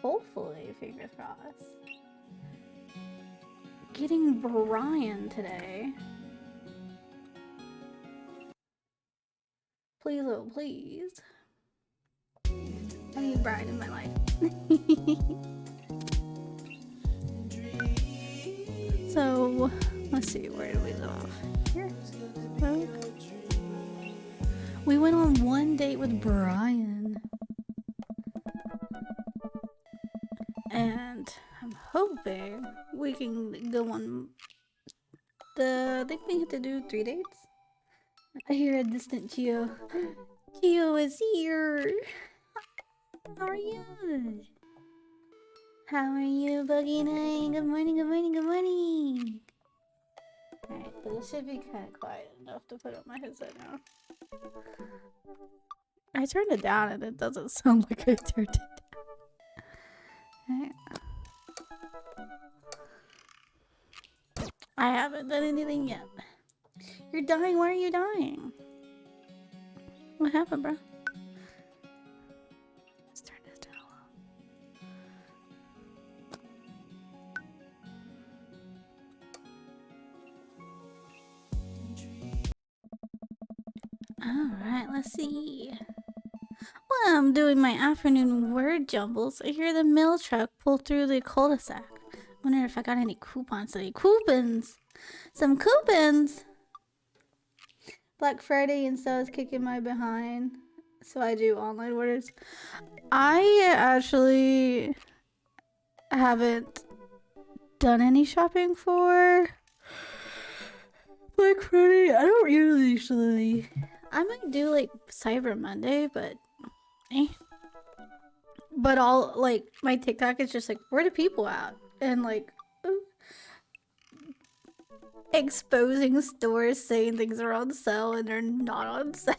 Hopefully, fingers crossed. Getting Brian today. Please, oh please. I need Brian in my life. So, let's see, where do we go off? Here? Well, we went on one date with Brian. And I'm hoping we can go on I think we have to do 3 dates. I hear a distant Geo. Geo is here. How are you? How are you, Boogie Night? Good morning, good morning, good morning. Alright, so this should be kind of quiet enough to put up my headset now. I turned it down and it doesn't sound like I turned it down. Alright. I haven't done anything yet. You're dying? Why are you dying? What happened, bro? Let's turn this down a little. Alright, let's see. Well, I'm doing my afternoon word jumbles. I hear the mail truck pull through the cul-de-sac. Wonder if I got any coupons today. Coupons! Some coupons! Black Friday and stuff is kicking my behind. So I do online orders. I actually haven't done any shopping for Black Friday. I don't usually. I might do like Cyber Monday, but But all like my TikTok is just like, where are the people at? And like exposing stores saying things are on sale and they're not on sale.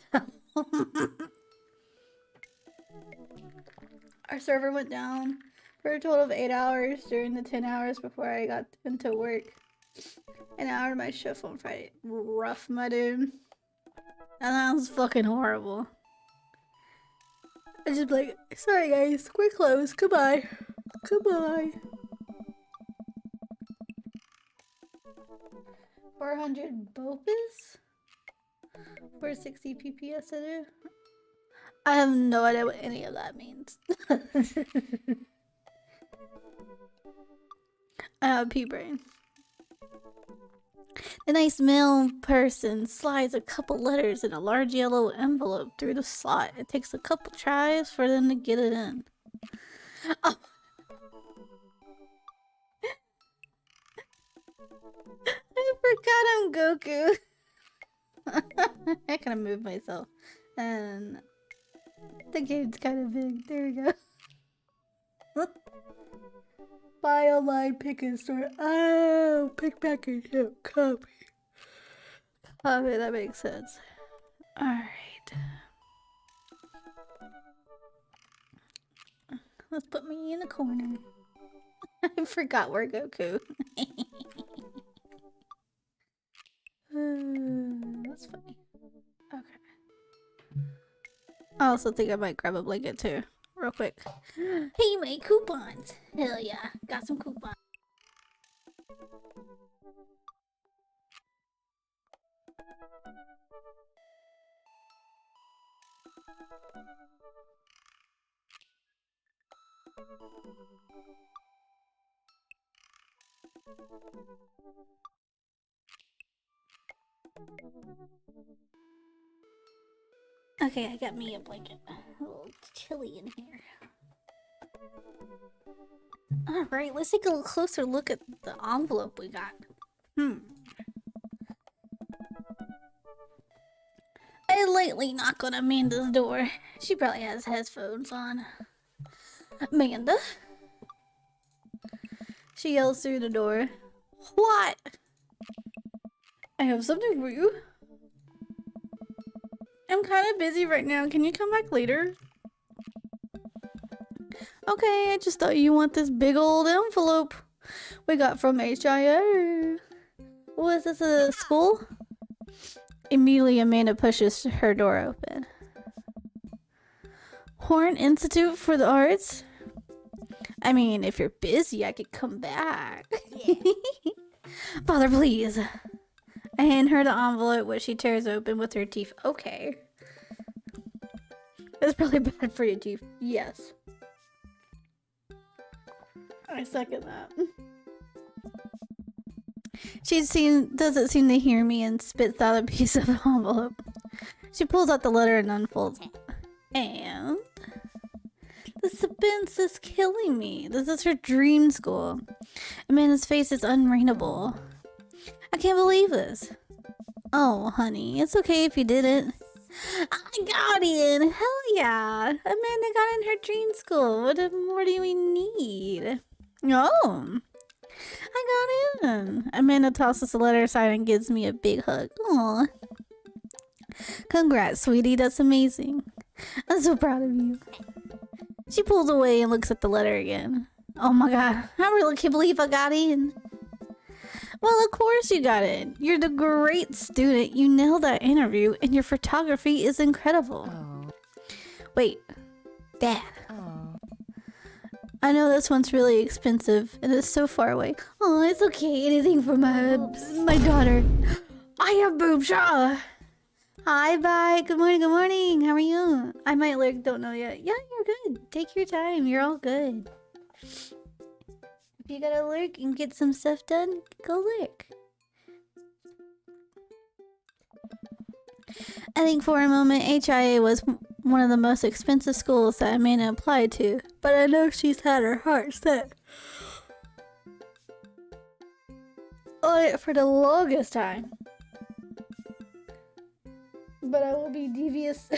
Our server went down for a total of 8 hours during the 10 hours before I got into work. An hour of my shift on Friday. Rough, my dude. That was fucking horrible. I just be like, sorry guys, we're closed. Goodbye. Goodbye. 400 Bopus? 460 PPS I do? I have no idea what any of that means. I have P-brain. The nice mail person slides a couple letters in a large yellow envelope through the slot. It takes a couple tries for them to get it in. Oh. I forgot I'm Goku. I kind of moved myself. And the game's kind of big. There we go. Buy online, pick in store. Oh, pick back and ship. Copy. Copy, that makes sense. Alright. Let's put me in the corner. I forgot we're Goku. That's funny. Okay. I also think I might grab a blanket too, real quick. Hey, my coupons! Hell yeah, got some coupons. Okay, I got me a blanket. A little chilly in here. Alright, let's take a closer look at the envelope we got. I lightly knock on Amanda's door. She probably has headphones on. Amanda? She yells through the door. What? I have something for you. I'm kind of busy right now. Can you come back later? Okay, I just thought you want this big old envelope we got from HIA. Was this a school? Immediately, Amanda pushes her door open. Horn Institute for the Arts? I mean, if you're busy, I could come back. Yeah. Father, please. I hand her the envelope, which she tears open with her teeth. Okay. It's probably bad for your teeth. Yes. I second that. Doesn't seem to hear me and spits out a piece of the envelope. She pulls out the letter and unfolds. And the suspense is killing me. This is her dream school. Amanda's face is unreadable. I can't believe this. Oh, honey, it's okay if you didn't. I got in. Hell yeah. Amanda got in her dream school. What more do we need? Oh, I got in. Amanda tosses the letter aside and gives me a big hug. Aw. Congrats, sweetie. That's amazing. I'm so proud of you. She pulls away and looks at the letter again. Oh my god. I really can't believe I got in. Well, of course you got in. You're the great student. You nailed that interview and your photography is incredible. Oh. Wait. Dad. Oh. I know this one's really expensive and it's so far away. Oh, it's okay. Anything for my daughter. I have boobs. Hi, bye. Good morning, good morning. How are you? I might lurk, don't know yet. Yeah, you're good. Take your time. You're all good. If you gotta lurk and get some stuff done, go lurk. I think for a moment HIA was one of the most expensive schools that Amanda applied to, but I know she's had her heart set on it for the longest time. But I will be devious.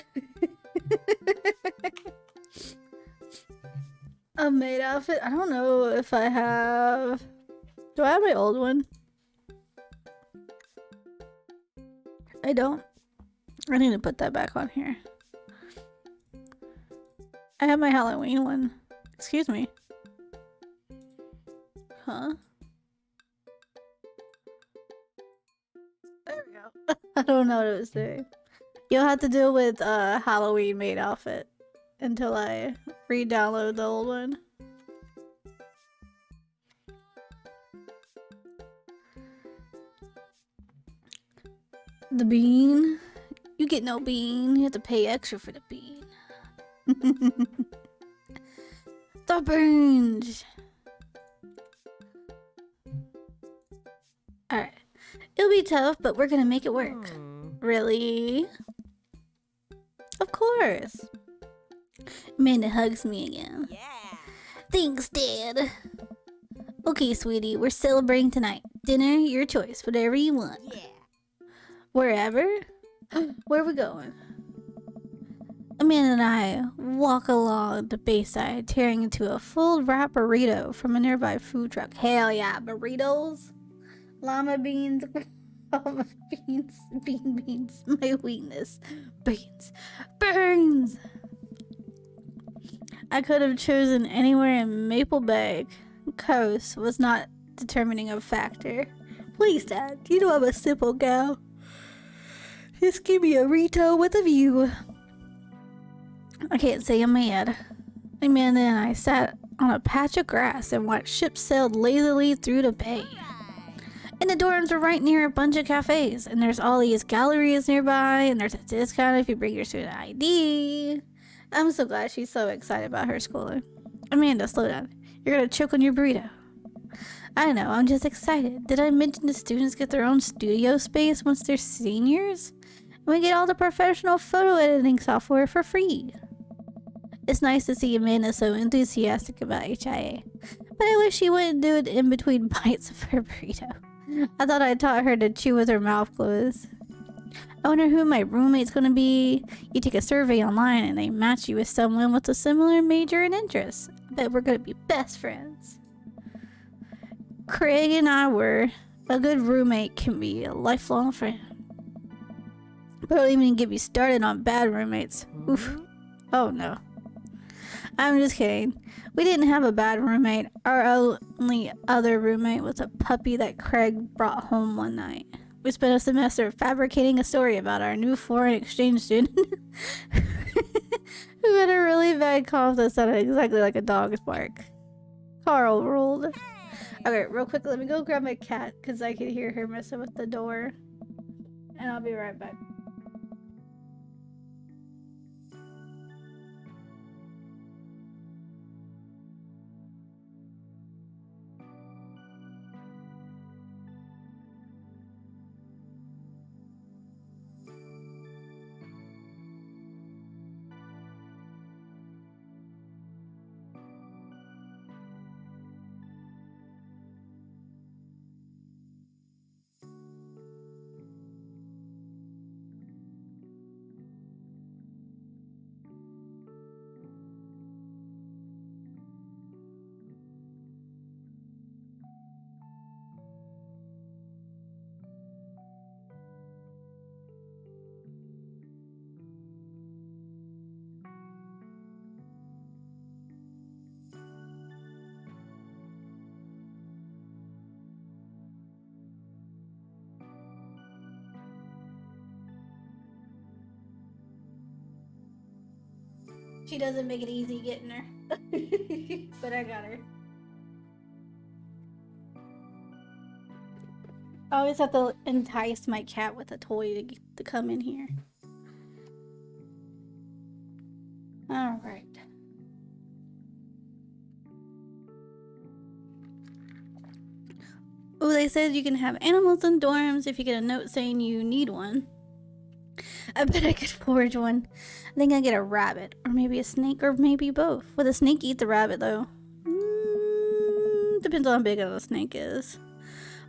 A maid outfit? I don't know if I have... Do I have my old one? I don't. I need to put that back on here. I have my Halloween one. Excuse me. Huh? There we go. I don't know what it was doing. You'll have to deal with a Halloween maid outfit until I re-download the old one. The bean? You get no bean. You have to pay extra for the bean. The burns. Alright. It'll be tough, but we're gonna make it work. Really? Of course. Amanda hugs me again. Yeah. Thanks, Dad. Okay, sweetie, we're celebrating tonight. Dinner, your choice, whatever you want. Yeah. Wherever? Where are we going? Amanda and I walk along the bayside, tearing into a full wrap burrito from a nearby food truck. Hell yeah, burritos? Llama beans? Llama beans. Beans. My weakness. Beans. Burns! I could have chosen anywhere in Maple Bay. Coast was not determining a factor. Please, Dad, you know I'm a simple gal. Just give me a retail with a view. I can't say I'm mad. Amanda and I sat on a patch of grass and watched ships sail lazily through the bay. And the dorms are right near a bunch of cafes. And there's all these galleries nearby. And there's a discount if you bring your student ID. I'm so glad she's so excited about her schooling. Amanda, slow down. You're gonna choke on your burrito. I know, I'm just excited. Did I mention the students get their own studio space once they're seniors? And we get all the professional photo editing software for free. It's nice to see Amanda so enthusiastic about HIA. But I wish she wouldn't do it in between bites of her burrito. I thought I taught her to chew with her mouth closed. I wonder who my roommate's gonna be. You take a survey online and they match you with someone with a similar major and interest. I bet we're gonna be best friends. Craig and I were. A good roommate can be a lifelong friend. But don't even get me started on bad roommates. Oof. Oh no. I'm just kidding. We didn't have a bad roommate. Our only other roommate was a puppy that Craig brought home one night. We spent a semester fabricating a story about our new foreign exchange student who had a really bad cough that sounded exactly like a dog's bark. Carl ruled. Okay, real quick, let me go grab my cat because I could hear her messing with the door. And I'll be right back. She doesn't make it easy getting her. But I got her. I always have to entice my cat with a toy to come in here. Alright. Oh, they said you can have animals in dorms if you get a note saying you need one. I bet I could forge one. I think I'd get a rabbit, or maybe a snake, or maybe both. Would the snake eat the rabbit, though? Depends on how big the snake is.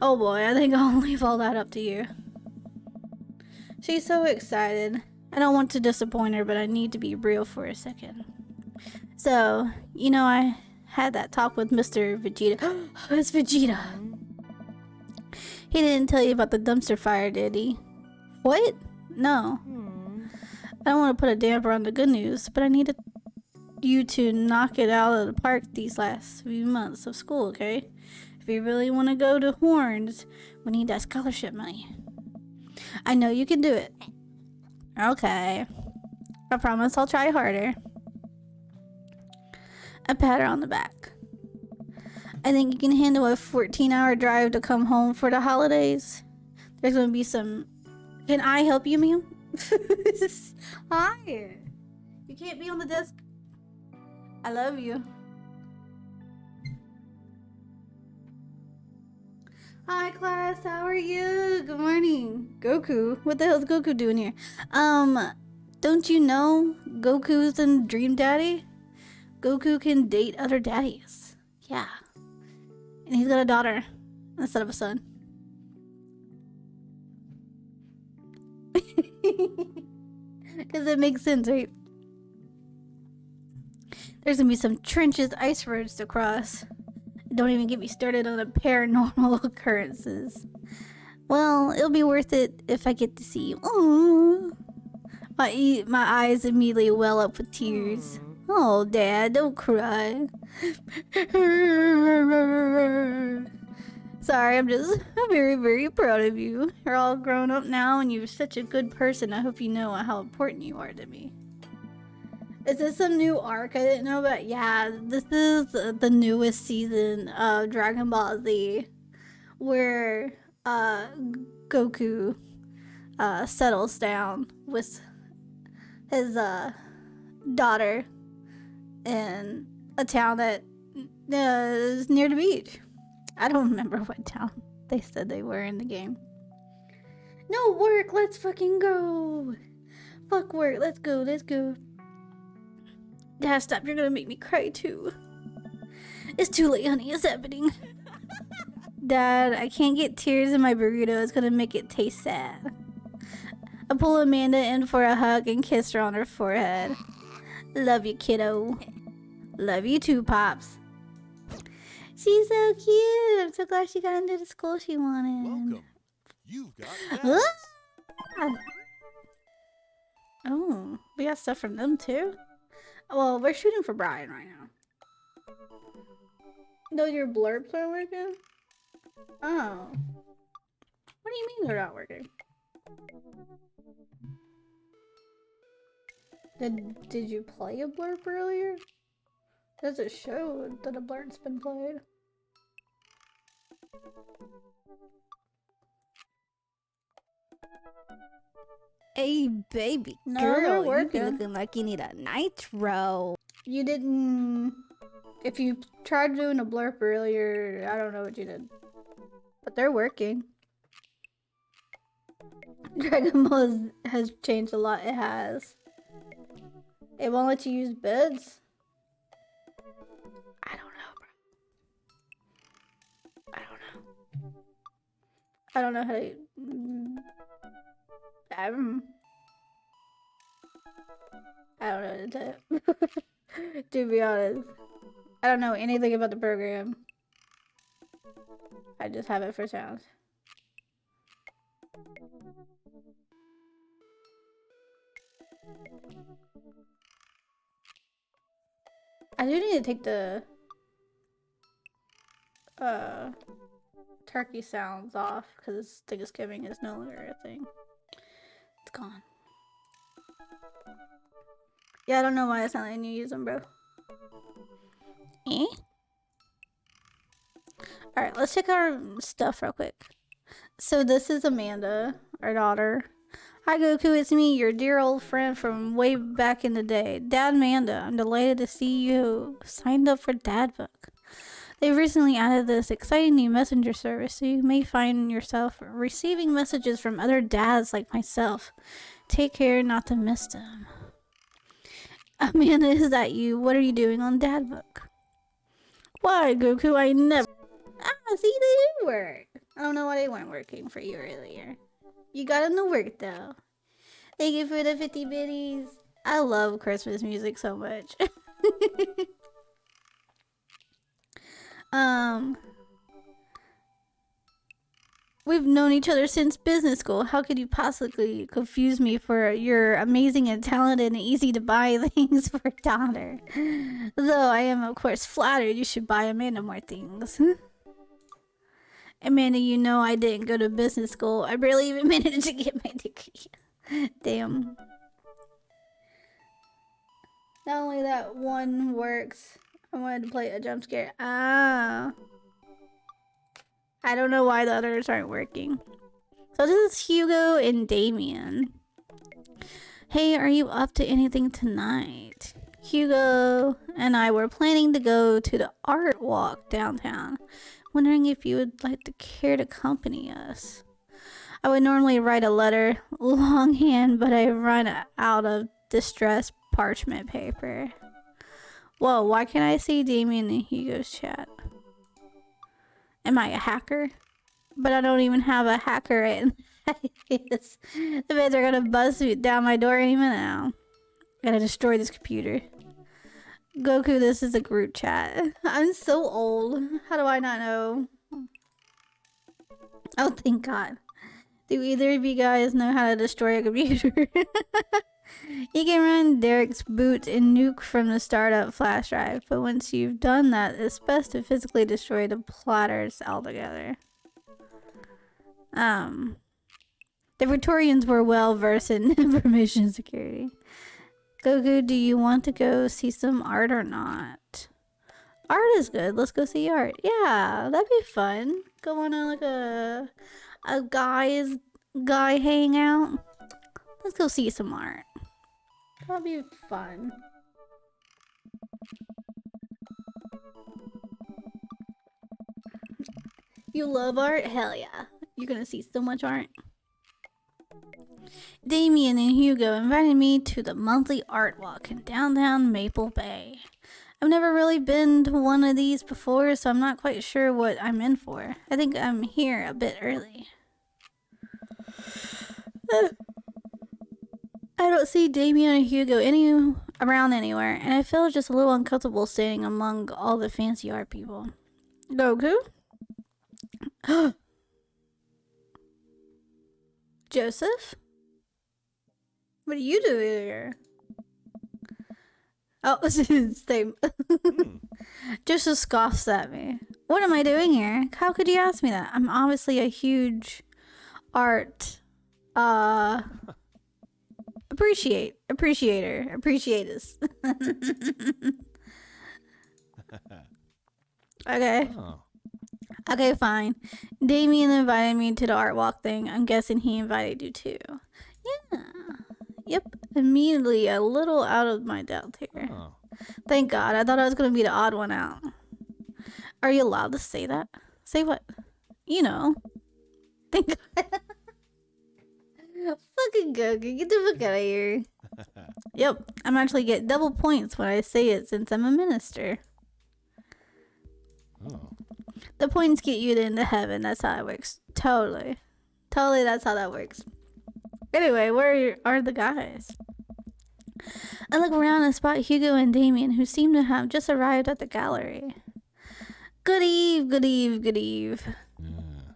Oh boy, I think I'll leave all that up to you. She's so excited. I don't want to disappoint her, but I need to be real for a second. So, you know, I had that talk with Mr. Vegeta. It's Vegeta. He didn't tell you about the dumpster fire, did he? What? No. I don't want to put a damper on the good news, but I needed you to knock it out of the park these last few months of school, okay? If you really want to go to Horns, we need that scholarship money. I know you can do it. Okay. I promise I'll try harder. I pat her on the back. I think you can handle a 14-hour drive to come home for the holidays. There's going to be some... Can I help you, ma'am? Hi. You can't be on the desk. I love you. Hi class, how are you? Good morning. Goku. What the hell is Goku doing here? Don't you know Goku's a dream daddy? Goku can date other daddies. Yeah. And he's got a daughter instead of a son. Because it makes sense, right? There's gonna be some trenches ice roads to cross. Don't even get me started on the paranormal occurrences. Well, it'll be worth it if I get to see you. Aww. My eyes immediately well up with tears. Oh, Dad, don't cry. Sorry, I'm very, very proud of you. You're all grown up now and you're such a good person. I hope you know how important you are to me. Is this some new arc I didn't know about? Yeah, this is the newest season of Dragon Ball Z, where Goku settles down with his daughter in a town that is near the beach. I don't remember what town they said they were in the game. No work, let's fucking go. Fuck work, let's go, let's go. Dad, stop, you're gonna make me cry too. It's too late, honey, it's happening. Dad, I can't get tears in my burrito, it's gonna make it taste sad. I pull Amanda in for a hug and kiss her on her forehead. Love you, kiddo. Love you too, Pops. She's so cute. I'm so glad she got into the school she wanted. Welcome. You've got Oh, we got stuff from them too? Well, we're shooting for Brian right now. No, your blurps aren't working? Oh. What do you mean they're not working? Did you play a blurb earlier? Does it show that a blurt's been played? Hey, baby No, girl, they're you be working. looking like you need a nitro. You didn't. If you tried doing a blurp earlier, I don't know what you did. But they're working. Dragon Ball has changed a lot. It has. It won't let you use bids. I don't know, bro. I don't know. I don't know how to. I don't know what to to be honest. I don't know anything about the program. I just have it for sound. I do need to take the turkey sounds off because Thanksgiving is no longer a thing. It's gone. Yeah, I don't know why it's not letting you use them, bro. Eh? Alright, let's check our stuff real quick. So this is Amanda, our daughter. Hi Goku, it's me, your dear old friend from way back in the day. Dad Amanda, I'm delighted to see you signed up for Dadbook. They've recently added this exciting new messenger service, so you may find yourself receiving messages from other dads like myself. Take care not to miss them. Amanda, is that you? What are you doing on Dadbook? Why, Goku, I never... Ah, see, they do work. I don't know why they weren't working for you earlier. You got them to work, though. Thank you for the 50 biddies. I love Christmas music so much. We've known each other since business school. How could you possibly confuse me for your amazing and talented and easy to buy things for a daughter? Though I am, of course, flattered you should buy Amanda more things. Amanda, you know I didn't go to business school. I barely even managed to get my degree. Damn. Not only that one works, I wanted to play a jump scare. Ah. I don't know why the others aren't working. So this is Hugo and Damien. Hey, are you up to anything tonight? Hugo and I were planning to go to the art walk downtown. Wondering if you would like to care to accompany us. I would normally write a letter longhand, but I run out of distressed parchment paper. Whoa, why can't I see Damien and Hugo's chat? Am I a hacker? But I don't even have a hacker in this. The feds are gonna bust down my door any minute now. Gotta destroy this computer. Goku, this is a group chat. I'm so old. How do I not know? Oh, thank God. Do either of you guys know how to destroy a computer? You can run Derek's boot and nuke from the startup flash drive, but once you've done that, it's best to physically destroy the platters altogether. The Victorians were well versed in information security. Goku, do you want to go see some art or not? Art is good. Let's go see art. Yeah, that'd be fun. Go on like a guy hangout. Let's go see some art. That'll be fun. You love art? Hell yeah. You're gonna see so much art. Damien and Hugo invited me to the monthly art walk in downtown Maple Bay. I've never really been to one of these before, so I'm not quite sure what I'm in for. I think I'm here a bit early. I don't see Damien or Hugo around anywhere, and I feel just a little uncomfortable standing among all the fancy art people. Goku? Joseph? What are you doing here? Oh, same. Joseph scoffs at me. What am I doing here? How could you ask me that? I'm obviously a huge art, appreciators. Okay. Oh. Okay, fine. Damien invited me to the art walk thing. I'm guessing he invited you too. Yeah. Yep. Immediately a little out of my depth here. Oh. Thank God. I thought I was going to be the odd one out. Are you allowed to say that? Say what? You know. Thank God. Fucking Goku. Get the fuck out of here. Yep. I'm actually get double points when I say it since I'm a minister. Oh. The points get you into heaven. That's how it works. Totally. Totally, that's how that works. Anyway, where are the guys? I look around and spot Hugo and Damien, who seem to have just arrived at the gallery. Good eve, good eve, good eve. Yeah.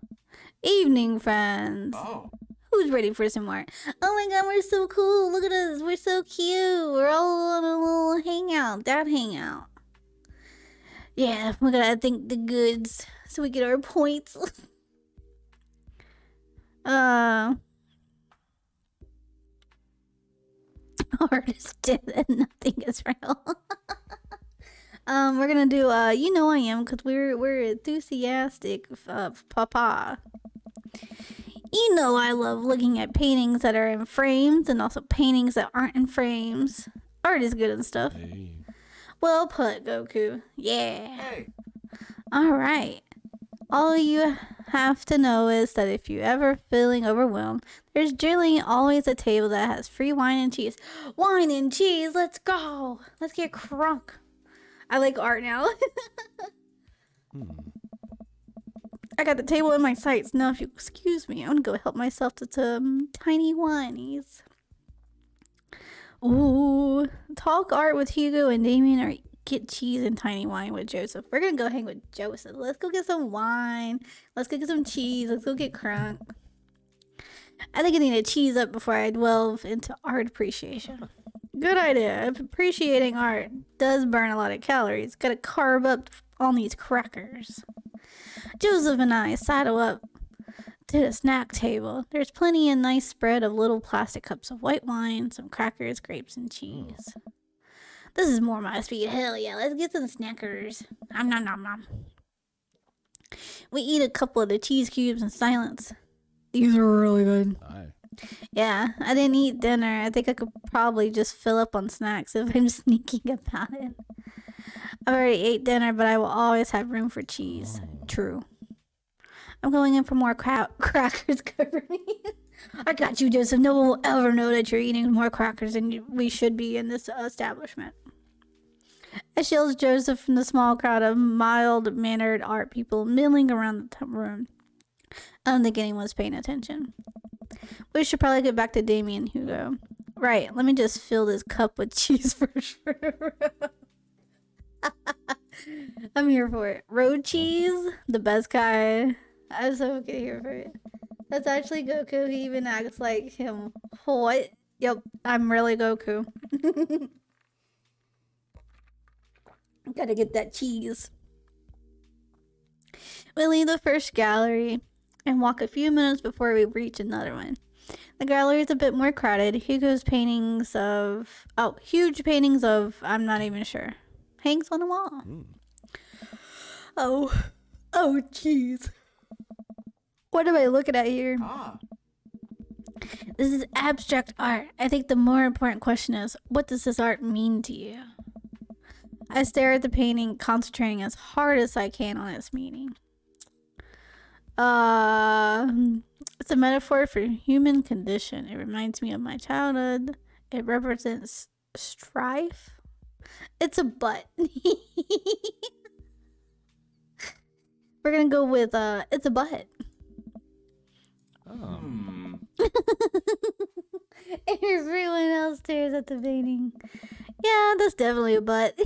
Evening, friends. Oh. Who's ready for some more? Oh my god, we're so cool. Look at us. We're so cute. We're all on a little hangout. Dad hangout. Yeah, we gotta think the goods so we get our points. Art is dead and nothing is real. We're gonna do you know I am, because we're enthusiastic papa. You know I love looking at paintings that are in frames and also paintings that aren't in frames. Art is good and stuff. Hey. Well put, Goku. Yeah. Hey. Alright. All you have to know is that if you ever feeling overwhelmed, there's generally always a table that has free wine and cheese. Wine and cheese, let's go. Let's get crunk. I like art now. I got the table in my sights. Now, if you excuse me, I'm gonna go help myself to some tiny whinies. Ooh, talk art with Hugo and Damien, or get cheese and tiny wine with Joseph. We're gonna go hang with Joseph. Let's go get some wine. Let's go get some cheese. Let's go get crunk. I think I need to cheese up before I delve into art appreciation. Good idea. Appreciating art does burn a lot of calories. Gotta carb up on these crackers. Joseph and I saddle up to the snack table. There's plenty of nice spread of little plastic cups of white wine, some crackers, grapes, and cheese. This is more my speed. Hell yeah, let's get some snackers. Nom nom nom nom. We eat a couple of the cheese cubes in silence. These are really good. Aye. Yeah, I didn't eat dinner. I think I could probably just fill up on snacks if I'm sneaking about it. I already ate dinner, but I will always have room for cheese. True. I'm going in for more crackers covered me. I got you, Joseph. No one will ever know that you're eating more crackers than we should be in this establishment. I shields Joseph from the small crowd of mild-mannered art people milling around the room. I don't think anyone's paying attention. We should probably get back to Damien and Hugo. Right, let me just fill this cup with cheese for sure. I'm here for it. Road cheese, the best kind. I'm so fucking here for it. That's actually Goku. He even acts like him. What? Yep, I'm really Goku. Gotta get that cheese. We leave the first gallery and walk a few minutes before we reach another one. The gallery is a bit more crowded. Hugo's paintings of... Oh, huge paintings of... I'm not even sure. Hangs on the wall. Oh, jeez. What am I looking at here? Ah. This is abstract art. I think the more important question is, what does this art mean to you? I stare at the painting, concentrating as hard as I can on its meaning. It's a metaphor for human condition. It reminds me of my childhood. It represents strife. It's a butt. We're gonna go with it's a butt. Oh. Everyone else stares at the painting. Yeah, that's definitely a butt.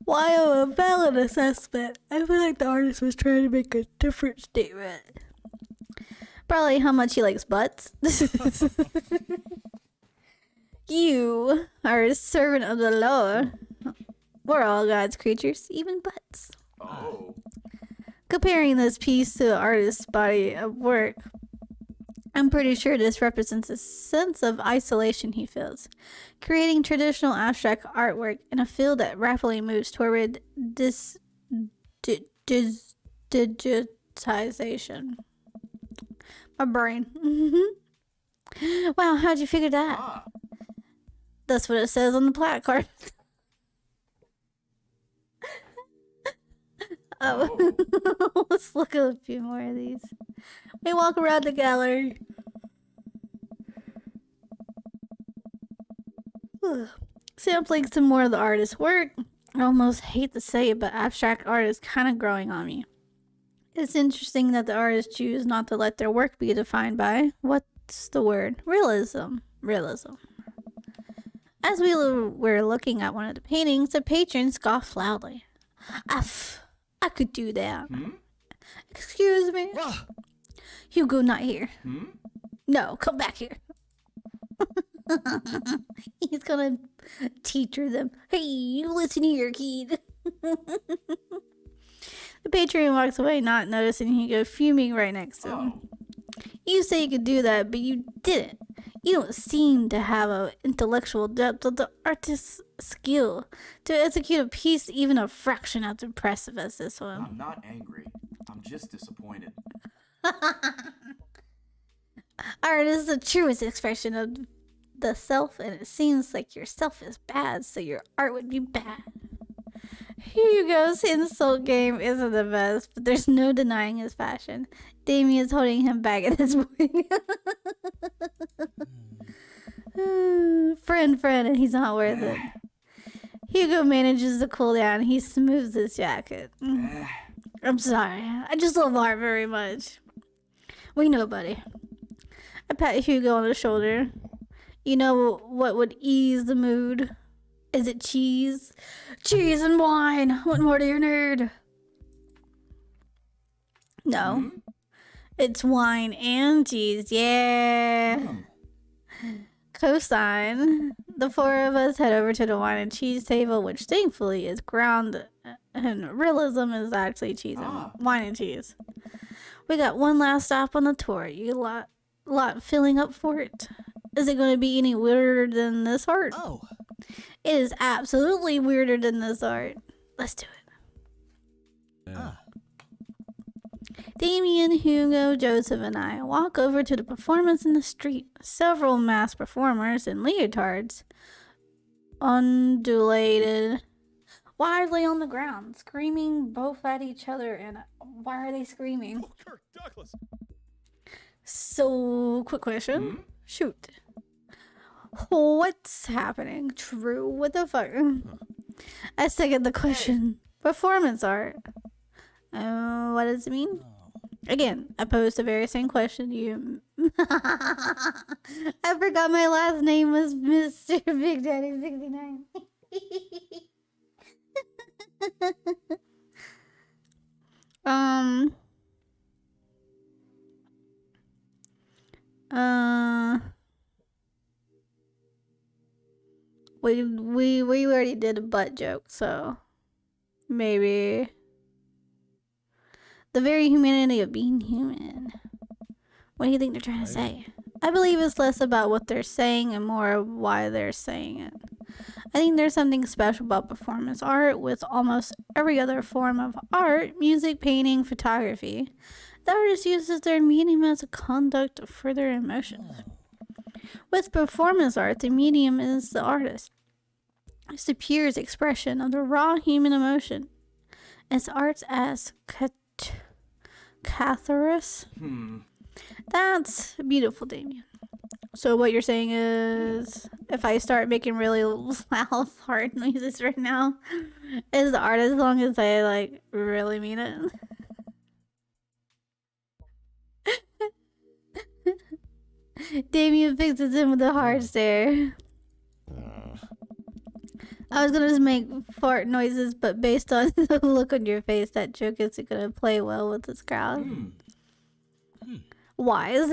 While a valid assessment, I feel like the artist was trying to make a different statement. Probably how much he likes butts. You are a servant of the Lord. We're all God's creatures, even butts. Oh. Comparing this piece to the artist's body of work, I'm pretty sure this represents a sense of isolation he feels, creating traditional abstract artwork in a field that rapidly moves toward digitization. My brain. Wow, how'd you figure that? Ah, That's what it says on the placard. Oh, let's look at a few more of these. We walk around the gallery. Sampling some more of the artist's work. I almost hate to say it, but abstract art is kind of growing on me. It's interesting that the artists choose not to let their work be defined by, what's the word? Realism. As we were looking at one of the paintings, the patron scoffed loudly. I could do that. Excuse me? Ah, Hugo not here. No, come back here. He's gonna teacher them. Hey, you listen here, kid. The patron walks away, not noticing Hugo fuming right next to him. You say you could do that, but you didn't. You don't seem to have an intellectual depth of the artist's skill to execute a piece even a fraction as impressive as this one. I'm not angry. I'm just disappointed. Art is the truest expression of the self, and it seems like your self is bad, so your art would be bad. Hugo's insult game isn't the best, but there's no denying his passion. Damien's holding him back at this point. friend, and he's not worth it. Hugo manages to cool down. He smooths his jacket. I'm sorry. I just love art very much. We know, buddy. I pat Hugo on the shoulder. You know what would ease the mood? Is it cheese? Cheese and wine. What more do you need? No. It's wine and cheese. Yeah. Cosign. The four of us head over to the wine and cheese table, which thankfully is ground and realism is actually cheese and wine and cheese. We got one last stop on the tour. You lot filling up for it? Is it going to be any weirder than this art? oh. It is absolutely weirder than this art. Let's do it. Ah. Damien, Hugo, Joseph, and I walk over to the performance in the street. Several masked performers in leotards undulated widely on the ground, screaming both at each other. And why are they screaming? Oh, Kirk Douglas. So, quick question. Shoot. What's happening? True. What the fuck? I second the question. Performance art. What does it mean? Again, I posed the very same question to you. I forgot my last name was Mr. Big Daddy 69. We already did a butt joke, so maybe the very humanity of being human. What do you think they're trying to say? I believe it's less about what they're saying and more of why they're saying it. I think there's something special about performance art with almost every other form of art, music, painting, photography. The artist uses their medium as a conduct of further emotions. With performance art, the medium is the artist. It's the purest expression of the raw human emotion. It's art as catharsis. That's beautiful, Damien. So what you're saying is, if I start making really loud fart noises right now, is the art as long as I really mean it? Damien fixes him with a hard stare. I was gonna just make fart noises, but based on the look on your face, that joke isn't gonna play well with this crowd. Wise.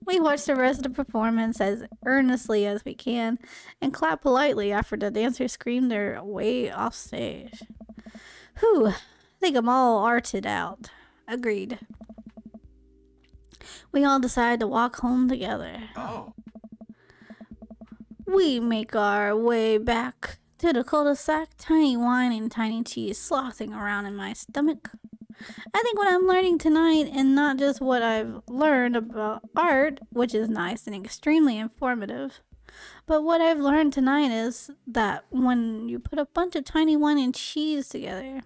We watch the rest of the performance as earnestly as we can and clap politely after the dancers scream their way off stage. Whew, I think I'm all arted out. Agreed. We all decided to walk home together. Oh. We make our way back to the cul-de-sac, tiny wine and tiny cheese sloshing around in my stomach. I think what I'm learning tonight, and not just what I've learned about art, which is nice and extremely informative, but what I've learned tonight is that when you put a bunch of tiny wine and cheese together,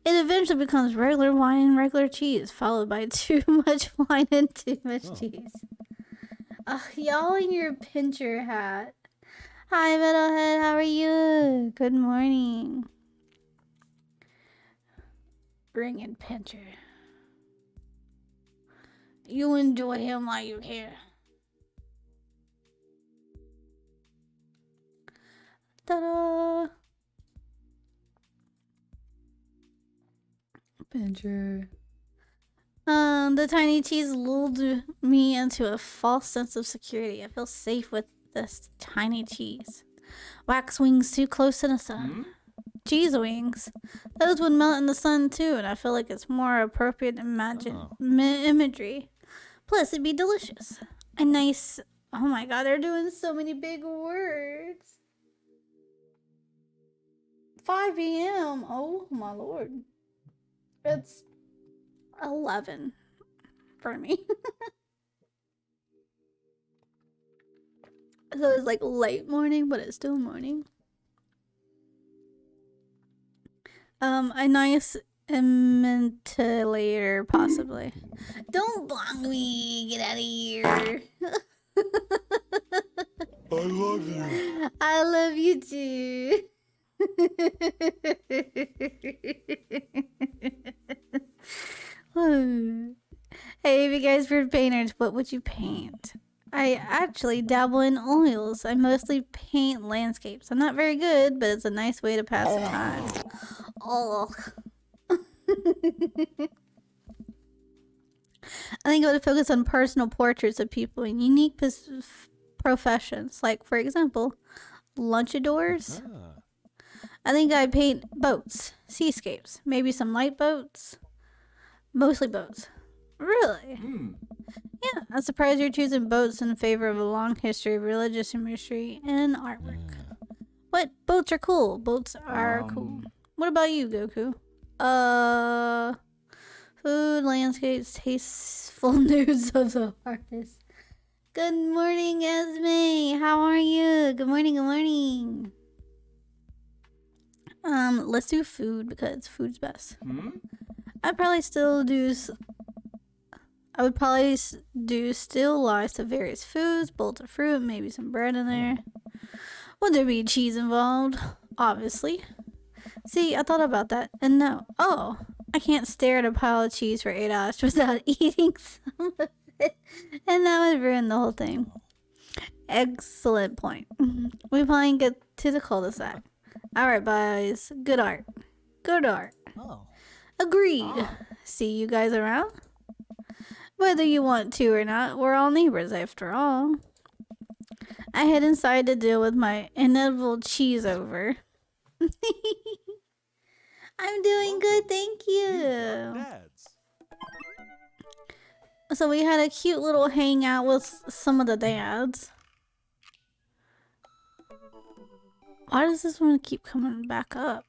it eventually becomes regular wine and regular cheese, followed by too much wine and too much cheese. Y'all in your pincher hat. Hi, Metalhead, how are you? Good morning. Bring in pincher. You enjoy him while you can. Ta-da! Pincher. The tiny cheese lulled me into a false sense of security. I feel safe with this tiny cheese. Wax wings too close to the sun. Cheese wings. Those would melt in the sun too, and I feel like it's more appropriate imagery. Plus, it'd be delicious. A nice. Oh my god, they're doing so many big words. 5 p.m. Oh my lord. It's 11 for me. So it's like late morning, but it's still morning. A nice ventilator, possibly. Don't block me. Get out of here. I love you. I love you too. Hey, if you guys were painters, what would you paint? I actually dabble in oils. I mostly paint landscapes. I'm not very good, but it's a nice way to pass the time. Oh. I think I would focus on personal portraits of people in unique professions, like, for example, lunchadors. I think I'd paint boats, seascapes, maybe some light boats, mostly boats. Really? Yeah, I'm surprised you're choosing boats in favor of a long history of religious imagery and artwork. What? Boats are cool. Boats are cool. What about you, Goku? Food, landscapes, tasteful nudes of the artist. Good morning, Esme. How are you? Good morning, good morning. Let's do food because food's best. I'd probably still do... I would probably do still lives of various foods, bowls of fruit, maybe some bread in there. Would there be cheese involved? Obviously. See, I thought about that, and no. Oh, I can't stare at a pile of cheese for 8 hours without eating some of it, and that would ruin the whole thing. Excellent point. We finally get to the cul-de-sac. Alright, boys. Good art. Good art. Agreed. See you guys around? Whether you want to or not, we're all neighbors after all. I head inside to deal with my inevitable cheese over. I'm doing good, thank you. Dads. So we had a cute little hangout with some of the dads. Why does this one keep coming back up?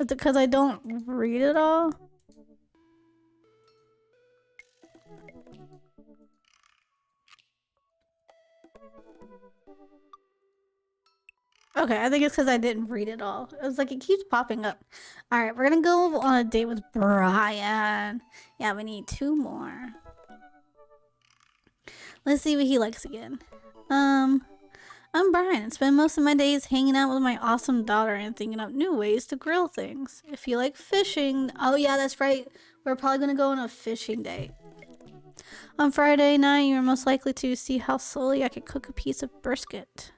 Is it because I don't read it all? Okay, I think it's because I didn't read it all. It was like it keeps popping up. Alright, we're gonna go on a date with Brian. Yeah, we need 2 more. Let's see what he likes again. I'm Brian and spend most of my days hanging out with my awesome daughter and thinking up new ways to grill things. If you like fishing... Oh yeah, that's right. We're probably gonna go on a fishing date. On Friday night, you're most likely to see how slowly I could cook a piece of brisket.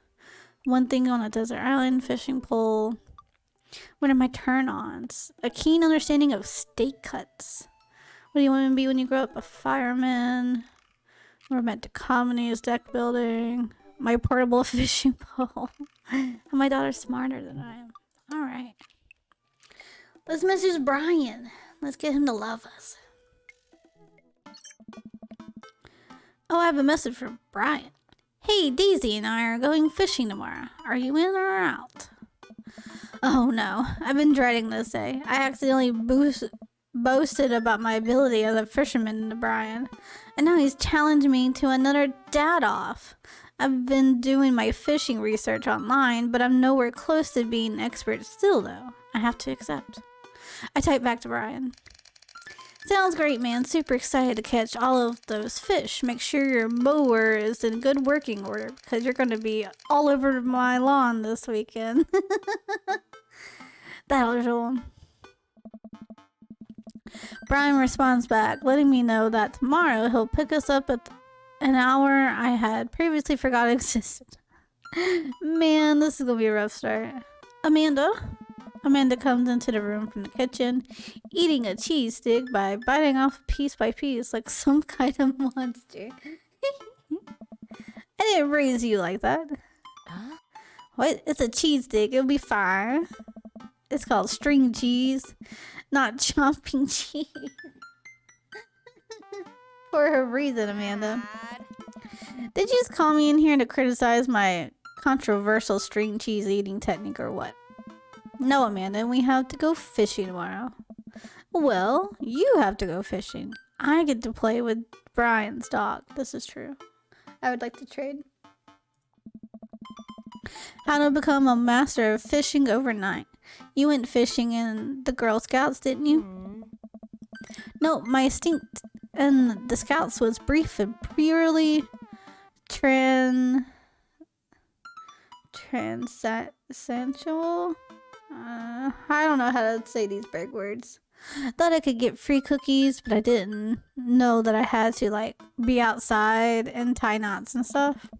One thing on a desert island, fishing pole. What are my turn-ons? A keen understanding of steak cuts. What do you want to be when you grow up? A fireman. Romantic comedies, deck building. My portable fishing pole. And my daughter's smarter than I am. Alright. Let's message Brian. Let's get him to love us. Oh, I have a message from Brian. Hey, Daisy and I are going fishing tomorrow. Are you in or out? Oh no, I've been dreading this day. I accidentally boasted about my ability as a fisherman to Brian, and now he's challenged me to another dad-off. I've been doing my fishing research online, but I'm nowhere close to being an expert still, though. I have to accept. I type back to Brian. Sounds great, man. Super excited to catch all of those fish. Make sure your mower is in good working order because you're going to be all over my lawn this weekend. That'll show him. Brian responds back, letting me know that tomorrow he'll pick us up at an hour I had previously forgot existed. Man, this is going to be a rough start. Amanda comes into the room from the kitchen, eating a cheese stick by biting off piece by piece like some kind of monster. I didn't raise you like that. Huh? What? It's a cheese stick. It'll be fine. It's called string cheese, not chopping cheese. For a reason, Amanda. Did you just call me in here to criticize my controversial string cheese eating technique or what? No, Amanda, we have to go fishing tomorrow. Well, you have to go fishing. I get to play with Brian's dog. This is true. I would like to trade. How to become a master of fishing overnight. You went fishing in the Girl Scouts, didn't you? No, my stint in the Scouts was brief and purely transcendental. I don't know how to say these big words. Thought I could get free cookies, but I didn't know that I had to like be outside and tie knots and stuff.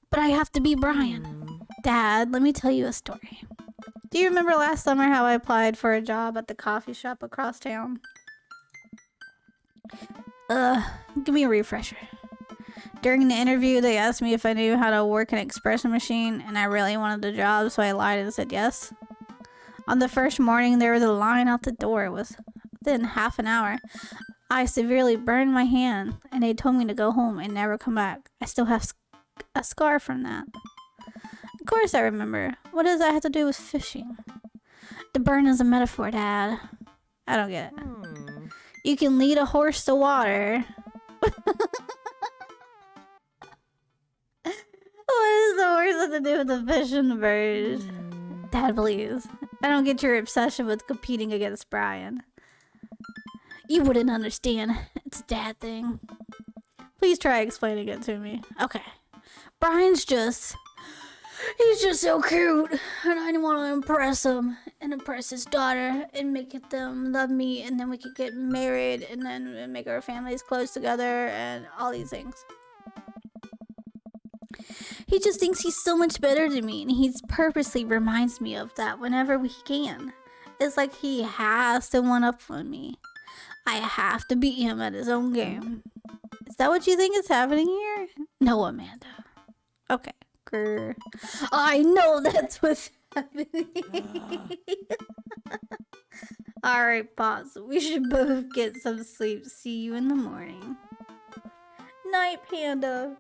But I have to be Brian. Dad, let me tell you a story. Do you remember last summer how I applied for a job at the coffee shop across town? Give me a refresher. During the interview, they asked me if I knew how to work an espresso machine, and I really wanted the job, so I lied and said yes. On the first morning, there was a line out the door. It was within half an hour. I severely burned my hand, and they told me to go home and never come back. I still have a scar from that. Of course I remember. What does that have to do with fishing? The burn is a metaphor, Dad. I don't get it. You can lead a horse to water. What does the horse have to do with the fish and the bird? Dad, please. I don't get your obsession with competing against Brian. You wouldn't understand. It's a dad thing. Please try explaining it to me. Okay. Brian's he's just so cute. And I want to impress him and impress his daughter and make them love me. And then we could get married and then make our families close together and all these things. He just thinks he's so much better than me, and he purposely reminds me of that whenever we can. It's like he has to one up on me. I have to beat him at his own game. Is that what you think is happening here? No, Amanda. Okay. Grr. I know that's what's happening. Alright, pause. We should both get some sleep. See you in the morning. Night, Panda.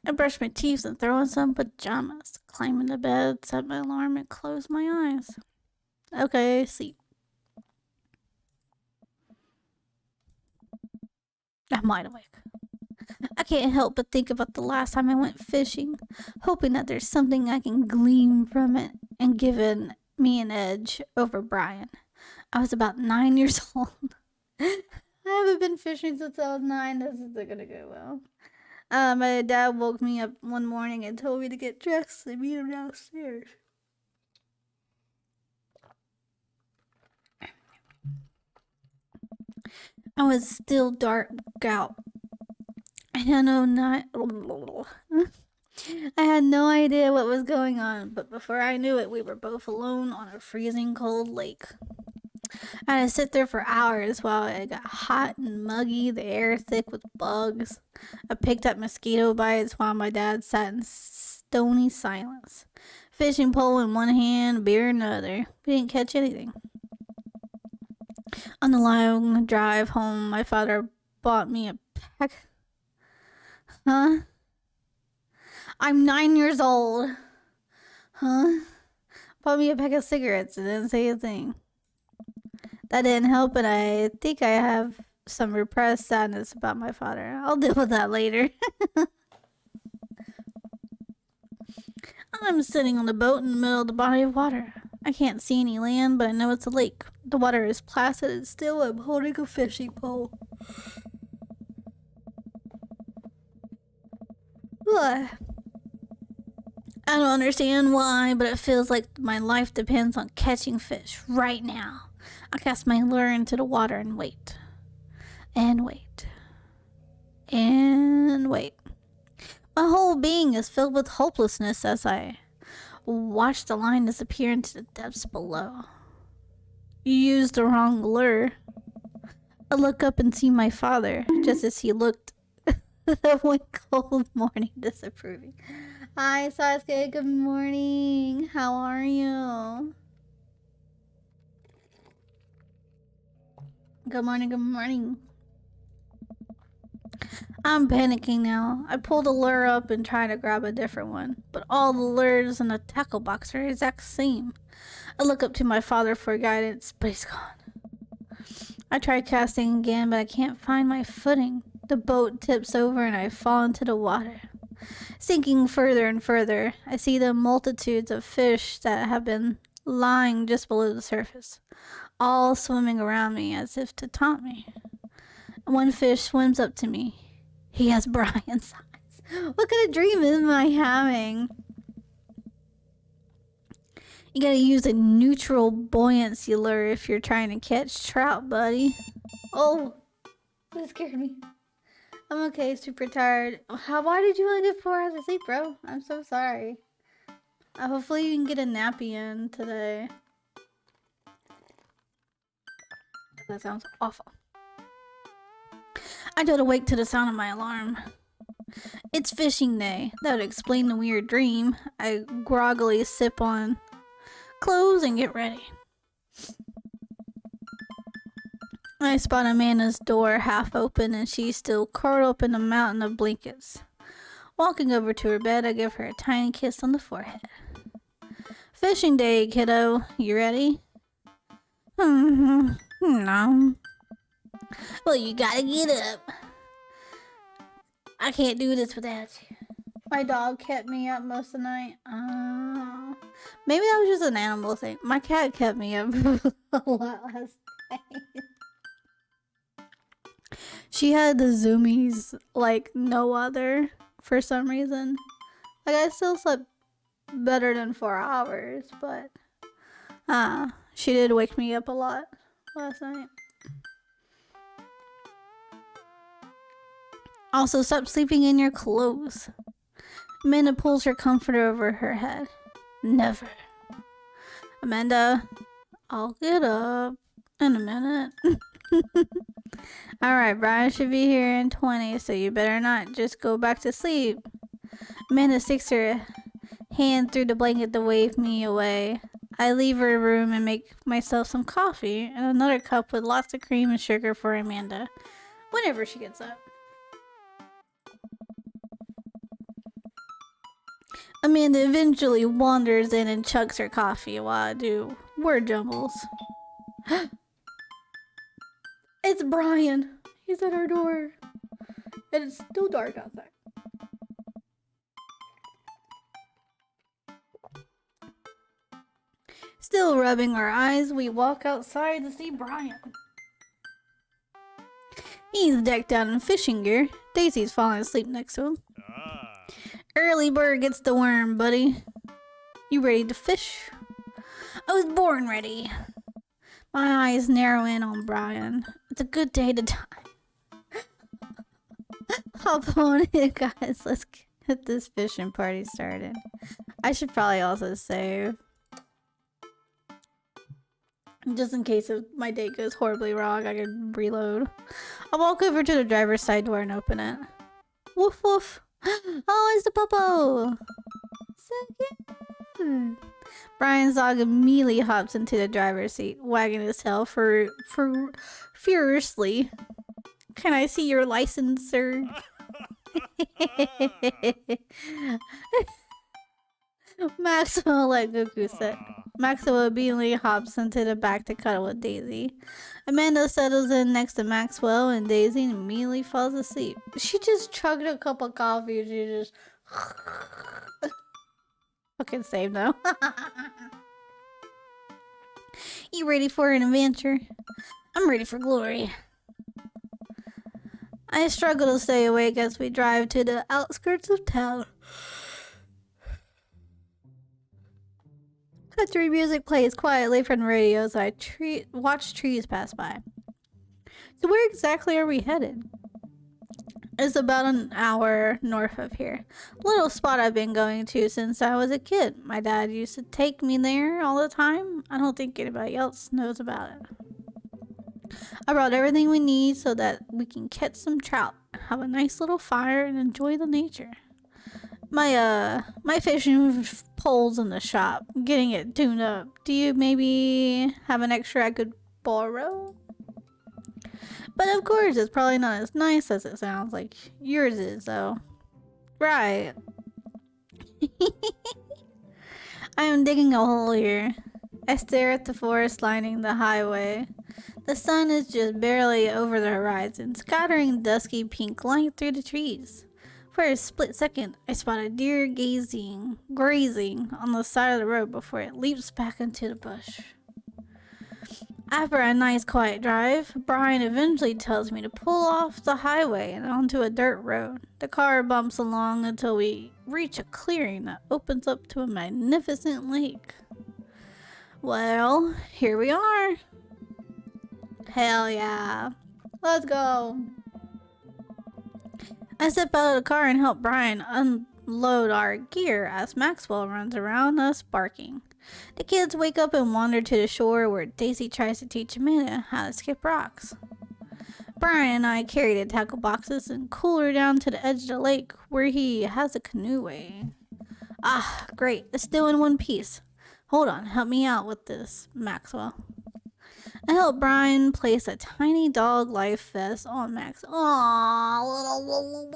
I brushed my teeth and throw on some pajamas, climb into bed, set my alarm, and close my eyes. Okay, sleep. I'm wide awake. I can't help but think about the last time I went fishing, hoping that there's something I can glean from it and giving me an edge over Brian. I was about 9 years old. I haven't been fishing since I was 9. This isn't gonna go well. My dad woke me up one morning and told me to get dressed and meet him downstairs. I was still dark out. I had no idea what was going on, but before I knew it, we were both alone on a freezing cold lake. I had to sit there for hours while it got hot and muggy, the air thick with bugs. I picked up mosquito bites while my dad sat in stony silence. Fishing pole in one hand, beer in the other. We didn't catch anything. On the long drive home, my father bought me a pack. Huh? I'm 9 years old. Huh? Bought me a pack of cigarettes and didn't say a thing. That didn't help, and I think I have some repressed sadness about my father. I'll deal with that later. I'm sitting on the boat in the middle of the body of water. I can't see any land, but I know it's a lake. The water is placid and still. I'm holding a fishing pole. Ugh. I don't understand why, but it feels like my life depends on catching fish right now. I cast my lure into the water and wait. And wait. And wait. My whole being is filled with hopelessness as I watch the line disappear into the depths below. You used the wrong lure. I look up and see my father, just as he looked one cold morning disapproving. Hi Sasuke, good morning. How are you? Good morning, good morning. I'm panicking now. I pull the lure up and try to grab a different one, but all the lures in the tackle box are the exact same. I look up to my father for guidance, but he's gone. I try casting again, but I can't find my footing. The boat tips over and I fall into the water. Sinking further and further, I see the multitudes of fish that have been lying just below the surface, all swimming around me as if to taunt me. One fish swims up to me. He has Brian's eyes. What kind of dream am I having? You gotta use a neutral buoyancy lure if you're trying to catch trout, buddy. Oh, that scared me. I'm okay, super tired. Why did you only get 4 hours of sleep, bro? I'm so sorry. Hopefully you can get a nappy in today. That sounds awful. I don't awake to the sound of my alarm. It's fishing day. That would explain the weird dream. I groggily sip on clothes and get ready. I spot Amanda's door half open and she's still curled up in a mountain of blankets. Walking over to her bed, I give her a tiny kiss on the forehead. Fishing day, kiddo. You ready? No. Well, you gotta get up. I can't do this without you. My dog kept me up most of the night. Maybe that was just an animal thing. My cat kept me up a lot last night. She had the zoomies like no other for some reason. Like I still slept better than 4 hours, but she did wake me up a lot last night. Also, stop sleeping in your clothes. Amanda pulls her comforter over her head. Never. Amanda, I'll get up in a minute. Alright, Brian should be here in 20, so you better not just go back to sleep. Amanda sticks her hand through the blanket to wave me away. I leave her room and make myself some coffee and another cup with lots of cream and sugar for Amanda whenever she gets up. Amanda eventually wanders in and chugs her coffee while I do word jumbles. It's Brian. He's at our door. And it's still dark outside. Still rubbing our eyes, we walk outside to see Brian. He's decked out in fishing gear. Daisy's falling asleep next to him. Early bird gets the worm, buddy. You ready to fish? I was born ready. My eyes narrow in on Brian. It's a good day to die. Hop on it, guys. Let's get this fishing party started. I should probably also save. Just in case if my date goes horribly wrong, I can reload. I'll walk over to the driver's side door and open it. Woof woof. Oh, it's the Popo! So cute! Brian's dog immediately hops into the driver's seat, wagging his tail furiously. Can I see your license, sir? Maxwell, like Goku said. Maxwell obediently hops into the back to cuddle with Daisy. Amanda settles in next to Maxwell, and Daisy immediately falls asleep. She just chugged a cup of coffee and she just... Fucking same though. You ready for an adventure? I'm ready for glory. I struggle to stay awake as we drive to the outskirts of town. Country music plays quietly from the radio as I watch trees pass by. So where exactly are we headed? It's about an hour north of here. A little spot I've been going to since I was a kid. My dad used to take me there all the time. I don't think anybody else knows about it. I brought everything we need so that we can catch some trout, have a nice little fire, and enjoy the nature. My fishing pole's in the shop, getting it tuned up. Do you maybe have an extra I could borrow? But of course, it's probably not as nice as it sounds like yours is, though. Right. I am digging a hole here. I stare at the forest lining the highway. The sun is just barely over the horizon, scattering dusky pink light through the trees. For a split second, I spot a deer grazing on the side of the road before it leaps back into the bush. After a nice quiet drive, Brian eventually tells me to pull off the highway and onto a dirt road. The car bumps along until we reach a clearing that opens up to a magnificent lake. Well, here we are. Hell yeah. Let's go. I step out of the car and help Brian unload our gear as Maxwell runs around us barking. The kids wake up and wander to the shore where Daisy tries to teach Amanda how to skip rocks. Brian and I carry the tackle boxes and cool her down to the edge of the lake where he has a canoe waiting. Ah, great. It's still in one piece. Hold on, help me out with this, Maxwell. I help Brian place a tiny dog life vest on Max. Aww, a little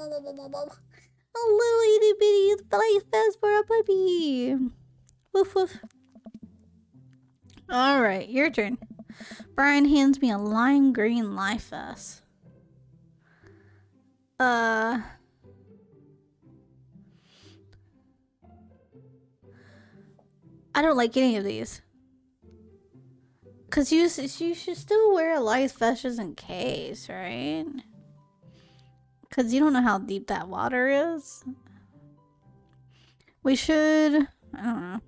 itty bitty life vest for a puppy. Woof woof. Alright, your turn. Brian hands me a lime green life vest. I don't like any of these. Cause you should still wear a life vest just in case, right? Cause you don't know how deep that water is. We should, I don't know.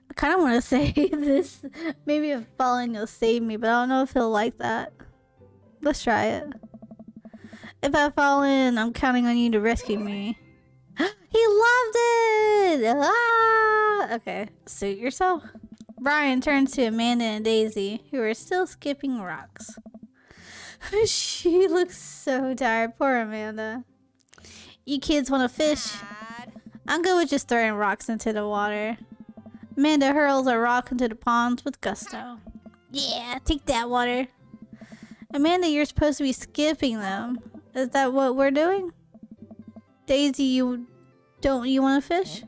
I kind of want to say this. Maybe if falling you'll save me, but I don't know if he'll like that. Let's try it. If I fall in, I'm counting on you to rescue me. He loved it! Ah! Okay, suit yourself. Brian turns to Amanda and Daisy, who are still skipping rocks. She looks so tired. Poor Amanda. You kids want to fish? I'm good with just throwing rocks into the water. Amanda hurls a rock into the ponds with gusto. Yeah, take that water. Amanda, you're supposed to be skipping them. Is that what we're doing? Daisy, you want to fish?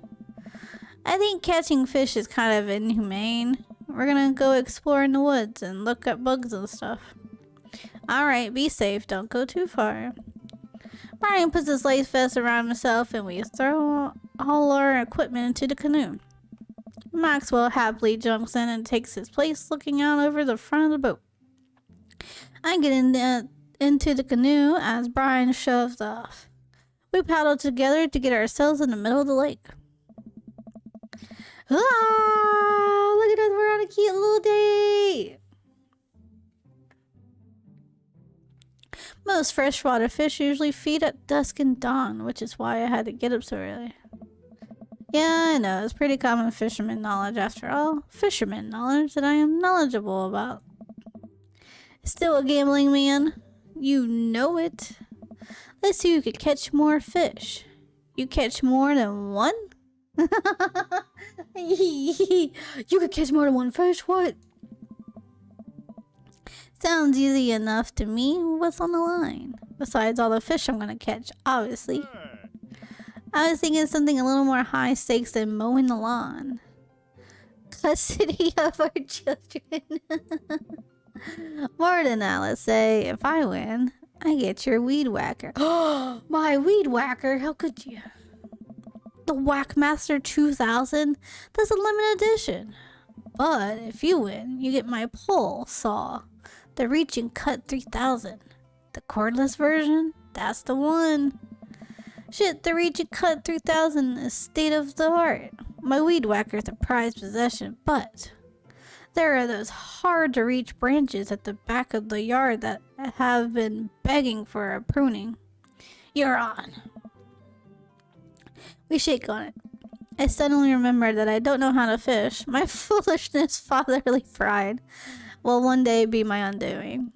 I think catching fish is kind of inhumane. We're gonna go explore in the woods and look at bugs and stuff. Alright, be safe. Don't go too far. Brian puts his life vest around himself and we throw all our equipment into the canoe. Maxwell happily jumps in and takes his place looking out over the front of the boat. I get into the canoe as Brian shoves off. We paddle together to get ourselves in the middle of the lake. Ah! Look at us, we're on a cute little date! Most freshwater fish usually feed at dusk and dawn, which is why I had to get up so early. Yeah, I know, it's pretty common fisherman knowledge after all. Fisherman knowledge that I am knowledgeable about. Still a gambling man. You know it. Let's see who could catch more fish. You catch more than one? You could catch more than one fish? What? Sounds easy enough to me. What's on the line? Besides all the fish I'm gonna catch, obviously. I was thinking something a little more high stakes than mowing the lawn. Custody of our children. More than that, let's say. If I win, I get your weed whacker. Oh, my weed whacker? How could you? The Whackmaster 2000? That's a limited edition. But if you win, you get my pole saw. The Reach and Cut 3000. The cordless version? That's the one. Shit, the Reach and Cut 3000 is state of the art. My weed whacker's a prized possession, but there are those hard to reach branches at the back of the yard that have been begging for a pruning. You're on. We shake on it. I suddenly remember that I don't know how to fish. My foolishness, fatherly pride will one day be my undoing.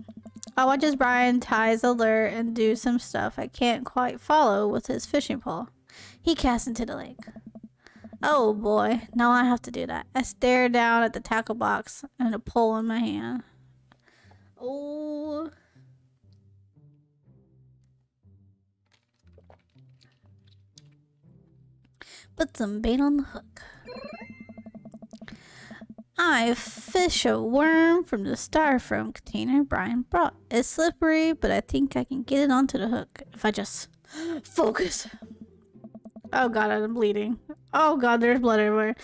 I watch as Brian ties a lure and do some stuff I can't quite follow with his fishing pole. He casts into the lake. Oh boy, now I have to do that. I stare down at the tackle box and a pole in my hand. Oh. Put some bait on the hook. I fish a worm from the styrofoam container Brian brought. It's slippery, but I think I can get it onto the hook if I just focus. Oh god, I'm bleeding. Oh god, there's blood everywhere.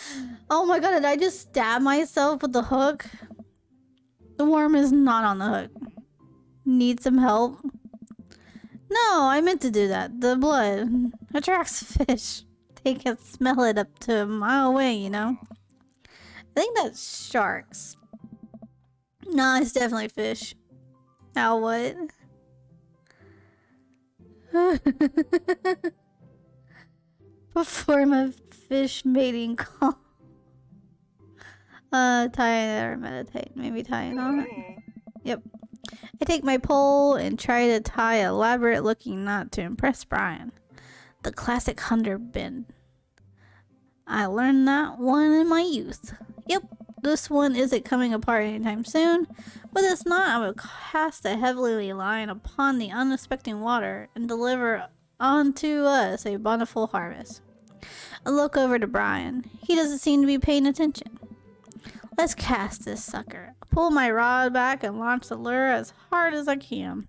Oh my god, did I just stab myself with the hook? The worm is not on the hook. Need some help? No, I meant to do that. The blood attracts fish. They can smell it up to a mile away, you know? I think that's sharks. No, it's definitely fish. Now what? Perform a fish mating call. Tie or meditate. Maybe tying on it. Yep. I take my pole and try to tie an elaborate looking knot to impress Brian. The classic hunter bend. I learned that one in my youth. Yep, this one isn't coming apart anytime soon. With this knot, I will cast a heavily line upon the unexpected water and deliver onto us a bountiful harvest. I look over to Brian. He doesn't seem to be paying attention. Let's cast this sucker. I pull my rod back and launch the lure as hard as I can.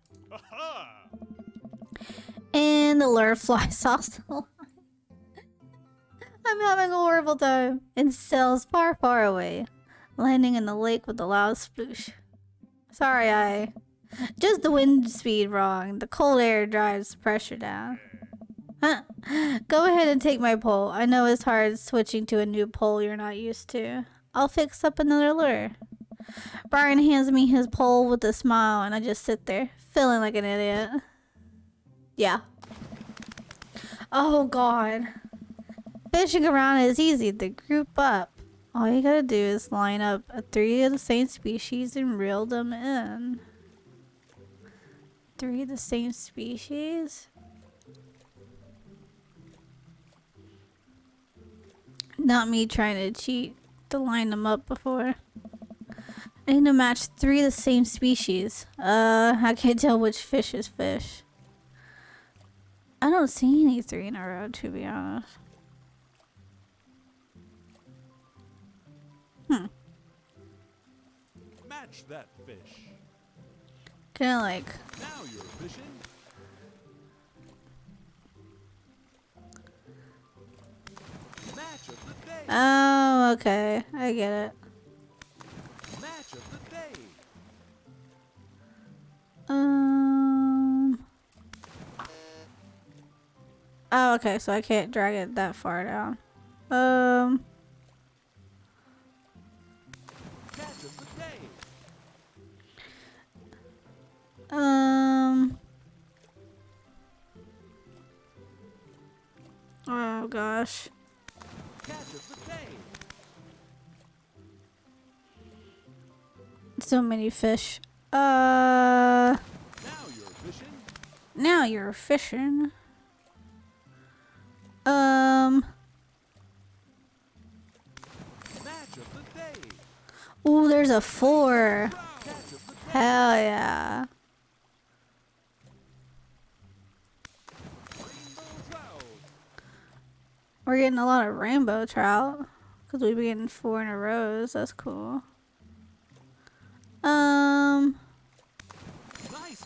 And the lure flies off the line. I'm having a horrible time and sails far, far away, landing in the lake with a loud sploosh. Sorry, just the wind speed wrong. The cold air drives the pressure down. Huh? Go ahead and take my pole. I know it's hard switching to a new pole you're not used to. I'll fix up another lure. Brian hands me his pole with a smile, and I just sit there, feeling like an idiot. Yeah. Oh, God. Fishing around is easy to group up. All you gotta do is line up 3 of the same species and reel them in. 3 of the same species? Not me trying to cheat to line them up before. I need to match 3 of the same species. I can't tell which fish is fish. I don't see any 3 in a row, to be honest. Match that fish. Kinda like... Now you're fishing. Match of the day. Oh, okay. I get it. Match of the day. Oh, okay, so I can't drag it that far down. Catch of the day. Oh gosh. Catch of the day. So many fish. Now you're fishing. Now you're fishing. Match of the day. Ooh, there's a 4. Catch of the Hell yeah. Rainbow trout. We're getting a lot of rainbow trout. Because we've been getting 4 in a row. So that's cool. Nice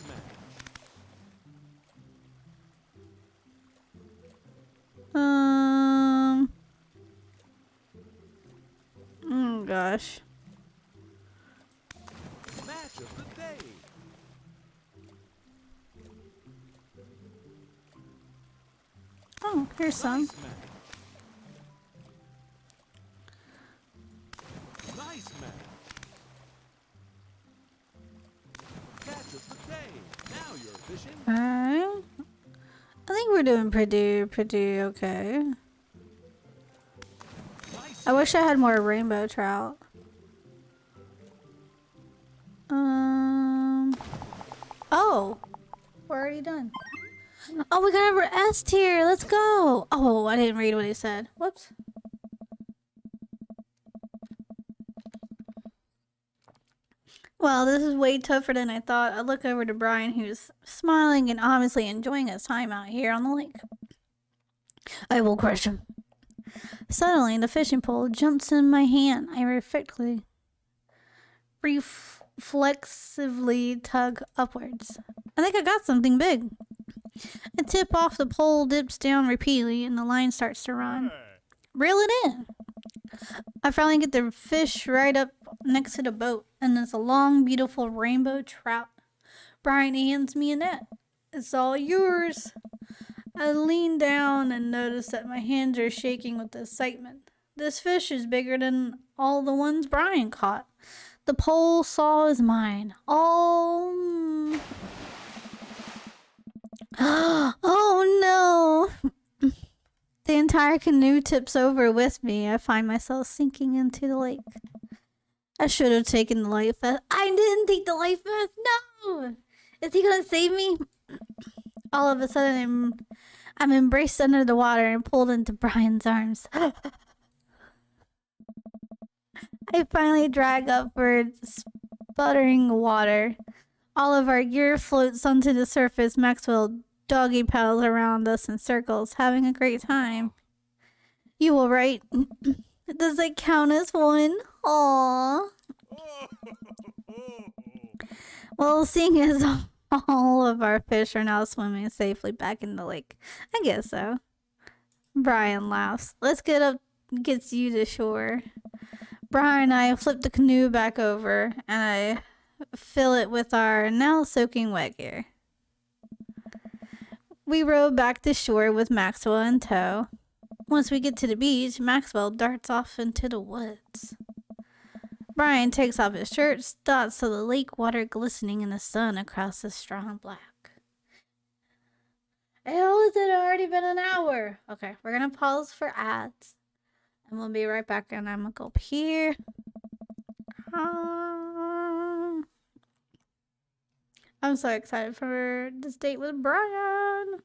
match. Oh gosh. Match of the day. Oh, here's some. Nice match. Nice match. Catch of the day. Now you're fishing. Alright. I think we're doing pretty okay. Nice I wish I had more rainbow trout. Oh, we're already done. Oh, we got our S tier. Let's go. Oh, I didn't read what he said. Whoops. Well, this is way tougher than I thought. I look over to Brian, who's smiling and obviously enjoying his time out here on the lake. I will crush him. Suddenly, the fishing pole jumps in my hand. I reflexively tug upwards. I think I got something big. I tip off, the pole dips down repeatedly, and the line starts to run. Reel it in. I finally get the fish right up next to the boat, and it's a long, beautiful rainbow trout. Brian hands me a net. It's all yours. I lean down and notice that my hands are shaking with excitement. This fish is bigger than all the ones Brian caught. The pole saw is mine. Oh. Oh no. The entire canoe tips over with me. I find myself sinking into the lake. I should have taken the life vest. I didn't take the life vest. No. Is he gonna save me? All of a sudden, I'm embraced under the water and pulled into Brian's arms. I finally drag upwards, sputtering water. All of our gear floats onto the surface. Maxwell doggy paddles around us in circles, having a great time. You all right? Does it count as one? Aww. Well, seeing as all of our fish are now swimming safely back in the lake, I guess so. Brian laughs. Let's gets you to shore. Brian and I flip the canoe back over, and I fill it with our now soaking wet gear. We row back to shore with Maxwell in tow. Once we get to the beach, Maxwell darts off into the woods. Brian takes off his shirt, dots of the lake water glistening in the sun across the strong black. Hell, has it already been an hour? Okay, we're gonna pause for ads. And we'll be right back, and I'm gonna go up here. I'm so excited for this date with Brian.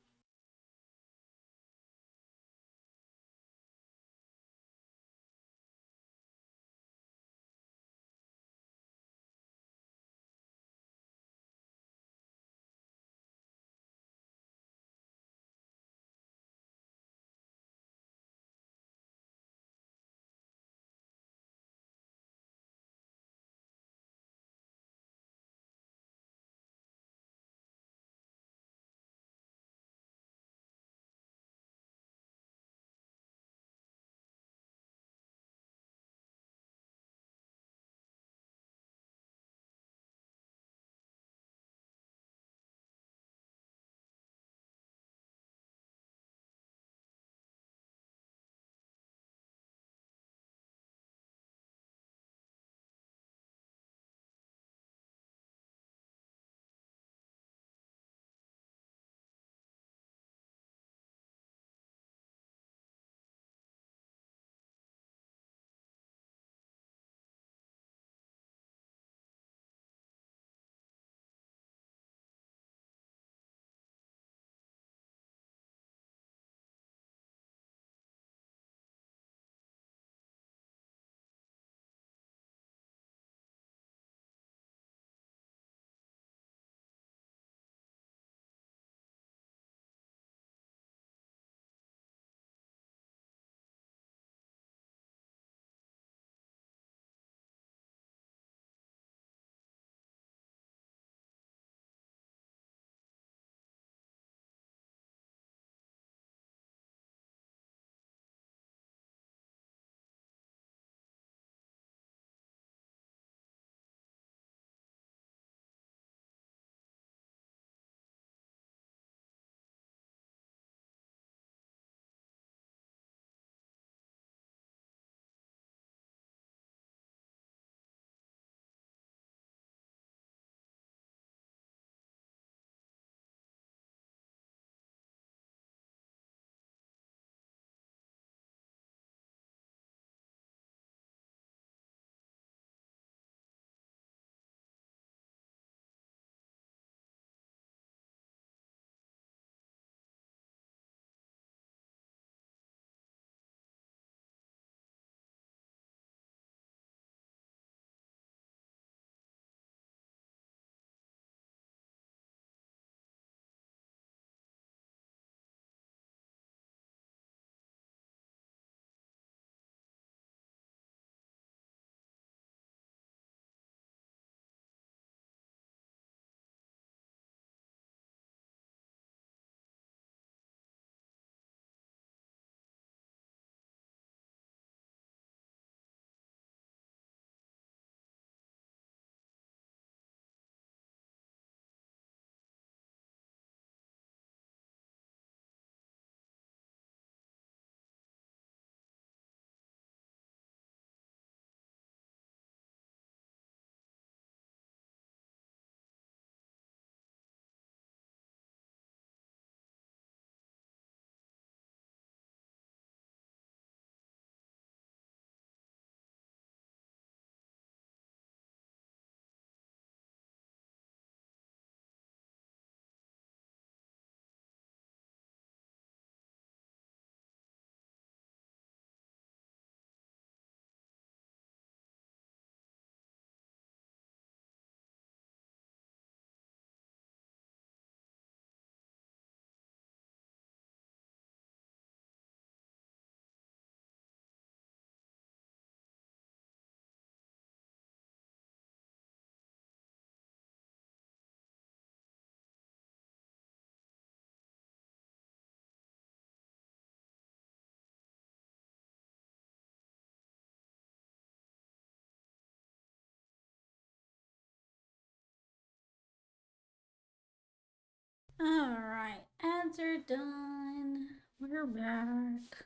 ads are done. We're back.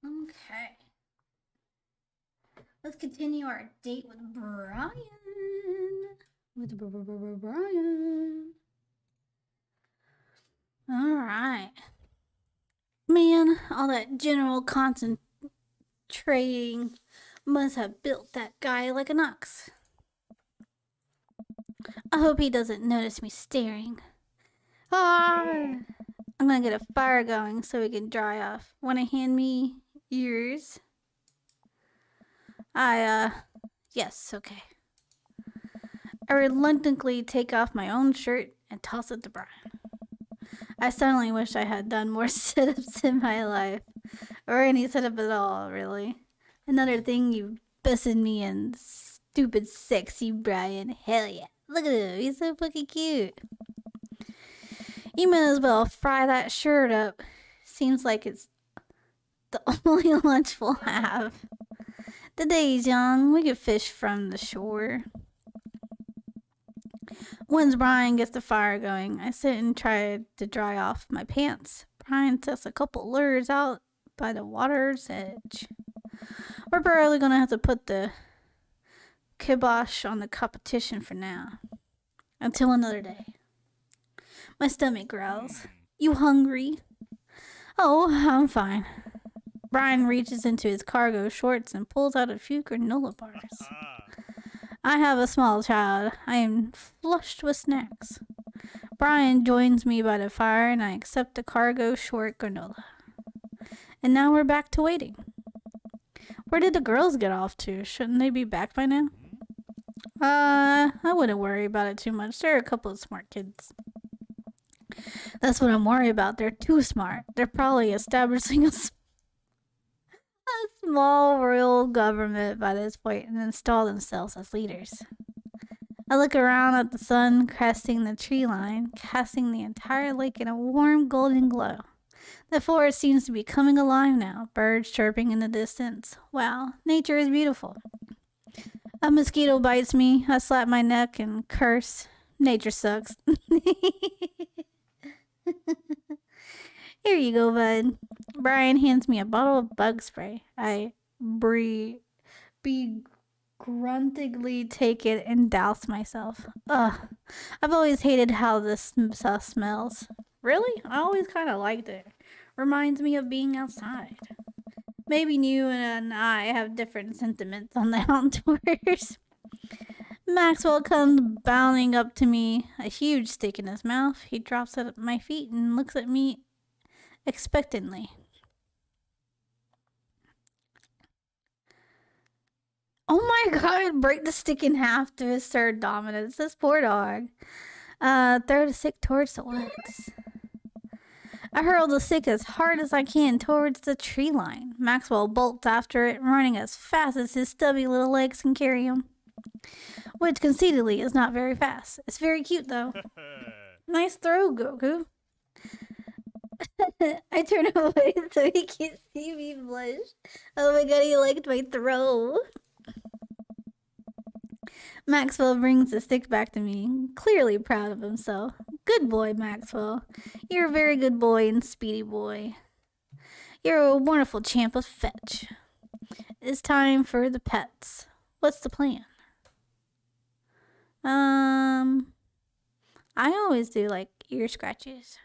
Okay. Let's continue our date with Brian. Brian. Alright. Man, all that general concentrating must have built that guy like an ox. I hope he doesn't notice me staring. Ah! I'm gonna get a fire going so we can dry off. Wanna hand me yours? Yes, okay. I reluctantly take off my own shirt and toss it to Brian. I suddenly wish I had done more sit-ups in my life. Or any sit-up at all, really. Another thing you busted me in. Stupid sexy Brian. Hell yeah. Look at him, he's so fucking cute. You might as well fry that shirt up. Seems like it's the only lunch we'll have. The day's young, we could fish from the shore. Once Brian gets the fire going, I sit and try to dry off my pants. Brian sets a couple lures out by the water's edge. We're probably gonna have to put the kibosh on the competition for now. Until another day. My stomach growls. You hungry? Oh, I'm fine. Brian reaches into his cargo shorts and pulls out a few granola bars. I have a small child. I am flushed with snacks. Brian joins me by the fire and I accept the cargo short granola. And now we're back to waiting. Where did the girls get off to? Shouldn't they be back by now? I wouldn't worry about it too much. They're a couple of smart kids. That's what I'm worried about. They're too smart. They're probably establishing a small royal government by this point and install themselves as leaders. I look around at the sun cresting the tree line, casting the entire lake in a warm golden glow. The forest seems to be coming alive now, birds chirping in the distance. Wow, nature is beautiful. A mosquito bites me. I slap my neck and curse. Nature sucks. Here you go, bud. Brian hands me a bottle of bug spray. I begrudgingly take it and douse myself. Ugh. I've always hated how this stuff smells. Really? I always kind of liked it. Reminds me of being outside. Maybe you and I have different sentiments on the outdoors. Maxwell comes bounding up to me, a huge stick in his mouth. He drops it at my feet and looks at me expectantly. Oh my god, break the stick in half to assert dominance. This poor dog. Throw the stick towards the woods. I hurl the stick as hard as I can towards the tree line. Maxwell bolts after it, running as fast as his stubby little legs can carry him. Which, conceitedly, is not very fast. It's very cute, though. Nice throw, Goku. I turn away so he can't see me blush. Oh my god, he liked my throw. Maxwell brings the stick back to me, clearly proud of himself. Good boy, Maxwell. You're a very good boy and speedy boy. You're a wonderful champ of fetch. It's time for the pets. What's the plan? I always do like ear scratches.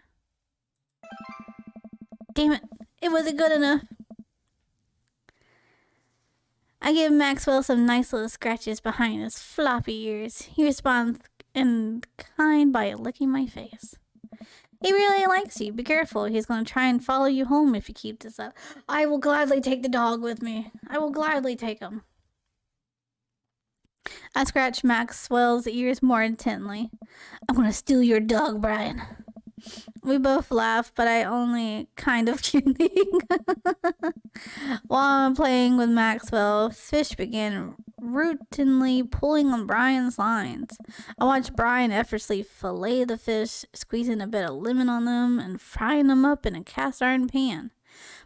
Damn it, it wasn't good enough. I give Maxwell some nice little scratches behind his floppy ears. He responds in kind by licking my face. He really likes you. Be careful. He's going to try and follow you home if you keep this up. I will gladly take the dog with me. I will gladly take him. I scratch Maxwell's ears more intently. I'm going to steal your dog, Brian. We both laugh, but I only kind of kidding. While I'm playing with Maxwell, fish begin routinely pulling on Brian's lines. I watch Brian effortlessly fillet the fish, squeezing a bit of lemon on them and frying them up in a cast iron pan.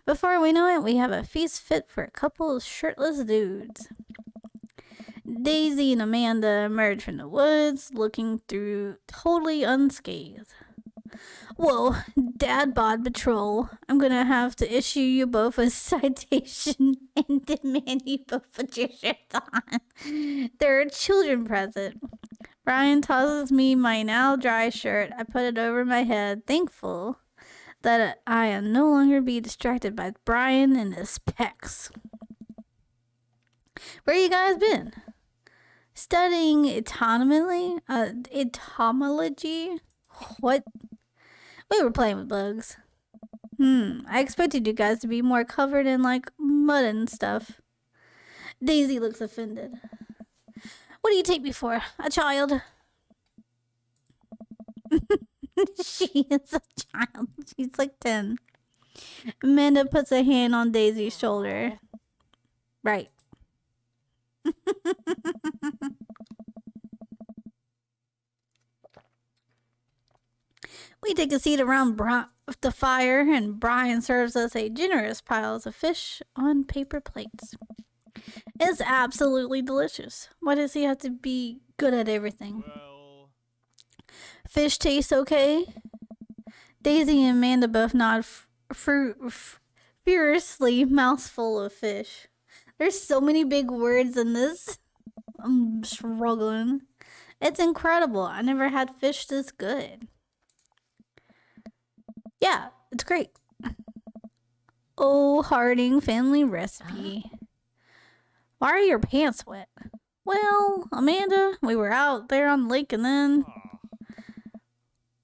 Before we know it, we have a feast fit for a couple of shirtless dudes. Daisy and Amanda emerge from the woods, looking through totally unscathed. Whoa, Dad Bod Patrol. I'm gonna have to issue you both a citation and demand you both put your shirts on. They're a children present. Brian tosses me my now dry shirt. I put it over my head, thankful that I am no longer be distracted by Brian and his pecs. Where you guys been? Studying etymology? Etymology? What? We were playing with bugs. I expected you guys to be more covered in, like, mud and stuff. Daisy looks offended. What do you take me for? A child? She is a child. She's like 10. Amanda puts a hand on Daisy's shoulder. Right. We take a seat around the fire, and Brian serves us a generous pile of fish on paper plates. It's absolutely delicious. Why does he have to be good at everything? Well, Fish tastes okay. Daisy and Amanda both nod furiously, mouths full of fish. There's so many big words in this. I'm struggling. It's incredible. I never had fish this good. Yeah, it's great. Oh, Harding family recipe. Why are your pants wet? Well, Amanda, we were out there on the lake and then...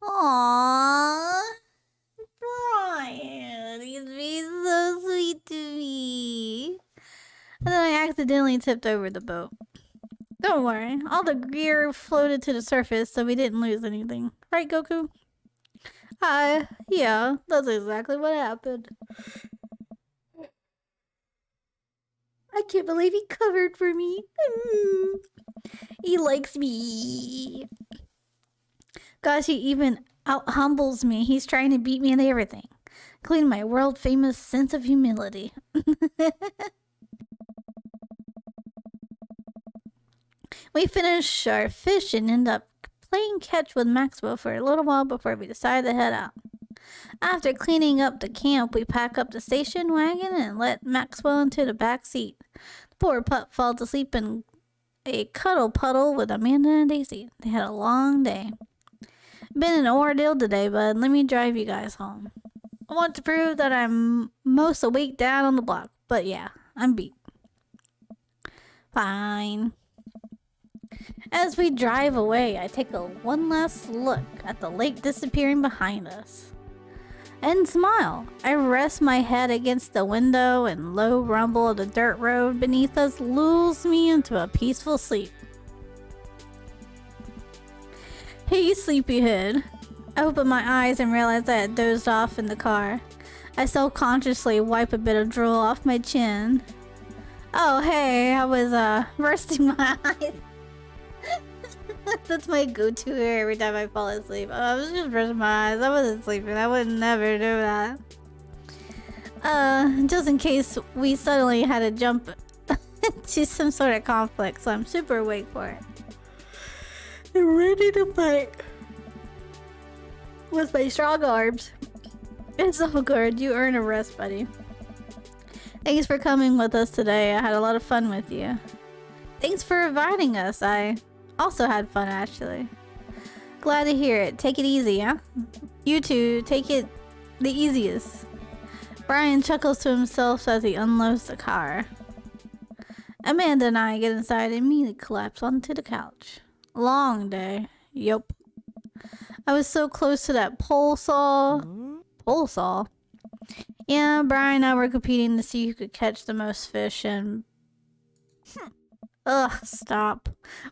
Aww. Brian, he's being so sweet to me. And then I accidentally tipped over the boat. Don't worry, all the gear floated to the surface so we didn't lose anything. Right, Goku? Yeah, that's exactly what happened. I can't believe he covered for me. He likes me. Gosh, he even out humbles me. He's trying to beat me in everything, including my world famous sense of humility. We finish our fish and end up playing catch with Maxwell for a little while before we decide to head out. After cleaning up the camp, we pack up the station wagon and let Maxwell into the back seat. The poor pup falls asleep in a cuddle puddle with Amanda and Daisy. They had a long day. Been an ordeal today, bud. Let me drive you guys home. I want to prove that I'm most awake down on the block, but yeah, I'm beat. Fine. As we drive away, I take one last look at the lake disappearing behind us. And smile. I rest my head against the window, and low rumble of the dirt road beneath us lulls me into a peaceful sleep. Hey, sleepyhead. I open my eyes and realize I had dozed off in the car. I self-consciously wipe a bit of drool off my chin. Oh, hey, I was resting my eyes. That's my go-to every time I fall asleep. Oh, I was just brushing my eyes. I wasn't sleeping. I would never do that. Just in case we suddenly had to jump to some sort of conflict, so I'm super awake for it. I'm ready to fight with my strong arms. It's all good. You earn a rest, buddy. Thanks for coming with us today. I had a lot of fun with you. Thanks for inviting us. I also had fun, actually. Glad to hear it. Take it easy, huh? You two, take it the easiest. Brian chuckles to himself as he unloads the car. Amanda and I get inside and immediately collapse onto the couch. Long day. Yup. I was so close to that pole saw. Pole saw? Yeah, Brian and I were competing to see who could catch the most fish and... Ugh, stop.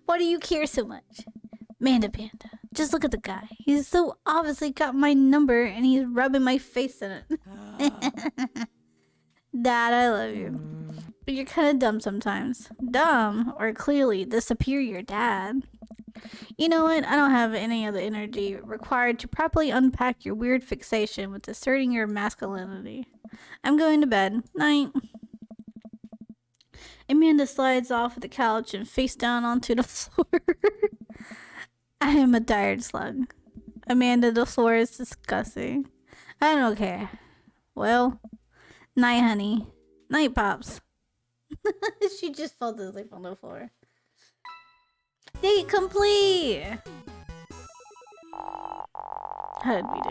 Why do you care so much? Manda Panda. Just look at the guy. He's so obviously got my number and he's rubbing my face in it. Dad, I love you. But you're kind of dumb sometimes. Dumb, or clearly the superior dad. You know what? I don't have any of the energy required to properly unpack your weird fixation with asserting your masculinity. I'm going to bed. Night. Amanda slides off the couch and face down onto the floor. I am a tired slug. Amanda, the floor is disgusting. I don't care. Well, night, honey. Night, Pops. She just fell asleep on the floor. Date complete! How did we do?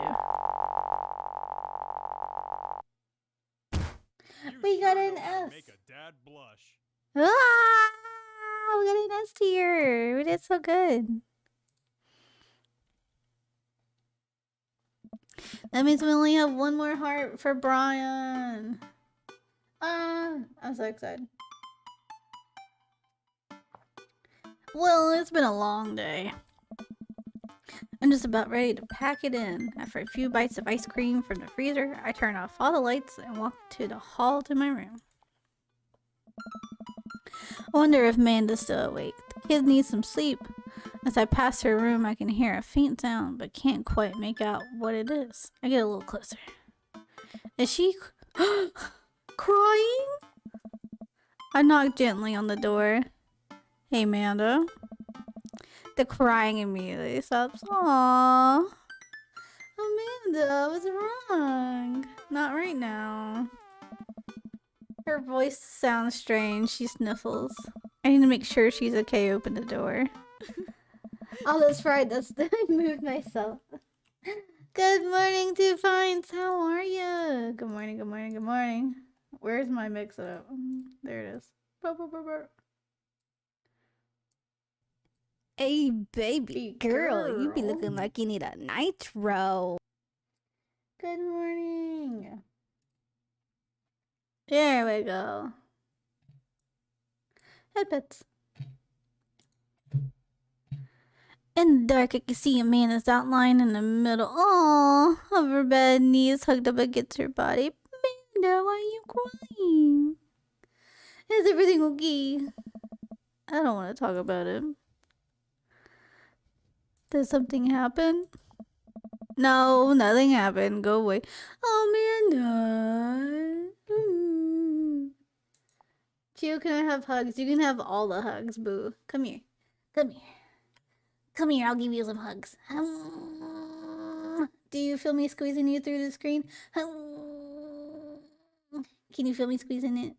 We got an S. Make a dad blush. Ah! We got an S tier. We did so good. That means we only have one more heart for Brian. I'm so excited. Well, it's been a long day. I'm just about ready to pack it in. After a few bites of ice cream from the freezer, I turn off all the lights and walk to the hall to my room. I wonder if Amanda's still awake. The kid needs some sleep. As I pass her room, I can hear a faint sound, but can't quite make out what it is. I get a little closer. Is she crying? I knock gently on the door. Hey, Amanda. The crying immediately stops. Aww. Amanda, what's wrong? Not right now. Her voice sounds strange. She sniffles. I need to make sure she's okay. Open the door. Oh, that's right. I moved myself. Good morning, Defiance. How are you? Good morning, good morning, good morning. Where's my mix-up? There it is. Hey, baby girl, you be looking like you need a nitro. Good morning. There we go. Headpets. In the dark, I can see Amanda's outline in the middle. Aww, of her bed, knees hugged up against her body. Amanda, why are you crying? Is everything okay? I don't want to talk about it. Did something happen? No, nothing happened. Go away. Amanda. Gio, can I have hugs? You can have all the hugs, boo. Come here. Come here. Come here, I'll give you some hugs. Do you feel me squeezing you through the screen? Can you feel me squeezing it?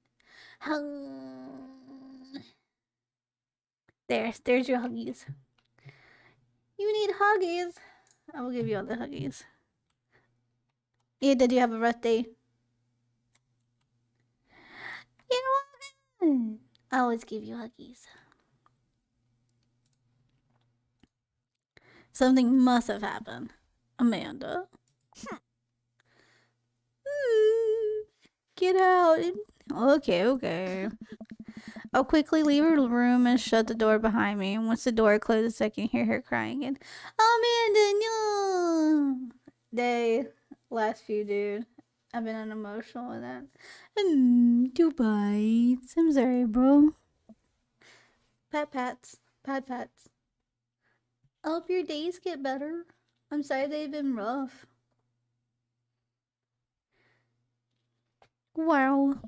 There's your huggies. You need huggies. I will give you all the huggies. Yeah, did you have a rough day? You know what? I always give you huggies. Something must have happened. Amanda. Get out. Okay. I'll quickly leave her room and shut the door behind me. And once the door closes, I can hear her crying again. Amanda, no! Last few, dude. I've been unemotional with that. 2 bites. I'm sorry, bro. Pats. Pats. I hope your days get better. I'm sorry they've been rough. Wow.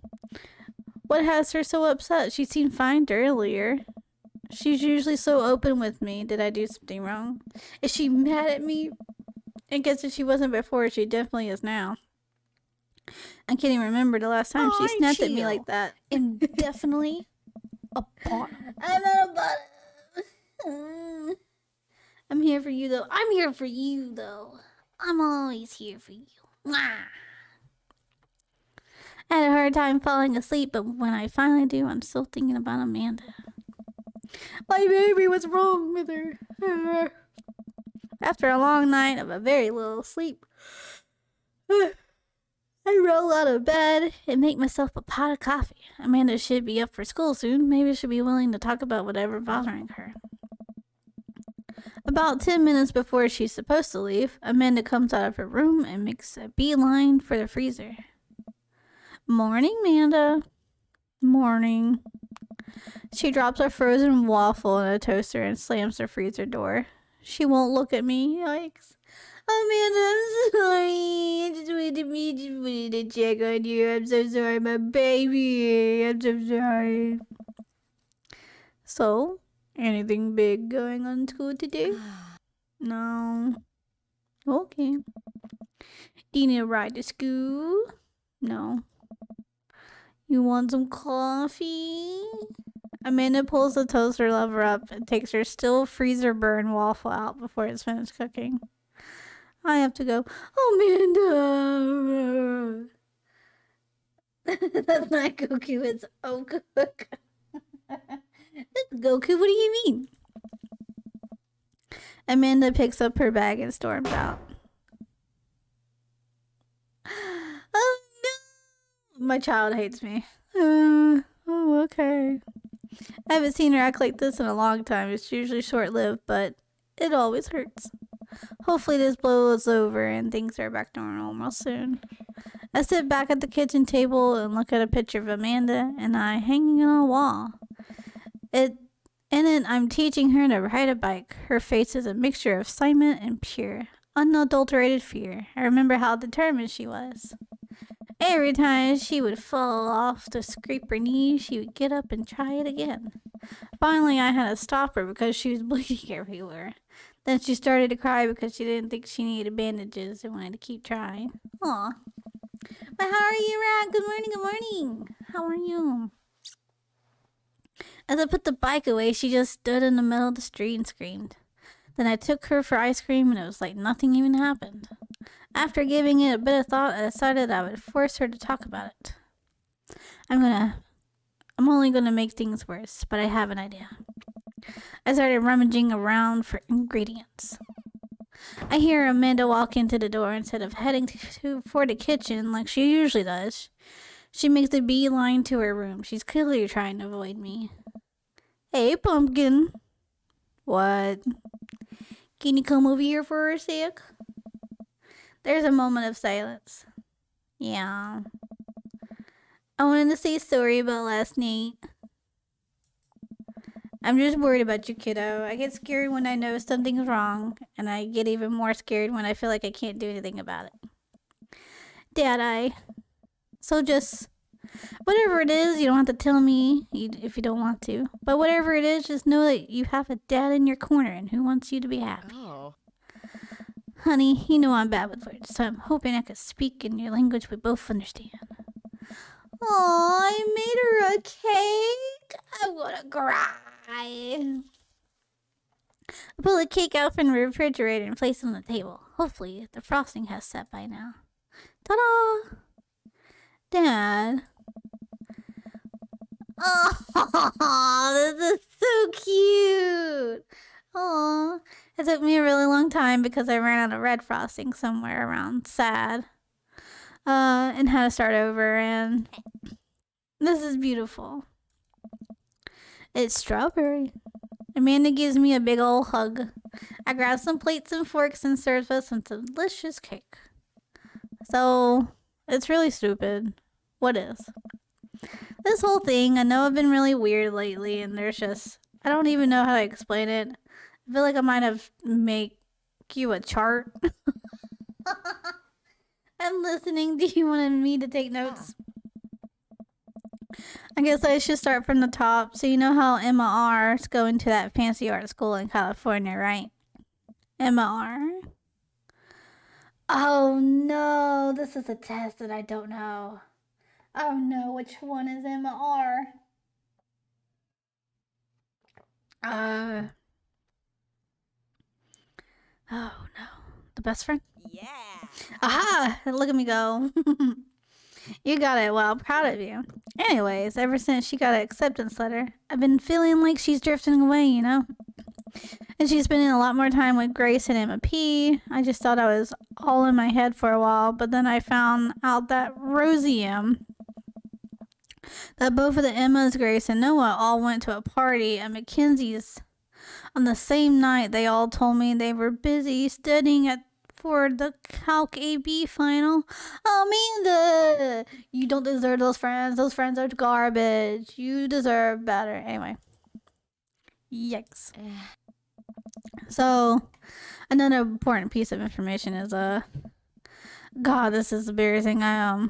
What has her so upset? She seemed fine earlier. She's usually so open with me. Did I do something wrong? Is she mad at me? I guess if she wasn't before, she definitely is now. I can't even remember the last time she snapped at me like that. And definitely a bottom. I'm not a bottom. I'm here for you, though. I'm here for you, though. I'm always here for you. Mwah. I had a hard time falling asleep, but when I finally do, I'm still thinking about Amanda. My baby, what's wrong with her? After a long night of a very little sleep, I roll out of bed and make myself a pot of coffee. Amanda should be up for school soon. Maybe she'll be willing to talk about whatever's bothering her. About 10 minutes before she's supposed to leave, Amanda comes out of her room and makes a beeline for the freezer. Morning, Amanda. Morning. She drops a frozen waffle in a toaster and slams the freezer door. She won't look at me. Yikes. Amanda, I'm sorry. I just wanted to check on you. I'm so sorry, my baby. I'm so sorry. So, anything big going on in school today? No. Okay. Do you need a ride to school? No. You want some coffee? Amanda pulls the toaster lever up and takes her still freezer burn waffle out before it's finished cooking. I have to go, Amanda! That's not Goku, it's Okuka. It's Goku, what do you mean? Amanda picks up her bag and storms out. Oh no! My child hates me. Oh, okay. I haven't seen her act like this in a long time. It's usually short-lived, but it always hurts. Hopefully this blows over and things are back to normal soon. I sit back at the kitchen table and look at a picture of Amanda and I hanging on a wall. In it, I'm teaching her to ride a bike. Her face is a mixture of excitement and pure, unadulterated fear. I remember how determined she was. Every time she would fall off to scrape her knees, she would get up and try it again. Finally, I had to stop her because she was bleeding everywhere. Then she started to cry because she didn't think she needed bandages and wanted to keep trying. Aw. But how are you, Rat? Good morning, good morning. How are you? As I put the bike away, she just stood in the middle of the street and screamed. Then I took her for ice cream and it was like nothing even happened. After giving it a bit of thought, I decided I would force her to talk about it. I'm only gonna make things worse, but I have an idea. I started rummaging around for ingredients. I hear Amanda walk into the door instead of heading for the kitchen like she usually does. She makes a beeline to her room. She's clearly trying to avoid me. Hey, Pumpkin. What? Can you come over here for a sec? There's a moment of silence. Yeah. I wanted to say sorry about last night. I'm just worried about you, kiddo. I get scared when I know something's wrong, and I get even more scared when I feel like I can't do anything about it. So just, whatever it is, you don't have to tell me if you don't want to. But whatever it is, just know that you have a dad in your corner and who wants you to be happy. Oh. Honey, you know I'm bad with words, so I'm hoping I could speak in your language we both understand. Aw, I made her a cake. I wanna cry. I pull the cake out from the refrigerator and place it on the table. Hopefully, the frosting has set by now. Ta-da! Dad. Oh, this is so cute. Aw. It took me a really long time because I ran out of red frosting somewhere around sad. And had to start over, and this is beautiful. It's strawberry. Amanda gives me a big old hug. I grab some plates and forks and serve us some delicious cake. So, it's really stupid. What is? This whole thing, I know I've been really weird lately, and there's just, I don't even know how to explain it. I feel like I might have make you a chart. I'm listening. Do you want me to take notes? I guess I should start from the top. So you know how Emma R is going to that fancy art school in California, right? Emma R. Oh no, this is a test that I don't know. Oh no, which one is Emma R? Oh no, the best friend? Yeah. Aha! Look at me go. You got it. Well, proud of you. Anyways, ever since she got an acceptance letter, I've been feeling like she's drifting away, you know? And she's spending a lot more time with Grace and Emma P. I just thought I was all in my head for a while, but then I found out that Rosie M. that both of the Emmas, Grace and Noah, all went to a party at Mackenzie's on the same night. They all told me they were busy studying for the Calc AB final. Amanda, you don't deserve those friends. Those friends are garbage. You deserve better. Anyway. Yikes. So, another important piece of information is, God, this is embarrassing. I,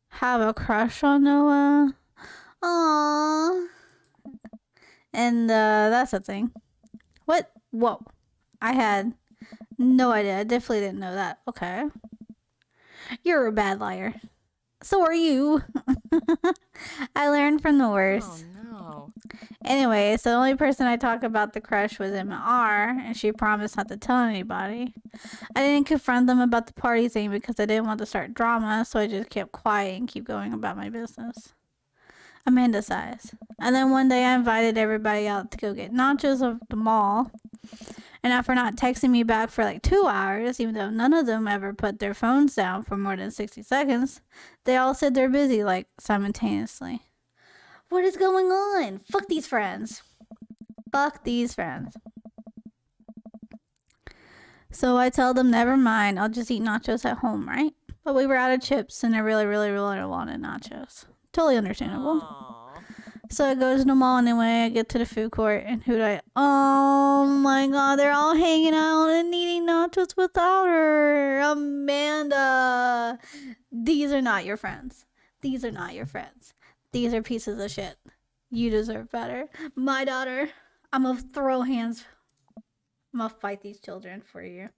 have a crush on Noah. Aww. And, that's the thing. What? Whoa. I had No idea. I definitely didn't know that. Okay. You're a bad liar. So are you. I learned from the worst. Oh no. Anyway, so the only person I talked about the crush was Emma R, and she promised not to tell anybody. I didn't confront them about the party thing because I didn't want to start drama, so I just kept quiet and keep going about my business. Amanda sighs. And then one day I invited everybody out to go get nachos at the mall. And after not texting me back for like 2 hours, even though none of them ever put their phones down for more than 60 seconds, they all said they're busy, like, simultaneously. What is going on? Fuck these friends. Fuck these friends. So I tell them, never mind, I'll just eat nachos at home, right? But we were out of chips and I really, really, really wanted nachos. Totally understandable. Aw. So I go to the mall anyway. I get to the food court and oh my god, they're all hanging out and eating nachos without her. Amanda. These are not your friends. These are not your friends. These are pieces of shit. You deserve better. My daughter, I'm gonna throw hands. I'm gonna fight these children for you.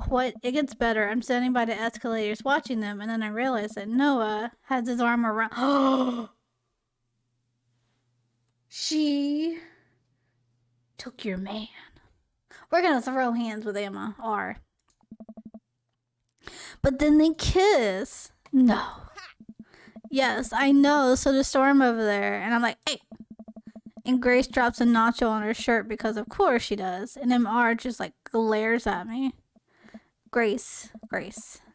What? It gets better. I'm standing by the escalators watching them, and then I realize that Noah has his arm around. She took your man. We're gonna throw hands with Emma R. But then they kiss. No. Yes, I know. So the storm over there, and I'm like, hey. And Grace drops a nacho on her shirt because of course she does. And MR just like glares at me. Grace.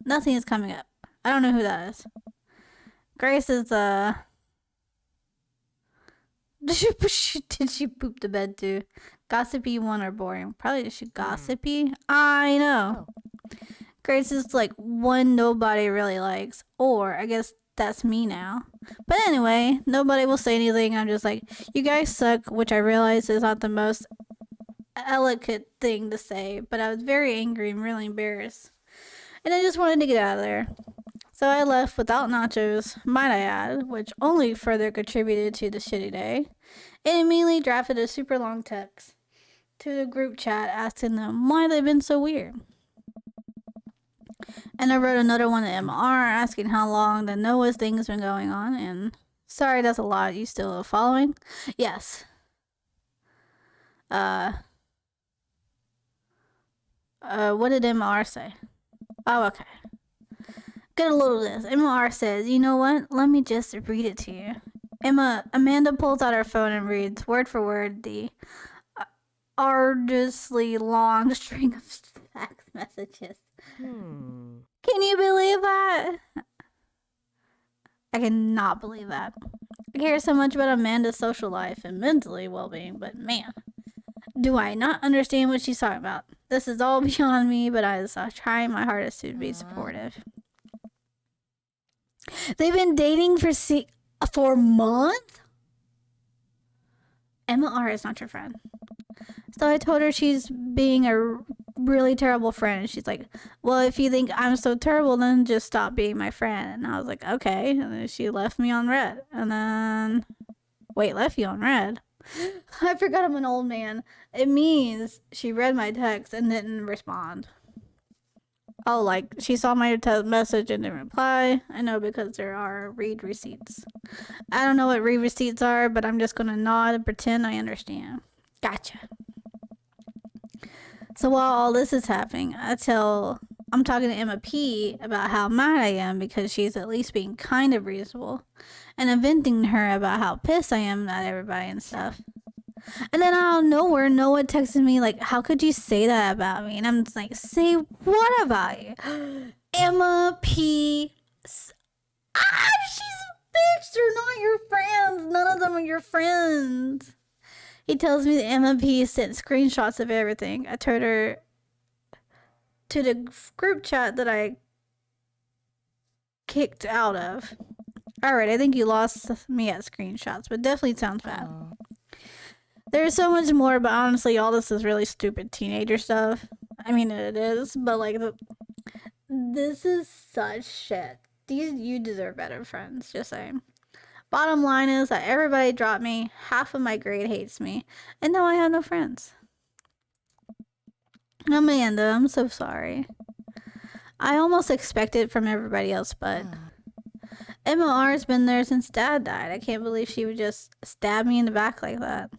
Nothing is coming up. I don't know who that is. Grace is Did she poop the bed too? Gossipy one or boring? Probably she gossipy. I know. Grace is like one nobody really likes. Or I guess that's me now. But anyway, nobody will say anything. I'm just like, you guys suck, which I realize is not the most eloquent thing to say. But I was very angry and really embarrassed. And I just wanted to get out of there. So I left without nachos, might I add, which only further contributed to the shitty day. And immediately drafted a super long text to the group chat asking them why they've been so weird. And I wrote another one to MR asking how long the Noah's thing has been going on. And sorry, that's a lot. You still following? Yes. What did MR say? Oh, okay. Get a little of this. MR says, you know what? Let me just read it to you. Amanda pulls out her phone and reads word for word the arduously long string of text messages. Can you believe that? I cannot believe that. I care so much about Amanda's social life and mentally well-being, but man, do I not understand what she's talking about. This is all beyond me, but I was trying my hardest to be supportive. They've been dating for a month? Emma R is not your friend. So I told her she's being a really terrible friend. And she's like, well, if you think I'm so terrible, then just stop being my friend. And I was like, okay. And then she left me on red. And then, wait, left you on red? I forgot I'm an old man. It means she read my text and didn't respond. Oh, like, she saw my message and didn't reply. I know because there are read receipts. I don't know what read receipts are, but I'm just gonna nod and pretend I understand. Gotcha. So while all this is happening, I'm talking to Emma P about how mad I am because she's at least being kind of reasonable. And I'm venting to her about how pissed I am at everybody and stuff. And then out of nowhere, Noah texted me like, how could you say that about me? And I'm just like, say what about you? Emma P. She's a bitch. They're not your friends. None of them are your friends. He tells me that Emma P sent screenshots of everything. I told her to the group chat that I kicked out of. Alright, I think you lost me at screenshots, but definitely sounds bad. There's so much more, but honestly, all this is really stupid teenager stuff. I mean, it is, but like, this is such shit. You deserve better, friends, just saying. Bottom line is that everybody dropped me, half of my grade hates me, and now I have no friends. Amanda, I'm so sorry. I almost expect it from everybody else, but MOR's been there since Dad died. I can't believe she would just stab me in the back like that.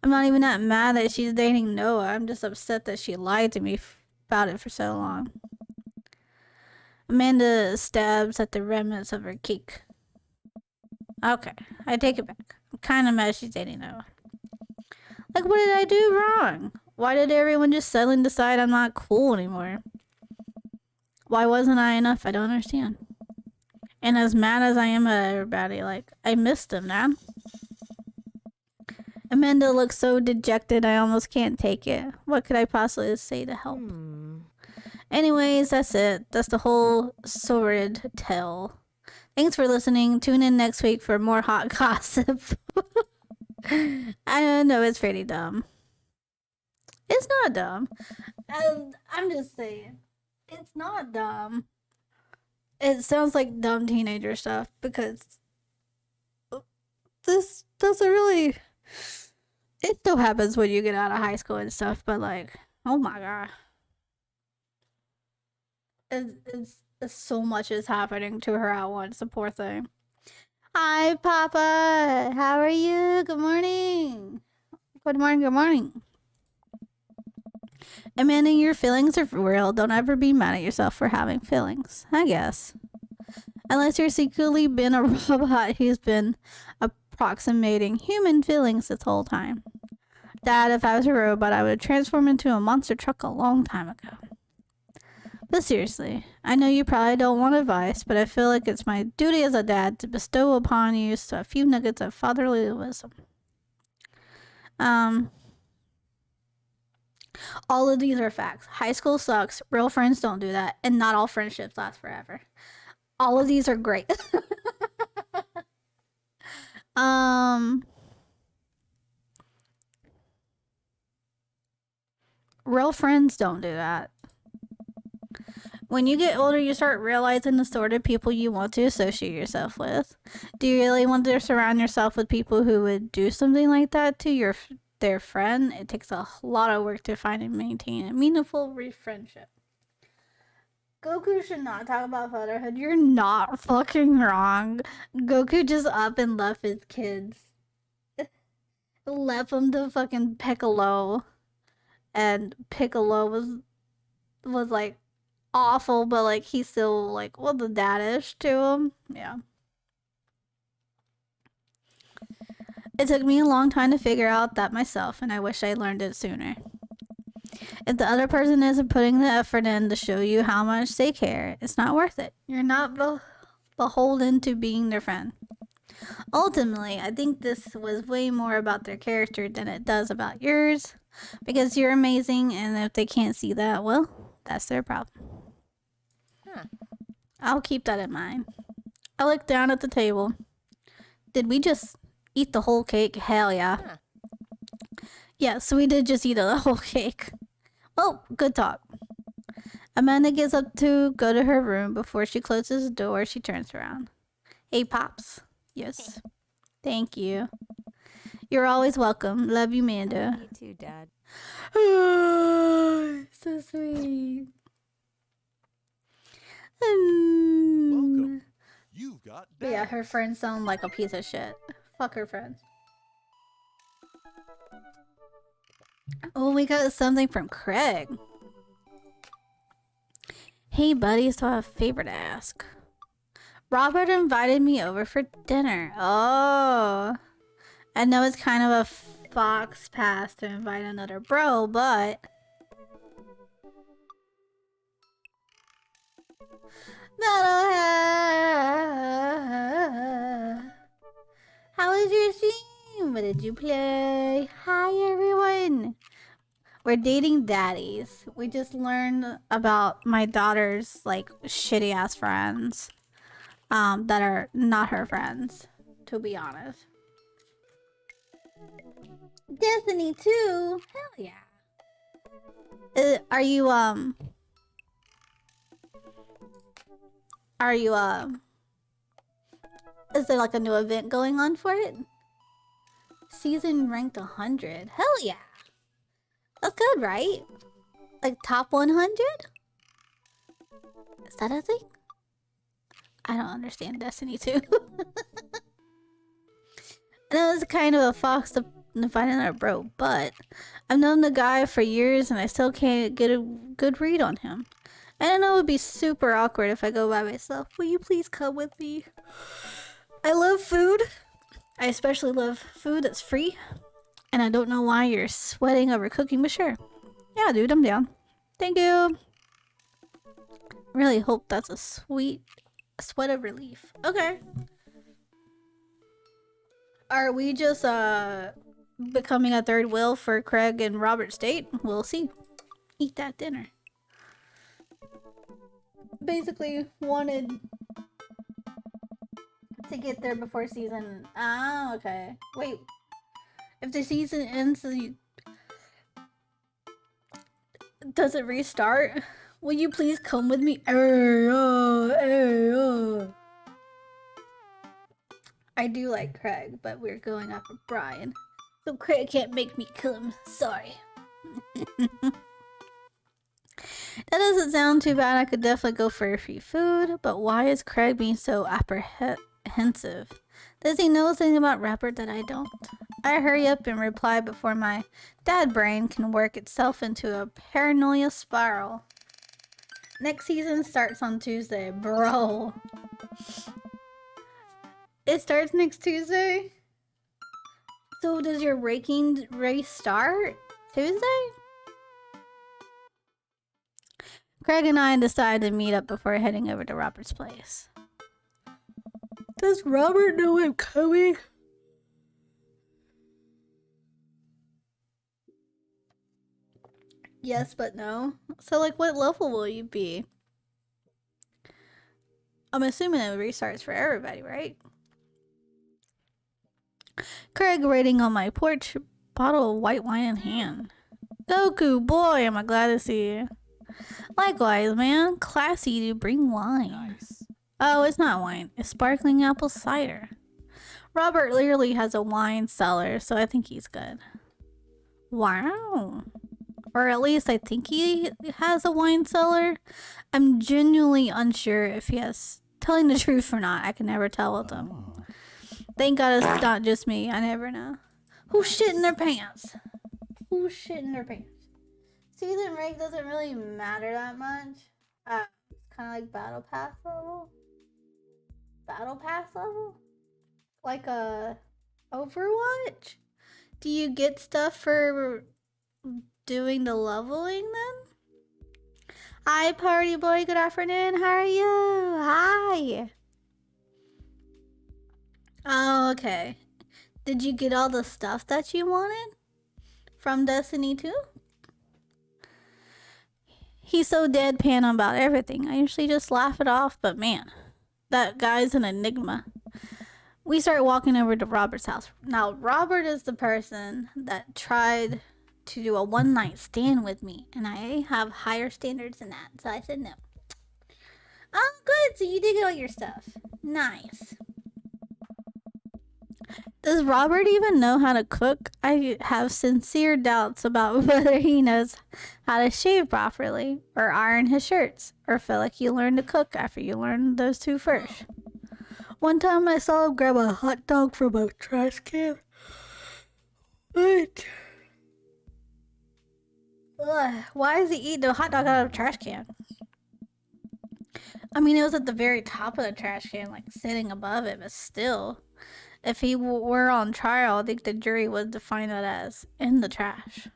I'm not even that mad that she's dating Noah. I'm just upset that she lied to me about it for so long. Amanda stabs at the remnants of her cake. Okay, I take it back. I'm kind of mad she's dating Noah. Like, what did I do wrong? Why did everyone just suddenly decide I'm not cool anymore? Why wasn't I enough? I don't understand. And as mad as I am at everybody, like, I missed them, man. Amanda looks so dejected, I almost can't take it. What could I possibly say to help? Anyways, that's it. That's the whole sordid tale. Thanks for listening. Tune in next week for more hot gossip. I know it's pretty dumb. It's not dumb. I'm just saying. It's not dumb. It sounds like dumb teenager stuff because this doesn't really... It still happens when you get out of high school and stuff, but like, oh my god. It's so much is happening to her at once, the poor thing. Hi, Papa. How are you? Good morning. Good morning, good morning. Amanda, your feelings are real. Don't ever be mad at yourself for having feelings, I guess. Unless you're secretly been a robot who's been approximating human feelings this whole time. Dad, if I was a robot, I would transform into a monster truck a long time ago. But seriously, I know you probably don't want advice, but I feel like it's my duty as a dad to bestow upon you a few nuggets of fatherly wisdom. All of these are facts. High school sucks. Real friends don't do that. And not all friendships last forever. All of these are great. Real friends don't do that. When you get older, you start realizing the sort of people you want to associate yourself with. Do you really want to surround yourself with people who would do something like that to their friend? It takes a lot of work to find and maintain a meaningful friendship. Goku should not talk about fatherhood. You're not fucking wrong. Goku just up and left his kids. Left them to fucking Piccolo. And Piccolo was like awful, but like he's still like, well, the dad-ish to him. Yeah. It took me a long time to figure out that myself, and I wish I learned it sooner. If the other person isn't putting the effort in to show you how much they care, it's not worth it. You're not beholden to being their friend. Ultimately, I think this was way more about their character than it does about yours, because you're amazing, and if they can't see that, well, that's their problem. I'll keep that in mind. I looked down at the table. Did we just eat the whole cake? Hell yeah. Yes, we did just eat the whole cake. Well, good talk. Amanda gets up to go to her room. Before she closes the door, she turns around. Hey, Pops. Yes. Thank you. You're always welcome. Love you, Amanda. You too, Dad. So sweet. Welcome. You've got But yeah, Dad. her friends sound like a piece of shit. Fuck her friends. Oh, we got something from Craig. Hey, buddy, so I have a favor to ask. Robert invited me over for dinner. Oh. I know it's kind of a fox pass to invite another bro, but... How was your stream? What did you play? Hi, everyone. We're dating daddies. We just learned about my daughter's like shitty ass friends that are not her friends, to be honest. Destiny 2? Hell yeah. Are you is there like a new event going on for it? Season ranked 100. Hell yeah. That's good, right? Like top 100? Is that a thing? I don't understand Destiny 2. I know it's kind of a fox to find another bro, but I've known the guy for years and I still can't get a good read on him. And I know it would be super awkward if I go by myself. Will you please come with me? I love food. I especially love food that's free. And I don't know why you're sweating over cooking, but sure. Yeah, dude, I'm down. Thank you. Really hope that's a sweet sweat of relief. Okay. Are we just becoming a third wheel for Craig and Robert State? We'll see. Eat that dinner. Basically wanted to get there before season. Ah, okay. Wait. If the season ends, does it restart? Will you please come with me? I do like Craig, but we're going after Brian. So Craig can't make me come. Sorry. That doesn't sound too bad. I could definitely go for free food, but why is Craig being so apprehensive? Does he know something about Robert that I don't? I hurry up and reply before my dad brain can work itself into a paranoia spiral. Next season starts on Tuesday, bro. It starts next Tuesday? So does your raking race start Tuesday? Craig and I decided to meet up before heading over to Robert's place. Does Robert know I'm coming? Yes, but no. So, like, what level will you be? I'm assuming it restarts for everybody, right? Craig waiting on my porch, bottle of white wine in hand. Goku, boy, am I glad to see you. Likewise, man. Classy to bring wine. Nice. Oh, it's not wine. It's sparkling apple cider. Robert clearly has a wine cellar, so I think he's good. Wow. Or at least I think he has a wine cellar. I'm genuinely unsure if he has telling the truth or not. I can never tell with him. Oh. Thank God it's not just me. I never know. Who's shit in their pants? Who's shit in their pants? Season rank doesn't really matter that much. It's kind of like battle pass level. Battle pass level? Like a Overwatch? Do you get stuff for doing the leveling then? Hi, party boy. Good afternoon. How are you? Hi. Oh, okay. Did you get all the stuff that you wanted from Destiny 2? He's so deadpan about everything. I usually just laugh it off, but man, that guy's an enigma. We start walking over to Robert's house. Now, Robert is the person that tried to do a one-night stand with me, and I have higher standards than that, so I said no. Oh, good. So you did get all your stuff. Nice. Does Robert even know how to cook? I have sincere doubts about whether he knows how to shave properly, or iron his shirts, or feel like you learn to cook after you learn those two first. One time I saw him grab a hot dog from a trash can. What? Ugh, why is he eating a hot dog out of a trash can? I mean, it was at the very top of the trash can, like sitting above it, but still. If he were on trial, I think the jury would define that as in the trash.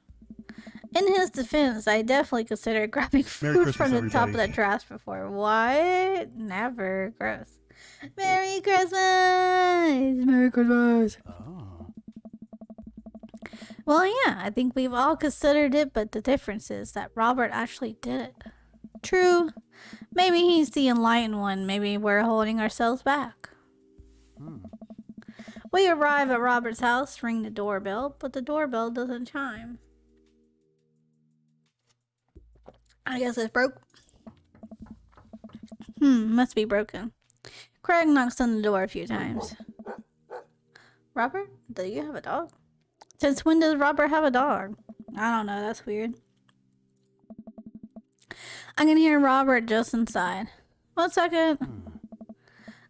In his defense, I definitely considered grabbing food from the top of the trash before. What? Never. Gross. Merry Christmas! Merry Christmas! Oh. Well, yeah, I think we've all considered it, but the difference is that Robert actually did it. True. Maybe he's the enlightened one. Maybe we're holding ourselves back. We arrive at Robert's house, ring the doorbell, but the doorbell doesn't chime. I guess it's broke. Must be broken. Craig knocks on the door a few times. Robert, do you have a dog? Since when does Robert have a dog? I don't know, that's weird. I can hear Robert just inside. 1 second.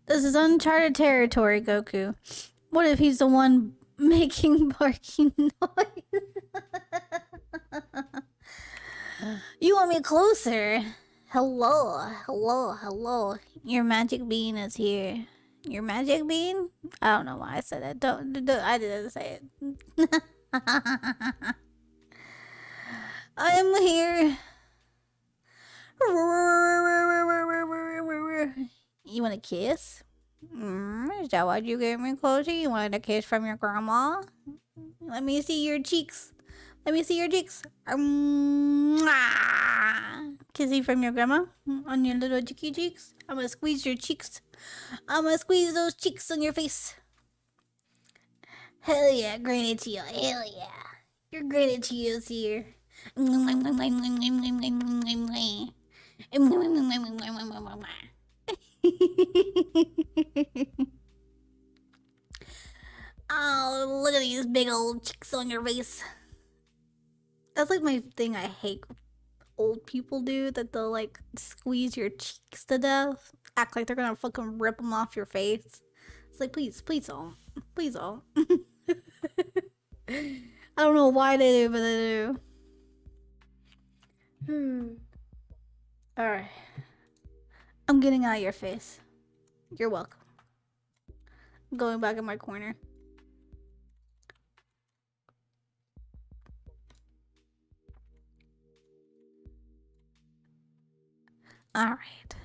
This is uncharted territory, Goku. What if he's the one making barking noise? You want me closer? Hello, hello, hello. Your magic bean is here. Your magic bean? I don't know why I said that. Don't I didn't say it. I am here. You want a kiss? Is that why you gave me closer? You wanted a kiss from your grandma? Let me see your cheeks. Let me see your cheeks. Kissy from your grandma on your little cheeky cheeks. I'm gonna squeeze your cheeks. I'm gonna squeeze those cheeks on your face. Hell yeah, Granny Tio. Hell yeah. Your Granny Tio's here. Oh, look at these big old cheeks on your face. That's like my thing I hate old people do, that they'll like squeeze your cheeks to death, act like they're gonna fucking rip them off your face. It's like, please don't. Please don't. I don't know why they do, but they do. Alright. I'm getting out of your face. You're welcome. I'm going back in my corner. Alright.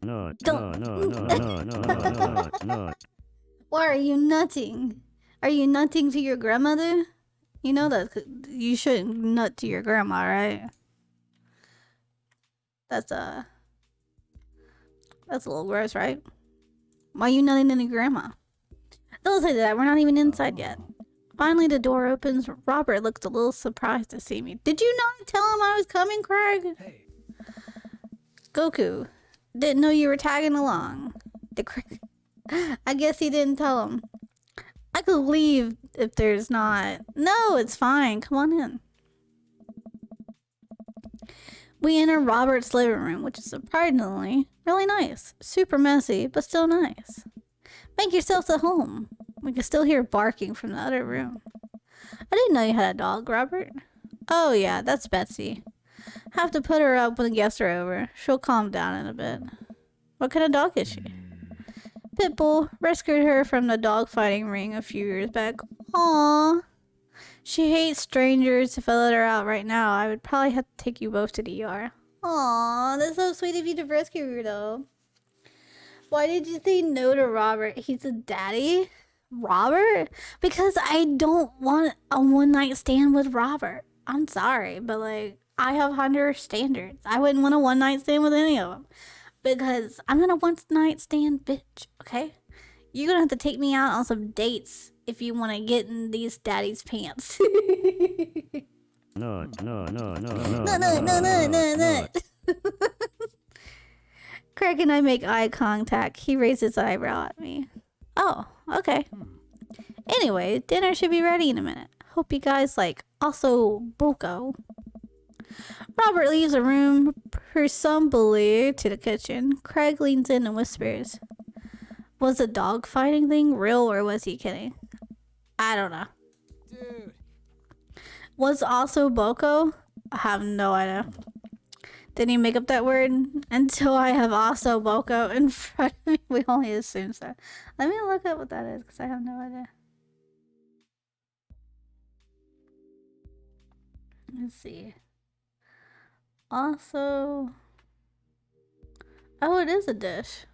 No, Don't- no. Why are you nutting? Are you nutting to your grandmother? You know that you shouldn't nut to your grandma, right? That's a little gross, right? Why are you nutting to your grandma? Don't say that. We're not even inside yet. Finally, the door opens. Robert looks a little surprised to see me. Did you not tell him I was coming, Craig? Hey. Goku, didn't know you were tagging along. I guess he didn't tell him. I could leave if there's not. No, it's fine. Come on in. We enter Robert's living room, which is surprisingly really nice. Super messy, but still nice. Make yourselves at home. We can still hear barking from the other room. I didn't know you had a dog, Robert. Oh yeah, that's Betsy. Have to put her up when the guests are over. She'll calm down in a bit. What kind of dog is she? Pitbull. Rescued her from the dog fighting ring a few years back. Aww. She hates strangers. If I let her out right now, I would probably have to take you both to the ER. Aww, that's so sweet of you to rescue her though. Why did you say no to Robert? He's a daddy? Robert? Because I don't want a one-night stand with Robert. I'm sorry, but like, I have higher standards. I wouldn't want a one-night stand with any of them. Because I'm not a one-night stand bitch, okay? You're gonna have to take me out on some dates if you want to get in these daddy's pants. No. Craig and I make eye contact. He raises his eyebrow at me. Oh, okay. Anyway, dinner should be ready in a minute. Hope you guys like also Boko. Robert leaves the room presumably to the kitchen. Craig leans in and whispers, "Was the dog fighting thing real or was he kidding?" I don't know. Dude. Was also Boko? I have no idea. Didn't he make up that word? Until I have also Boko in front of me, we only assume so. Let me look up what that is, because I have no idea. Let's see. Also... Oh, it is a dish.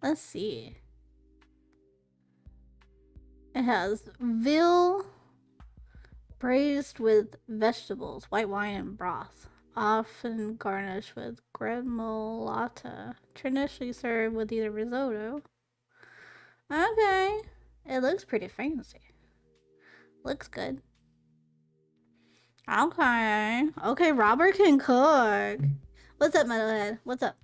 Let's see. It has veal braised with vegetables, white wine, and broth. Often garnished with gremolata. Traditionally served with either risotto. Okay. It looks pretty fancy. Looks good. Okay. Okay, Robert can cook. What's up, Metalhead? What's up?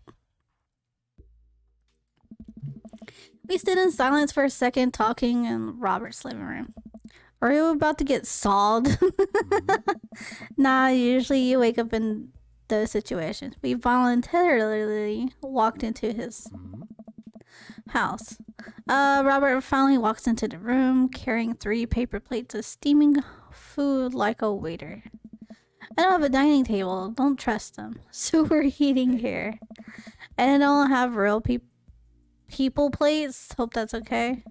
We stood in silence for a second, talking in Robert's living room. Are you about to get sawed? Nah, usually you wake up in those situations. We voluntarily walked into his house. Robert finally walks into the room carrying 3 paper plates of steaming food like a waiter. I don't have a dining table. Don't trust them. So we're eating here. And I don't have real people plates. Hope that's okay.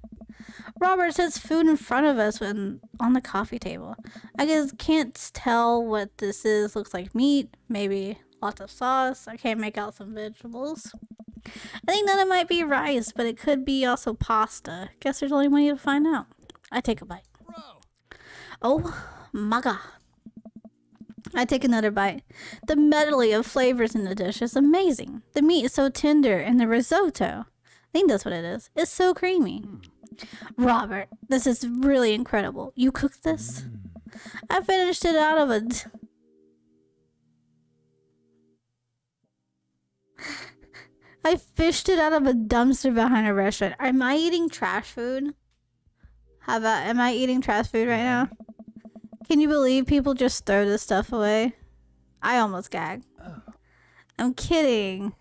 Robert sets food in front of us when on the coffee table. I guess can't tell what this is. Looks like meat, maybe lots of sauce. I can't make out some vegetables. I think that it might be rice, but it could be also pasta. Guess there's only one way to find out. I take a bite. Bro. Oh my god. I take another bite. The medley of flavors in the dish is amazing. The meat is so tender and the risotto, I think that's what it is, it's so creamy. Robert, this is really incredible. You cooked this? I finished it out of a... I fished it out of a dumpster behind a restaurant. Am I eating trash food? Am I eating trash food right now? Can you believe people just throw this stuff away? I almost gagged. I'm kidding.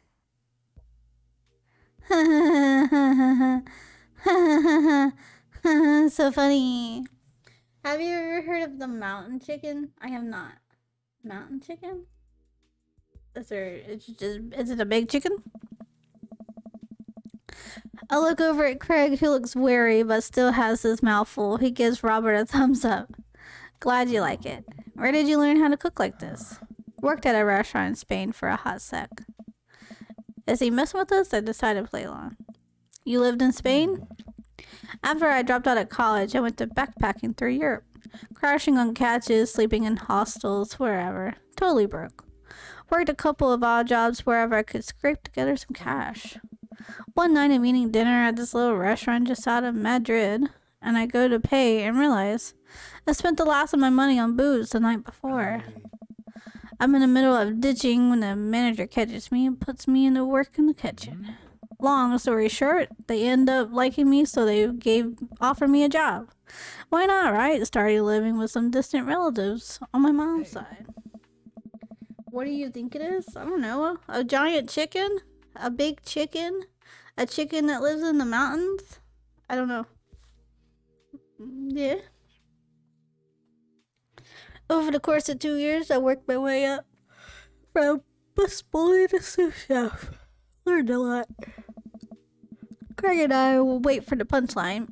So funny. Have you ever heard of the mountain chicken? I have not. Mountain chicken? Is it a big chicken? I look over at Craig, who looks wary but still has his mouth full. He gives Robert a thumbs up. Glad you like it. Where did you learn how to cook like this? Worked at a restaurant in Spain for a hot sec. Is he messing with us? I decided to play along. You lived in Spain? After I dropped out of college, I went to backpacking through Europe. Crashing on couches, sleeping in hostels, wherever. Totally broke. Worked a couple of odd jobs wherever I could scrape together some cash. One night I'm eating dinner at this little restaurant just out of Madrid, and I go to pay and realize I spent the last of my money on booze the night before. I'm in the middle of ditching when the manager catches me and puts me into work in the kitchen. Long story short, they end up liking me, so they offered me a job. Why not, right? Started living with some distant relatives on my mom's side. What do you think it is? I don't know. A giant chicken? A big chicken? A chicken that lives in the mountains? I don't know. Yeah. Over the course of 2 years, I worked my way up from busboy to sous chef. Learned a lot. Craig and I will wait for the punchline.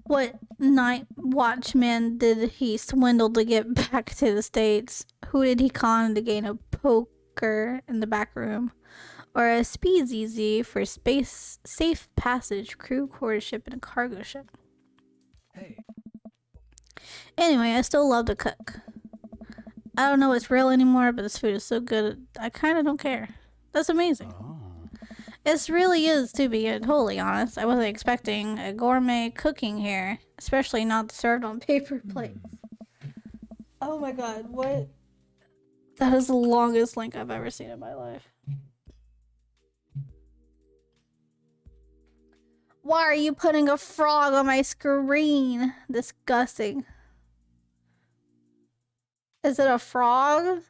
What night watchman did he swindle to get back to the States? Who did he con to gain a poker in the back room? Or a speakeasy for safe passage, crew quarter ship, and a cargo ship? Hey. Anyway, I still love to cook. I don't know what's real anymore, but this food is so good, I kind of don't care. That's amazing. It really is, to be totally honest. I wasn't expecting a gourmet cooking here, especially not served on paper plates. Oh my god, what? That is the longest link I've ever seen in my life. Why are you putting a frog on my screen? Disgusting. Is it a frog?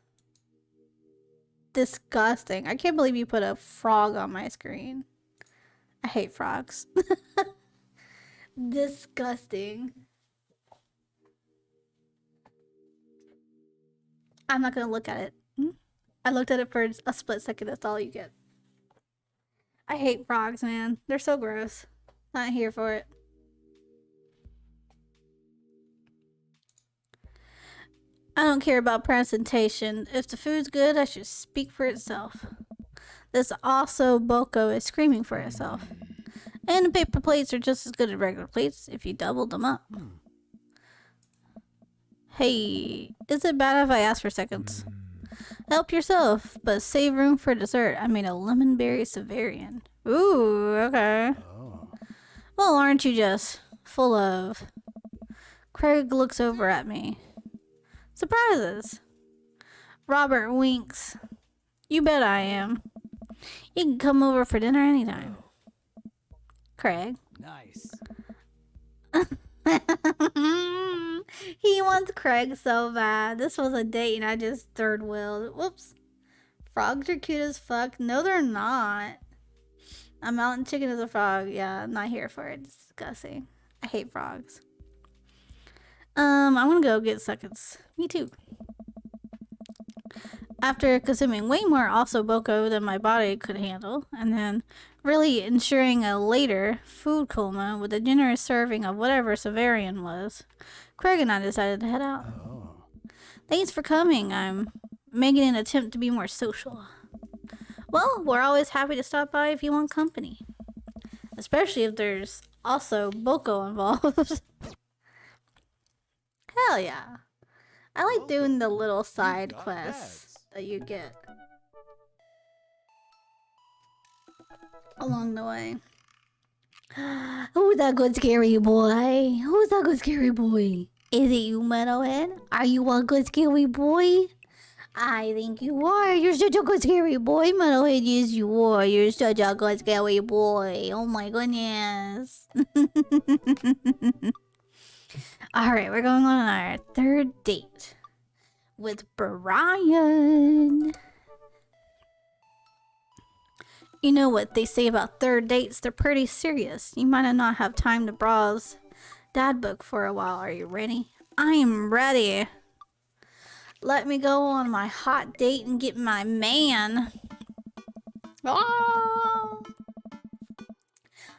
Disgusting. I can't believe you put a frog on my screen. I hate frogs. Disgusting. I'm not gonna look at it. I looked at it for a split second. That's all you get. I hate frogs, man. They're so gross. Not here for it. I don't care about presentation. If the food's good, I should speak for itself. This osso buco is screaming for itself. And the paper plates are just as good as regular plates if you doubled them up. Hey, is it bad if I ask for seconds? Help yourself, but save room for dessert. I made a lemon berry Savarian. Ooh, okay. Well, aren't you just full of... Craig looks over at me. Surprises. Robert winks. You bet I am. You can come over for dinner anytime. Craig. Nice. He wants Craig so bad. This was a date and I just third wheeled. Whoops. Frogs are cute as fuck. No, they're not. A mountain chicken is a frog. Yeah, I'm not here for it. It's disgusting. I hate frogs. I'm gonna go get seconds. Me too. After consuming way more also boko than my body could handle, and then really ensuring a later food coma with a generous serving of whatever Severian was, Craig and I decided to head out. Thanks for coming. I'm making an attempt to be more social. Well, we're always happy to stop by if you want company. Especially if there's also boko involved. Hell yeah. I like doing the little side got quests that you get along the way. Who's that good scary boy? Who's that good scary boy? Is it you, Metalhead? Are you a good scary boy? I think you are. You're such a good scary boy, Metalhead. Yes, you are. You're such a good scary boy. Oh my goodness. Alright, we're going on our third date with Brian. You know what they say about third dates? They're pretty serious. You might not have time to browse dad book for a while. Are you ready? I am ready. Let me go on my hot date and get my man. Oh!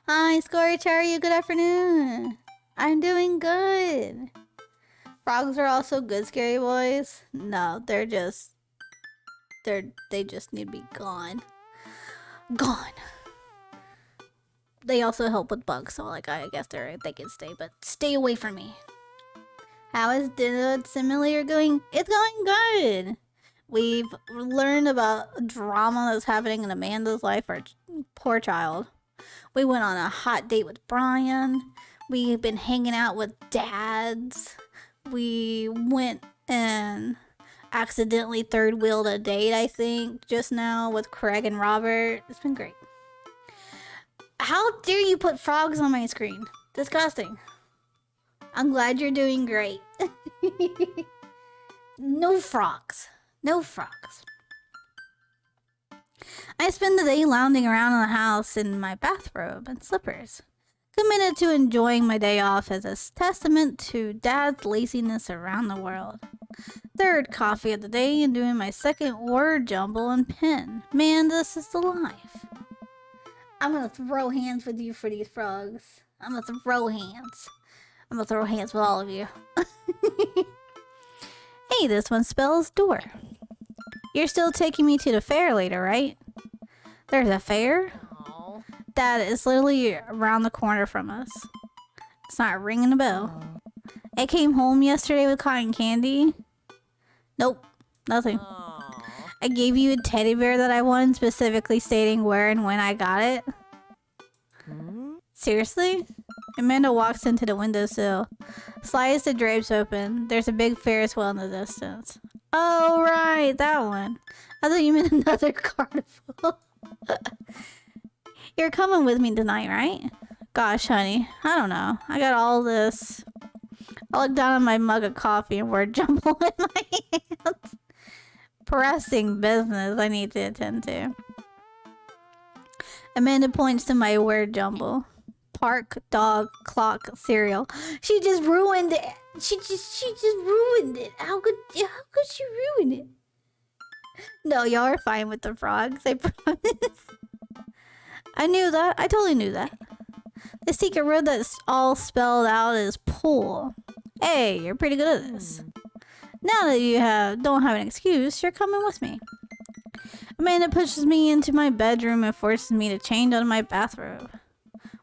Hi, Scorch. How are you? Good afternoon. I'm doing good. Frogs are also good scary boys. No, they just need to be gone. Gone. They also help with bugs, so like I guess they can stay, but stay away from me. How is the simulator going? It's going good. We've learned about drama that's happening in Amanda's life, our poor child. We went on a hot date with Brian. We've been hanging out with dads. We went and accidentally third wheeled a date, I think, just now with Craig and Robert. It's been great. How dare you put frogs on my screen? Disgusting. I'm glad you're doing great. No frogs. No frogs. I spend the day lounging around in the house in my bathrobe and slippers, committed to enjoying my day off as a testament to Dad's laziness around the world. Third coffee of the day and doing my second word jumble and pen. Man, this is the life. I'm gonna throw hands with you for these frogs. I'm gonna throw hands. I'm gonna throw hands with all of you. Hey, this one spells door. You're still taking me to the fair later, right? There's a fair? Oh. That is literally around the corner from us. It's not ringing a bell. I came home yesterday with cotton candy. Nope, nothing. I gave you a teddy bear that I won, specifically stating where and when I got it. Seriously? Amanda walks into the windowsill, slides the drapes open. There's a big Ferris wheel in the distance. Oh, right, that one. I thought you meant another carnival. You're coming with me tonight, right? Gosh, honey, I don't know. I got all this. I look down at my mug of coffee and word jumble in my hands. Pressing business I need to attend to. Amanda points to my word jumble. Park, dog, clock, cereal. She just ruined it. She just ruined it. How could she ruin it? No, y'all are fine with the frogs, I promise. I knew that. I totally knew that. The secret word that's all spelled out is pool. Hey, you're pretty good at this. Now that you don't have an excuse, you're coming with me. Amanda pushes me into my bedroom and forces me to change out of my bathrobe.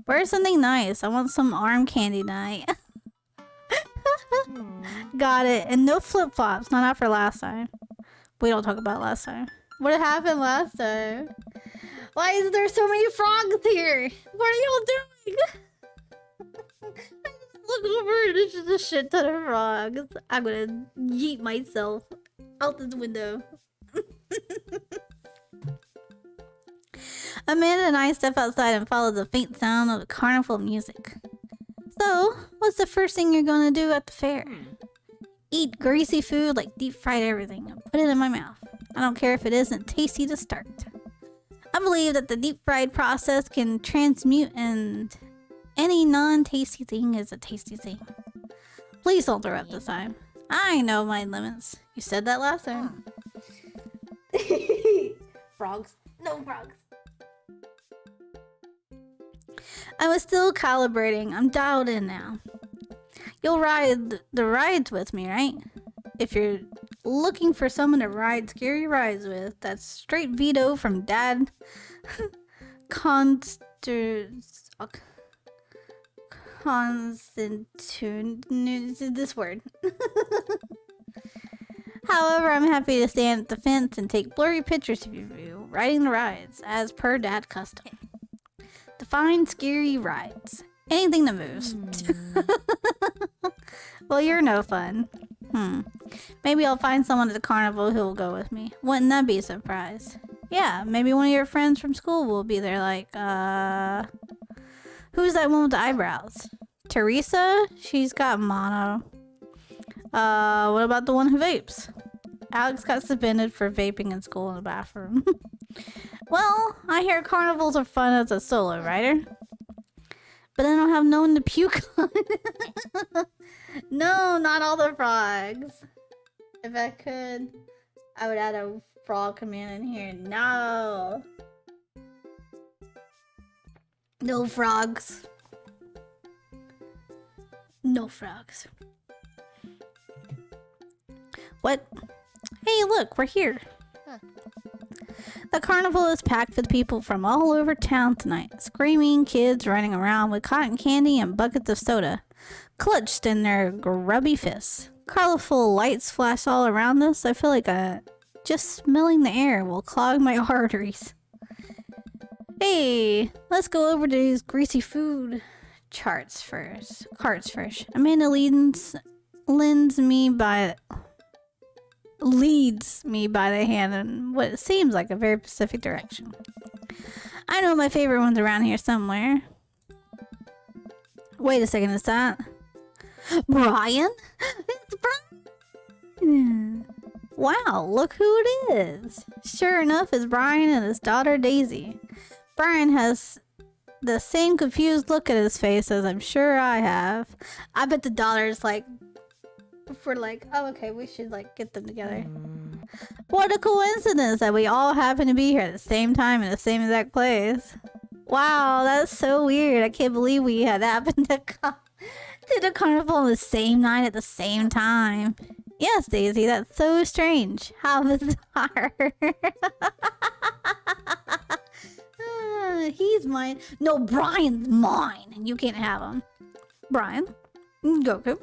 Wear something nice. I want some arm candy night. Got it. And no flip-flops. Not after last time. We don't talk about last time. What happened last time? Why is there so many frogs here? What are y'all doing? I just look over and there's just a shit ton of frogs. I'm gonna yeet myself out this window. Amanda and I step outside and follow the faint sound of the carnival music. So, what's the first thing you're gonna do at the fair? eat greasy food like deep fried everything and put it in my mouth. I don't care if it isn't tasty to start. I believe that the deep fried process can transmute and any non-tasty thing is a tasty thing. Please don't throw up this time. I know my limits. You said that last time. Frogs. No frogs. I was still calibrating. I'm dialed in now. You'll ride the rides with me, right? If you're looking for someone to ride scary rides with, that's straight veto from Dad. This word. However, I'm happy to stand at the fence and take blurry pictures of you riding the rides, as per Dad custom. Define scary rides. Anything that moves. Well, you're no fun. Maybe I'll find someone at the carnival who will go with me. Wouldn't that be a surprise? Yeah, maybe one of your friends from school will be there like, who's that one with the eyebrows? Teresa? She's got mono. What about the one who vapes? Alex got suspended for vaping in school in the bathroom. Well, I hear carnivals are fun as a solo rider. But I don't have no one to puke on. No, not all the frogs. If I could, I would add a frog command in here. No. No frogs. No frogs. What? Hey, look, we're here. The carnival is packed with people from all over town tonight. Screaming kids running around with cotton candy and buckets of soda, clutched in their grubby fists. Colorful lights flash all around us. I feel like just smelling the air will clog my arteries. Hey, let's go over to these greasy food carts first. Amanda leads me by the hand in what seems like a very specific direction. I know my favorite one's around here somewhere. Wait a second, is that Brian? It's Brian! Wow, look who it is. Sure enough, it's Brian and his daughter Daisy. Brian has the same confused look at his face as I'm sure I have. I bet the daughter's like, we're like, oh, okay, we should like get them together. What a coincidence that we all happen to be here at the same time in the same exact place. Wow, that's so weird. I can't believe we had happened to come to the carnival on the same night at the same time. Yes, Daisy, that's so strange. How bizarre. He's mine. No, Brian's mine. You can't have him. Brian, Goku.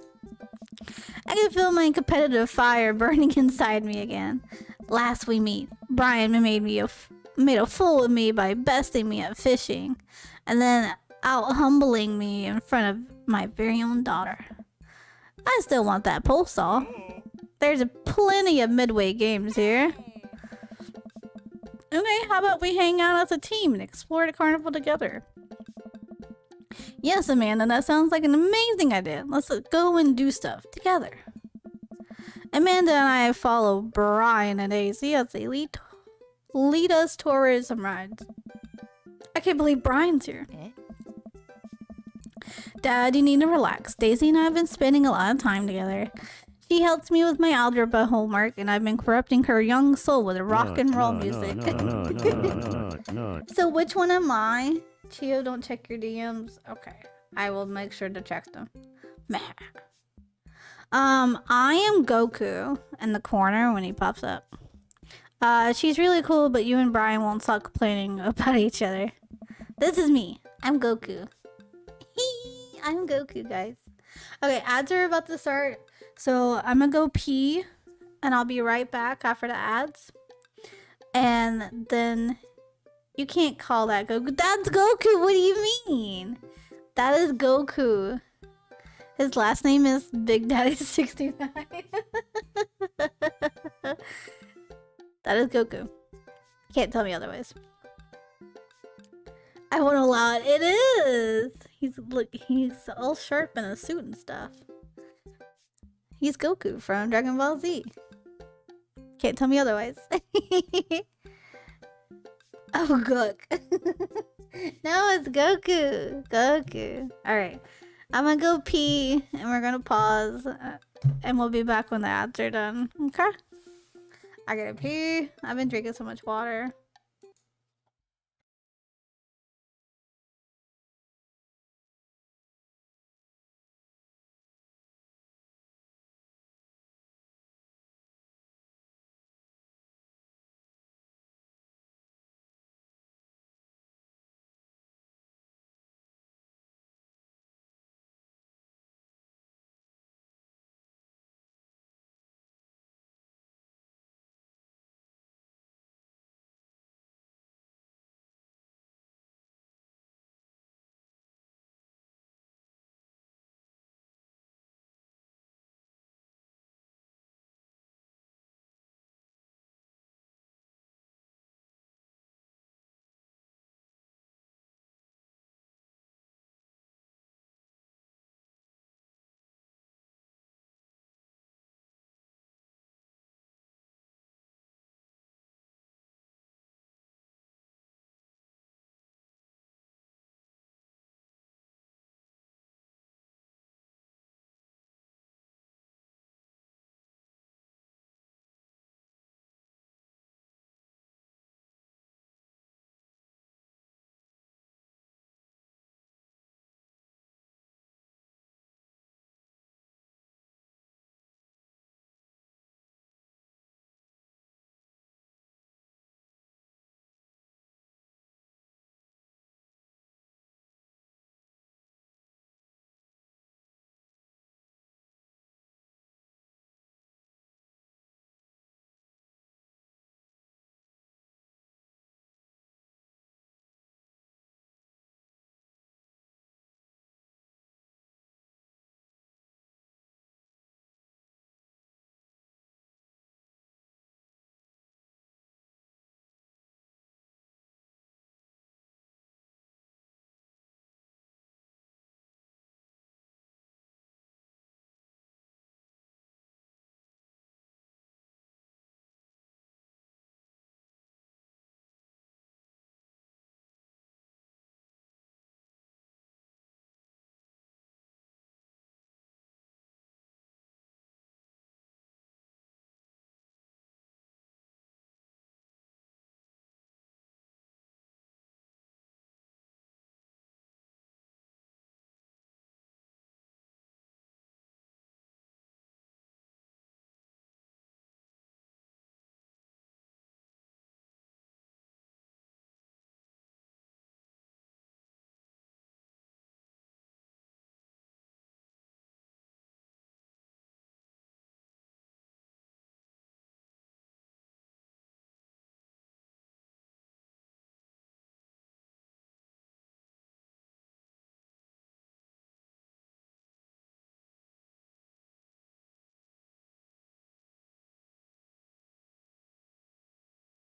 I can feel my competitive fire burning inside me again. Last we meet, Brian made a fool of me by besting me at fishing, and then out humbling me in front of my very own daughter. I still want that pole saw. There's plenty of midway games here. Okay, how about we hang out as a team and explore the carnival together? Yes, Amanda, that sounds like an amazing idea. Let's go and do stuff together. Amanda and I follow Brian and Daisy as they lead us towards some rides. I can't believe Brian's here. Dad, you need to relax. Daisy and I have been spending a lot of time together. She helps me with my algebra homework, and I've been corrupting her young soul with rock and roll music. So which one am I? Chio, don't check your DMs. Okay, I will make sure to check them. Meh. I am Goku in the corner when he pops up. She's really cool, but you and Brian won't stop complaining about each other. This is me. I'm Goku. I'm Goku, guys. Okay, ads are about to start. So I'm gonna go pee, and I'll be right back after the ads. And then you can't call that Goku. That's Goku. What do you mean? That is Goku. His last name is Big Daddy 69. That is Goku. Can't tell me otherwise. I won't allow it. It is. He's all sharp in a suit and stuff. He's Goku from Dragon Ball Z. Can't tell me otherwise. Oh, Gook. No, it's Goku. Goku. Alright. I'm gonna go pee and we're gonna pause. And we'll be back when the ads are done. Okay? I gotta pee. I've been drinking so much water.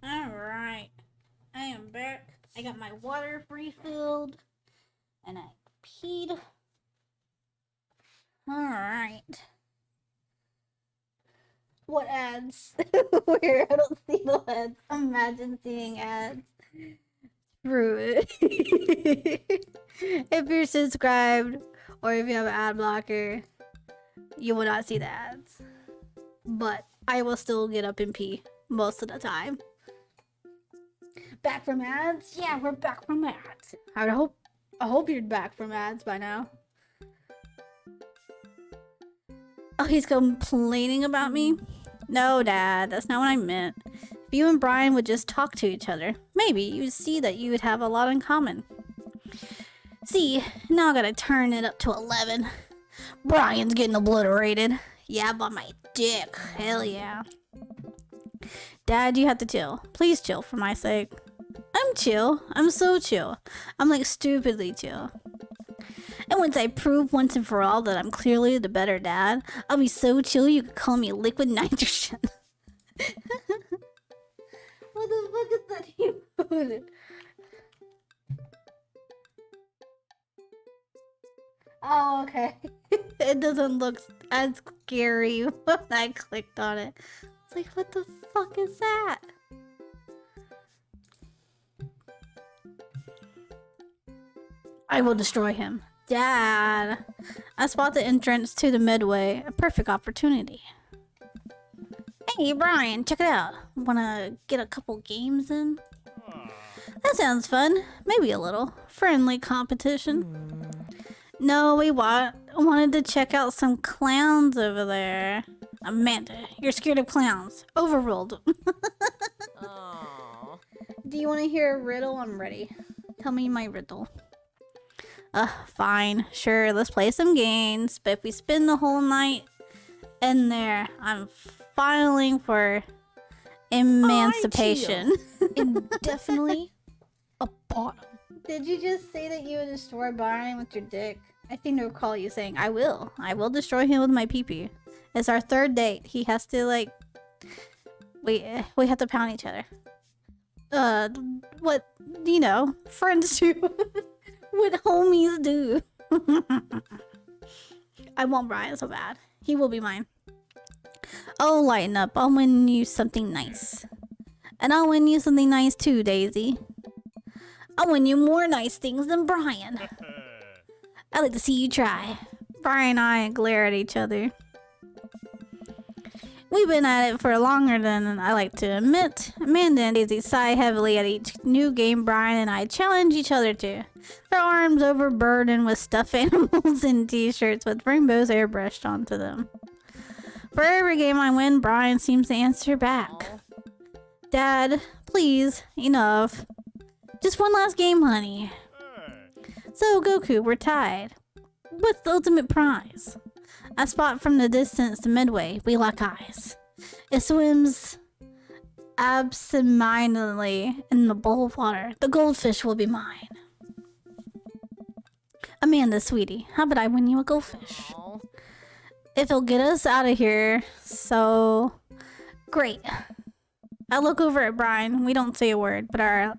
Alright. I am back. I got my water refilled. And I peed. Alright. What ads? Where I don't see no ads. Imagine seeing ads. Screw it. If you're subscribed or if you have an ad blocker, you will not see the ads. But I will still get up and pee most of the time. Back from ads? Yeah, we're back from ads. I hope you're back from ads by now. Oh, he's complaining about me? No, Dad, that's not what I meant. If you and Brian would just talk to each other, maybe you'd see that you would have a lot in common. See, now I gotta turn it up to 11. Brian's getting obliterated. Yeah, by my dick. Hell yeah. Dad, you have to chill. Please chill for my sake. I'm chill. I'm so chill. I'm like stupidly chill. And once I prove once and for all that I'm clearly the better dad, I'll be so chill you could call me liquid nitrogen. What the fuck is that emote? Oh, okay. It doesn't look as scary when I clicked on it. It's like, what the fuck is that? I will destroy him. Dad! I spot the entrance to the midway. A perfect opportunity. Hey, Brian, check it out. Wanna get a couple games in? That sounds fun. Maybe a little. Friendly competition. No, we wanted to check out some clowns over there. Amanda, you're scared of clowns. Overruled. Do you want to hear a riddle? I'm ready. Tell me my riddle. Fine. Sure, let's play some games. But if we spend the whole night in there, I'm filing for emancipation. Indefinitely a bottom. Did you just say that you would destroy Brian with your dick? I think I recall you saying, I will destroy him with my pee-pee. It's our third date. He has to, like... we have to pound each other. What, you know, friends do. What homies do. I want Brian so bad. He will be mine. Oh, lighten up. I'll win you something nice. And I'll win you something nice too, Daisy. I'll win you more nice things than Brian. I'd like to see you try. Brian and I glare at each other. We've been at it for longer than I like to admit. Amanda and Daisy sigh heavily at each new game Brian and I challenge each other to. Their arms overburdened with stuffed animals and t-shirts with rainbows airbrushed onto them. For every game I win, Brian seems to answer back. Dad, please, enough. Just one last game, honey. So, Goku, we're tied. What's the ultimate prize? I spot from the distance the midway. We lock eyes. It swims absentmindedly in the bowl of water. The goldfish will be mine. Amanda, sweetie, how about I win you a goldfish? If it'll get us out of here, so great. I look over at Brian. We don't say a word, but our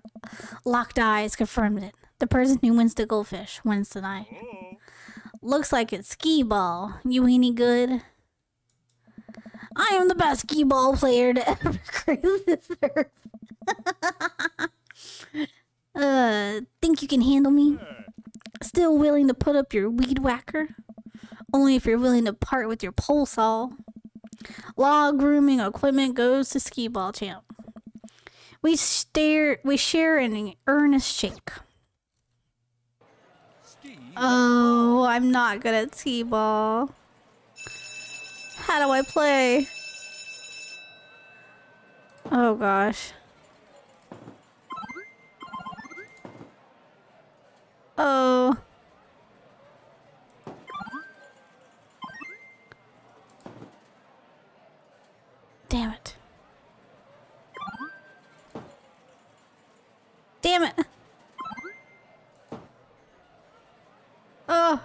locked eyes confirmed it. The person who wins the goldfish wins tonight. Looks like it's skee ball. You any good? I am the best skee ball player to ever grace this earth. Think you can handle me? Still willing to put up your weed whacker? Only if you're willing to part with your pole saw. Log grooming equipment goes to skee ball champ. We share an earnest shake. Oh, I'm not good at skee-ball. How do I play? Oh gosh. Oh. Damn it. Damn it. Oh.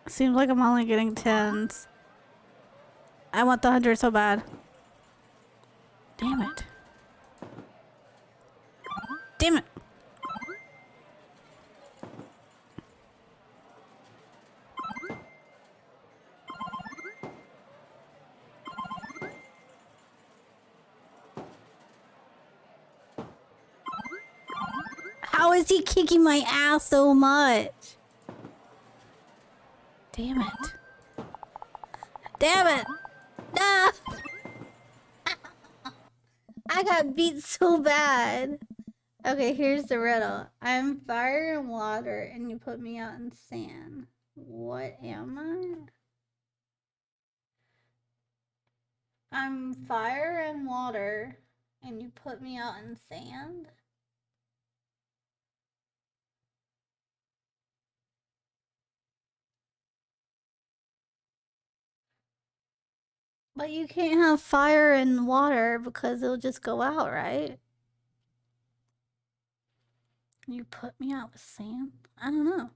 Seems like I'm only getting 10s. I want the 100 so bad. Damn it. Damn it. How is he kicking my ass so much? Damn it. Damn it. Ah. I got beat so bad. Okay, here's the riddle. I'm fire and water and you put me out in sand. What am I? I'm fire and water and you put me out in sand? But you can't have fire and water because it'll just go out, right? You put me out with sand? I don't know.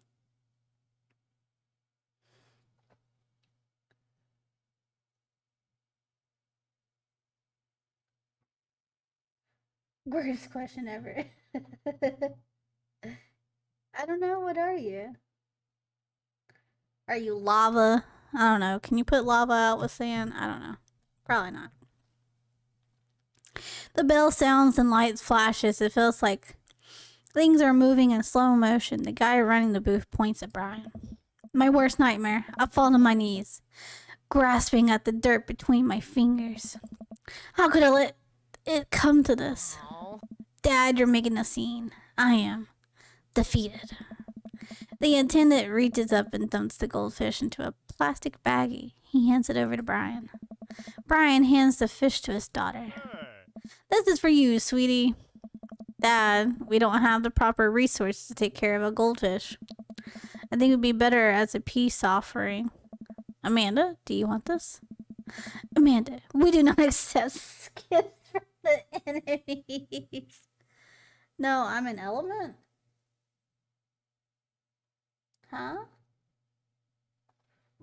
Worst question ever. I don't know. What are you? Are you lava? I don't know. Can you put lava out with sand? I don't know. Probably not. The bell sounds and lights flashes. It feels like things are moving in slow motion. The guy running the booth points at Brian. My worst nightmare. I fall to my knees, grasping at the dirt between my fingers. How could I let it come to this? Dad, you're making a scene. I am defeated. The attendant reaches up and dumps the goldfish into a plastic baggie. He hands it over to Brian. Brian hands the fish to his daughter. This is for you, sweetie. Dad, we don't have the proper resources to take care of a goldfish. I think it would be better as a peace offering. Amanda, do you want this? Amanda, we do not accept gifts from the enemies. No, I'm an element? Huh?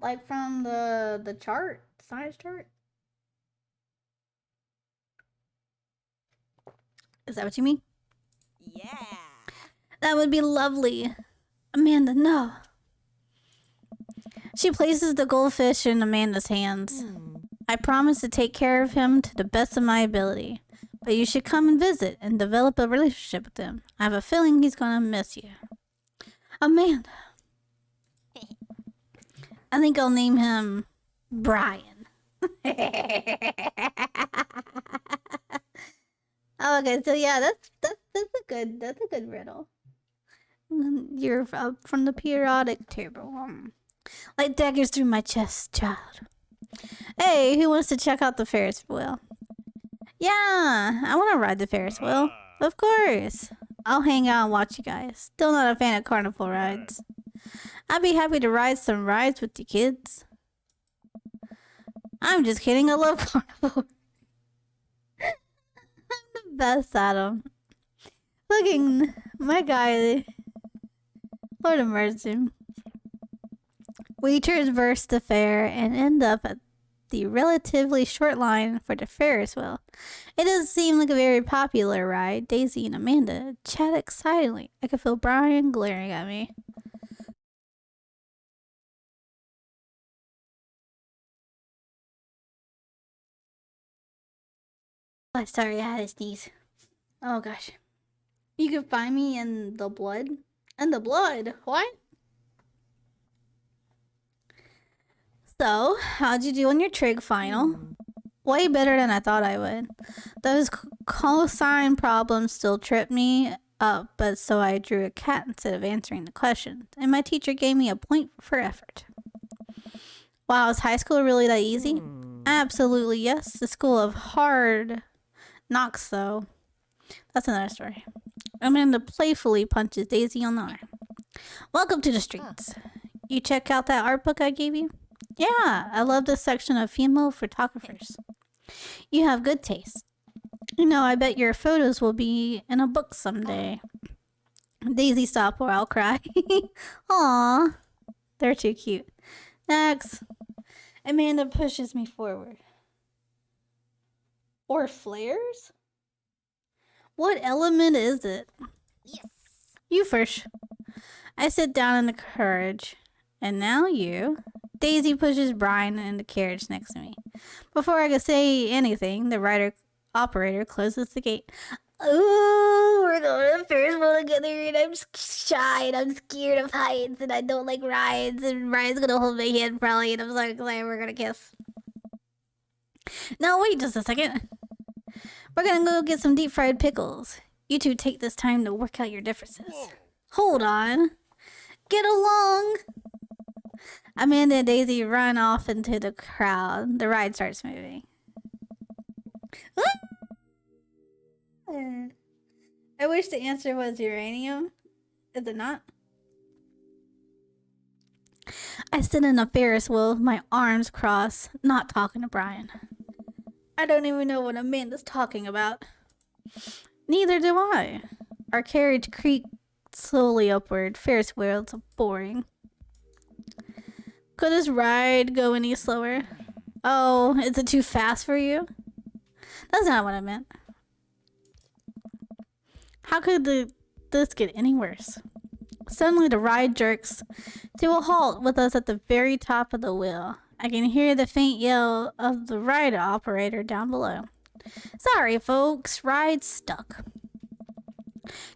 Like from the chart? Science chart? Is that what you mean? Yeah. That would be lovely. Amanda, no. She places the goldfish in Amanda's hands. I promise to take care of him to the best of my ability. But you should come and visit and develop a relationship with him. I have a feeling he's gonna miss you. Amanda. I think I'll name him Brian. Okay, so yeah, that's a good riddle. You're from the periodic table. Like daggers through my chest, child. Hey, who wants to check out the Ferris wheel? Yeah, I want to ride the Ferris wheel. Of course. I'll hang out and watch you guys. Still not a fan of carnival rides. I'd be happy to ride some rides with you kids. I'm just kidding. I love carnival. I'm the best at them. Looking, my guy. Lord of mercy. We traverse the fair and end up at the relatively short line for the Ferris wheel. It does seem like a very popular ride. Daisy and Amanda chat excitedly. I can feel Brian glaring at me. Oh, sorry, I had to sneeze. Oh gosh. You can find me in the blood. In the blood? What? So, how'd you do on your trig final? Way better than I thought I would. Those cosine problems still trip me up, but so I drew a cat instead of answering the question, and my teacher gave me a point for effort. Wow, is high school really that easy? Absolutely yes. The school of hard knocks, though. That's another story. Amanda playfully punches Daisy on the arm. Welcome to the streets. You check out that art book I gave you? Yeah, I love this section of female photographers. You have good taste. You know, I bet your photos will be in a book someday. Daisy, stop or I'll cry. Aw, they're too cute. Next. Amanda pushes me forward. Or flares? What element is it? Yes. You first. I sit down in the carriage. And now you. Daisy pushes Brian in the carriage next to me. Before I can say anything, the operator closes the gate. Ooh, we're going to the Ferris wheel together, and I'm shy, and I'm scared of heights, and I don't like rides, and Ryan's gonna hold my hand probably, and I'm so glad we're gonna kiss. Now wait just a second. We're gonna go get some deep fried pickles. You two take this time to work out your differences. Hold on. Get along. Amanda and Daisy run off into the crowd. The ride starts moving. I wish the answer was uranium. Is it not? I sit in a Ferris wheel with my arms crossed, not talking to Brian. I don't even know what Amanda's talking about. Neither do I. Our carriage creaked slowly upward. Ferris wheels are boring. Could this ride go any slower? Oh, is it too fast for you? That's not what I meant. How could this get any worse? Suddenly, the ride jerks to a halt with us at the very top of the wheel. I can hear the faint yell of the ride operator down below. Sorry, folks, ride stuck.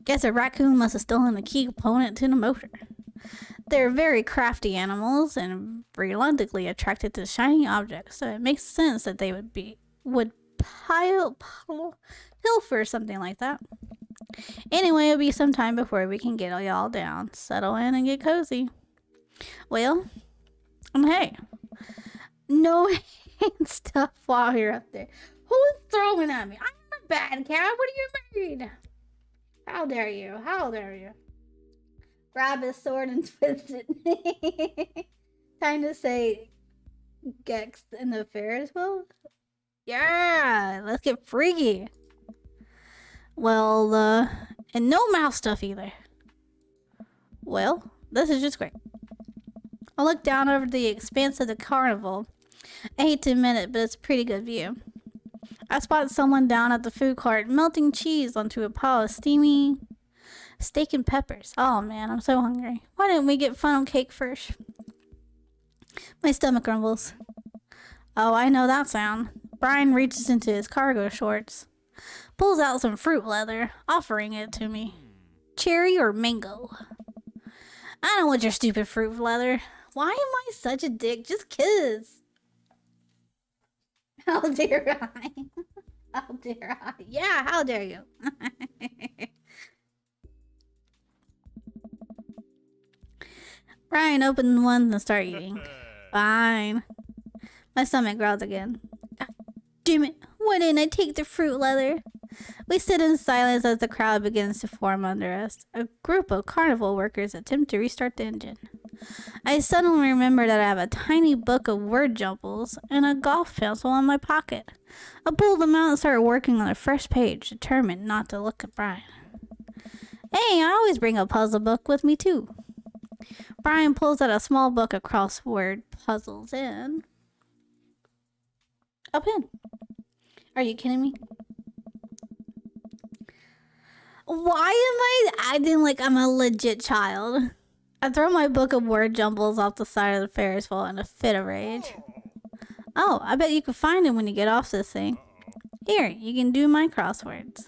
Guess a raccoon must have stolen the key component to the motor. They're very crafty animals and reluctantly attracted to shiny objects, so it makes sense that they would pilfer something like that. Anyway, it'll be some time before we can get y'all down, settle in, and get cozy. Well, hey, no hand stuff while you're up there. Who's throwing at me? I'm a bad cat. What do you mean? How dare you? How dare you? Grab his sword and twist it. Trying to say Gex in the Ferris wheel? Yeah, let's get freaky. Well, and no mouth stuff either. Well, this is just great. I look down over the expanse of the carnival. I hate to admit it, but it's a pretty good view. I spot someone down at the food cart melting cheese onto a pile of steamy steak and peppers. Oh man, I'm so hungry. Why didn't we get funnel cake first? My stomach grumbles. Oh, I know that sound. Brian reaches into his cargo shorts, pulls out some fruit leather, offering it to me. Cherry or mango? I don't want your stupid fruit leather. Why am I such a dick? Just kiss. How dare I? How dare I? Yeah, how dare you? Brian opened one and started eating. Fine. My stomach growls again. God damn it. Why didn't I take the fruit leather? We sit in silence as the crowd begins to form under us. A group of carnival workers attempt to restart the engine. I suddenly remember that I have a tiny book of word jumbles and a golf pencil in my pocket. I pull them out and start working on the fresh page, determined not to look at Brian. Hey, I always bring a puzzle book with me too. Brian pulls out a small book of crossword puzzles and a pen. Are you kidding me? Why am I acting like I'm a legit child? I throw my book of word jumbles off the side of the Ferris wheel in a fit of rage. Oh, I bet you can find it when you get off this thing. Here, you can do my crosswords.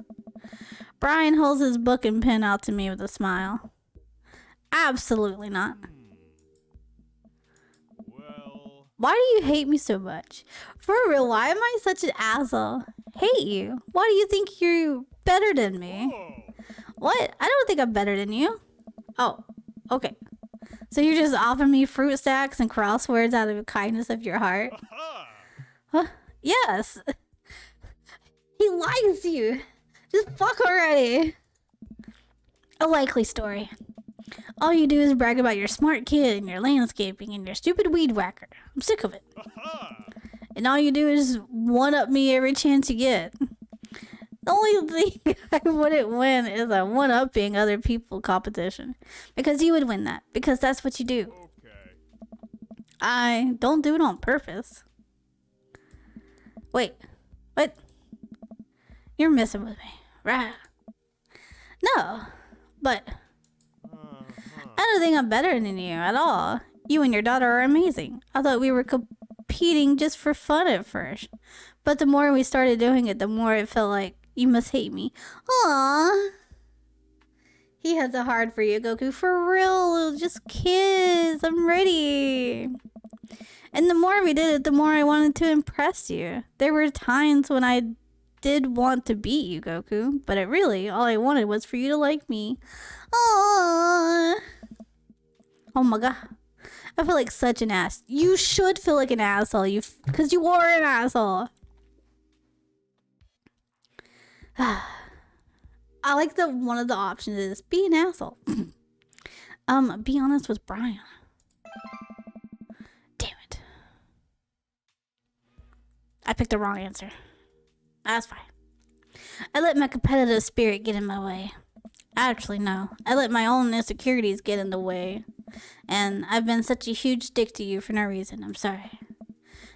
Brian holds his book and pen out to me with a smile. Absolutely not. Well, Why do you hate me so much? For real, why am I such an asshole? Hate you? Why do you think you're better than me? What? I don't think I'm better than you. Oh, okay. So you're just offering me fruit stacks and crosswords out of the kindness of your heart? Huh? Yes. He likes you. Just fuck already. A likely story. All you do is brag about your smart kid and your landscaping and your stupid weed whacker. I'm sick of it. And all you do is one-up me every chance you get. The only thing I wouldn't win is a one-upping other people competition. Because you would win that. Because that's what you do. okay. I don't do it on purpose. Wait. What? You're messing with me, right? No. But I don't think I'm better than you at all. You and your daughter are amazing. I thought we were competing just for fun at first. But the more we started doing it, the more it felt like you must hate me. Aww. He has it hard for you, Goku. For real. Just kiss. I'm ready. And the more we did it, the more I wanted to impress you. There were times when I did want to beat you, Goku. But all I wanted was for you to like me. Aww. Oh my god. I feel like such an ass. You should feel like an asshole. Because you are an asshole. I like that one of the options is be an asshole. Be honest with Brian. Damn it. I picked the wrong answer. That's fine. I let my competitive spirit get in my way. Actually, no. I let my own insecurities get in the way. And I've been such a huge dick to you for no reason. I'm sorry.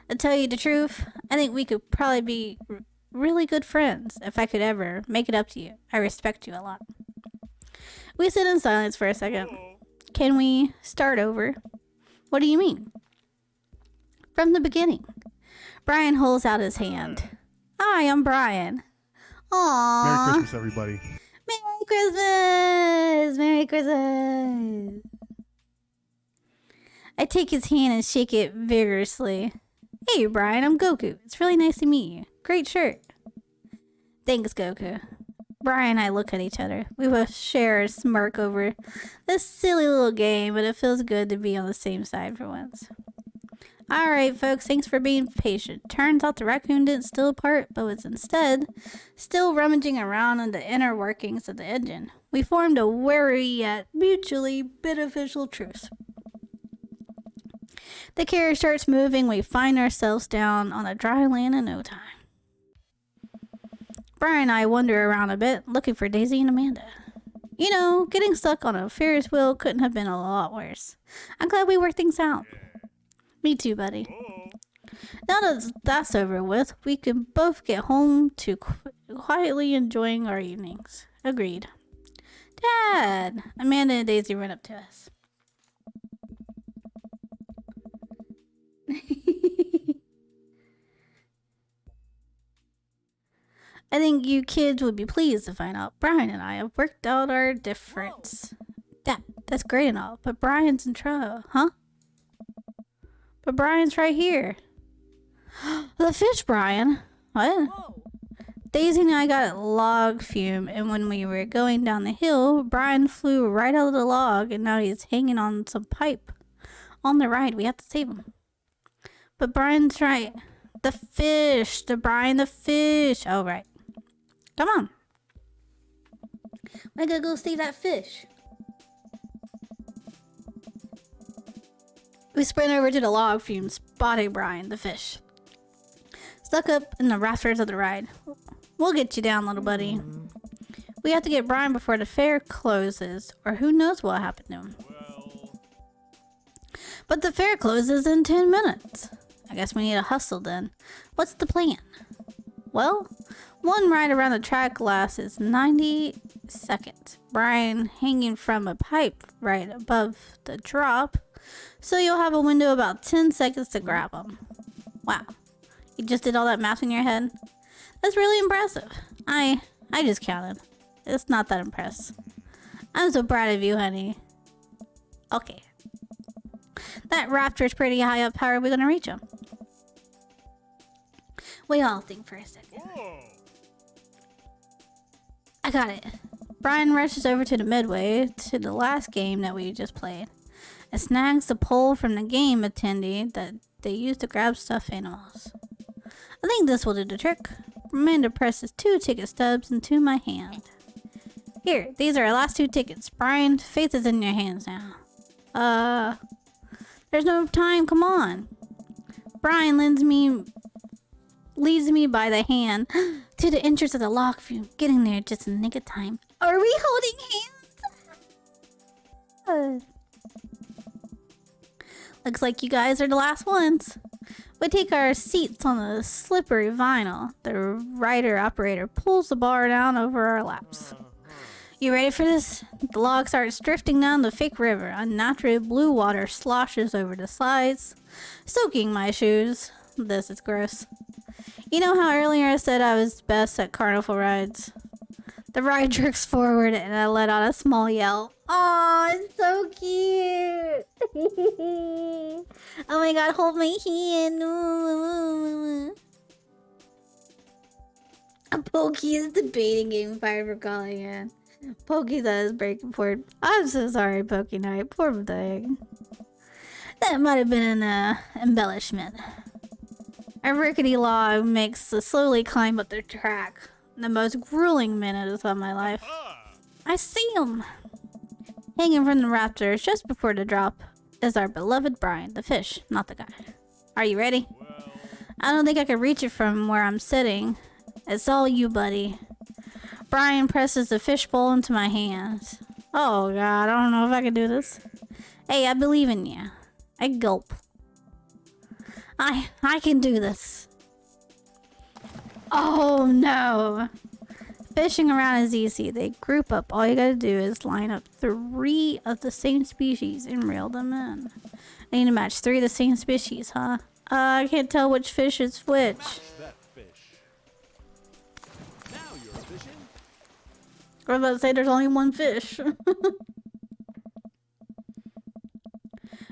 To tell you the truth, I think we could probably be really good friends if I could ever make it up to you. I respect you a lot. We sit in silence for a second. Can we start over? What do you mean? From the beginning. Brian holds out his hand. Hi, I'm Brian. Aww. Merry Christmas, everybody. Merry Christmas! Merry Christmas! I take his hand and shake it vigorously. Hey, Brian, I'm Goku. It's really nice to meet you. Great shirt. Thanks, Goku. Brian and I look at each other. We both share a smirk over this silly little game, but it feels good to be on the same side for once. Alright, folks, thanks for being patient. Turns out the raccoon didn't steal a part, but was instead still rummaging around in the inner workings of the engine. We formed a wary yet mutually beneficial truce. The carriage starts moving. We find ourselves down on the dry land in no time. Brian and I wander around a bit, looking for Daisy and Amanda. You know, getting stuck on a Ferris wheel couldn't have been a lot worse. I'm glad we worked things out. Me too, buddy. Now that that's over with, we can both get home to quietly enjoying our evenings. Agreed. Dad! Amanda and Daisy run up to us. I think you kids would be pleased to find out Brian and I have worked out our difference. That's great and all, but Brian's in trouble, huh? But Brian's right here. The fish, Brian. What? Whoa. Daisy and I got a log fume, and when we were going down the hill, Brian flew right out of the log, and now he's hanging on some pipe. On the ride, we have to save him. But Brian's right. The fish. Brian the fish. Oh, right. Come on. I gotta go save that fish. We sprint over to the log fume, spotting Brian, the fish. Stuck up in the rafters of the ride. We'll get you down, little buddy. We have to get Brian before the fair closes, or who knows what happened to him. But the fair closes in 10 minutes. I guess we need to hustle then. What's the plan? Well, one ride around the track lasts 90 seconds. Brian hanging from a pipe right above the drop. So you'll have a window about 10 seconds to grab him. Wow. You just did all that math in your head? That's really impressive. I just counted. It's not that impressive. I'm so proud of you, honey. Okay. That raptor's pretty high up. How are we gonna reach him? We all think for a second. I got it. Brian rushes over to the midway to the last game that we just played. It snags the pole from the game attendee that they used to grab stuffed animals. I think this will do the trick. Amanda presses 2 ticket stubs into my hand. Here, these are our last 2 tickets. Brian, faith is in your hands now. There's no time, come on. Brian leads me by the hand to the entrance of the log fume, getting there just in the nick of time. Are we holding hands? Looks like you guys are the last ones. We take our seats on the slippery vinyl. The rider-operator pulls the bar down over our laps. You ready for this? The log starts drifting down the fake river. Unnatural blue water sloshes over the slides, soaking my shoes. This is gross. You know how earlier I said I was best at carnival rides? The ride jerks forward and I let out a small yell. Oh, it's so cute! Oh my god, hold my hand. Pokey is debating getting fired for calling in. Pokey's at his breaking point. I'm so sorry, Pokey Knight. Poor thing. That might have been an embellishment. A rickety log makes the slowly climb up the track. The most grueling minutes of my life. I see him! Hanging from the rafters just before the drop is our beloved Brian, the fish, not the guy. Are you ready? I don't think I can reach it from where I'm sitting. It's all you, buddy. Brian presses the fishbowl into my hands. Oh god, I don't know if I can do this. Hey, I believe in you. I gulp. I can do this. Oh no. Fishing around is easy. They group up. All you gotta do is line up 3 of the same species and reel them in. I need to match 3 of the same species, huh? I can't tell which fish is which. Match that fish. Now you're fishing. I was about to say there's only one fish.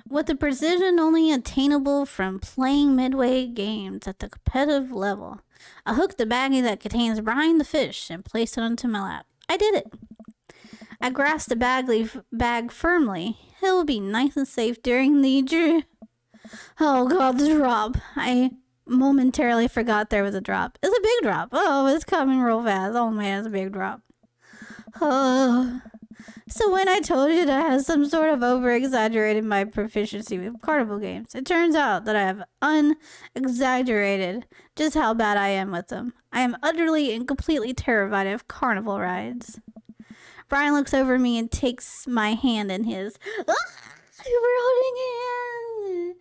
With the precision only attainable from playing midway games at the competitive level, I hooked the baggie that contains Brian the fish and placed it onto my lap. I did it. I grasped the bag firmly. It will be nice and safe during the Oh god, the drop. I momentarily forgot there was a drop. It's a big drop. Oh, it's coming real fast. Oh man, it's a big drop. Oh. So when I told you that I had some sort of over-exaggerated my proficiency with carnival games, it turns out that I have un-exaggerated just how bad I am with them. I am utterly and completely terrified of carnival rides. Brian looks over me and takes my hand in his. Ah, we're holding hands.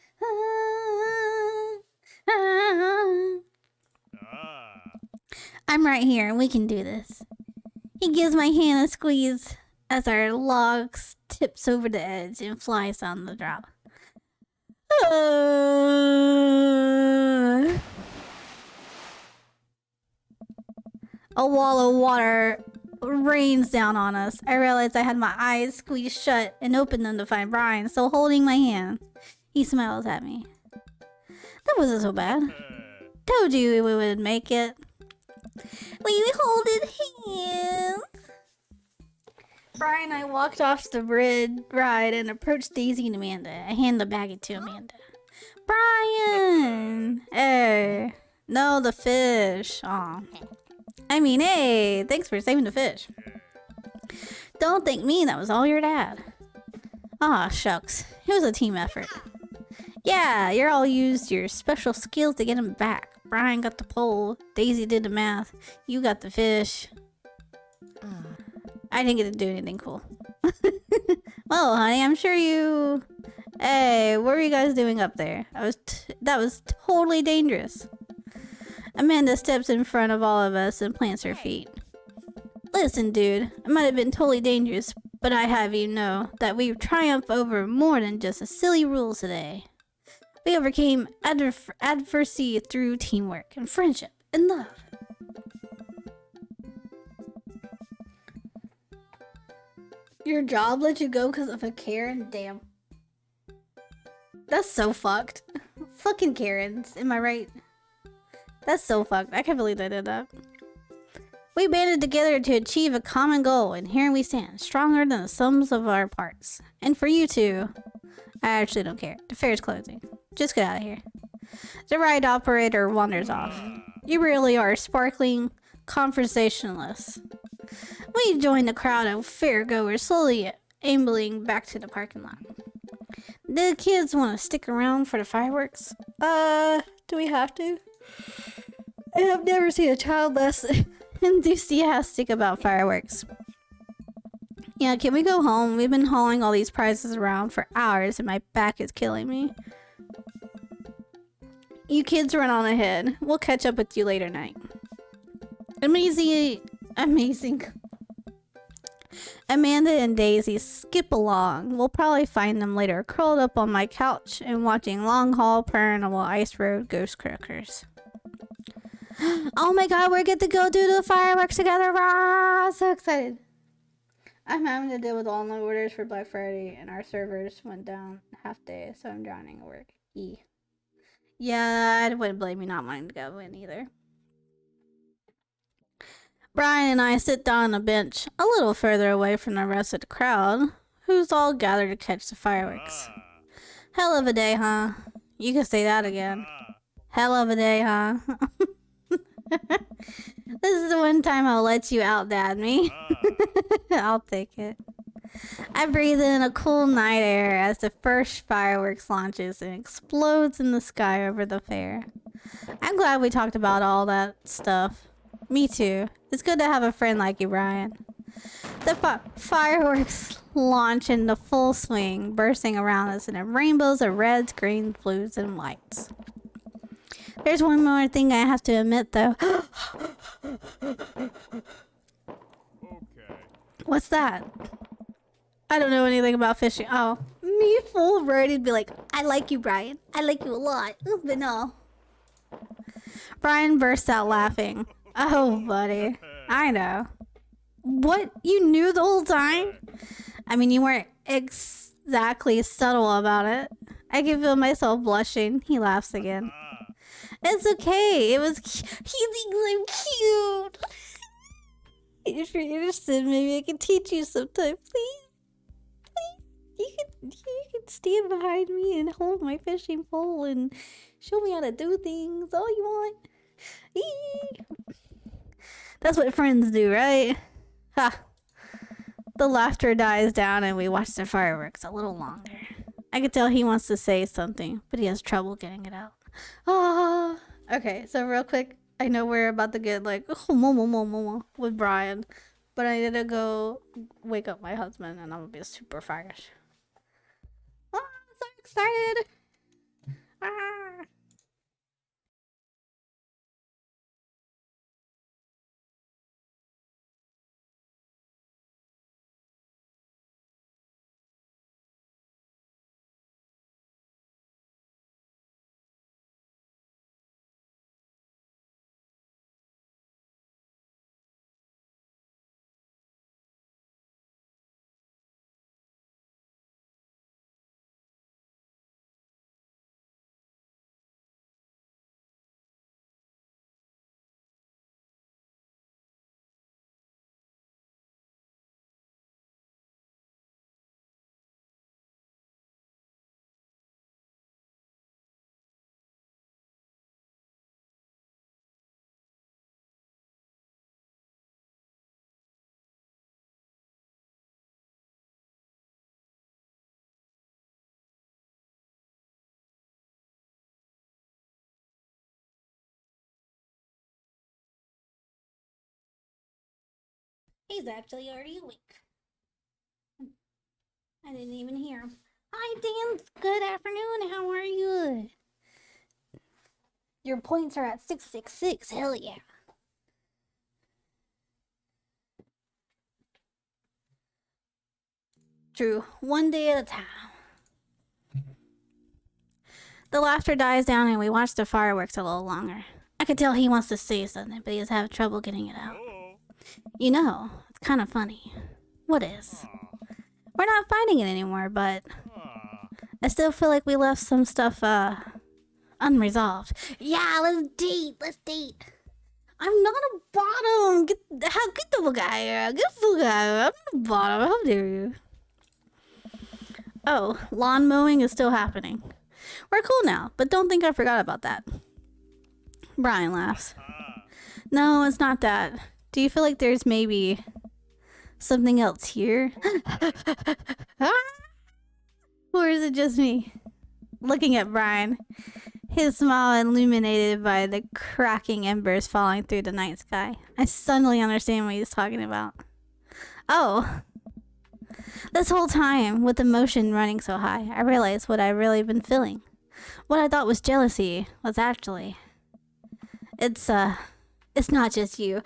I'm right here and we can do this. He gives my hand a squeeze as our log tips over the edge and flies on the drop. A wall of water rains down on us. I realized I had my eyes squeezed shut and opened them to find Brian still holding my hand. He smiles at me. That wasn't so bad. Told you we would make it. We holding hands. Brian and I walked off the ride and approached Daisy and Amanda. I handed the baggie to Amanda. Brian! Hey. No, the fish. Aw. I mean, hey, thanks for saving the fish. Don't thank me, that was all your dad. Aw, shucks. It was a team effort. Yeah, you all used your special skills to get him back. Brian got the pole, Daisy did the math, you got the fish. I didn't get to do anything cool. Well, honey, I'm sure you... Hey, what were you guys doing up there? That was totally dangerous. Amanda steps in front of all of us and plants her feet. Listen, dude, it might have been totally dangerous, but I have you know that we triumphed over more than just a silly rules today. We overcame adversity through teamwork and friendship and love. Your job let you go because of a Karen? Damn. That's so fucked. Fucking Karens, am I right? That's so fucked. I can't believe they did that. We banded together to achieve a common goal, and here we stand, stronger than the sums of our parts. And for you two, I actually don't care. The fair's closing. Just get out of here. The ride operator wanders off. You really are sparkling conversationalists. We join the crowd of fairgoers slowly ambling back to the parking lot. The kids want to stick around for the fireworks? Do we have to? I have never seen a child less enthusiastic about fireworks. Yeah, can we go home? We've been hauling all these prizes around for hours and my back is killing me. You kids run on ahead. We'll catch up with you later night. Amazing. Amanda and Daisy skip along. We'll probably find them later, curled up on my couch and watching Long Haul Paranormal Ice Road Ghost Crackers. Oh my god, we're good to go do the fireworks together. Rah! So excited. I'm having to deal with online orders for Black Friday and our servers went down half day, so I'm drowning at work. Yeah, I wouldn't blame you not wanting to go in either. Brian and I sit down on a bench a little further away from the rest of the crowd, who's all gathered to catch the fireworks. Hell of a day, huh? You can say that again. Hell of a day, huh? This is the one time I'll let you out-dad me. I'll take it. I breathe in a cool night air as the first fireworks launches and explodes in the sky over the fair. I'm glad we talked about all that stuff. Me too. It's good to have a friend like you, Brian. The fireworks launch into full swing, bursting around us in rainbows of reds, greens, blues, and whites. There's one more thing I have to admit, though. What's that? I don't know anything about fishing. Oh, me full road'd be like, I like you, Brian. I like you a lot. But no. Brian burst out laughing. Oh, buddy. I know. What? You knew the whole time? I mean, you weren't exactly subtle about it. I can feel myself blushing. He laughs again. It's okay. It was he thinks I'm cute. If you're interested, maybe I can teach you sometime. Please. You can stand behind me and hold my fishing pole and show me how to do things all you want. Eee. That's what friends do, right? Ha. The laughter dies down and we watch the fireworks a little longer. I can tell he wants to say something, but he has trouble getting it out. Ah. Okay, so real quick, I know we're about to get like with Brian, but I need to go wake up my husband and I'm gonna be super fresh. Oh, I'm so excited. Ah. He's actually already awake. I didn't even hear him. Hi, Dan. Good afternoon. How are you? Your points are at 666. Hell yeah. True. One day at a time. The laughter dies down and we watch the fireworks a little longer. I could tell he wants to say something, but he's having trouble getting it out. You know, it's kind of funny. What is? We're not fighting it anymore, but I still feel like we left some stuff, unresolved. Yeah, let's date. I'm not a bottom. Get the fuck out here. Get the fuck out here. I'm not a bottom. How dare you? Oh, lawn mowing is still happening. We're cool now, but don't think I forgot about that. Brian laughs. No, it's not that. Do you feel like there's maybe something else here? Or is it just me? Looking at Brian, his smile illuminated by the cracking embers falling through the night sky. I suddenly understand what he's talking about. Oh. This whole time, with emotion running so high, I realized what I've really been feeling. What I thought was jealousy was actually... It's not just you.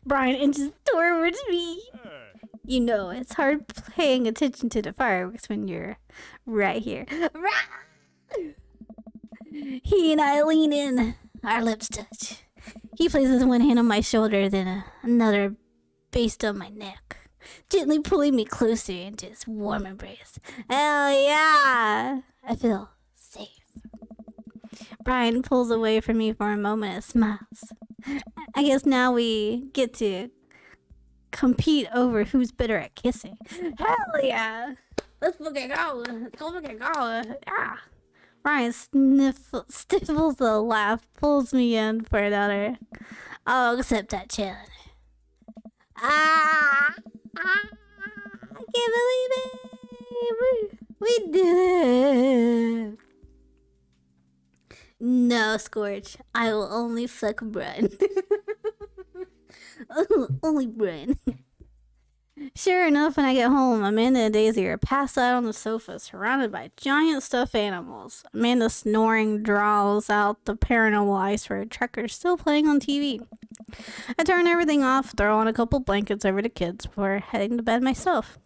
Brian inches towards me. You know, it's hard paying attention to the fireworks when you're right here. He and I lean in. Our lips touch. He places one hand on my shoulder, then another based on my neck, gently pulling me closer into his warm embrace. Hell yeah! I feel safe. Brian pulls away from me for a moment and smiles. I guess now we get to compete over who's better at kissing. Hell yeah! Let's fucking go! Let's go fucking go! Yeah! Brian stifles a laugh, pulls me in for another. I'll accept that challenge. I can't believe it! We did it! No, Scorch. I will only fuck Brian. Only Brian. Sure enough, when I get home, Amanda and Daisy are passed out on the sofa, surrounded by giant stuffed animals. Amanda snoring draws out the paranormal iceberg trucker still playing on TV. I turn everything off, throw on a couple blankets over the kids before heading to bed myself.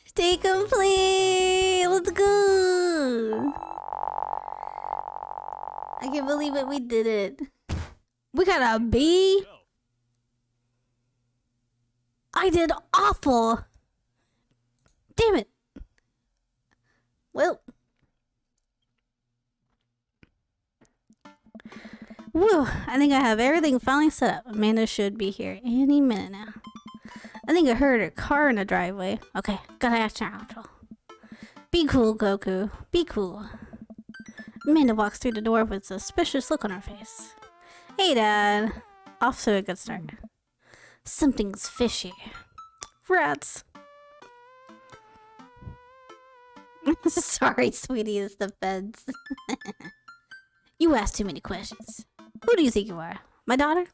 Stay complete. Let's go. I can't believe it. We did it. We got a B. I did awful. Damn it. Well. Whew. I think I have everything finally set up. Amanda should be here any minute now. I think I heard her car in the driveway. Okay, gotta act natural. Be cool, Goku. Be cool. Amanda walks through the door with a suspicious look on her face. Hey, Dad. Off to a good start. Something's fishy. Rats. Sorry, sweetie, it's the feds. You ask too many questions. Who do you think you are? My daughter?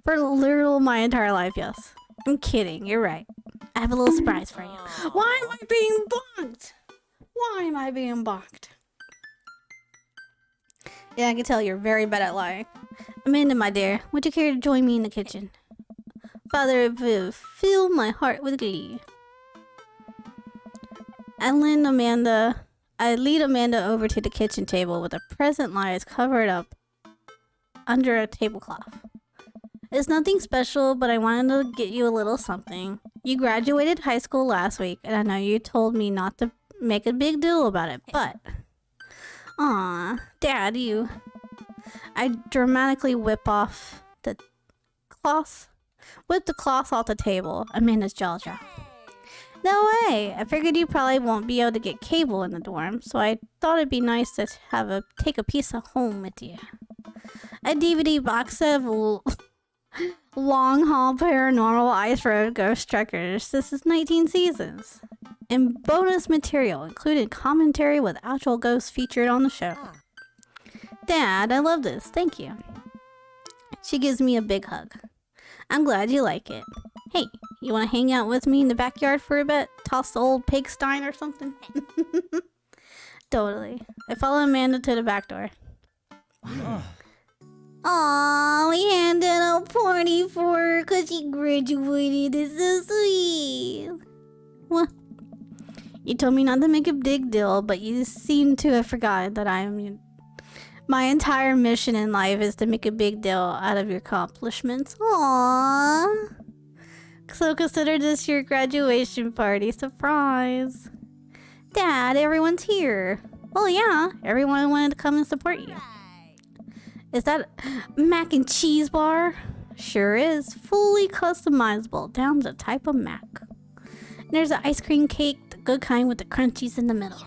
For literal my entire life, yes. I'm kidding, you're right. I have a little surprise for you. Why am I being blocked? Why am I being blocked? Yeah, I can tell you're very bad at lying. Amanda, my dear, would you care to join me in the kitchen? Father, fill my heart with glee. I lead Amanda over to the kitchen table with a present lies covered up under a tablecloth. It's nothing special, but I wanted to get you a little something. You graduated high school last week, and I know you told me not to make a big deal about it, but... Aw, Dad, you... I dramatically whip the cloth off the table. Amanda's jaw dropped. No way! I figured you probably won't be able to get cable in the dorm, so I thought it'd be nice to take a piece of home with you. A DVD box of Long Haul Paranormal Ice Road Ghost Trekkers. This is 19 seasons. And bonus material, including commentary with actual ghosts featured on the show. Dad, I love this. Thank you. She gives me a big hug. I'm glad you like it. Hey, you want to hang out with me in the backyard for a bit? Toss the old pigsty or something? Totally. I follow Amanda to the back door. Aww, we handed a party for her because she graduated. It's so sweet. What? You told me not to make a big deal, but you seem to have forgotten that my entire mission in life is to make a big deal out of your accomplishments. Aww. So consider this your graduation party surprise. Dad, everyone's here. Well, yeah, everyone wanted to come and support you. Is that mac and cheese bar? Sure is. Fully customizable down to the type of mac. And there's an ice cream cake, the good kind with the crunchies in the middle.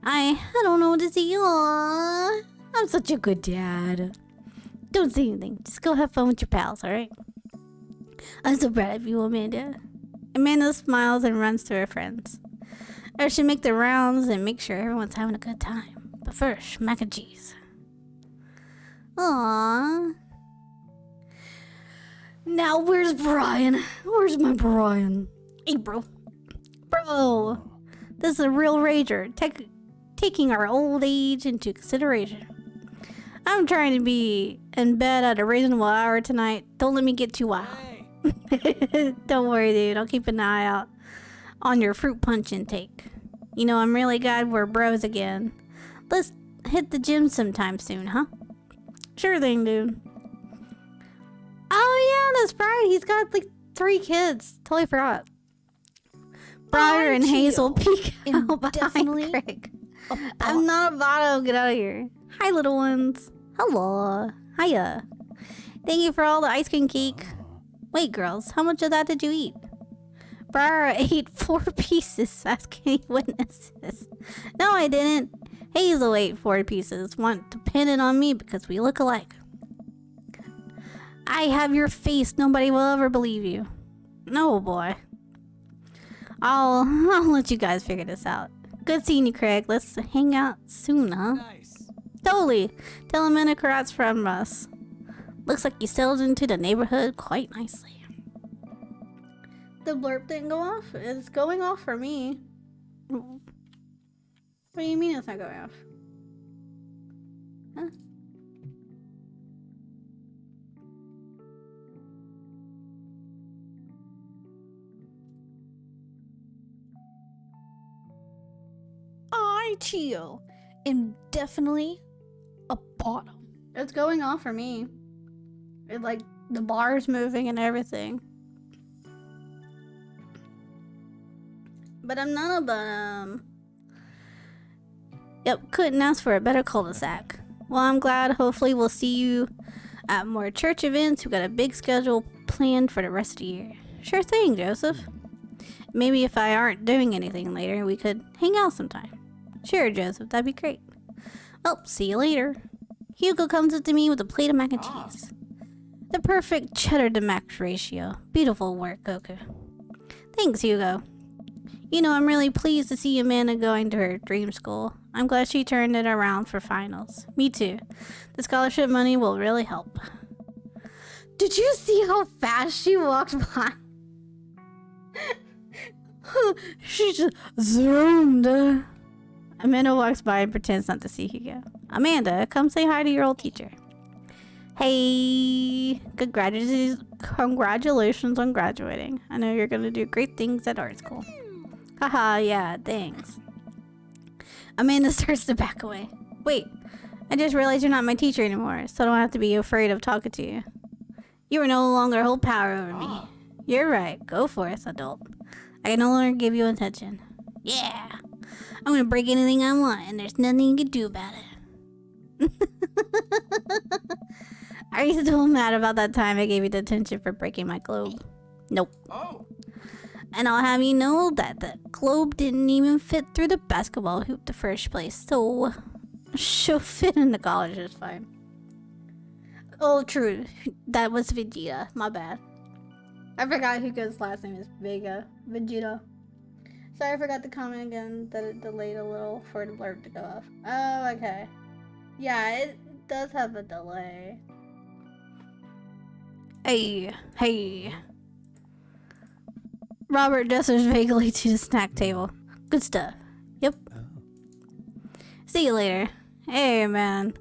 I don't know what to say. Aww, I'm such a good dad. Don't say anything. Just go have fun with your pals, alright? I'm so proud of you, Amanda. Amanda smiles and runs to her friends. I should make the rounds and make sure everyone's having a good time. But first, mac and cheese. Aww. Now where's Brian? Where's my Brian? Hey, bro. Bro. This is a real rager. Taking our old age into consideration. I'm trying to be in bed at a reasonable hour tonight. Don't let me get too wild. Don't worry, dude. I'll keep an eye out on your fruit punch intake. You know, I'm really glad we're bros again. Let's hit the gym sometime soon, huh? Sure thing, dude. Oh, yeah, that's Brian. He's got like 3 kids. Totally forgot. Briar and Hazel peek out behind Craig. I'm not a bottom. Get out of here. Hi, little ones. Hello. Hiya. Thank you for all the ice cream cake. Wait, girls, how much of that did you eat? Briar ate 4 pieces. Ask any witnesses. No, I didn't. Hazel ate 4 pieces. Want to pin it on me because we look alike. I have your face. Nobody will ever believe you. No, boy. I'll let you guys figure this out. Good seeing you, Craig. Let's hang out soon, huh? Nice. Totally. Tell him Karrat's from us. Looks like you settled into the neighborhood quite nicely. The blurb didn't go off? It's going off for me. What do you mean it's not going off? Huh? high Chio and definitely a bottom. It's going off for me. It like the bar's moving and everything. But I'm not a bottom. Yep, couldn't ask for a better cul-de-sac. Well, I'm glad. Hopefully we'll see you at more church events. We've got a big schedule planned for the rest of the year. Sure thing, Joseph. Maybe if I aren't doing anything later, we could hang out sometime. Sure, Joseph, that'd be great. Well, see you later. Hugo comes up to me with a plate of mac and cheese. The perfect cheddar to mac ratio. Beautiful work, Goku. Thanks, Hugo. You know, I'm really pleased to see Amanda going to her dream school. I'm glad she turned it around for finals. Me too. The scholarship money will really help. Did you see how fast she walked by? She just zoomed. Amanda walks by and pretends not to see Hugo. Amanda, come say hi to your old teacher. Hey, congratulations on graduating. I know you're gonna do great things at art school. Haha, yeah, thanks. Amanda starts to back away. Wait, I just realized you're not my teacher anymore, so I don't have to be afraid of talking to you. You are no longer hold power over me. You're right, go for it, adult. I can no longer give you attention. Yeah, I'm gonna break anything I want, and there's nothing you can do about it. Are you still mad about that time I gave you the attention for breaking my globe? Nope. Oh, And I'll have you know that the globe didn't even fit through the basketball hoop the first place, so she'll fit in the college just fine. Oh, true. That was Vegeta. My bad. I forgot Hugo's last name is Vega. Vegeta. Sorry, I forgot to comment again that it delayed a little for the alert to go off. Oh, okay. Yeah, it does have a delay. Hey. Robert gestures vaguely to the snack table. Good stuff. Yep. See you later. Hey, man.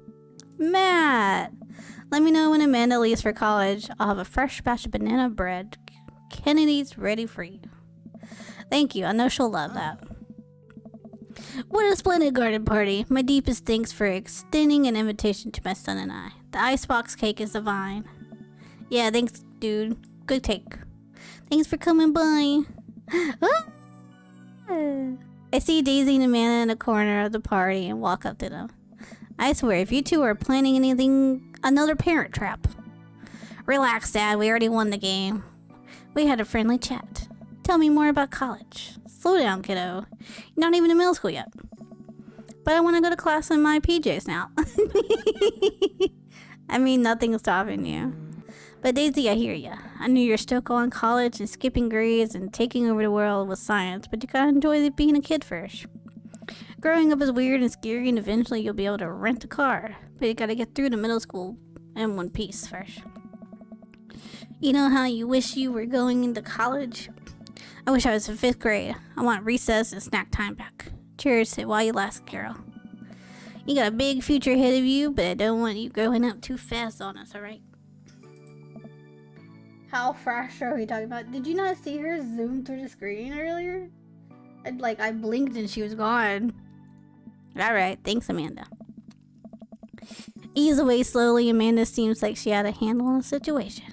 Matt! Let me know when Amanda leaves for college. I'll have a fresh batch of banana bread. Kennedy's ready for you. Thank you. I know she'll love that. What a splendid garden party. My deepest thanks for extending an invitation to my son and I. The icebox cake is divine. Yeah, thanks, dude. Good take. Thanks for coming by. I see Daisy and Amanda in the corner of the party and walk up to them. I swear, if you two are planning anything, another parent trap. Relax, Dad. We already won the game. We had a friendly chat. Tell me more about college. Slow down, kiddo. You're not even in middle school yet. But I want to go to class in my PJs now. I mean, nothing's stopping you. But Daisy, I hear ya. I knew you're still going to college and skipping grades and taking over the world with science, but you gotta enjoy being a kid first. Growing up is weird and scary, and eventually you'll be able to rent a car, but you gotta get through to middle school in one piece first. You know how you wish you were going into college? I wish I was in 5th grade. I want recess and snack time back. Cheers to while you last, girl. You got a big future ahead of you, but I don't want you growing up too fast on us, alright? How fast are we talking about? Did you not see her zoom through the screen earlier? I blinked and she was gone. Alright, thanks, Amanda. Ease away slowly. Amanda seems like she had a handle on the situation.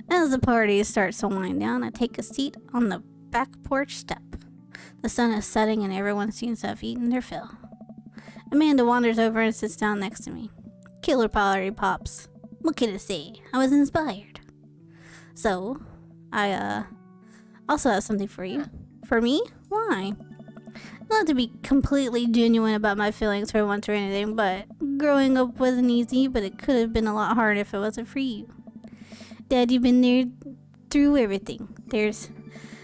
As the party starts to wind down, I take a seat on the back porch step. The sun is setting and everyone seems to have eaten their fill. Amanda wanders over and sits down next to me. Killer pottery pops. What can I say? I was inspired. So, I also have something for you. For me? Why? Not to be completely genuine about my feelings for once or anything, but growing up wasn't easy, but it could have been a lot harder if it wasn't for you. Dad, you've been there through everything. There's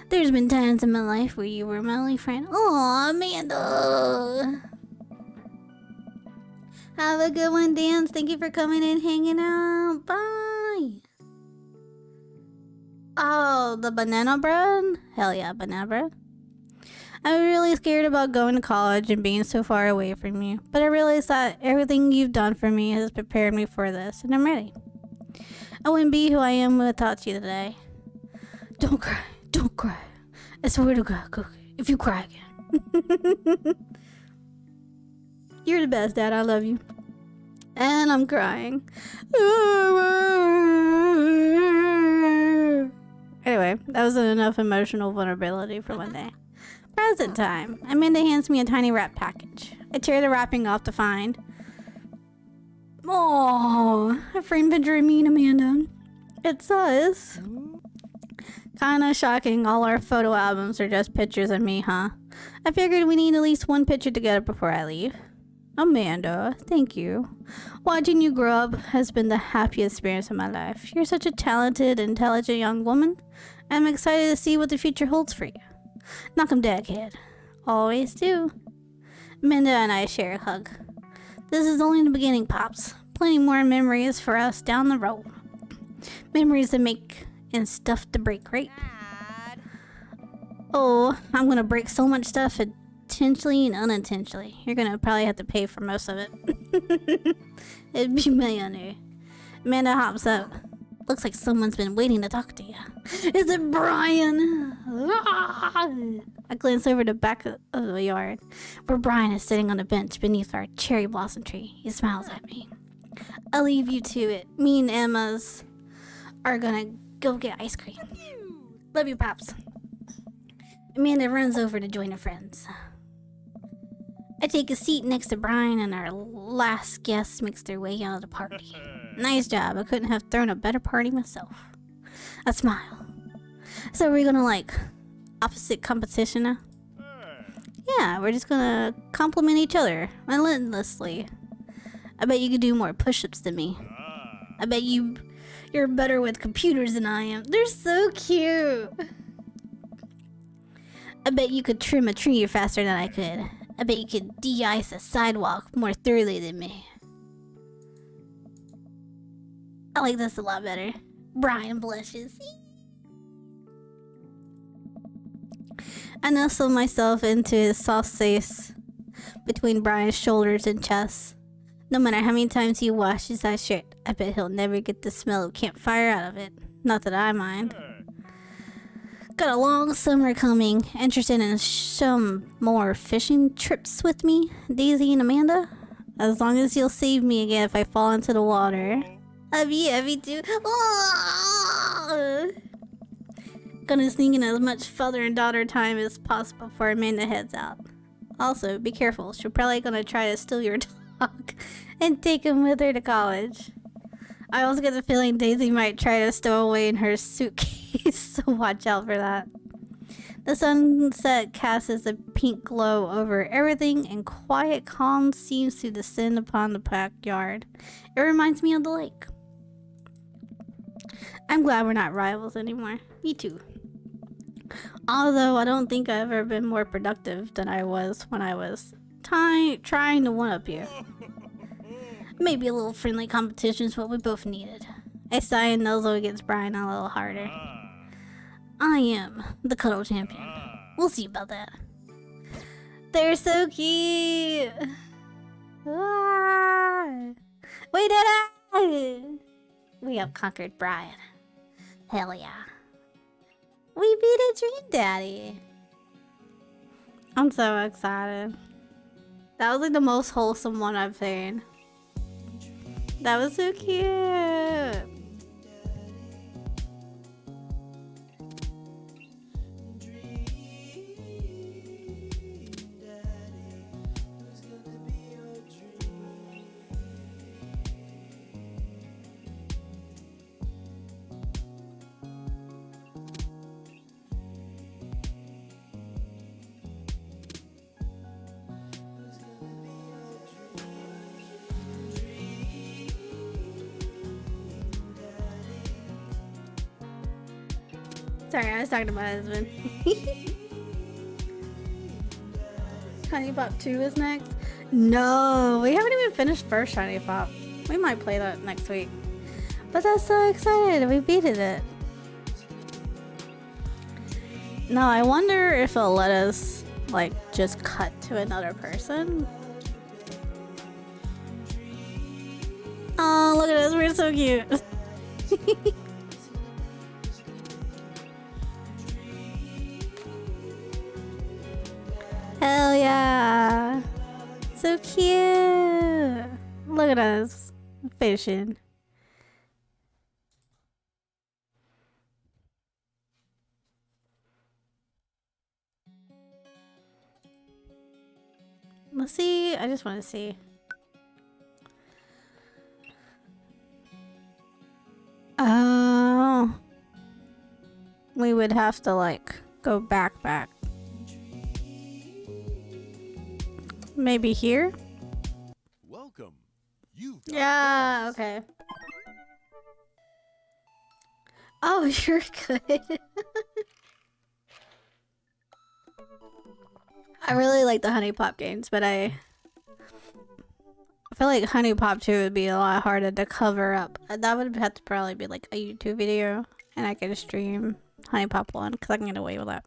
been times in my life where you were my only friend. Aw, Amanda! Have a good one, Dance. Thank you for coming and hanging out. Bye! Oh, the banana bread? Hell yeah, banana bread. I'm really scared about going to college and being so far away from you, but I realize that everything you've done for me has prepared me for this, and I'm ready. I wouldn't be who I am without you today. Don't cry. Don't cry. I swear to God, Cookie, if you cry again. You're the best, Dad. I love you. And I'm crying. Anyway, that wasn't enough emotional vulnerability for one day. Present time. Amanda hands me a tiny wrap package. I tear the wrapping off to find... Oh, a framed picture of me and Amanda. It says... Kinda shocking, all our photo albums are just pictures of me, huh? I figured we need at least one picture together before I leave. Amanda, thank you. Watching you grow up has been the happiest experience of my life. You're such a talented, intelligent young woman. I'm excited to see what the future holds for you. Knock 'em dead, kid. Always do. Amanda and I share a hug. This is only the beginning, Pops. Plenty more memories for us down the road. Memories that make and stuff to break, right? Oh, I'm gonna break so much stuff intentionally and unintentionally. You're gonna probably have to pay for most of it. It'd be millionaire. Amanda hops up. Looks like someone's been waiting to talk to you. Is it Brian? I glance over the back of the yard, where Brian is sitting on a bench beneath our cherry blossom tree. He smiles at me. I'll leave you to it. Me and Emma's are gonna go get ice cream. Love you, Pops. Amanda runs over to join her friends. I take a seat next to Brian, and our last guests makes their way out of the party. Nice job. I couldn't have thrown a better party myself. I smile. So we're gonna like opposite competition now? Yeah, we're just gonna compliment each other relentlessly. I bet you could do more push-ups than me. I bet you're better with computers than I am. They're so cute. I bet you could trim a tree faster than I could. I bet you could de-ice a sidewalk more thoroughly than me. I like this a lot better. Brian blushes. I nestle myself into his soft face between Brian's shoulders and chest. No matter how many times he washes that shirt, I bet he'll never get the smell of campfire out of it. Not that I mind. Got a long summer coming. Interested in some more fishing trips with me, Daisy and Amanda? As long as you'll save me again if I fall into the water. Love you too. Oh! Gonna sneak in as much father and daughter time as possible before Amanda heads out. Also, be careful. She's probably gonna try to steal your dog and take him with her to college. I also get the feeling Daisy might try to stow away in her suitcase, so watch out for that. The sunset casts a pink glow over everything, and quiet calm seems to descend upon the backyard. It reminds me of the lake. I'm glad we're not rivals anymore. Me too. Although I don't think I've ever been more productive than I was when I was trying to one-up you. Maybe a little friendly competition is what we both needed. I sigh and nuzzle against Brian a little harder. I am the cuddle champion. We'll see about that. They're so cute. Ah. We did it! We have conquered Brian. Hell yeah. We beat a dream daddy. I'm so excited. That was like the most wholesome one I've seen. That was so cute. Sorry, I was talking to my husband. Shiny Pop 2 is next? No, we haven't even finished first Shiny Pop. We might play that next week. But that's so excited. We beat it. Now, I wonder if it'll let us, like, just cut to another person. Oh, look at us. We're so cute. Hell yeah. So so cute. Look at us fishing. Let's see. I just want to see. Oh. We would have to like go back. Maybe here? Welcome. You've got Yeah, guests. okay. Oh, you're good. I really like the Honey Pop games, but I feel like Honey Pop 2 would be a lot harder to cover up. That would have to probably be like a YouTube video, and I could stream Honey Pop 1 because I can get away with that.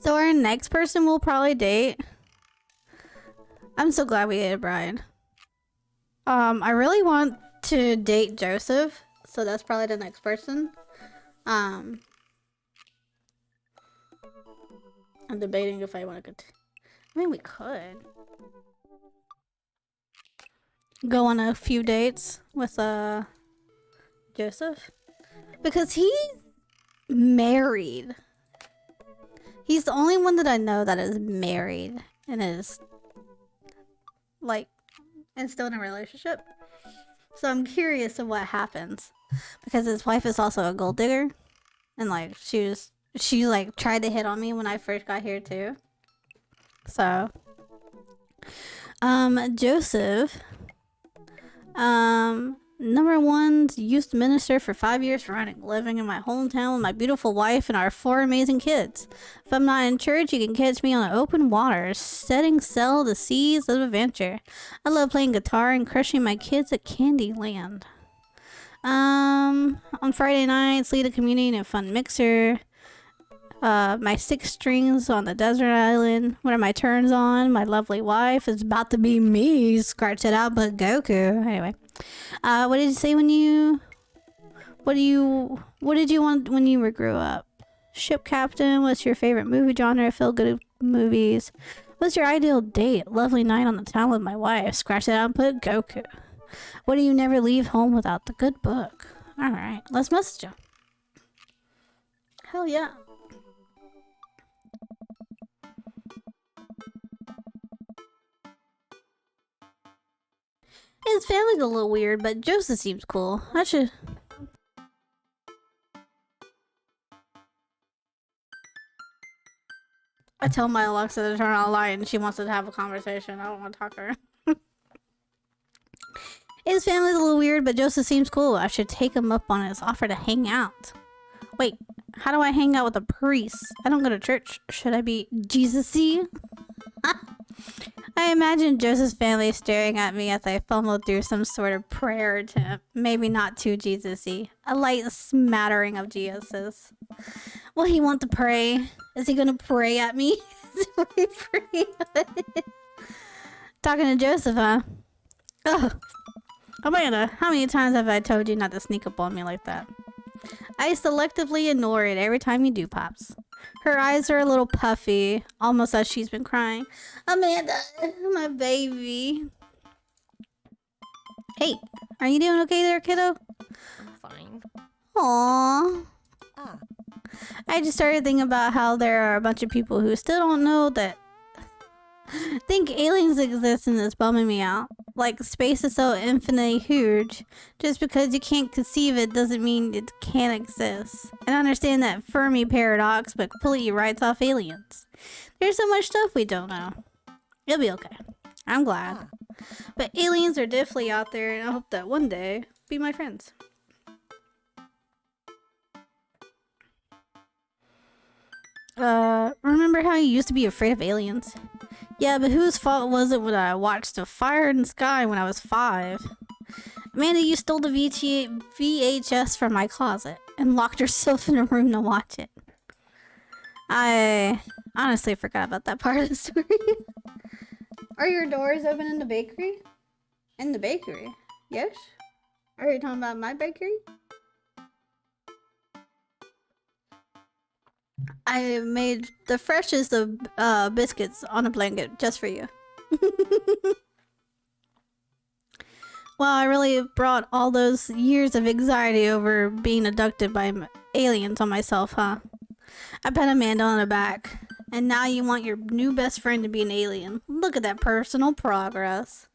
So our next person we'll probably date. I'm so glad we ate a bride. I really want to date Joseph, so that's probably the next person. I'm debating if I want to I mean, we could go on a few dates with Joseph because he's married. He's the only one that I know that is married and is like and still in a relationship. So I'm curious of what happens because his wife is also a gold digger, and like she like tried to hit on me when I first got here too. So Joseph number 1 youth minister for 5 years running, living in my hometown with my beautiful wife and our 4 amazing kids. If I'm not in church, you can catch me on the open waters, setting sail to seas of adventure. I love playing guitar and crushing my kids at Candyland. On Friday nights, lead a community in a fun mixer. My 6 strings on the desert island. What are my turns on? My lovely wife is about to be me. Scratch it out, but Goku. Anyway, what did you say when you? What did you want when you grew up? Ship captain. What's your favorite movie genre? Feel good movies. What's your ideal date? Lovely night on the town with my wife. Scratch it out and put Goku. What do you never leave home without? The good book. All right, let's message him. Hell yeah. His family's a little weird, but Joseph seems cool. I should. I tell my Alexa to turn on a light and she wants to have a conversation. I don't want to talk to her. His family's a little weird, but Joseph seems cool. I should take him up on his offer to hang out. Wait, how do I hang out with a priest? I don't go to church. Should I be Jesus-y? I imagine Joseph's family staring at me as I fumble through some sort of prayer attempt. Maybe not too Jesus-y. A light smattering of Jesus. Will he want to pray? Is he gonna pray at me? Talking to Joseph, huh? Ugh. Amanda, how many times have I told you not to sneak up on me like that? I selectively ignore it every time you do, Pops. Her eyes are a little puffy, almost as she's been crying. Amanda, my baby. Hey, are you doing okay there, kiddo? I'm fine. Aww. Ah. I just started thinking about how there are a bunch of people who still don't know that think aliens exist, and it's bumming me out. Like, space is so infinitely huge. Just because you can't conceive it doesn't mean it can't exist. And I understand that Fermi paradox, but completely writes off aliens. There's so much stuff we don't know. It'll be okay. I'm glad. But aliens are definitely out there, and I hope that one day be my friends. Remember how you used to be afraid of aliens? Yeah, but whose fault was it when I watched a fire in the sky when I was 5? Amanda, you stole the VHS from my closet and locked yourself in a room to watch it. I honestly forgot about that part of the story. Are your doors open in the bakery? In the bakery? Yes? Are you talking about my bakery? I made the freshest of biscuits on a blanket just for you. Well, I really brought all those years of anxiety over being abducted by aliens on myself, huh? I pat Amanda on the back. And now you want your new best friend to be an alien. Look at that personal progress.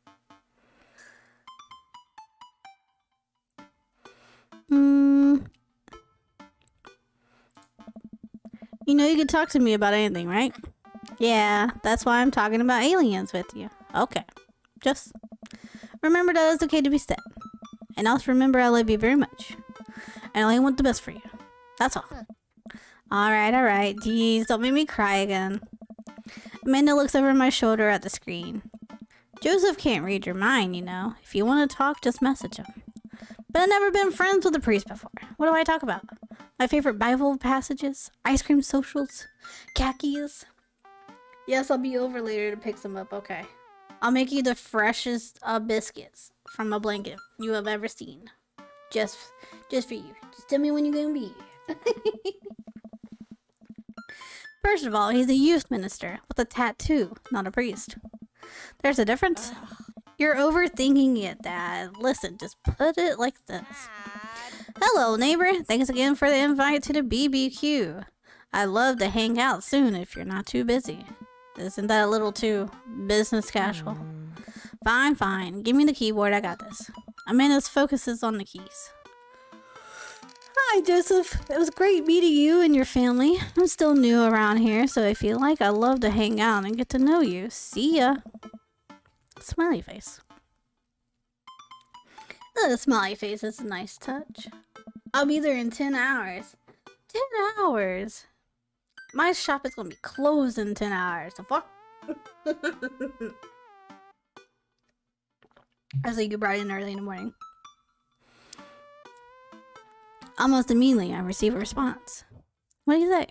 You know you can talk to me about anything, right? Yeah, that's why I'm talking about aliens with you. Okay. Just remember that it's okay to be sad. And also remember I love you very much. And I only want the best for you. That's all. Alright. Jeez, don't make me cry again. Amanda looks over my shoulder at the screen. Joseph can't read your mind, you know. If you want to talk, just message him. But I've never been friends with a priest before. What do I talk about? My favorite Bible passages? Ice cream socials? Khakis? Yes, I'll be over later to pick some up, okay. I'll make you the freshest biscuits from a blanket you have ever seen. Just for you. Just tell me when you're gonna be here. First of all, he's a youth minister with a tattoo, not a priest. There's a difference. You're overthinking it, Dad. Listen, just put it like this. Hello, neighbor. Thanks again for the invite to the BBQ. I'd love to hang out soon if you're not too busy. Isn't that a little too business casual? Fine. Give me the keyboard. I got this. Amanda's focuses on the keys. Hi, Joseph. It was great meeting you and your family. I'm still new around here, so I feel like I'd love to hang out and get to know you. See ya. Smiley face. The smiley face is a nice touch. I'll be there in 10 hours. 10 hours? My shop is gonna be closed in 10 hours. The fuck? I say you brought in early in the morning. Almost immediately, I receive a response. What do you say?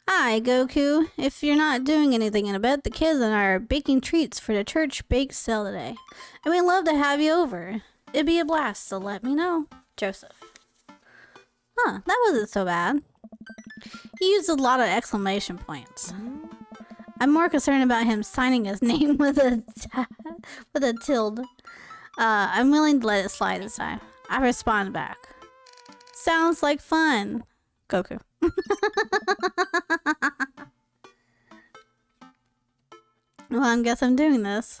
Hi, Goku. If you're not doing anything in a bit, the kids and I are baking treats for the church bake sale today. And we'd love to have you over. It'd be a blast, so let me know. Joseph. Huh, that wasn't so bad. He used a lot of exclamation points. I'm more concerned about him signing his name with a tilde. I'm willing to let it slide this time. I respond back. Sounds like fun. Goku. Well, I guess I'm doing this.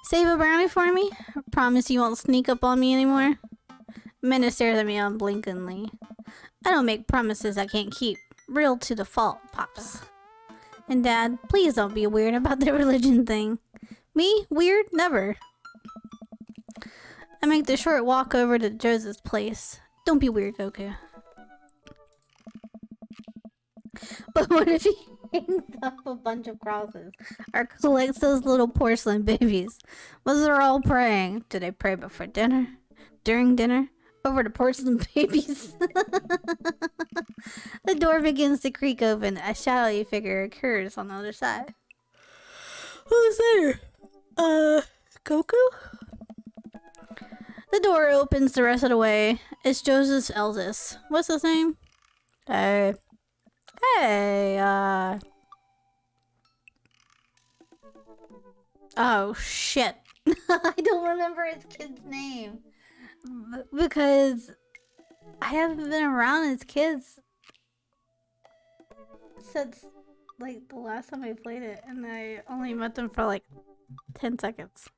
Save a brownie for me? Promise you won't sneak up on me anymore? Minna stares at me unblinkingly. I don't make promises I can't keep. Real to the fault, Pops. And Dad, please don't be weird about the religion thing. Me? Weird? Never. I make the short walk over to Joseph's place. Don't be weird, Goku. But what if he hangs up a bunch of crosses or collects those little porcelain babies? Was they're all praying? Do they pray before dinner? During dinner? Over the porcelain babies? The door begins to creak open. A shadowy figure occurs on the other side. Who's there? Goku? The door opens the rest of the way. It's Joseph's eldest. What's his name? Hey, oh, shit. I don't remember his kid's name. Because I haven't been around his kids since, like, the last time I played it. And I only met them for, like, 10 seconds.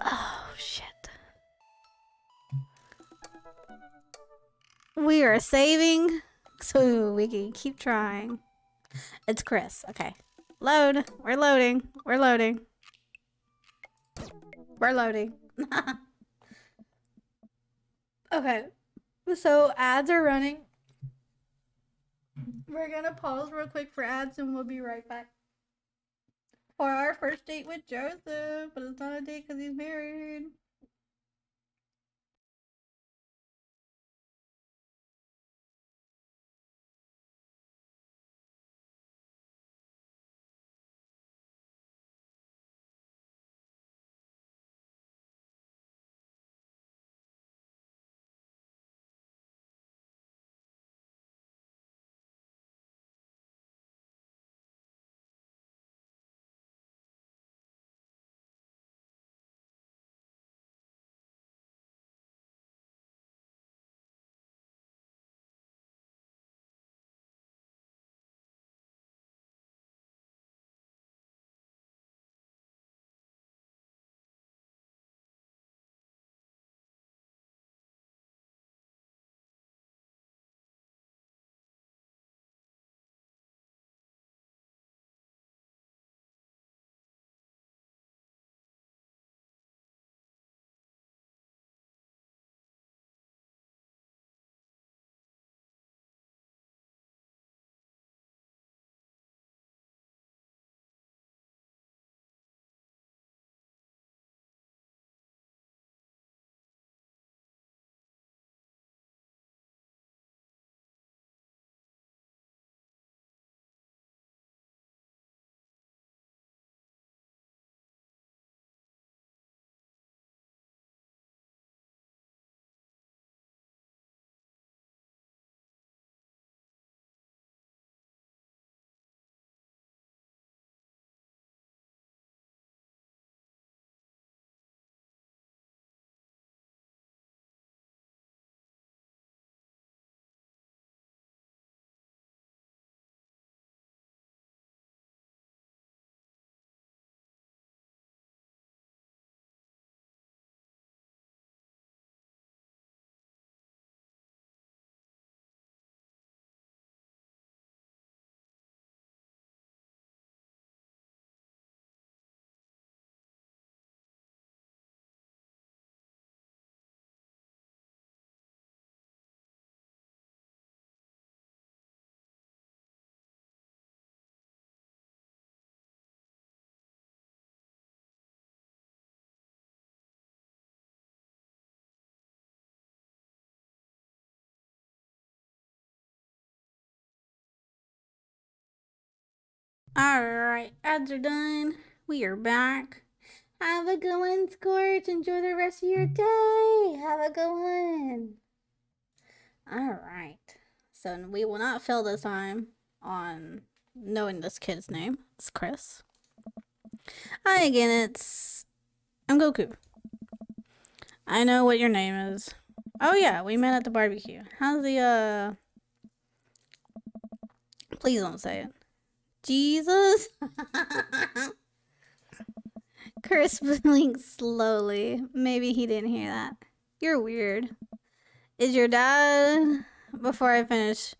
Oh, shit. We are saving so we can keep trying. It's Chris. Okay. Load. We're loading. We're loading. We're loading. Okay. So ads are running. We're gonna pause real quick for ads and we'll be right back. For our first date with Joseph. But it's not a date because he's married. Alright, ads are done. We are back. Have a good one, Scorch. Enjoy the rest of your day. Have a good one. Alright. So we will not fail this time on knowing this kid's name. It's Chris. Hi again, I'm Goku. I know what your name is. Oh yeah, we met at the barbecue. How's the Please don't say it. Jesus? Chris blinked slowly. Maybe he didn't hear that. You're weird. Is your dad? Before I finish,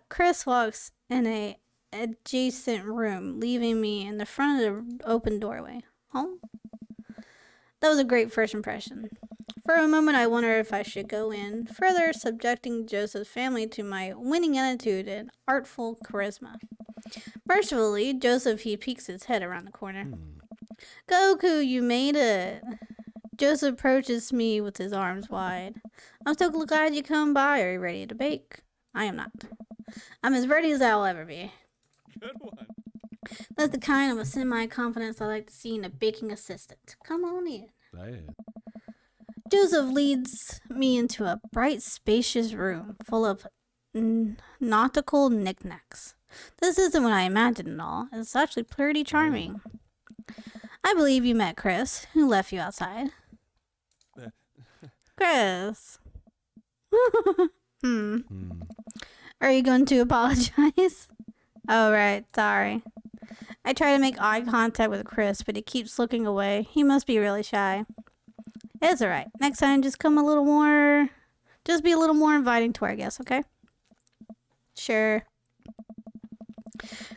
Chris walks in a adjacent room, leaving me in the front of the open doorway. Home? That was a great first impression. For a moment, I wondered if I should go in further, subjecting Joseph's family to my winning attitude and artful charisma. Mercifully, he peeks his head around the corner. Goku, you made it. Joseph approaches me with his arms wide. I'm so glad you come by. Are you ready to bake? I am not. I'm as ready as I'll ever be. Good one. That's the kind of a semi-confidence I like to see in a baking assistant. Come on in. Say it. Joseph leads me into a bright, spacious room full of nautical knickknacks. This isn't what I imagined at all. It's actually pretty charming. I believe you met Chris, who left you outside. Chris. Are you going to apologize? Oh, right. Sorry. I try to make eye contact with Chris, but he keeps looking away. He must be really shy. It's alright. Next time, just be a little more inviting to our guests, okay? Sure.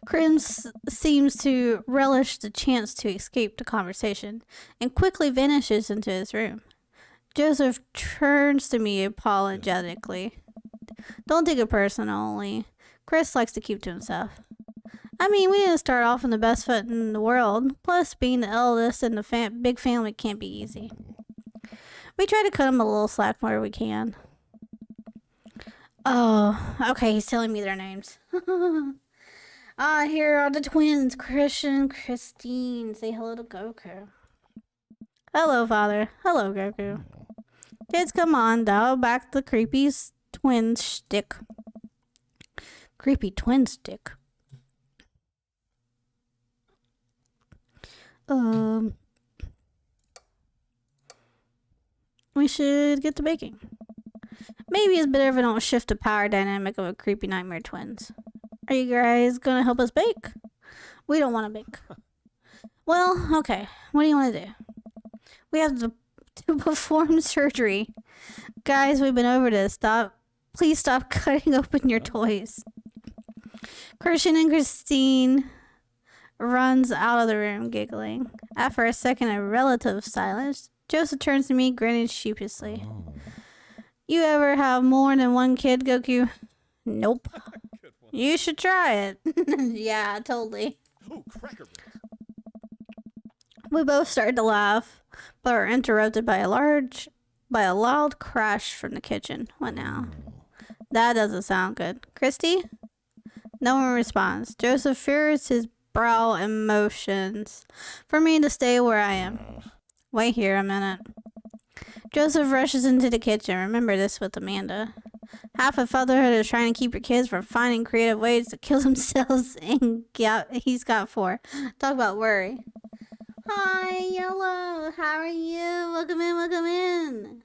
Chris seems to relish the chance to escape the conversation and quickly vanishes into his room. Joseph turns to me apologetically. Don't take it personally. Chris likes to keep to himself. I mean, we didn't start off on the best foot in the world. Plus, being the eldest in the big family can't be easy. We try to cut him a little slack where we can. Oh, okay, he's telling me their names. Here are the twins, Christian and Christine. Say hello to Goku. Hello, Father. Hello, Goku. Kids, come on, dial back the creepy twin stick. Creepy twin stick. We should get to baking. Maybe it's better if I don't shift the power dynamic of a creepy nightmare twins. Are you guys gonna help us bake? We don't want to bake. Well, okay. What do you want to do? We have to perform surgery. Guys, we've been over this. Please stop cutting open your toys. Christian and Christine runs out of the room, giggling. After a second of relative silence, Joseph turns to me, grinning sheepishly. You ever have more than one kid, Goku? Nope. You should try it. Yeah, totally. Oh, cracker barrels. We both started to laugh, but were interrupted by a loud crash from the kitchen. What now? That doesn't sound good. Christy? No one responds. Joseph fears his brow and motions for me to stay where I am. Wait here a minute. Joseph rushes into the kitchen. Remember this with Amanda. Half of fatherhood is trying to keep your kids from finding creative ways to kill themselves, and he's got 4. Talk about worry. Hi, Yellow. How are you? Welcome in, welcome in.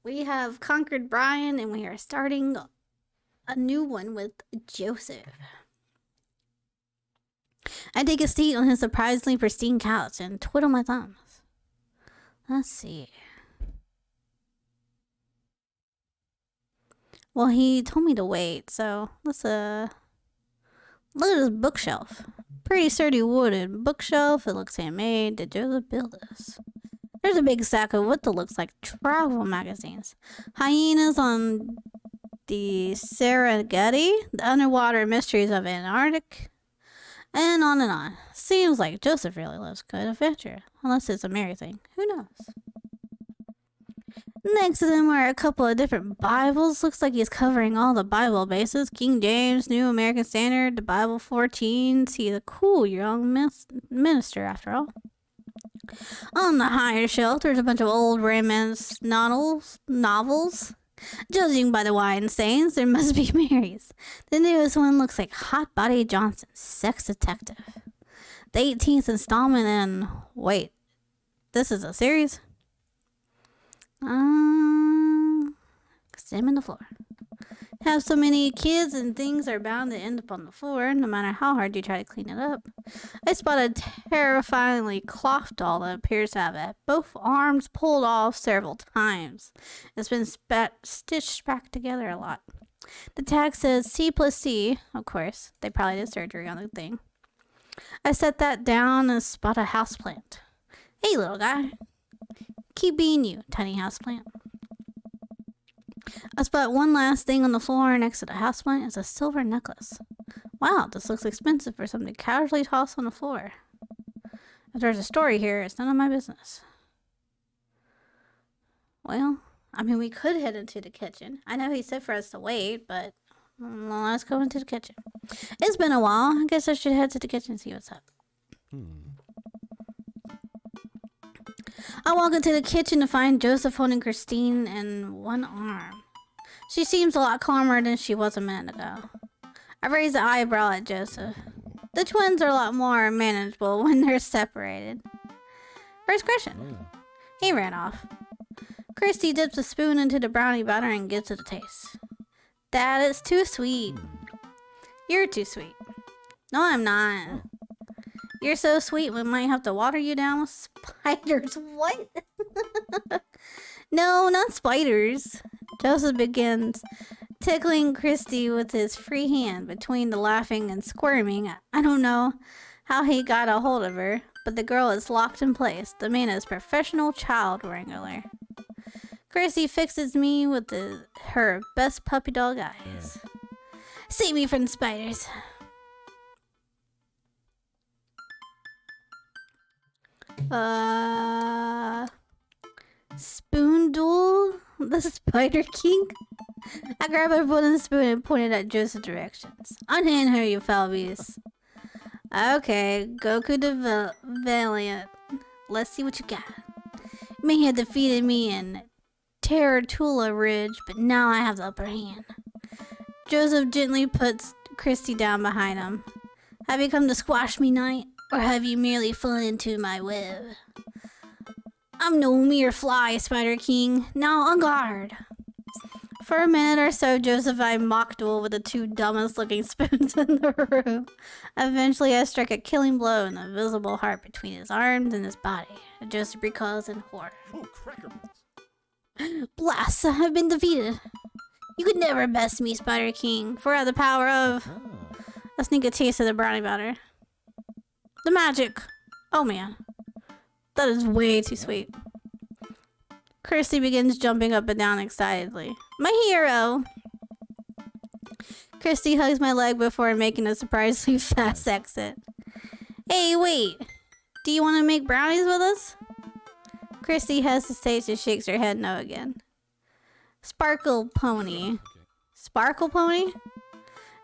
We have conquered Brian, and we are starting a new one with Joseph. I take a seat on his surprisingly pristine couch and twiddle my thumbs. Let's see. Well, he told me to wait, so let's look at this bookshelf. Pretty sturdy wooden bookshelf. It looks handmade. Did Joseph build this? There's a big stack of what looks like travel magazines. Hyenas on the Serengeti, the underwater mysteries of Antarctic, and on and on. Seems like Joseph really loves good adventure. Unless it's a Mary thing. Who knows? Next to them are a couple of different Bibles. Looks like he's covering all the Bible bases. King James, New American Standard, the Bible 14. He's a cool young minister, after all. On the higher shelf, there's a bunch of old romance novels. Judging by the wine stains, there must be Mary's. The newest one looks like Hot Body Johnson, Sex Detective. The 18th installment in... Wait, this is a series? Examine the floor. Have so many kids and things are bound to end up on the floor, no matter how hard you try to clean it up. I spot a terrifyingly cloth doll that appears to have both arms pulled off several times. It's been stitched back together a lot. The tag says C+C. Of course, they probably did surgery on the thing. I set that down and spot a houseplant. Hey, little guy. Keep being you, tiny houseplant. I spot one last thing on the floor next to the houseplant is a silver necklace. Wow, this looks expensive for something casually tossed on the floor. If there's a story here, it's none of my business. Well, I mean, we could head into the kitchen. I know he said for us to wait, but let's go into the kitchen. It's been a while. I guess I should head to the kitchen and see what's up. I walk into the kitchen to find Joseph holding Christine in one arm. She seems a lot calmer than she was a minute ago. I raise an eyebrow at Joseph. The twins are a lot more manageable when they're separated. First question. He ran off. Christy dips a spoon into the brownie batter and gives it a taste. That is too sweet. You're too sweet. No, I'm not. You're so sweet we might have to water you down with spiders. What? No, not spiders. Joseph begins tickling Christy with his free hand between the laughing and squirming. I don't know how he got a hold of her, but the girl is locked in place. The man is professional child wrangler. Christy fixes me with her best puppy dog eyes. Save me from the spiders. Spoon duel? The Spider King? I grab a wooden spoon and point it at Joseph's directions. Unhand her, you foul beast. Okay, Goku the Valiant. Let's see what you got. You may have defeated me in Terratula Ridge, but now I have the upper hand. Joseph gently puts Christy down behind him. Have you come to squash me, knight? Or have you merely fallen into my web? I'm no mere fly, Spider King. Now on guard. For a minute or so, Joseph and I mock duel with the two dumbest looking spoons in the room. Eventually, I strike a killing blow in the visible heart between his arms and his body. Joseph recoils in horror. Oh, cracker balls. Blast! I've been defeated. You could never best me, Spider King, for I have the power of... Let's sneak a taste of the brownie batter. The magic! Oh man. That is way too sweet. Kirsty begins jumping up and down excitedly. My hero! Kirsty hugs my leg before making a surprisingly fast exit. Hey, wait! Do you want to make brownies with us? Kirsty hesitates and shakes her head no again. Sparkle Pony. Sparkle Pony?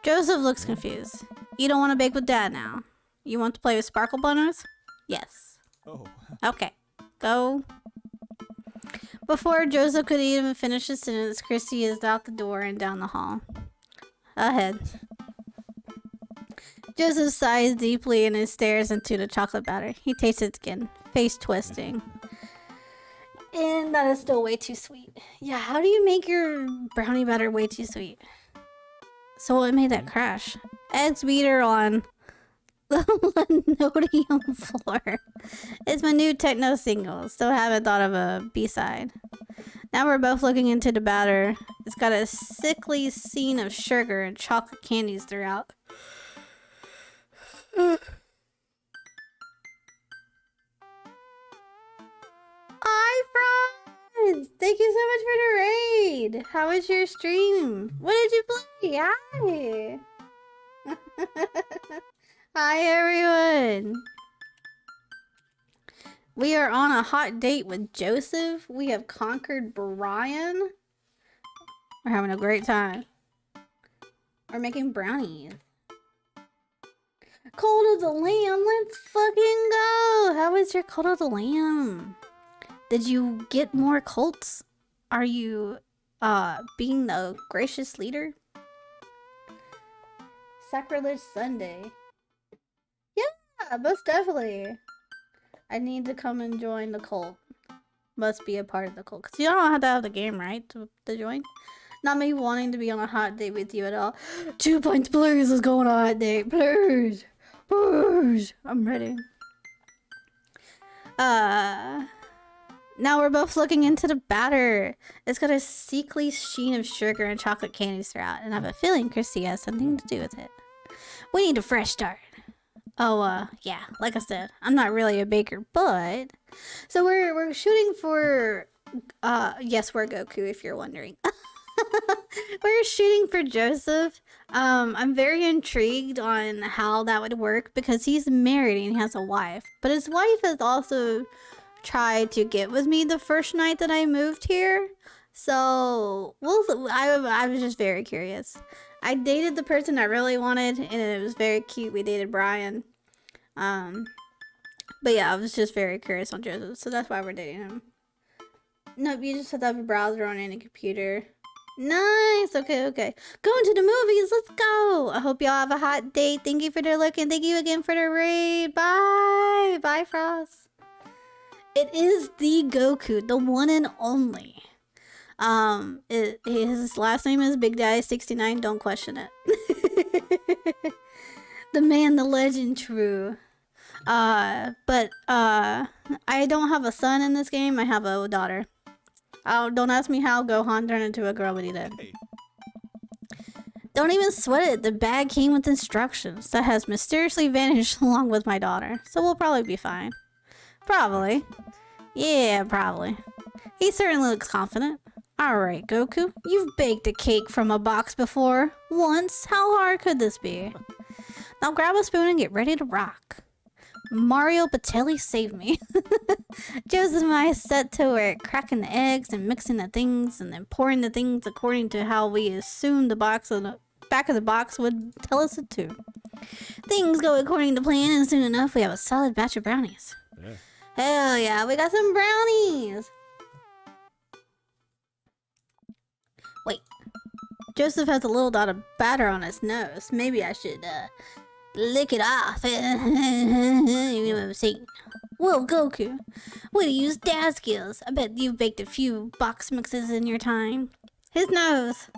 Joseph looks confused. You don't want to bake with Dad now. You want to play with Sparkle Ponies? Yes. Oh. Okay. Go. Before Joseph could even finish his sentence, Christy is out the door and down the hall. Ahead. Joseph sighs deeply and stares into the chocolate batter. He tastes it again, face twisting. And that is still way too sweet. Yeah, how do you make your brownie batter way too sweet? So what made that crash? Eggs beater on the linoleum floor. It's my new techno single. Still haven't thought of a B-side. Now we're both looking into the batter. It's got a sickly scene of sugar and chocolate candies throughout. Hi, friends! Thank you so much for the raid! How was your stream? What did you play? Hi! Hi, everyone! We are on a hot date with Joseph. We have conquered Brian. We're having a great time. We're making brownies. Cult of the Lamb, let's fucking go! How is your Cult of the Lamb? Did you get more cults? Are you, being the gracious leader? Sacrilege Sunday. Yeah, most definitely. I need to come and join the cult. Must be a part of the cult. Because you don't have to have the game, right? To join? Not me wanting to be on a hot date with you at all. 2 points, please. Let's go on a hot date. Please. Please. I'm ready. Now we're both looking into the batter. It's got a sickly sheen of sugar and chocolate candies throughout. And I have a feeling Christy has something to do with it. We need a fresh start. Oh, yeah, like I said, I'm not really a baker, but... So we're shooting for... yes, we're Goku, if you're wondering. We're shooting for Joseph. I'm very intrigued on how that would work, because he's married and he has a wife. But his wife has also tried to get with me the first night that I moved here. So, I was just very curious. I dated the person I really wanted, and it was very cute. We dated Brian. But yeah, I was just very curious on Joseph, so that's why we're dating him. Nope, you just have to have a browser on any computer. Nice, okay. Going to the movies, let's go! I hope y'all have a hot date. Thank you for the look, and thank you again for the raid. Bye! Bye, Frost. It is the Goku, the one and only. His last name is Big Daddy 69. Don't question it. The man, the legend, true. But I don't have a son in this game. I have a daughter. Don't ask me how Gohan turned into a girl, but he did. Hey. Don't even sweat it. The bag came with instructions that has mysteriously vanished along with my daughter. So we'll probably be fine. Probably. Yeah, probably. He certainly looks confident. Alright, Goku. You've baked a cake from a box before. Once. How hard could this be? Now grab a spoon and get ready to rock. Mario Batelli saved me. Joseph and I set to work, cracking the eggs and mixing the things and then pouring the things according to how we assumed the box on the back of the box would tell us to. Things go according to plan, and soon enough we have a solid batch of brownies. Yeah. Hell yeah, we got some brownies! Wait. Joseph has a little dot of batter on his nose. Maybe I should, lick it off. You know what I'm saying? Whoa, Goku. Way to use dad skills. I bet you've baked a few box mixes in your time. His nose.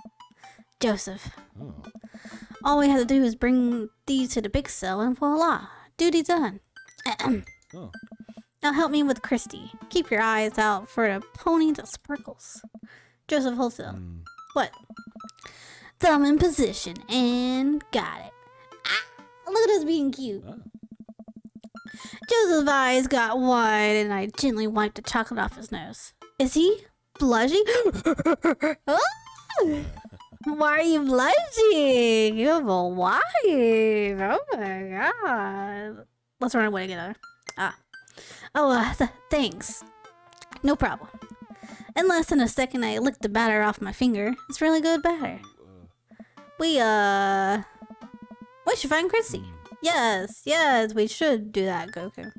Joseph. Oh. All we have to do is bring these to the big cell and voila. Duty done. Oh. Now help me with Christy. Keep your eyes out for the pony that sparkles. Joseph, hold still. What? Thumb in position and got it. Ah, look at us being cute. Oh. Joseph's eyes got wide and I gently wiped the chocolate off his nose. Is he blushing? Oh! Why are you blushing? You have a wife. Oh my god. Let's run away together. Oh, thanks. No problem. In less than a second, I licked the batter off my finger. It's really good batter. We should find Chrissy. Yes, we should do that, Goku.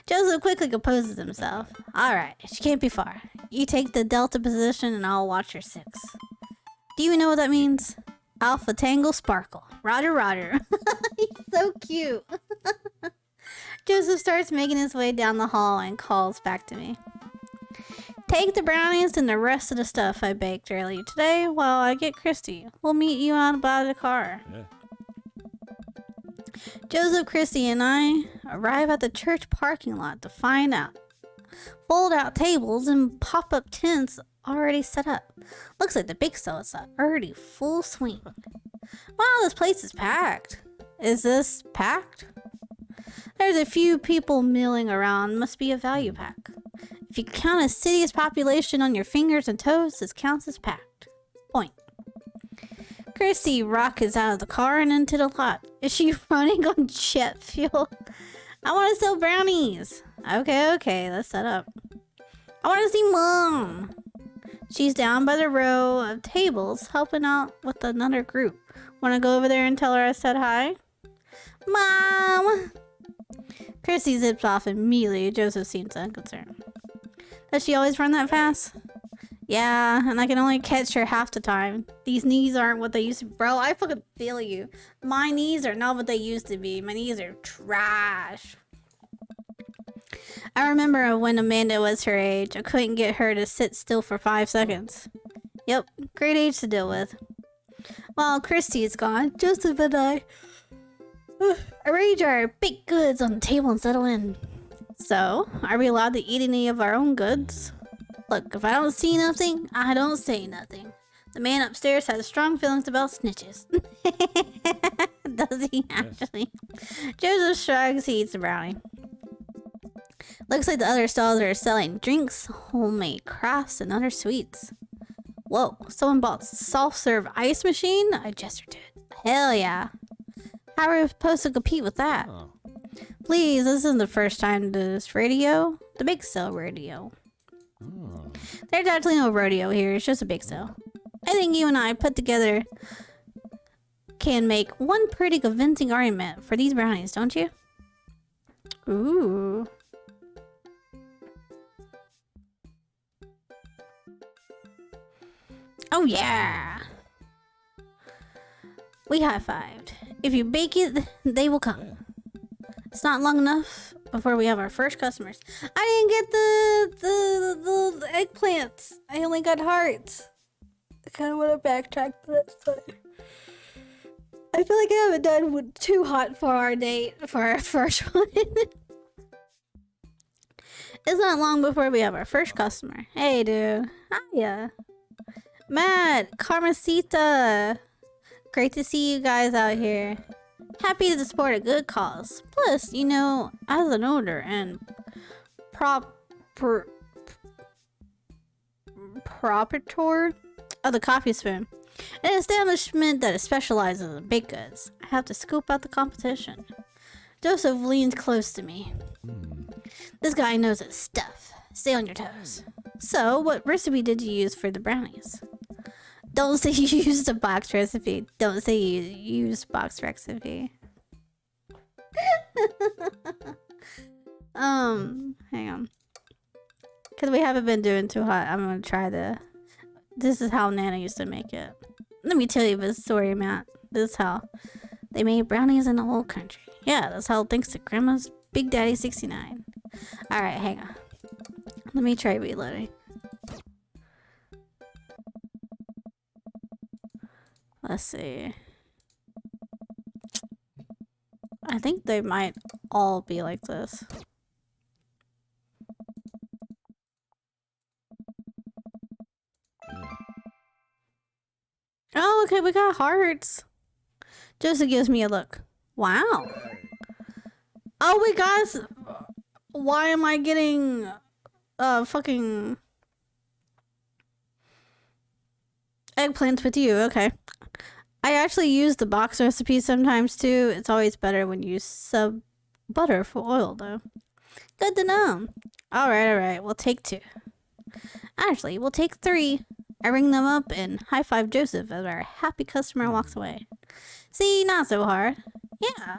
Joseph quickly composes himself. Alright, she can't be far. You take the delta position and I'll watch your 6. Do you know what that means? Alpha Tangle Sparkle. Roger, Roger. He's so cute. Joseph starts making his way down the hall and calls back to me. Take the brownies and the rest of the stuff I baked earlier today while I get Christy. We'll meet you out by the car. Yeah. Joseph, Christy, and I arrive at the church parking lot to find out. Fold-out tables and pop-up tents already set up. Looks like the big cell is already full swing. Wow, this place is packed. Is this packed? There's a few people milling around. Must be a value pack. If you count a city's population on your fingers and toes, this counts as packed. Point. Christy rockets out of the car and into the lot. Is she running on jet fuel? I want to sell brownies. Okay, let's set up. I want to see Mom. She's down by the row of tables helping out with another group. Want to go over there and tell her I said hi? Mom! Chrissy zips off immediately. Joseph seems unconcerned. Does she always run that fast? Yeah, and I can only catch her half the time. These knees aren't what they used to be. Bro, I fucking feel you. My knees are not what they used to be. My knees are trash. I remember when Amanda was her age, I couldn't get her to sit still for 5 seconds. Yep, great age to deal with. While Christy is gone, Joseph and I arrange our baked goods on the table and settle in. So, are we allowed to eat any of our own goods? Look, if I don't see nothing, I don't say nothing. The man upstairs has strong feelings about snitches. Does he actually? Joseph shrugs, he eats the brownie. Looks like the other stalls are selling drinks, homemade crafts, and other sweets. Whoa, someone bought soft-serve ice machine? I gesture to it. Hell yeah. How are we supposed to compete with that? Oh. Please, this isn't the first time to this radio. The big sale radio. Oh. There's actually no rodeo here, it's just a big sale. I think you and I put together can make one pretty convincing argument for these brownies, don't you? Ooh. Oh yeah! We high-fived. If you bake it, they will come. It's not long enough before we have our first customers. I didn't get the eggplants. I only got hearts. I kind of want to backtrack to that side. I feel like I haven't done too hot for our date for our first one. It's not long before we have our first customer. Hey, dude. Hiya. Matt, Carmencita. Great to see you guys out here. Happy to support a good cause. Plus, you know, as an owner and proprietor of the Coffee Spoon, an establishment that specializes in baked goods, I have to scoop out the competition. Joseph leans close to me. This guy knows his stuff. Stay on your toes. So, what recipe did you use for the brownies? Don't say you used a box recipe. Don't say you used box recipe. Hang on. Because we haven't been doing too hot, I'm gonna try this is how Nana used to make it. Let me tell you this story, Matt. This is how they made brownies in the whole country. Yeah, that's how thanks to Grandma's Big Daddy 69. Alright, hang on. Let me try reloading. Let's see. I think they might all be like this. Oh, okay, we got hearts. Joseph gives me a look. Wow. Oh, wait, guys. Why am I getting fucking eggplants with you? Okay. I actually use the box recipe sometimes too. It's always better when you sub butter for oil though. Good to know. Alright. We'll take 2. Actually, we'll take 3. I ring them up and high five Joseph as our happy customer walks away. See, not so hard. Yeah.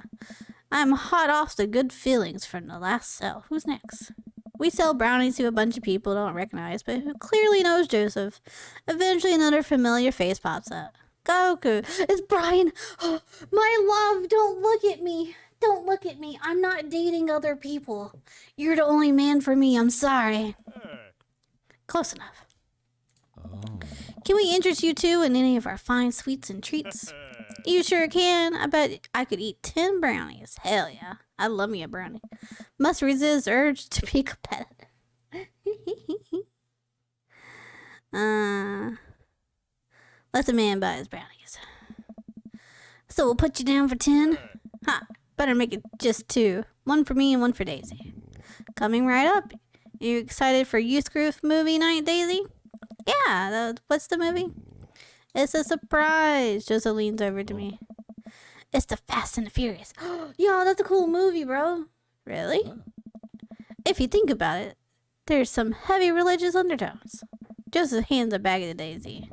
I'm hot off the good feelings from the last sale. Who's next? We sell brownies to a bunch of people don't recognize, but who clearly knows Joseph. Eventually another familiar face pops up. Goku, it's Brian. Oh, my love, don't look at me. Don't look at me. I'm not dating other people. You're the only man for me. I'm sorry. Close enough. Oh. Can we interest you two in any of our fine sweets and treats? You sure can. I bet I could eat 10 brownies. Hell yeah. I love me a brownie. Must resist urge to be competitive. Let the man buy his brownies. So we'll put you down for 10? Ha, better make it just 2. 1 for me and 1 for Daisy. Coming right up. You excited for Youth Group movie night, Daisy? Yeah, what's the movie? It's a surprise. Joseph leans over to me. It's the Fast and the Furious. Yo, that's a cool movie, bro. Really? If you think about it, there's some heavy religious undertones. Joseph hands a bag of Daisy.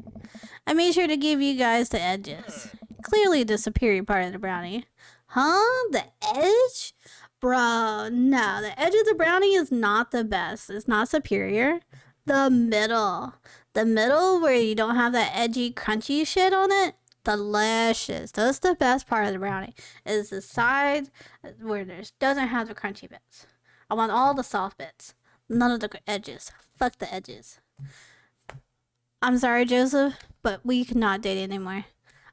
I made sure to give you guys the edges. Clearly the superior part of the brownie. Huh? The edge? Bro, no. The edge of the brownie is not the best. It's not superior. The middle. The middle where you don't have that edgy, crunchy shit on it. Delicious. That's the best part of the brownie. Is the side where there's doesn't have the crunchy bits. I want all the soft bits. None of the edges. Fuck the edges. I'm sorry, Joseph, but we cannot date anymore.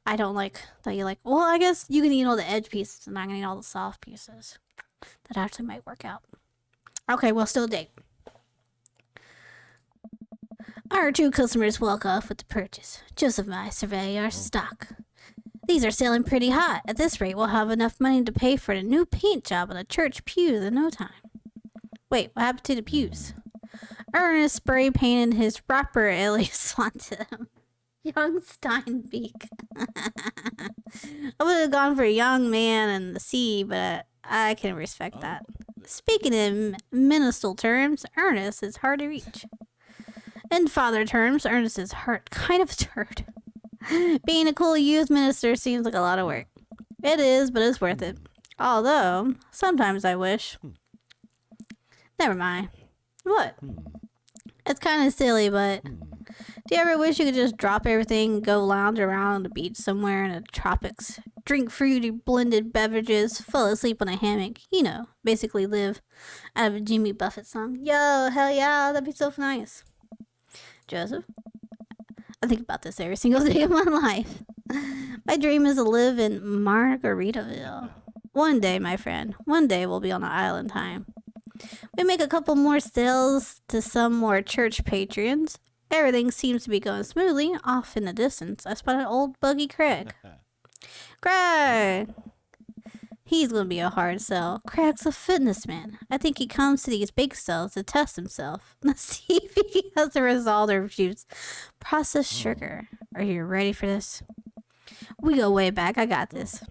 I don't like that you like, well, I guess you can eat all the edge pieces and I'm gonna eat all the soft pieces. That actually might work out. Okay, we'll still date. Our two customers walk off with the purchase. Joseph and I survey our stock. These are selling pretty hot. At this rate, we'll have enough money to pay for a new paint job on the church pews in no time. Wait, what happened to the pews? Ernest spray painted his rapper alias onto them. Young Steinbeck. I would have gone for a young man in the sea, but I can respect that. Speaking in ministerial terms, Ernest is hard to reach. In father terms, Ernest is kind of a turd. Being a cool youth minister seems like a lot of work. It is, but it's worth it. Although, sometimes I wish. Never mind. What? It's kind of silly, but do you ever wish you could just drop everything and go lounge around on the beach somewhere in the tropics, drink fruity blended beverages, fall asleep on a hammock, you know, basically live out of a Jimmy Buffett song? Yo, hell yeah, that'd be so nice. Joseph? I think about this every single day of my life. My dream is to live in Margaritaville. One day, my friend, one day we'll be on an island time. We make a couple more sales to some more church patrons. Everything seems to be going smoothly. Off in the distance, I spotted old Buggy Craig. Craig! He's gonna be a hard sell. Craig's a fitness man. I think he comes to these bake sales to test himself. Let's see if he has the result or refutes processed sugar. Are you ready for this? We go way back. I got this.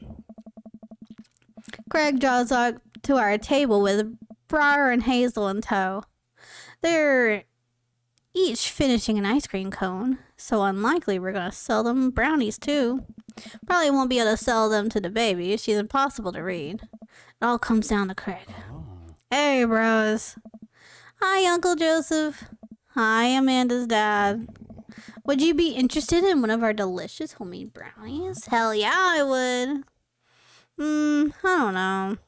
Craig draws up to our table with Briar and Hazel in tow. They're each finishing an ice cream cone, so unlikely we're gonna sell them brownies too. Probably won't be able to sell them to the baby. She's impossible to read. It all comes down to Craig. Hey, bros. Hi, Uncle Joseph. Hi, Amanda's dad. Would you be interested in one of our delicious homemade brownies? Hell yeah, I would. I don't know.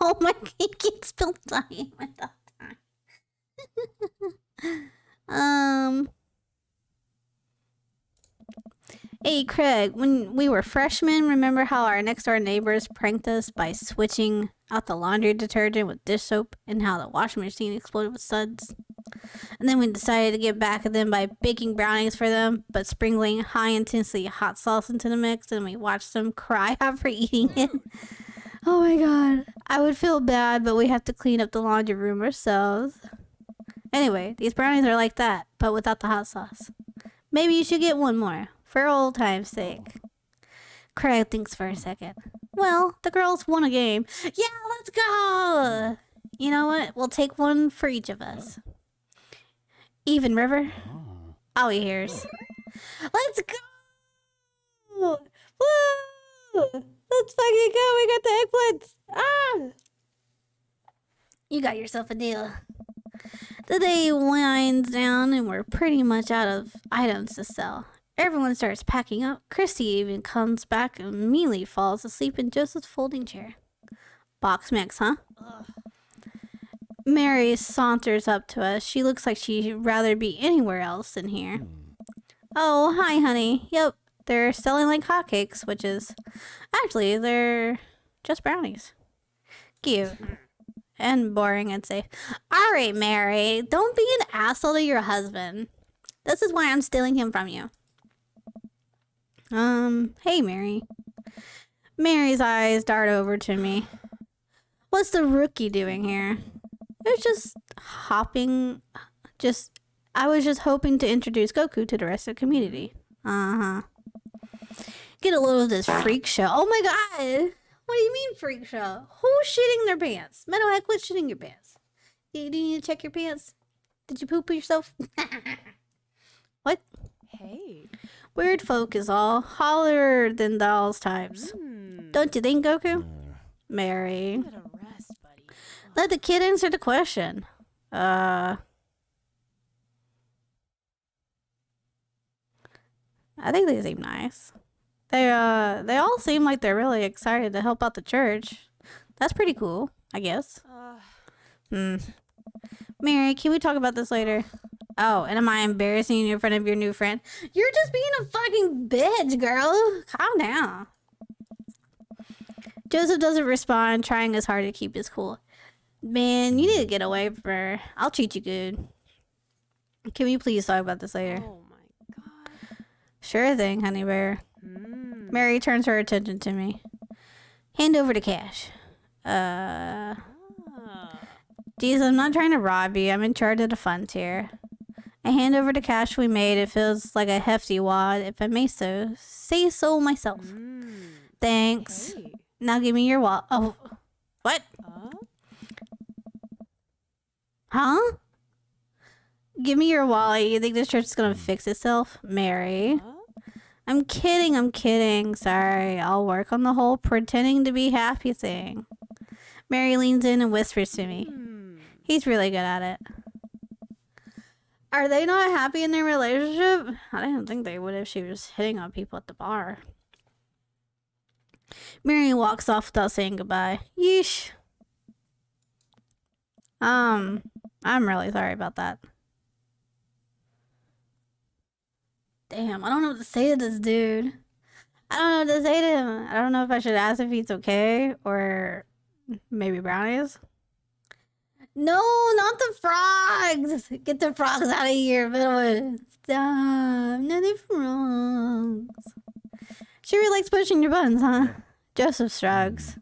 Oh my god, you can spill dying at that time. Hey, Craig, when we were freshmen, remember how our next door neighbors pranked us by switching out the laundry detergent with dish soap and how the washing machine exploded with suds? And then we decided to get back at them by baking brownies for them, but sprinkling high-intensity hot sauce into the mix, and we watched them cry after eating it. Oh my god. I would feel bad, but we have to clean up the laundry room ourselves. Anyway, these brownies are like that, but without the hot sauce. Maybe you should get one more, for old time's sake. Craig thinks for a second. Well, the girls won a game. Yeah, let's go! You know what? We'll take one for each of us. Even River? All he hears. Let's go! Woo! Let's fucking go! We got the eggplants! Ah! You got yourself a deal. The day winds down and we're pretty much out of items to sell. Everyone starts packing up. Christy even comes back and immediately falls asleep in Joseph's folding chair. Box mix, huh? Mary saunters up to us. She looks like she'd rather be anywhere else than here. Oh, hi, honey. Yep, they're selling like hotcakes, which is... Actually, they're just brownies. Cute. And boring, I'd say. Alright, Mary, don't be an asshole to your husband. This is why I'm stealing him from you. Hey, Mary. Mary's eyes dart over to me. What's the rookie doing here? It was just hopping. I was just hoping to introduce Goku to the rest of the community. Get a load of this freak show. Oh my god! What do you mean freak show? Who's shitting their pants? Meadowhead, quit shitting your pants. Do you need to check your pants? Did you poop yourself? What? Hey. Weird folk is all holler than dolls types. Don't you think, Goku? Mary. Give it a rest, buddy. Let the kid answer the question. I think they seem nice. They all seem like they're really excited to help out the church. That's pretty cool, I guess. Mary, can we talk about this later? Oh, and am I embarrassing you in front of your new friend? You're just being a fucking bitch, girl. Calm down. Joseph doesn't respond, trying his hard to keep his cool. Man, you need to get away from her. I'll treat you good. Can we please talk about this later? Oh my god. Sure thing, honey bear. Mary turns her attention to me. Hand over the cash. Geez, I'm not trying to rob you. I'm in charge of the funds here. I hand over the cash we made. It feels like a hefty wad, if I may say so myself. Thanks. Hey. Now give me your wallet. Oh, what? Huh? Give me your wallet. You think this church is gonna fix itself? Mary. I'm kidding. Sorry. I'll work on the whole pretending to be happy thing. Mary leans in and whispers to me. He's really good at it. Are they not happy in their relationship? I didn't think they would if she was hitting on people at the bar. Mary walks off without saying goodbye. Yeesh. I'm really sorry about that. Damn, I don't know what to say to this dude. I don't know what to say to him. I don't know if I should ask if he's okay or maybe brownies. No, not the frogs. Get the frogs out of here, Middlewood. Stop. No, the frogs. She really likes pushing your buttons, huh? Joseph shrugs.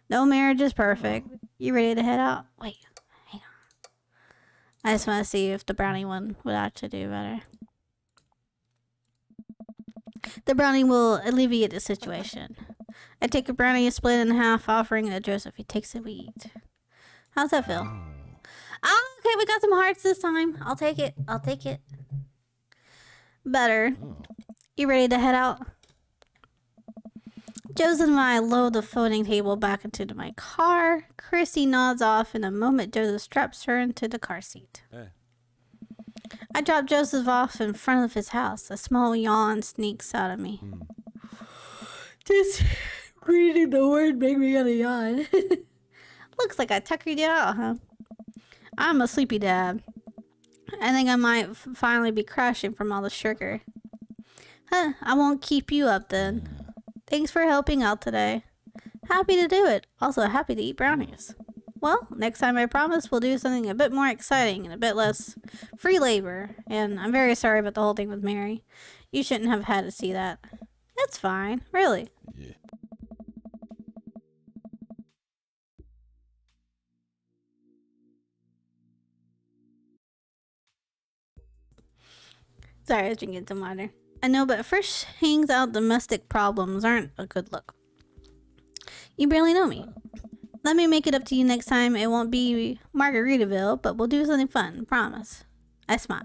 No marriage is perfect. You ready to head out? Wait, hang on. I just want to see if the brownie one would actually do better. The brownie will alleviate the situation. I take a brownie and split it in half, offering it to Joseph. He takes it, we eat. How's that feel? Oh, okay, we got some hearts this time. I'll take it. Better. You ready to head out? Joseph and I load the folding table back into my car. Chrissy nods off in a moment. Joseph straps her into the car seat. Hey. I drop Joseph off in front of his house. A small yawn sneaks out of me. Just reading the word make me gonna yawn. Looks like I tuckered you out, huh? I'm a sleepy dad. I think I might finally be crashing from all the sugar. Huh, I won't keep you up then. Thanks for helping out today. Happy to do it. Also happy to eat brownies. Well, next time I promise we'll do something a bit more exciting and a bit less free labor. And I'm very sorry about the whole thing with Mary. You shouldn't have had to see that. It's fine, really. Yeah. Sorry, I was drinking some water. I know, but first hangs out domestic problems aren't a good look. You barely know me. Let me make it up to you next time. It won't be Margaritaville, but we'll do something fun, promise. I smile.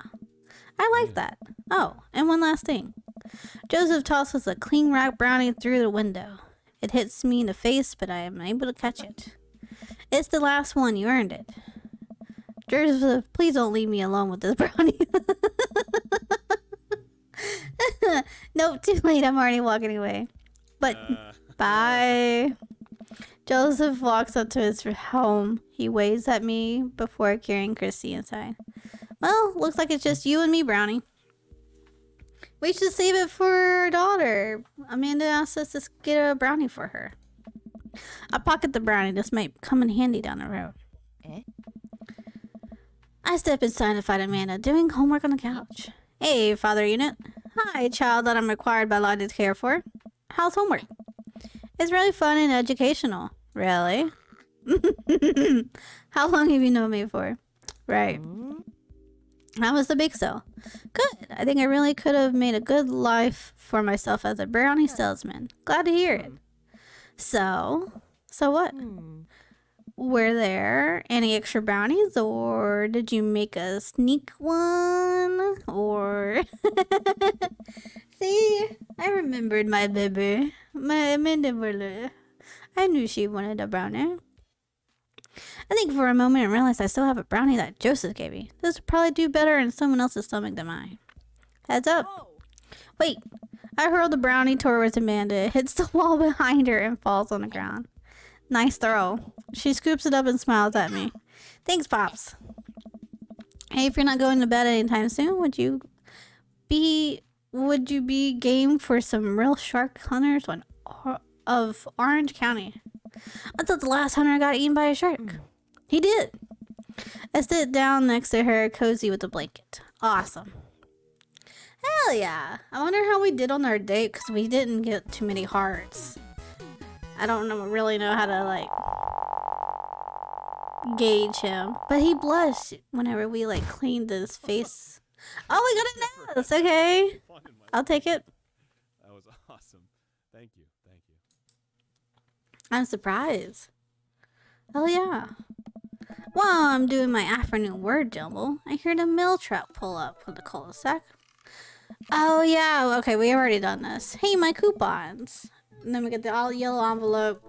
I like that. Oh, and one last thing. Joseph tosses a clean wrapped brownie through the window. It hits me in the face, but I am able to catch it. It's the last one. You earned it. Joseph, please don't leave me alone with this brownie. Nope, too late. I'm already walking away. But bye. Joseph walks up to his home. He waves at me before carrying Christy inside. Well, looks like it's just you and me, Brownie. We should save it for our daughter. Amanda asked us to get a brownie for her. I pocket the brownie. This might come in handy down the road. I step inside to find Amanda doing homework on the couch. Hey, Father Unit. Hi, child that I'm required by law to care for. How's homework? It's really fun and educational. Really? How long have you known me for? Right. How was the big sale? Good. I think I really could have made a good life for myself as a brownie salesman. Glad to hear it. So what? Were there any extra brownies, or did you make a sneak one? Or see, I remembered my baby, my Amanda. I knew she wanted a brownie. I think for a moment I realized I still have a brownie that Joseph gave me. This would probably do better in someone else's stomach than mine. Heads up. Wait, I hurl the brownie towards Amanda. It hits the wall behind her and falls on the ground. Nice throw. She scoops it up and smiles at me. Thanks, Pops. Hey, if you're not going to bed anytime soon, would you be game for some real shark hunters of Orange County? I thought the last hunter got eaten by a shark. He did. I sit down next to her, cozy with a blanket. Awesome. Hell yeah. I wonder how we did on our date, because we didn't get too many hearts. I don't really know how to, like, gauge him. But he blushed whenever we, like, cleaned his face. Oh, we got a nose! Okay. I'll take it. That was awesome. Thank you. Thank you. I'm surprised. Oh, yeah. While I'm doing my afternoon word jumble, I hear the mail truck pull up with the cul-de-sac. Oh, yeah. Okay, we already done this. Hey, my coupons. And then we get the all yellow envelope.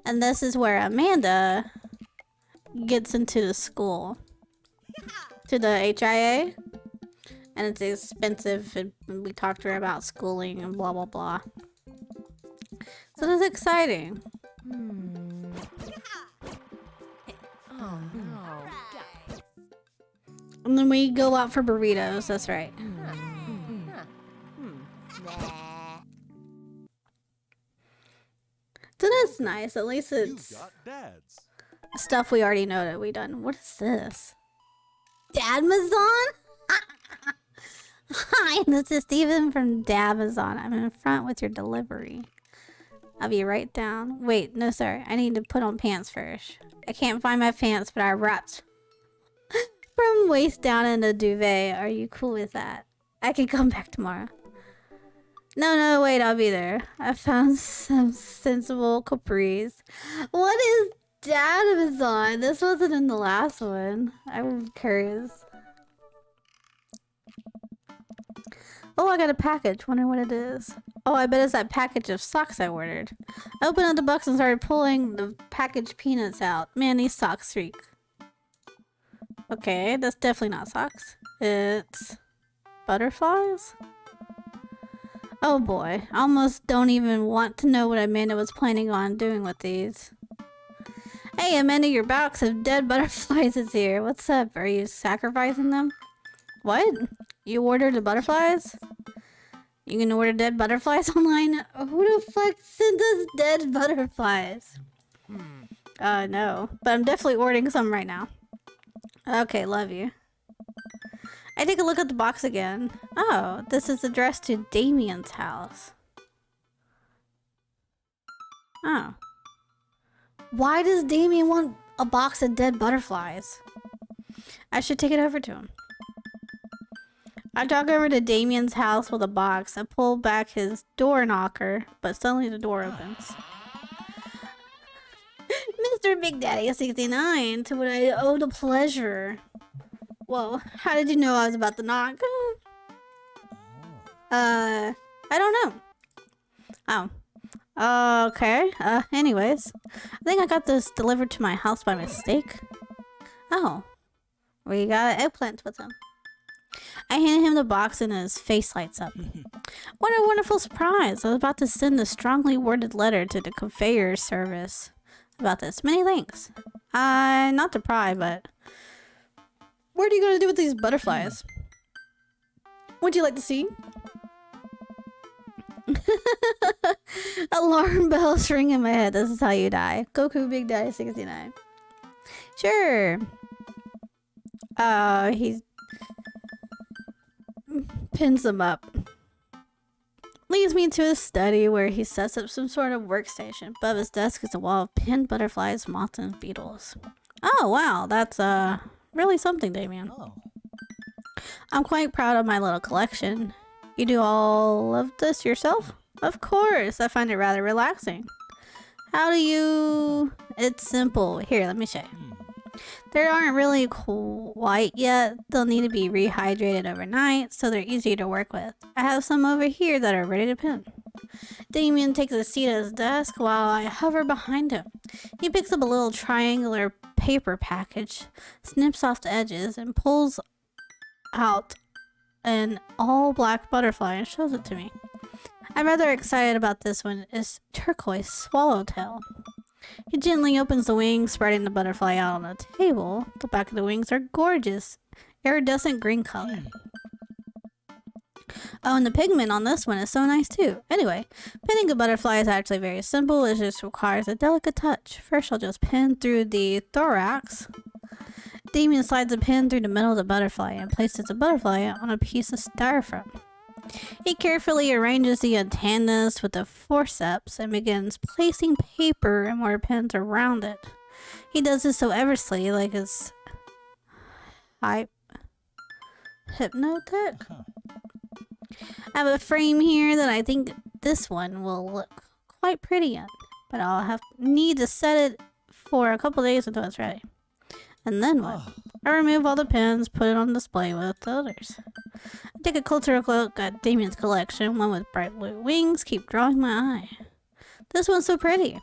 And this is where Amanda gets into the school. To the HIA. And it's expensive. And we talked to her about schooling and blah, blah, blah. So that's exciting. Oh no. And then we go out for burritos. That's right. So that's nice. At least You it's got dads. stuff we already know that we done. What is this? Dadmazon? Hi, this is Steven from Dadmazon. I'm in front with your delivery. I'll be right down. Wait, no sir. I need to put on pants first. I can't find my pants, but I wrapped from waist down in a duvet. Are you cool with that? I can come back tomorrow. No, wait, I'll be there. I found some sensible capris. What is Dadmazon? This wasn't in the last one. I'm curious. Oh, I got a package. Wonder what it is. Oh, I bet it's that package of socks I ordered. I opened up the box and started pulling the packaged peanuts out. Man, these socks reek. Okay, that's definitely not socks. It's butterflies? Oh boy, I almost don't even want to know what Amanda was planning on doing with these. Hey Amanda, your box of dead butterflies is here. What's up? Are you sacrificing them? What? You ordered the butterflies? You can order dead butterflies online? Who the fuck sent us dead butterflies? No. But I'm definitely ordering some right now. Okay, love you. I take a look at the box again. Oh, this is addressed to Damien's house. Oh. Why does Damien want a box of dead butterflies? I should take it over to him. I talk over to Damien's house with a box. I pull back his door knocker, but suddenly the door opens. Mr. Big Daddy 69, to what I owe the pleasure. Whoa, how did you know I was about to knock? I don't know. Oh. Okay. Anyways. I think I got this delivered to my house by mistake. Oh. We got an eggplant with him. I hand him the box and his face lights up. What a wonderful surprise. I was about to send a strongly worded letter to the conveyor service about this. Many thanks. Not to pry, but what are you going to do with these butterflies? Would you like to see? Alarm bells ring in my head. This is how you die. Goku Big Daddy 69. Sure. He pins them up. Leads me to his study where he sets up some sort of workstation. Above his desk is a wall of pinned butterflies, moths, and beetles. Oh, wow. That's, really something, Damien. Oh. I'm quite proud of my little collection. You do all of this yourself? Of course. I find it rather relaxing. How do you... It's simple. Here, let me show you. They aren't really white yet. They'll need to be rehydrated overnight, so they're easy to work with. I have some over here that are ready to pin. Damien takes a seat at his desk while I hover behind him. He picks up a little triangular paper package, snips off the edges, and pulls out an all-black butterfly and shows it to me. I'm rather excited about this one. It's turquoise swallowtail. He gently opens the wings, spreading the butterfly out on the table. The back of the wings are gorgeous, iridescent green color. Oh, and the pigment on this one is so nice too. Anyway, pinning a butterfly is actually very simple. It just requires a delicate touch. First, I'll just pin through the thorax. Damien slides a pin through the middle of the butterfly and places the butterfly on a piece of styrofoam. He carefully arranges the antennas with the forceps and begins placing paper and more pins around it. He does this so eversly, like his hypnotic. I have a frame here that I think this one will look quite pretty in, but I'll need to set it for a couple days until it's ready. And then what? I remove all the pins, put it on display with the others. I take a closer look at Damien's collection, one with bright blue wings, keep drawing my eye. This one's so pretty.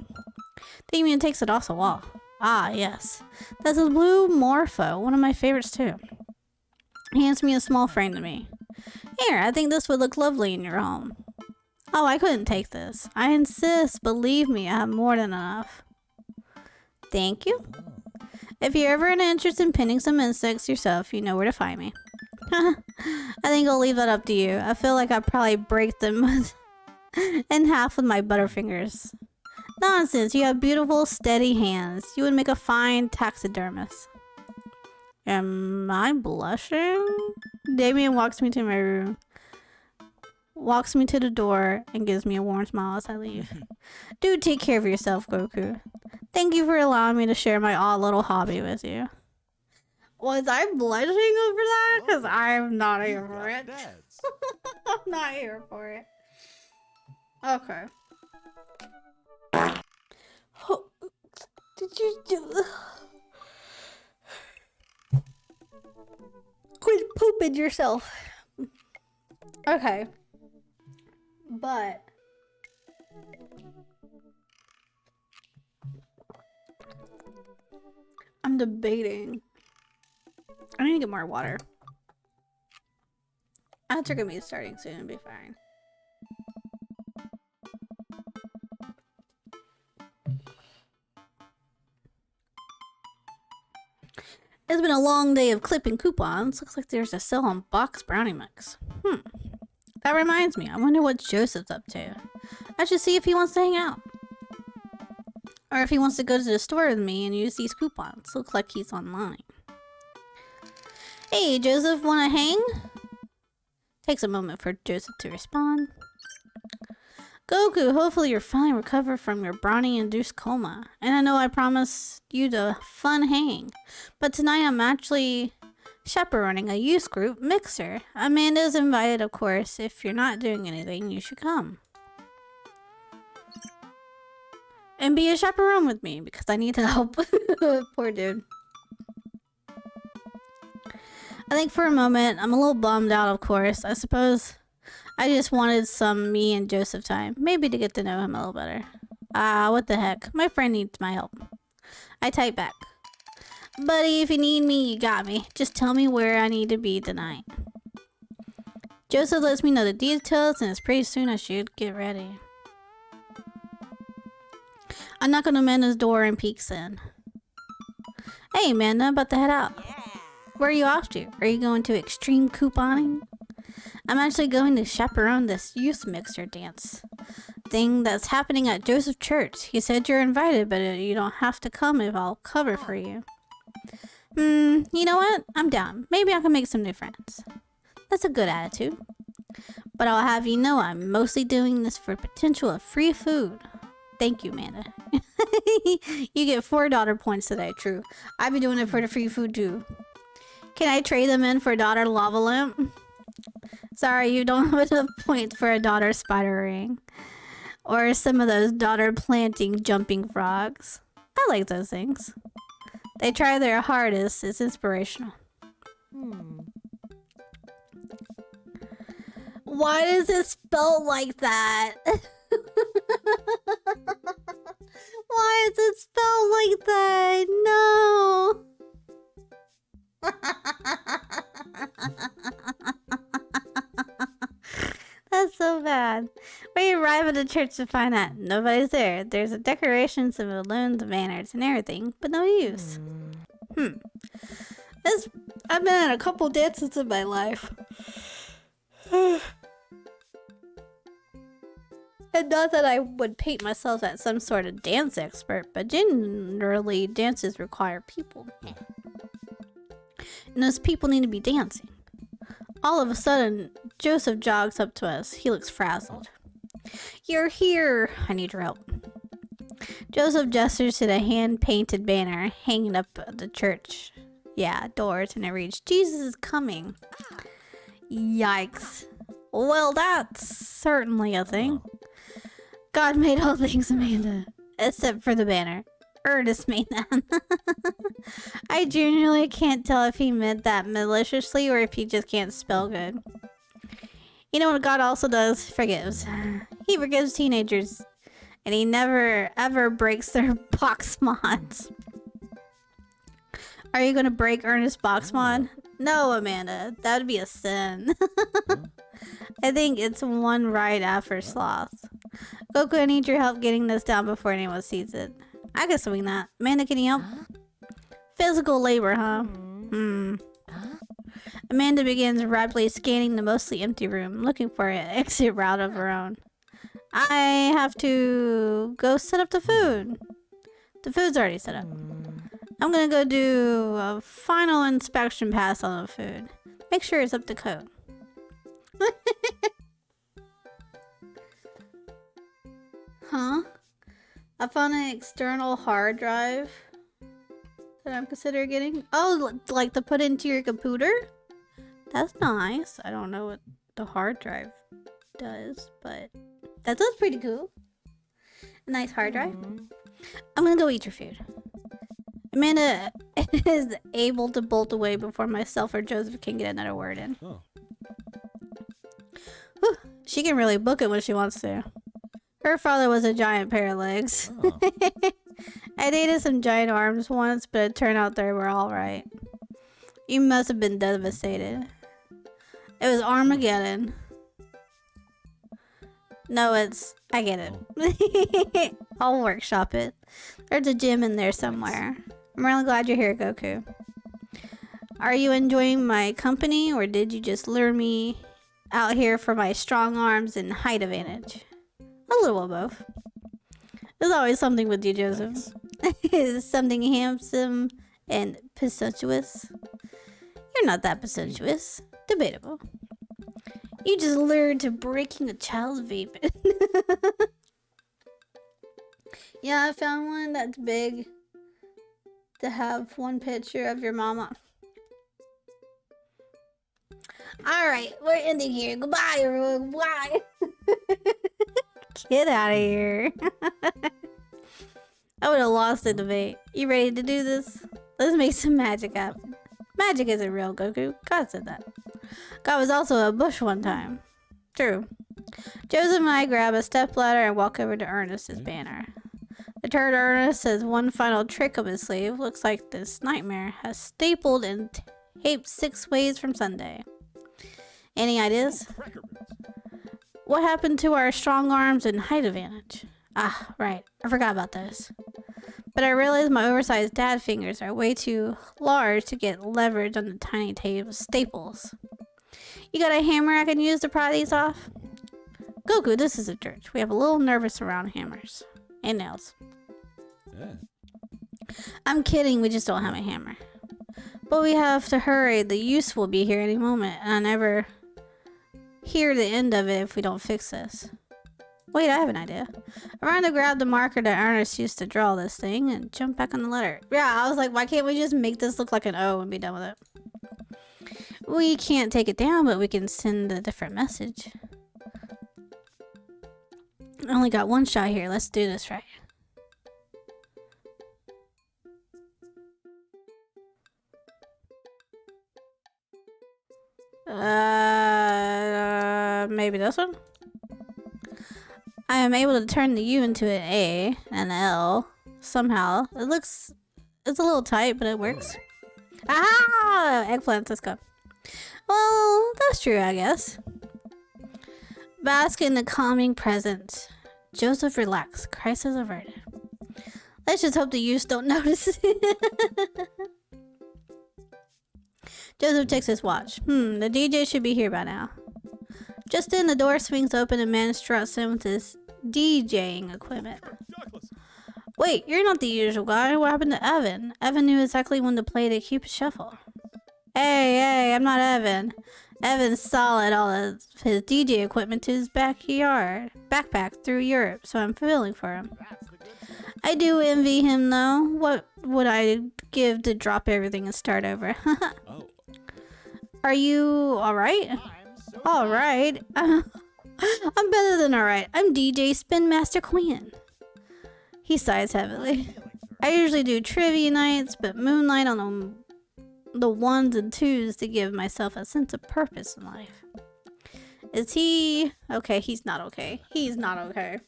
Damien takes it off the wall. Ah, yes. That's a blue Morpho, one of my favorites too. He hands me a small frame to me. Here, I think this would look lovely in your home. Oh, I couldn't take this. I insist. Believe me, I have more than enough. Thank you. If you're ever interested in pinning some insects yourself, you know where to find me. I think I'll leave that up to you. I feel like I'd probably break them in half with my butterfingers. Nonsense, you have beautiful, steady hands. You would make a fine taxidermist. Am I blushing? Damien walks me to my room, walks me to the door, and gives me a warm smile as I leave. Do take care of yourself, Goku. Thank you for allowing me to share my odd little hobby with you. Was I blushing over that? Because I'm not here for it. I'm not here for it. Okay. Oh, did you do... Quit pooping yourself. Okay. But... I'm debating. I need to get more water. Ads are gonna be starting soon and be fine. It's been a long day of clipping coupons. Looks like there's a sale on box brownie mix. That reminds me. I wonder what Joseph's up to. I should see if he wants to hang out. Or if he wants to go to the store with me and use these coupons. Looks like he's online. Hey, Joseph, wanna hang? Takes a moment for Joseph to respond. Goku, hopefully you're finally recovered from your brownie-induced coma. And I know I promised you the fun hang. But tonight I'm actually chaperoning a youth group mixer. Amanda's invited, of course. If you're not doing anything, you should come. And be a chaperone with me, because I need to help. Poor dude. I think for a moment, I'm a little bummed out, of course. I suppose I just wanted some me and Joseph time. Maybe to get to know him a little better. What the heck. My friend needs my help. I type back. Buddy, if you need me, you got me. Just tell me where I need to be tonight. Joseph lets me know the details, and it's pretty soon I should get ready. I knock on Amanda's door and peeks in. Hey, Amanda, about to head out. Where are you off to? Are you going to extreme couponing? I'm actually going to chaperone this youth mixer dance thing that's happening at Joseph Church. He said you're invited, but you don't have to come if I'll cover for you. You know what? I'm down. Maybe I can make some new friends. That's a good attitude. But I'll have you know I'm mostly doing this for potential of free food. Thank you, Amanda. You get 4 daughter points today, true. I've been doing it for the free food too. Can I trade them in for a daughter lava lamp? Sorry, you don't have enough points for a daughter spider ring. Or some of those daughter planting jumping frogs. I like those things. They try their hardest. It's inspirational. Why does it spell like that? Why is it spelled like that? No. That's so bad. We arrive at the church to find that nobody's there. There's a decorations and balloons, banners, and everything, but no use. I've been at a couple dances in my life. And not that I would paint myself as some sort of dance expert, but generally dances require people. And those people need to be dancing. All of a sudden, Joseph jogs up to us. He looks frazzled. You're here. I need your help. Joseph gestures to the hand-painted banner hanging up at the church. Yeah, doors, and it reads, Jesus is coming. Yikes. Well, that's certainly a thing. God made all things, Amanda. Except for the banner. Ernest made that. I genuinely can't tell if he meant that maliciously or if he just can't spell good. You know what God also does? Forgives. He forgives teenagers. And he never, ever breaks their box mods. Are you going to break Ernest's box mod? No, Amanda. That would be a sin. I think it's one right after sloth. Goku, I need your help getting this down before anyone sees it. I can swing that. Amanda, can you help? Physical labor, huh? Amanda begins rapidly scanning the mostly empty room, looking for an exit route of her own. I have to go set up the food. The food's already set up. I'm gonna go do a final inspection pass on the food. Make sure it's up to code. Huh? I found an external hard drive that I'm considering getting. Oh, like to put into your computer? That's nice. I don't know what the hard drive does, but that sounds pretty cool. A nice hard drive. I'm gonna go eat your food. Amanda is able to bolt away before myself or Joseph can get another word in. Oh. Whew, she can really book it when she wants to. Her father was a giant pair of legs. Oh. I dated some giant arms once, but it turned out they were alright. You must have been devastated. It was Armageddon. No, I get it. I'll workshop it. There's a gym in there somewhere. I'm really glad you're here, Goku. Are you enjoying my company, or did you just lure me out here for my strong arms and height advantage? A little of both. There's always something with you, Joseph. Something handsome and presumptuous. You're not that presumptuous. Debatable. You just lured to breaking a child's vape. Yeah, I found one that's big to have one picture of your mama. Alright, we're ending here. Goodbye, everyone. Bye. Get out of here. I would have lost the debate. You ready to do this? Let's make some magic happen. Magic isn't real, Goku. God said that. God was also a bush one time. True. Joseph and I grab a stepladder and walk over to Ernest's banner. The turd Ernest has one final trick up his sleeve. Looks like this nightmare has stapled and taped 6 ways from Sunday. Any ideas? What happened to our strong arms and height advantage? Ah, right. I forgot about this. But I realized my oversized dad fingers are way too large to get leverage on the tiny tape of staples. You got a hammer I can use to pry these off? Goku, this is a church. We have a little nervous around hammers. And nails. Yeah. I'm kidding, we just don't have a hammer. But we have to hurry. The use will be here any moment. And I never hear the end of it if we don't fix this. Wait, I have an idea. I ran to grab the marker that Ernest used to draw this thing and jump back on the letter. Yeah, I was like, why can't we just make this look like an O and be done with it? We can't take it down, but we can send a different message. I only got one shot here. Let's do this right. Maybe this one? I am able to turn the U into an A and an L somehow. It's a little tight, but it works. Ah! Eggplants, let's go. Well, that's true, I guess. Bask in the calming present. Joseph, relax. Crisis averted. Let's just hope the youths don't notice. Joseph checks his watch. The DJ should be here by now. Just then, the door swings open and a man struts in with his DJing equipment. Wait, you're not the usual guy. What happened to Evan? Evan knew exactly when to play the Cupid Shuffle. Hey, I'm not Evan. Evan solid all of his DJ equipment to his backpack through Europe, so I'm feeling for him. I do envy him, though. What would I give to drop everything and start over? Oh. Are you alright? Alright. I'm better than alright. I'm DJ Spin Master Queen. He sighs heavily. I usually do trivia nights, but moonlight on the ones and twos to give myself a sense of purpose in life. Is he okay? He's not okay. He's not okay.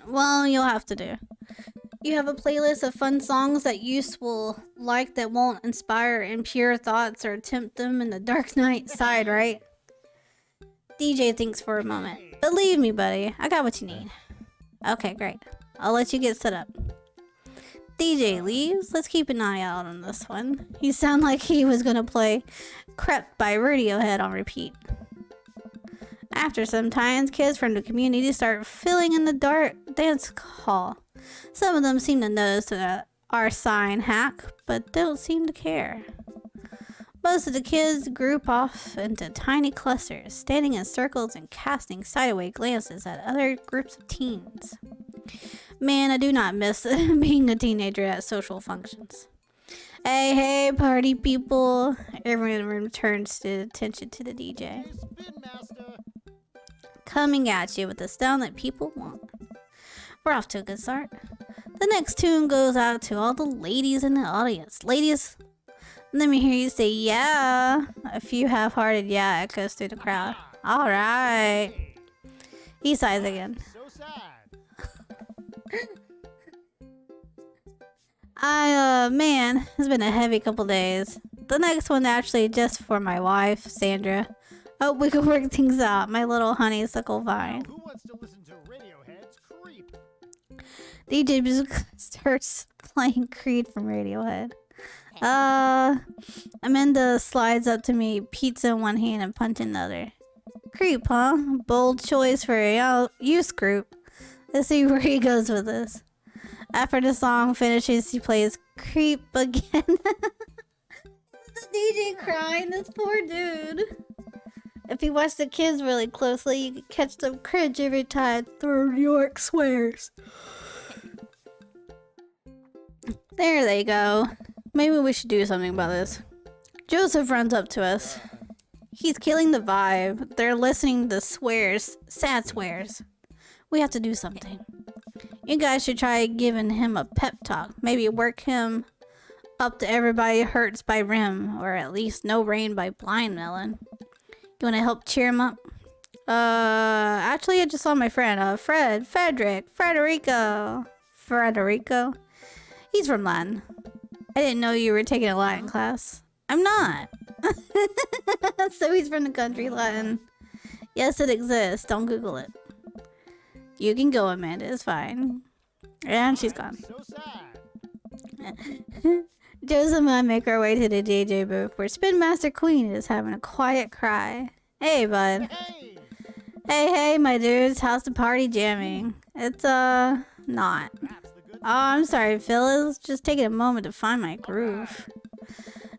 Well, you'll have to do. You have a playlist of fun songs that youths will like that won't inspire impure thoughts or tempt them in the dark night side, right? DJ thinks for a moment. Believe me, buddy, I got what you need. Okay, great. I'll let you get set up. DJ leaves. Let's keep an eye out on this one. He sounded like he was gonna play Crept by Radiohead on repeat. After some time, kids from the community start filling in the dark dance hall. Some of them seem to notice our sign hack, but don't seem to care. Most of the kids group off into tiny clusters, standing in circles and casting sideaway glances at other groups of teens. Man, I do not miss being a teenager at social functions. Hey, party people. Everyone returns their attention to the DJ. Coming at you with the sound that people want. We're off to a good start. The next tune goes out to all the ladies in the audience. Ladies, let me hear you say yeah. A few half-hearted yeah echoes through the crowd. Alright. He sighs again. Man, it's been a heavy couple days. The next one actually just for my wife, Sandra. Hope we can work things out, my little honeysuckle vine. Who wants to listen to Radiohead's Creep? DJ starts playing Creed from Radiohead. Amanda slides up to me, pizza in one hand and punch in the other. Creep, huh? Bold choice for a youth group. Let's see where he goes with this. After the song finishes, he plays Creep again. The DJ crying, this poor dude. If you watch the kids really closely, you can catch them cringe every time through New York swears. There they go. Maybe we should do something about this. Joseph runs up to us. He's killing the vibe. They're listening to swears, sad swears. We have to do something. You guys should try giving him a pep talk. Maybe work him up to Everybody Hurts by Rim, or at least No Rain by Blind Melon. You want to help cheer him up? Actually, I just saw my friend, Federico. He's from Latin. I didn't know you were taking a Latin class. I'm not. So he's from the country, Latin. Yes, it exists. Don't Google it. You can go, Amanda. It's fine. And she's gone. So sad. Joseph and I make our way to the DJ booth where Spin Master Queen is having a quiet cry. Hey, bud. Hey! Hey, my dudes. How's the party jamming? It's, not. That's the good Oh, I'm sorry, Phil. It was just taking a moment to find my groove.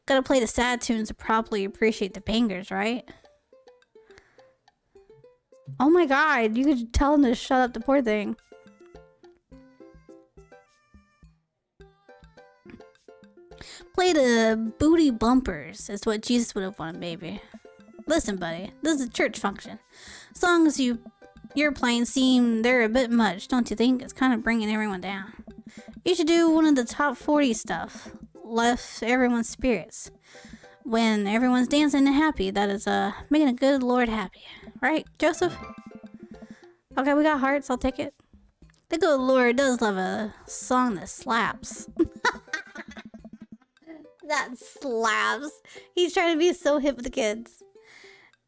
Gotta play the sad tunes to properly appreciate the bangers, right? Oh my god, you could tell him to shut up, the poor thing. Play the booty bumpers is what Jesus would have wanted, maybe. Listen, buddy, this is a church function. As long as you Your planes seem they're a bit much, don't you think? It's kind of bringing everyone down. You should do one of the top 40 stuff. Lift everyone's spirits. When everyone's dancing and happy, that is making a good Lord happy. Right, Joseph? Okay, we got hearts, I'll take it. The good Lord does love a song that slaps. That slaps. He's trying to be so hip with the kids.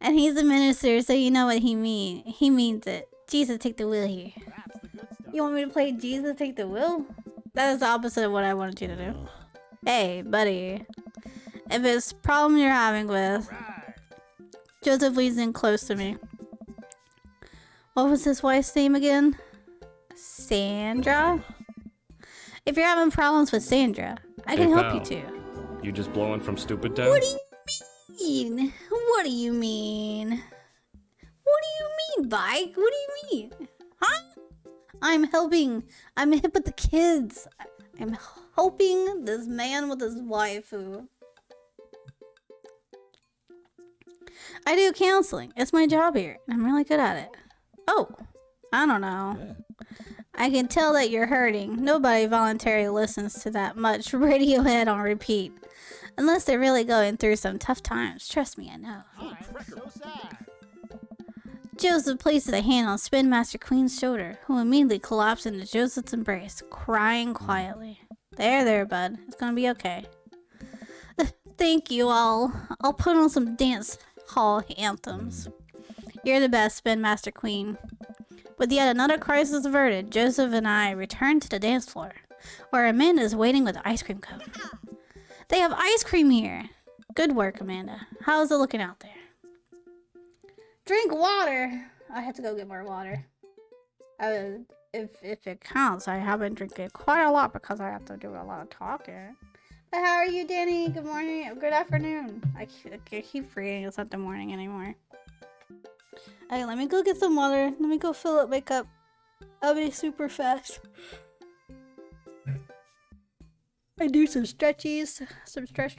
And he's a minister, so you know what he means. He means it. Jesus, take the wheel here. That's the good stuff. You want me to play Jesus, take the wheel? That is the opposite of what I wanted you to do. Hey, buddy. If it's a problem you're having with, Right. Joseph leans in close to me. What was his wife's name again? Sandra? If you're having problems with Sandra, I can Hey, help pal. you too. You just blowing from Stupid Town? What do you mean? What do you mean? What do you mean, Bike? What do you mean? Huh? I'm helping. I'm hip with the kids. I'm helping this man with his waifu. I do counseling. It's my job here, and I'm really good at it. Oh, I don't know. I can tell that you're hurting. Nobody voluntarily listens to that much Radiohead on repeat. Unless they're really going through some tough times. Trust me, I know. I'm so sad. Joseph places a hand on Spin Master Queen's shoulder, who immediately collapsed into Joseph's embrace, crying quietly. There, bud. It's gonna be okay. Thank you all. I'll put on some dance hall anthems. You're the best, Spin Master Queen. With yet another crisis averted, Joseph and I return to the dance floor, where Amanda is waiting with the ice cream cone. They have ice cream here. Good work, Amanda. How's it looking out there? Drink water. I have to go get more water. If it counts, I have been drinking quite a lot because I have to do a lot of talking. But how are you, Danny? Good morning. Good afternoon. I keep forgetting it's not the morning anymore. Okay, let me go get some water. Let me go fill up my cup. I'll be super fast. I do some stretchies, some stretch.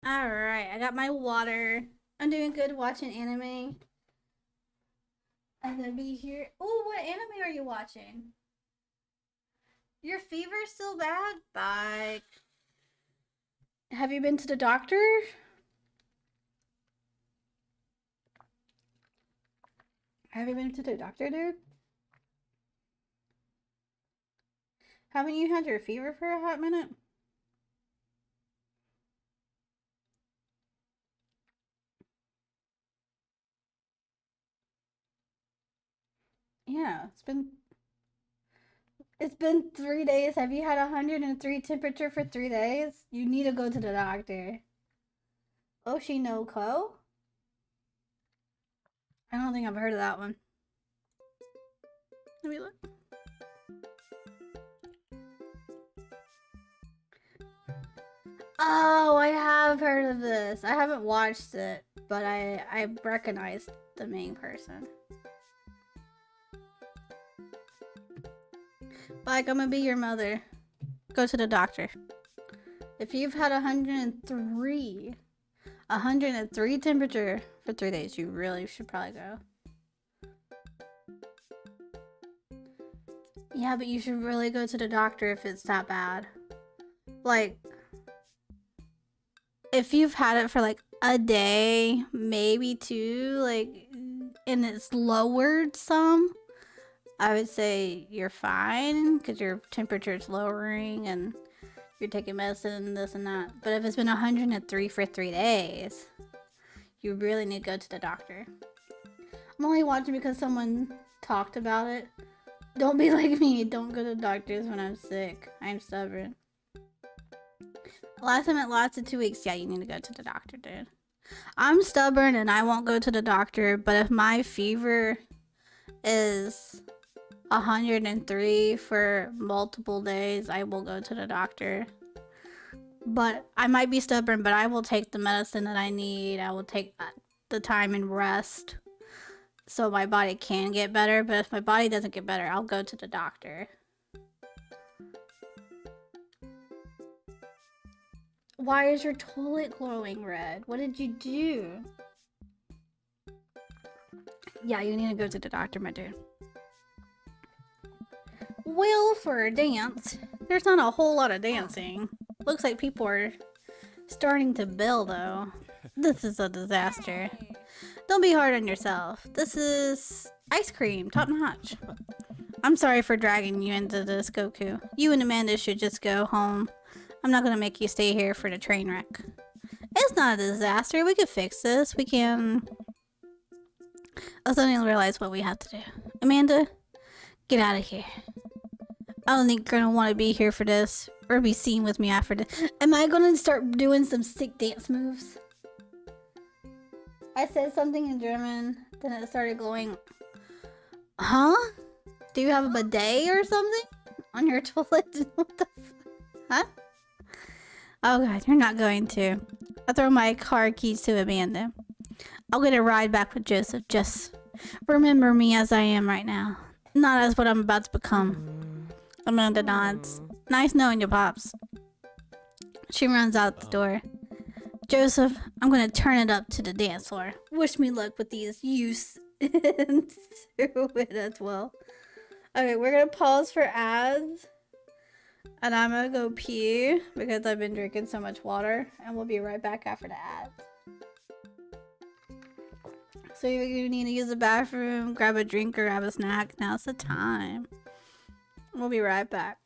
Alright, I got my water. I'm doing good watching anime. I'm gonna be here. Oh, what anime are you watching? Your fever's still bad? Bye. Have you been to the doctor? Have you been to the doctor, dude? Haven't you had your fever for a hot minute? Yeah, it's been 3 days. Have you had 103 temperature for 3 days? You need to go to the doctor. Oshinoko? I don't think I've heard of that one. Let me look. Oh, I have heard of this. I haven't watched it, but I recognize the main person. Like, I'm gonna be your mother. Go to the doctor. If you've had 103 temperature for 3 days, you really should probably go. Yeah, but you should really go to the doctor if it's that bad. Like, if you've had it for like a day, maybe two, like, and it's lowered some, I would say you're fine because your temperature's lowering and you're taking medicine and this and that. But if it's been 103 for 3 days, you really need to go to the doctor. I'm only watching because someone talked about it. Don't be like me. Don't go to doctors when I'm sick. I'm stubborn. Last time it lasted 2 weeks. Yeah, you need to go to the doctor, dude. I'm stubborn and I won't go to the doctor. But if my fever is 103 for multiple days, I will go to the doctor. But I might be stubborn, but I will take the medicine that I need. I will take the time and rest so my body can get better. But if my body doesn't get better, I'll go to the doctor. Why is your toilet glowing red? What did you do? Yeah, you need to go to the doctor, my dude. Well, for a dance, there's not a whole lot of dancing. Looks like people are starting to bill, though. This is a disaster. Don't be hard on yourself. This is ice cream, top notch. I'm sorry for dragging you into this, Goku. You and Amanda should just go home. I'm not gonna make you stay here for the train wreck. It's not a disaster. We can fix this. We can... I suddenly realized what we have to do. Amanda, get out of here. I don't think you're gonna want to be here for this or be seen with me after this. Am I gonna start doing some sick dance moves? I said something in German, then it started going. Huh? Do you have a bidet or something on your toilet? What the huh? Oh god, you're not going to. I'll throw my car keys to Amanda. I'll get a ride back with Joseph. Just remember me as I am right now. Not as what I'm about to become. Amanda nods. Nice knowing you, Pops. She runs out the door. Joseph, I'm gonna turn it up to the dance floor. Wish me luck with these use into it as well. Okay, we're gonna pause for ads. And I'm gonna go pee because I've been drinking so much water. And we'll be right back after the ads. So if you need to use the bathroom, grab a drink or grab a snack, now's the time. We'll be right back.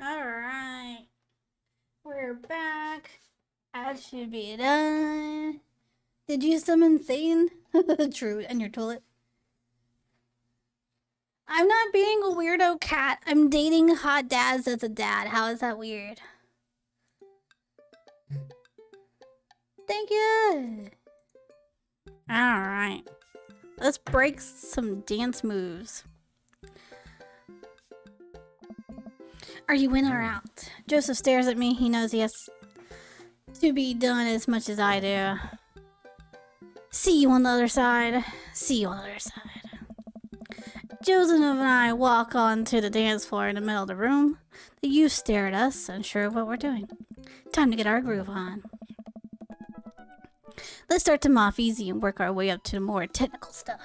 Alright. We're back. I should be done. Did you summon Satan? True, in your toilet. I'm not being a weirdo cat. I'm dating hot dads as a dad. How is that weird? Thank you. Alright. Let's break some dance moves. Are you in or out? Joseph stares at me. He knows he has to be done as much as I do. See you on the other side. See you on the other side. Joseph and I walk onto the dance floor in the middle of the room. The youth stare at us, unsure of what we're doing. Time to get our groove on. Let's start them off easy and work our way up to the more technical stuff.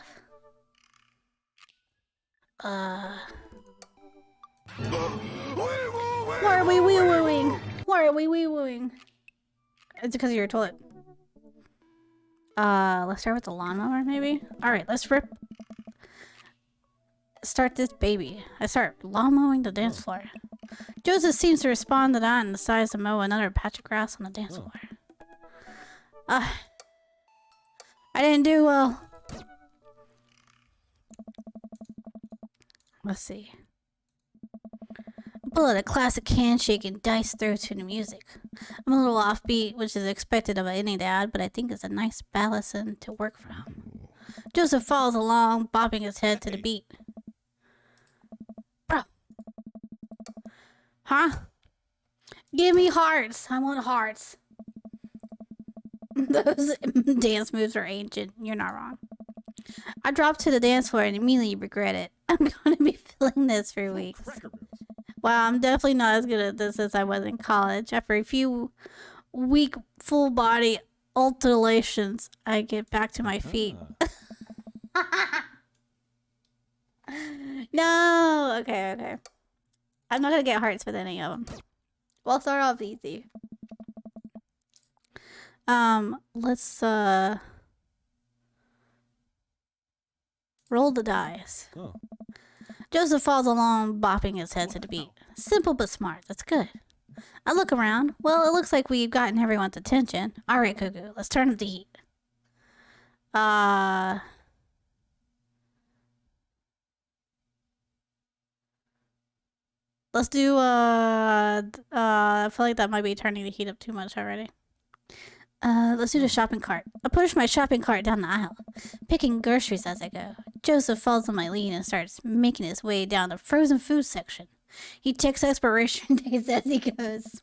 Why are we wee-wooing? Why are we wee-wooing? It's because of your toilet. Let's start with the lawnmower, maybe? Alright, let's start this baby. I start lawn mowing the dance floor. Joseph seems to respond to that and decides to mow another patch of grass on the dance floor. I didn't do well. Let's see. Pull out a classic handshake and dice through to the music. I'm a little offbeat, which is expected of any dad, but I think it's a nice balance to work from. Joseph follows along, bopping his head to the beat. Bro. Huh? Give me hearts. I want hearts. Those dance moves are ancient. You're not wrong. I drop to the dance floor and immediately regret it. I'm going to be feeling this for weeks. Wow, I'm definitely not as good at this as I was in college. After a few weak full body alternations, I get back to my feet. No! Okay. I'm not gonna get hearts with any of them. We'll start off easy. Let's, roll the dice. Oh. Joseph falls along, bopping his head to the beat. Simple but smart. That's good. I look around. Well, it looks like we've gotten everyone's attention. Alright, Cuckoo. Let's turn up the heat. Let's do, I feel like that might be turning the heat up too much already. Let's do the shopping cart. I push my shopping cart down the aisle, picking groceries as I go. Joseph follows on my lead and starts making his way down the frozen food section. He checks expiration dates as he goes.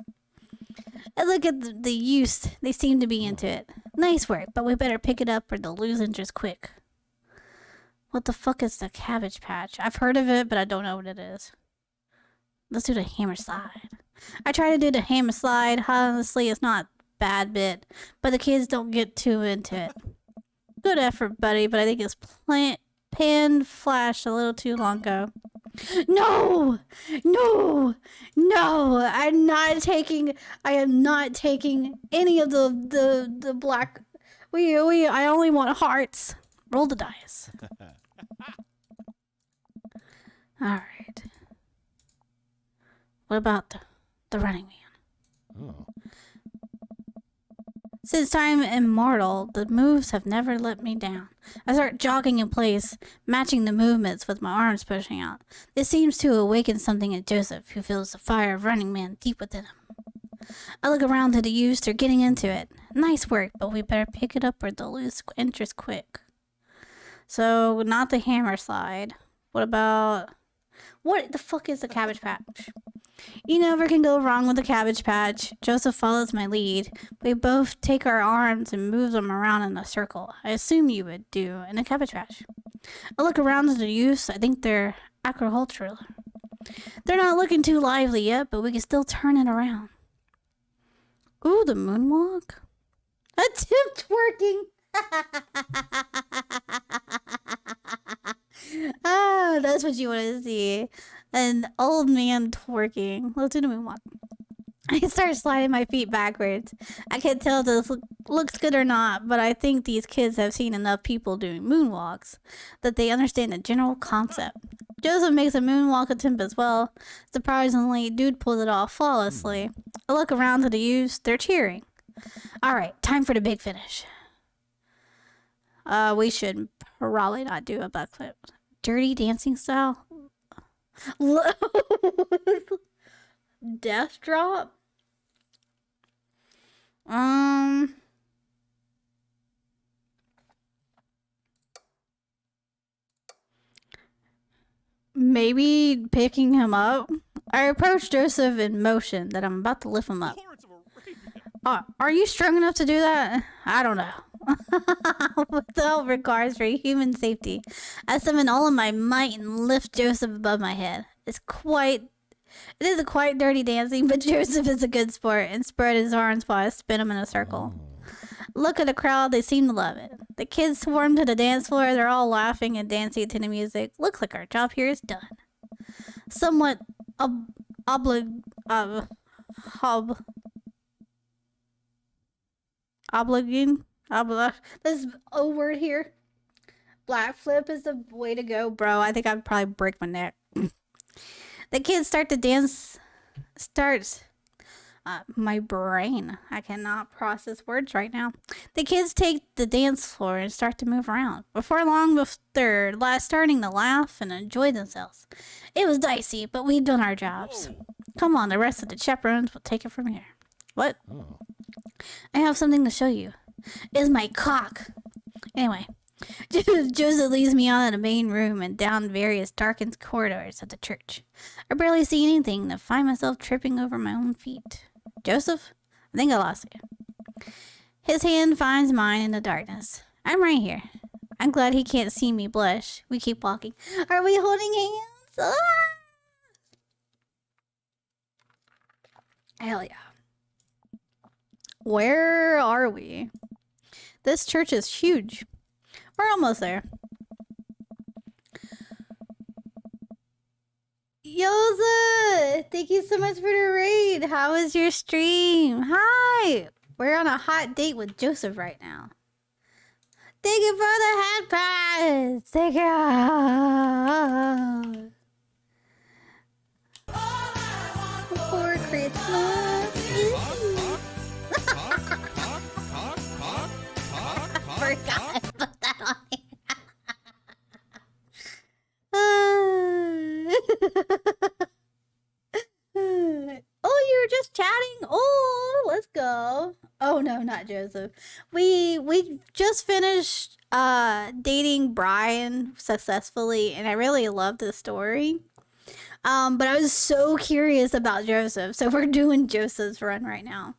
I look at the youth. They seem to be into it. Nice work, but we better pick it up or they'll lose interest quick. What the fuck is the Cabbage Patch? I've heard of it, but I don't know what it is. Let's do the hammer slide. I try to do the hammer slide. Honestly, it's not a bad bit, but the kids don't get too into it. Good effort, buddy, but I think it's pan flashed a little too long ago. No! I am not taking any of the black. I only want hearts. Roll the dice. Alright. What about the running man? Oh. Since I'm immortal, the moves have never let me down. I start jogging in place, matching the movements with my arms pushing out. This seems to awaken something in Joseph, who feels the fire of Running Man deep within him. I look around to the youths. They're getting into it. Nice work, but we better pick it up or they'll lose interest quick. So, not the hammer slide. What about... What the fuck is the Cabbage Patch? You never can go wrong with the Cabbage Patch. Joseph follows my lead. We both take our arms and move them around in a circle. I assume you would do in a Cabbage Patch. I look around at the youths. I think they're agricultural. They're not looking too lively yet, but we can still turn it around. Ooh, the moonwalk. Attempt twerking. Ah, that's what you want to see. An old man twerking. Let's do the moonwalk. I start sliding my feet backwards. I can't tell if this looks good or not, but I think these kids have seen enough people doing moonwalks that they understand the general concept. Joseph makes a moonwalk attempt as well. Surprisingly, dude pulls it off flawlessly. I look around to the youths. They're cheering. Alright, time for the big finish. We should probably not do a backflip. Dirty dancing style? Death drop? Maybe picking him up? I approach Joseph in motion that I'm about to lift him up. Lawrence of Arabia. Are you strong enough to do that? I don't know. With all regards for human safety, I summon all of my might and lift Joseph above my head. It is a quite dirty dancing, but Joseph is a good sport and spread his arms while I spin him in a circle. Look at the crowd, they seem to love it. The kids swarm to the dance floor, they're all laughing and dancing to the music. Looks like our job here is done. Somewhat obliging. This O word here. Black flip is the way to go, bro. I think I'd probably break my neck. The kids start to dance. My brain. I cannot process words right now. The kids take the dance floor and start to move around. Before long, they're starting to laugh and enjoy themselves. It was dicey, but we've done our jobs. Come on, the rest of the chaperones will take it from here. What? Oh. I have something to show you. It's my cock. Anyway, Joseph leads me out of the main room and down various darkened corridors of the church. I barely see anything to find myself tripping over my own feet. Joseph? I think I lost you. His hand finds mine in the darkness. I'm right here. I'm glad he can't see me blush. We keep walking. Are we holding hands? Ah! Hell yeah. Where are we? This church is huge. We're almost there. Yoza! Thank you so much for the raid. How was your stream? Hi! We're on a hot date with Joseph right now. Thank you for the hat pass! Thank you! For Christmas is forgot I put that on here. Oh, you were just chatting? Oh, let's go. Oh no, not Joseph. We just finished dating Brian successfully, and I really loved the story. But I was so curious about Joseph, so we're doing Joseph's run right now.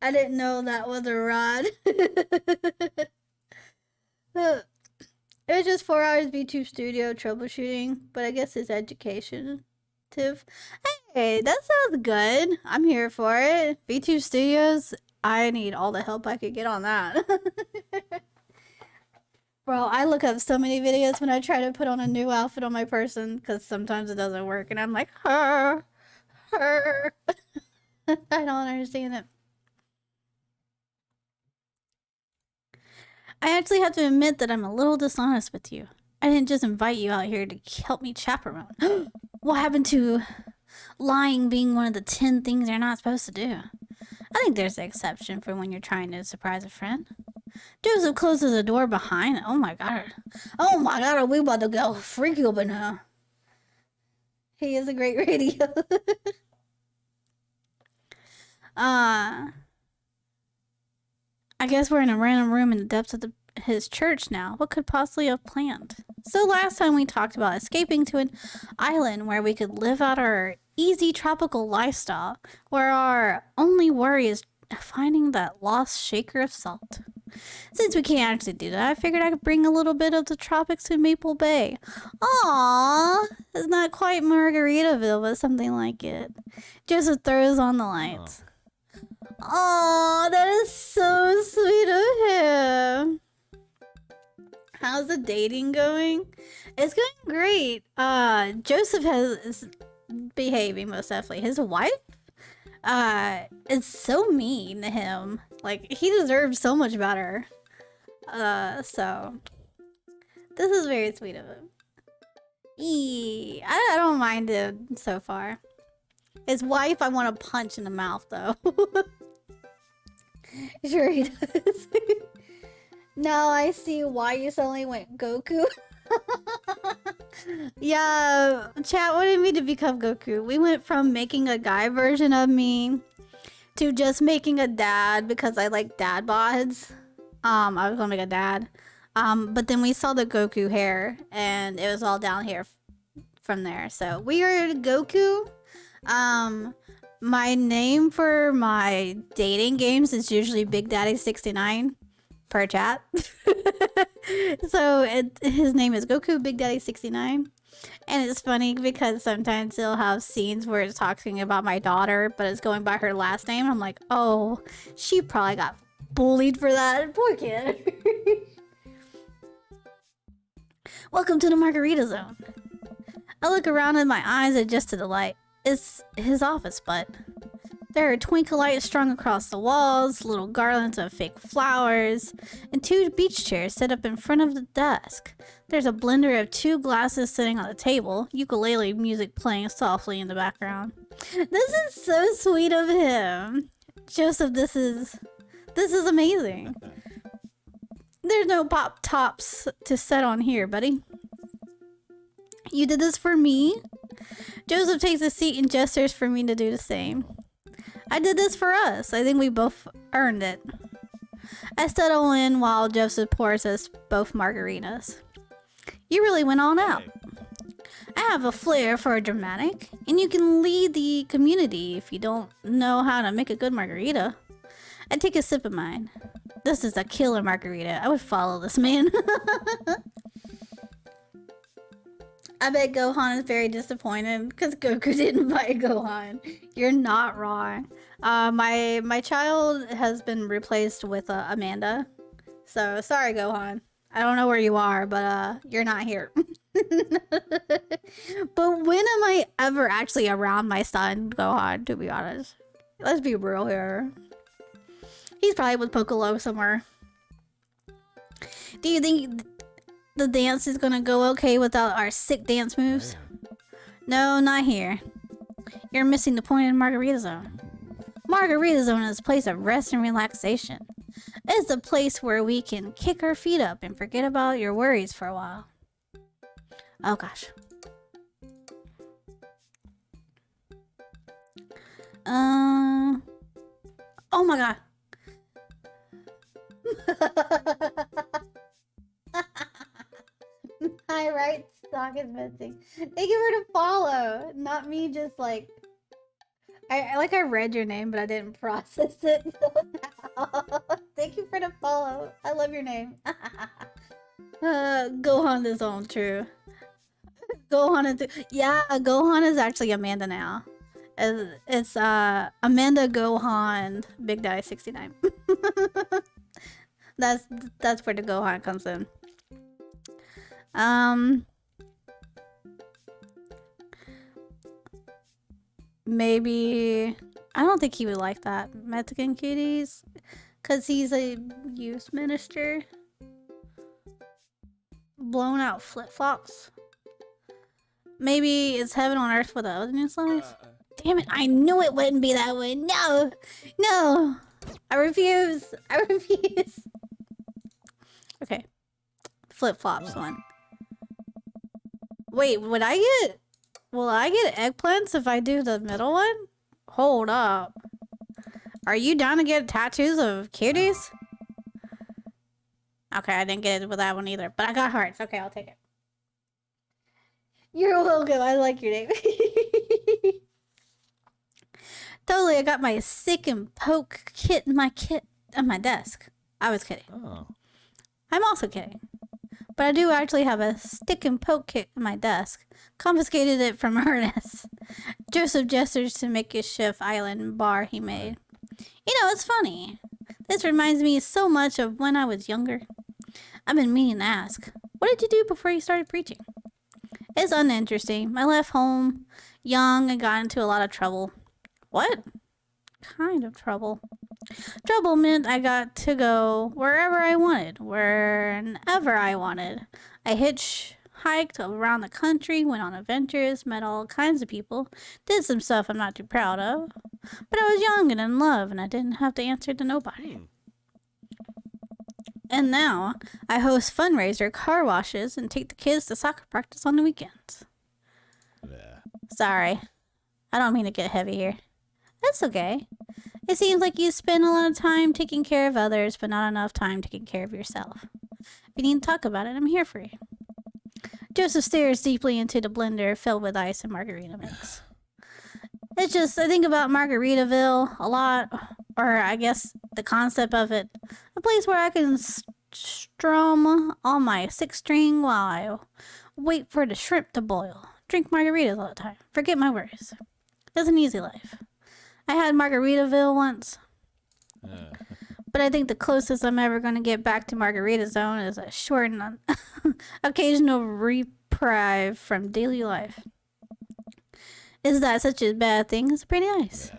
I didn't know that was a rod. It was just 4 hours VTube Studio troubleshooting, but I guess it's education. Hey, that sounds good. I'm here for it. VTube Studios, I need all the help I could get on that. Bro, I look up so many videos when I try to put on a new outfit on my person, because sometimes it doesn't work, and I'm like, her. I don't understand it. I actually have to admit that I'm a little dishonest with you. I didn't just invite you out here to help me chaperone. What happened to lying being one of the 10 things you're not supposed to do? I think there's an exception for when you're trying to surprise a friend. Joseph closes the door behind. Oh my god. Oh my god, are we about to go freaky open now? He is a great radio. I guess we're in a random room in the depths of his church now. What could possibly have planned? So last time we talked about escaping to an island where we could live out our easy tropical lifestyle, where our only worry is finding that lost shaker of salt. Since we can't actually do that, I figured I could bring a little bit of the tropics to Maple Bay. Aww, it's not quite Margaritaville, but something like it. Joseph throws on the lights. Oh, that is so sweet of him. How's the dating going? It's going great. Joseph is behaving most definitely. His wife, is so mean to him. Like, he deserves so much better. So This is very sweet of him. I don't mind it so far. His wife, I want to punch in the mouth, though. Sure he does. Now I see why you suddenly went Goku. Yeah, chat wanted me to become Goku. We went from making a guy version of me to just making a dad because I like dad bods. I was gonna make a dad. But then we saw the Goku hair and it was all down here from there. So we are Goku. My name for my dating games is usually Big Daddy 69 per chat. So his name is Goku Big Daddy 69. And it's funny because sometimes he'll have scenes where it's talking about my daughter, but it's going by her last name. I'm like, oh, she probably got bullied for that. Poor kid. Welcome to the Margarita Zone. I look around and my eyes are just to the light. It's his office, but there are twinkle lights strung across the walls, little garlands of fake flowers, and 2 beach chairs set up in front of the desk. There's a blender of 2 glasses sitting on the table, ukulele music playing softly in the background. This is so sweet of him. Joseph, this is amazing. There's no pop tops to set on here, buddy. You did this for me? Joseph takes a seat and gestures for me to do the same. I did this for us. I think we both earned it. I settle in while Joseph pours us both margaritas. You really went all out. I have a flair for a dramatic, and you can lead the community if you don't know how to make a good margarita. I take a sip of mine. This is a killer margarita. I would follow this man. I bet Gohan is very disappointed because Goku didn't buy Gohan. You're not wrong. My child has been replaced with Amanda. So sorry, Gohan. I don't know where you are, but you're not here. But when am I ever actually around my son, Gohan, to be honest? Let's be real here. He's probably with Piccolo somewhere. Do you think the dance is gonna go okay without our sick dance moves? No, not here. You're missing the point in Margarita Zone. Margarita Zone is a place of rest and relaxation. It's a place where we can kick our feet up and forget about your worries for a while. Oh gosh. Oh my god. My right sock is missing. Thank you for the follow. Not me just like I read your name but I didn't process it. Thank you for the follow. I love your name. Gohan is on true. Gohan is Gohan is actually Amanda now. It's Amanda Gohan Big Daddy 69. That's where the Gohan comes in. Maybe I don't think he would like that. Mexican kitties, cause he's a youth minister. Blown out flip flops. Maybe it's heaven on earth for the other newsletters. Damn it! I knew it wouldn't be that way. No, no, I refuse. I refuse. Okay, flip flops one. Wait, will I get eggplants if I do the middle one? Hold up. Are you down to get tattoos of cuties? Okay, I didn't get it with that one either, but I got hearts. Okay, I'll take it. You're welcome. I like your name. Totally, I got my sick and poke kit in my desk. I was kidding. Oh. I'm also kidding. But I do actually have a stick and poke kit in my desk. Confiscated it from Ernest. Joseph gestures to Makeshift Island bar he made. You know, it's funny. This reminds me so much of when I was younger. I've been meaning to ask, what did you do before you started preaching? It's uninteresting. I left home young and got into a lot of trouble. What kind of trouble? Trouble meant I got to go wherever I wanted, whenever I wanted. I hitchhiked around the country, went on adventures, met all kinds of people, did some stuff I'm not too proud of. But I was young and in love, and I didn't have to answer to nobody. And now, I host fundraiser car washes and take the kids to soccer practice on the weekends. Sorry, I don't mean to get heavy here. That's okay. It seems like you spend a lot of time taking care of others, but not enough time taking care of yourself. If you need to talk about it, I'm here for you. Joseph stares deeply into the blender filled with ice and margarita mix. It's just, I think about Margaritaville a lot, or I guess the concept of it. A place where I can strum on my sixth string while I wait for the shrimp to boil. Drink margaritas all the time. Forget my worries. It's an easy life. I had Margaritaville once. But I think the closest I'm ever going to get back to Margarita Zone is a short and occasional reprieve from daily life. Is that such a bad thing? It's pretty nice.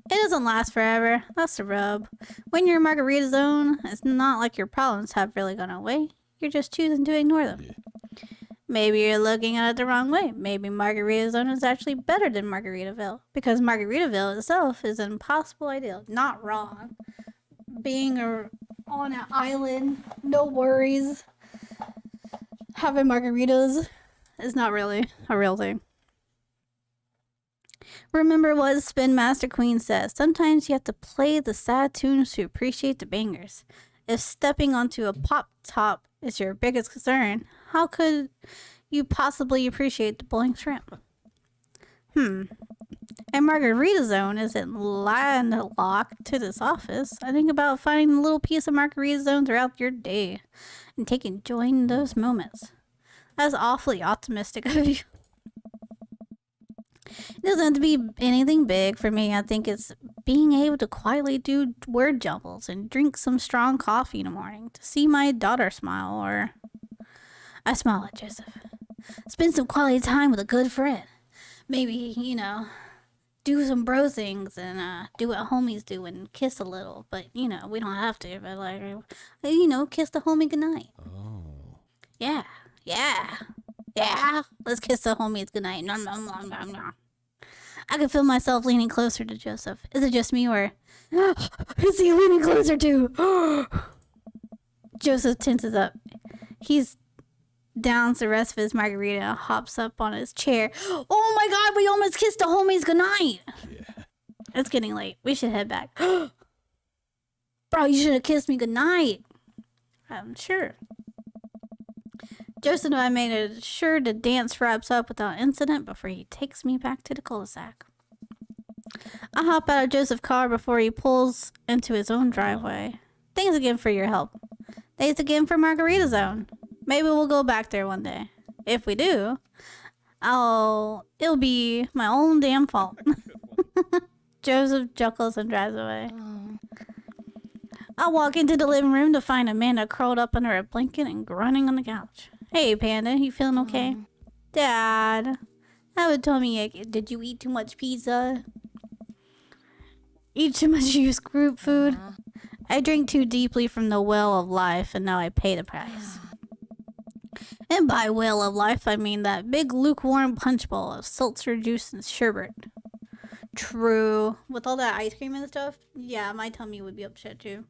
It doesn't last forever. That's the rub. When you're in Margarita Zone, it's not like your problems have really gone away. You're just choosing to ignore them. Maybe you're looking at it the wrong way. Maybe Margarita Zone is actually better than Margaritaville, because Margaritaville itself is an impossible ideal. Not wrong. Being on an island, no worries, having margaritas is not really a real thing. Remember what Spin Master Queen says. Sometimes you have to play the sad tunes to appreciate the bangers. If stepping onto a pop top is your biggest concern, how could you possibly appreciate the bowling shrimp? And Margarita Zone isn't landlocked to this office. I think about finding a little piece of Margarita Zone throughout your day and taking joy in those moments. That's awfully optimistic of you. It doesn't have to be anything big for me. I think it's being able to quietly do word jumbles and drink some strong coffee in the morning to see my daughter smile, or I smile at Joseph. Spend some quality time with a good friend. Maybe, do some bro things and do what homies do and kiss a little. But, we don't have to. But, kiss the homie goodnight. Oh. Yeah. Let's kiss the homies goodnight. Nom, nom, nom, nom, nom. I can feel myself leaning closer to Joseph. Is it just me, or is he leaning closer too? Joseph tenses up. He's downs the rest of his margarita and hops up on his chair. Oh my god, we almost kissed the homies goodnight. Yeah. It's getting late. We should head back. Bro, you should have kissed me goodnight. I'm sure. Joseph and I made sure the dance wraps up without incident before he takes me back to the cul-de-sac. I hop out of Joseph's car before he pulls into his own driveway. Thanks again for your help. Thanks again for Margarita Zone. Maybe we'll go back there one day. If we do, it'll be my own damn fault. Joseph chuckles and drives away. I walk into the living room to find Amanda curled up under a blanket and grunting on the couch. Hey, Panda, you feeling okay? Dad, haven't told me yet. Did you eat too much pizza? Eat too much used group food? I drank too deeply from the well of life, and now I pay the price. And by well of life, I mean that big lukewarm punch bowl of seltzer juice and sherbet. True. With all that ice cream and stuff, yeah, my tummy would be upset too.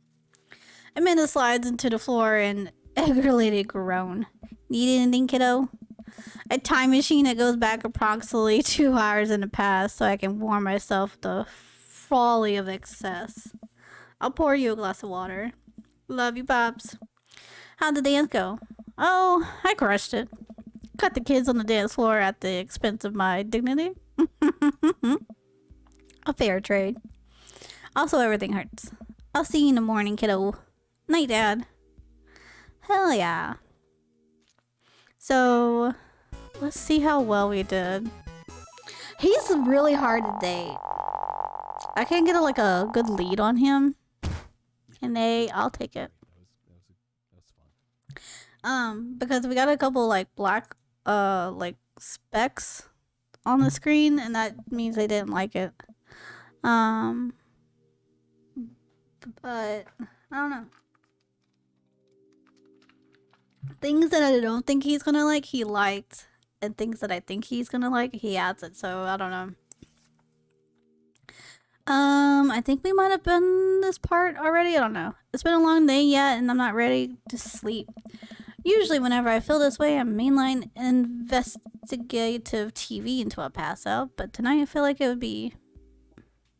Amanda slides into the floor and egg-related groan. Need anything, kiddo? A time machine that goes back approximately 2 hours in the past so I can warn myself the folly of excess. I'll pour you a glass of water. Love you, Pops. How'd the dance go? Oh, I crushed it. Cut the kids on the dance floor at the expense of my dignity. A fair trade. Also, everything hurts. I'll see you in the morning, kiddo. Night, Dad. Hell yeah. So, let's see how well we did. He's really hard to date. I can't get a good lead on him. I'll take it. That's fun. Because we got a couple black specks on the screen, and that means they didn't like it. But I don't know. Things that I don't think he's gonna like, he liked. And things that I think he's gonna like, he adds it. So I don't know. I think we might have been this part already. I don't know. It's been a long day yet, and I'm not ready to sleep. Usually, whenever I feel this way, I'm mainline investigative TV until I pass out. But tonight, I feel like it would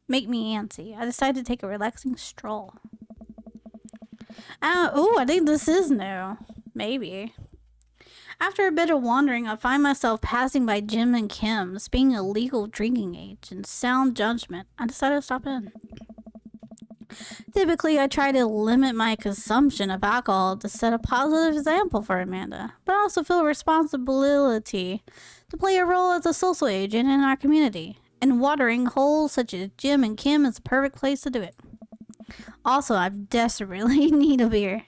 make me antsy. I decided to take a relaxing stroll. Oh, I think this is new. Maybe. After a bit of wandering, I find myself passing by Jim and Kim's, being a legal drinking age and sound judgment. I decided to stop in. Typically, I try to limit my consumption of alcohol to set a positive example for Amanda, but I also feel a responsibility to play a role as a social agent in our community, and watering holes such as Jim and Kim is the perfect place to do it. Also, I desperately need a beer.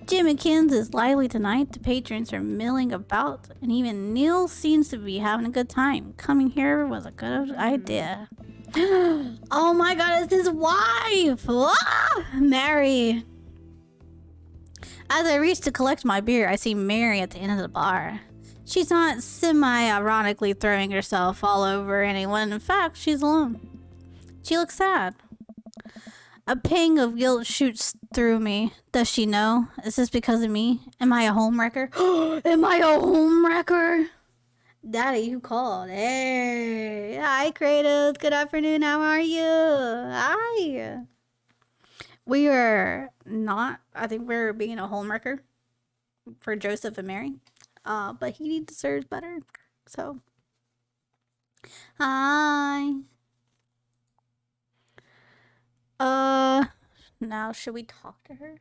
Jim and Kim's is lively tonight. The patrons are milling about, and even Neil seems to be having a good time. Coming here was a good idea. Oh my god, it's his wife! Ah! Mary. As I reach to collect my beer, I see Mary at the end of the bar. She's not semi-ironically throwing herself all over anyone. In fact, she's alone. She looks sad. A pang of guilt shoots through me. Does she know? Is this because of me? Am I a homewrecker? Am I a homewrecker? Daddy, who called? Hey. Hi, Kratos. Good afternoon. How are you? Hi. We are not. I think we're being a homewrecker for Joseph and Mary. But he deserves better. So. Hi. Now should we talk to her?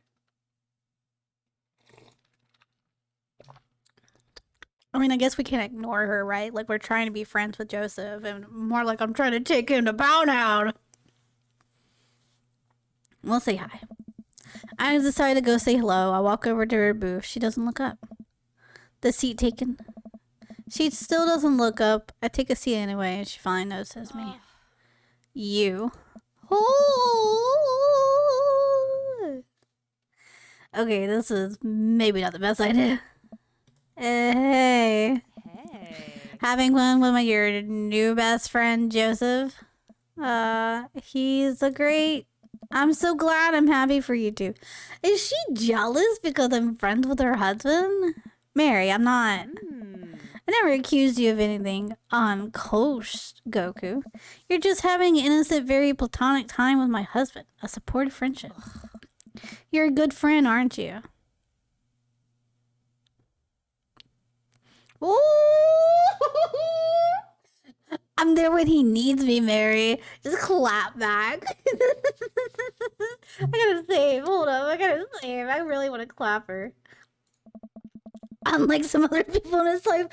I mean, I guess we can't ignore her, right? Like, we're trying to be friends with Joseph, and more like I'm trying to take him to Poundhound. We'll say hi. I decide to go say hello. I walk over to her booth. She doesn't look up. The seat taken. She still doesn't look up. I take a seat anyway, and she finally notices me. You. Oh. Okay, this is maybe not the best idea. Hey. Hey. Having fun with your new best friend, Joseph. He's a great... I'm so glad. I'm happy for you two. Is she jealous because I'm friends with her husband? Mary, I'm not. I never accused you of anything on Coast, Goku. You're just having an innocent, very platonic time with my husband. A supportive friendship. You're a good friend, aren't you? Ooh! I'm there when he needs me, Mary. Just clap back. I gotta save. Hold up. I gotta save. I really want to clap her. Unlike some other people in his life.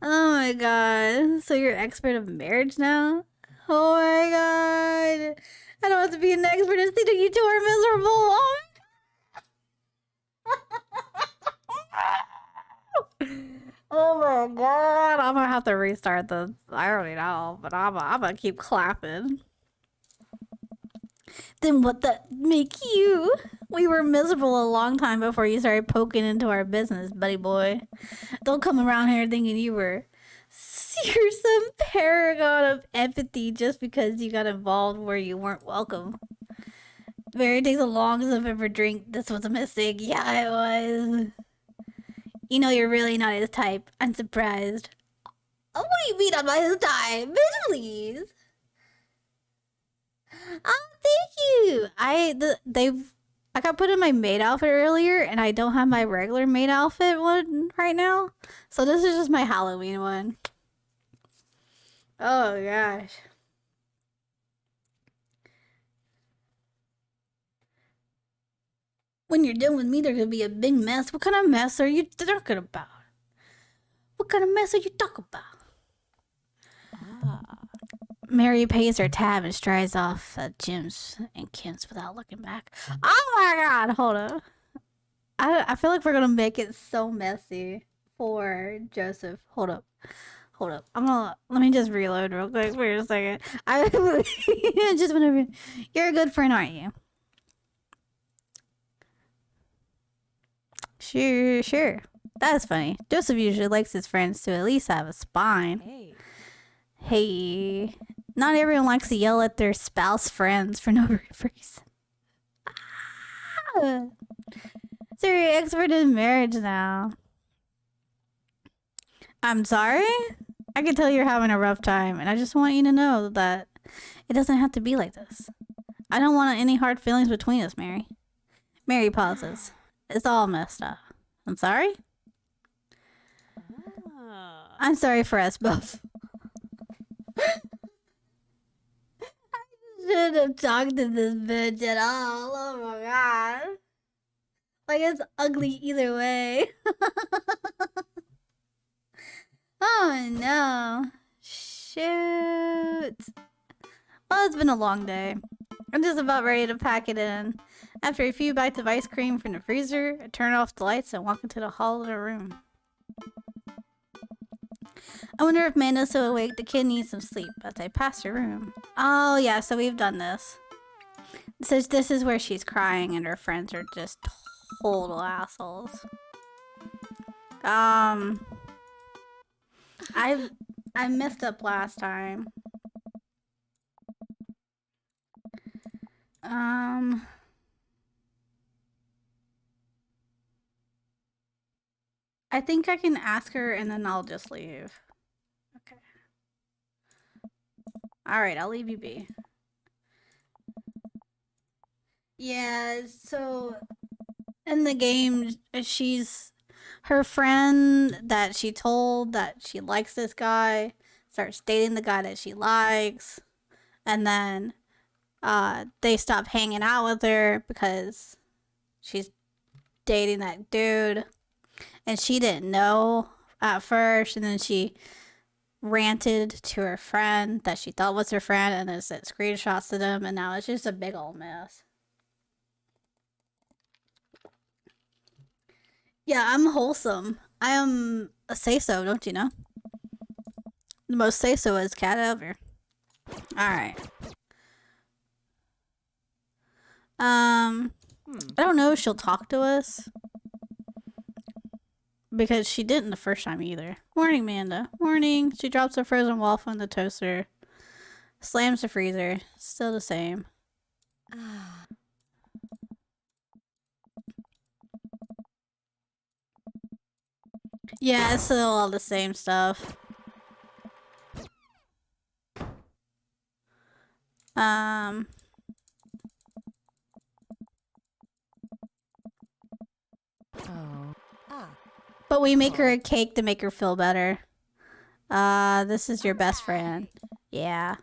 Oh my god. So you're expert of marriage now? Oh my god. I don't have to be an expert to see that you two are miserable. Oh my god. I'm gonna have to restart this. I already know, but I'm gonna keep clapping. Then what that make you? We were miserable a long time before you started poking into our business, buddy boy. Don't come around here thinking you're some paragon of empathy just because you got involved where you weren't welcome. Mary takes the longest I've ever drank. This was a mistake. Yeah, it was. You know you're really not his type. I'm surprised. Oh, what do you mean I'm not his type? Bitch, please. Oh, thank you. I got put in my maid outfit earlier, and I don't have my regular maid outfit one right now. So this is just my Halloween one. Oh gosh. When you're done with me, there's gonna be a big mess. What kind of mess are you talking about? What kind of mess are you talking about? Mary pays her tab and strides off at Jim's and Kim's without looking back. Oh my god, hold up. I feel like we're gonna make it so messy for Joseph. Hold up. Hold up. Let me just reload real quick for a second. I just whenever you're a good friend, aren't you? Sure. That's funny. Joseph usually likes his friends to at least have a spine. Hey. Hey, not everyone likes to yell at their spouse friends for no reason. Ah. So you're an expert in marriage now. I'm sorry? I can tell you're having a rough time, and I just want you to know that it doesn't have to be like this. I don't want any hard feelings between us, Mary. Mary pauses. It's all messed up. I'm sorry? I'm sorry for us both. I shouldn't have talked to this bitch at all. Oh my god. Like, it's ugly either way. Oh no. Shoot. Well, it's been a long day. I'm just about ready to pack it in. After a few bites of ice cream from the freezer, I turn off the lights and walk into the hall of the room. I wonder if Manda's so awake the kid needs some sleep as I pass her room. Oh yeah, so we've done this. So this is where she's crying and her friends are just total assholes. I messed up last time. I think I can ask her and then I'll just leave. Okay. Alright, I'll leave you be. Yeah, so in the game, her friend that she told that she likes this guy starts dating the guy that she likes, and then they stop hanging out with her because she's dating that dude, and she didn't know at first, and then she ranted to her friend that she thought was her friend, and then sent screenshots to them, and now it's just a big old mess. Yeah, I'm wholesome. I am a say-so, don't you know? The most say-so is cat ever. Alright. I don't know if she'll talk to us. Because she didn't the first time either. Morning, Manda. Morning. She drops a frozen waffle in the toaster. Slams the freezer. Still the same. Yeah, it's still all the same stuff. But we make her a cake to make her feel better. This is your best friend. Yeah.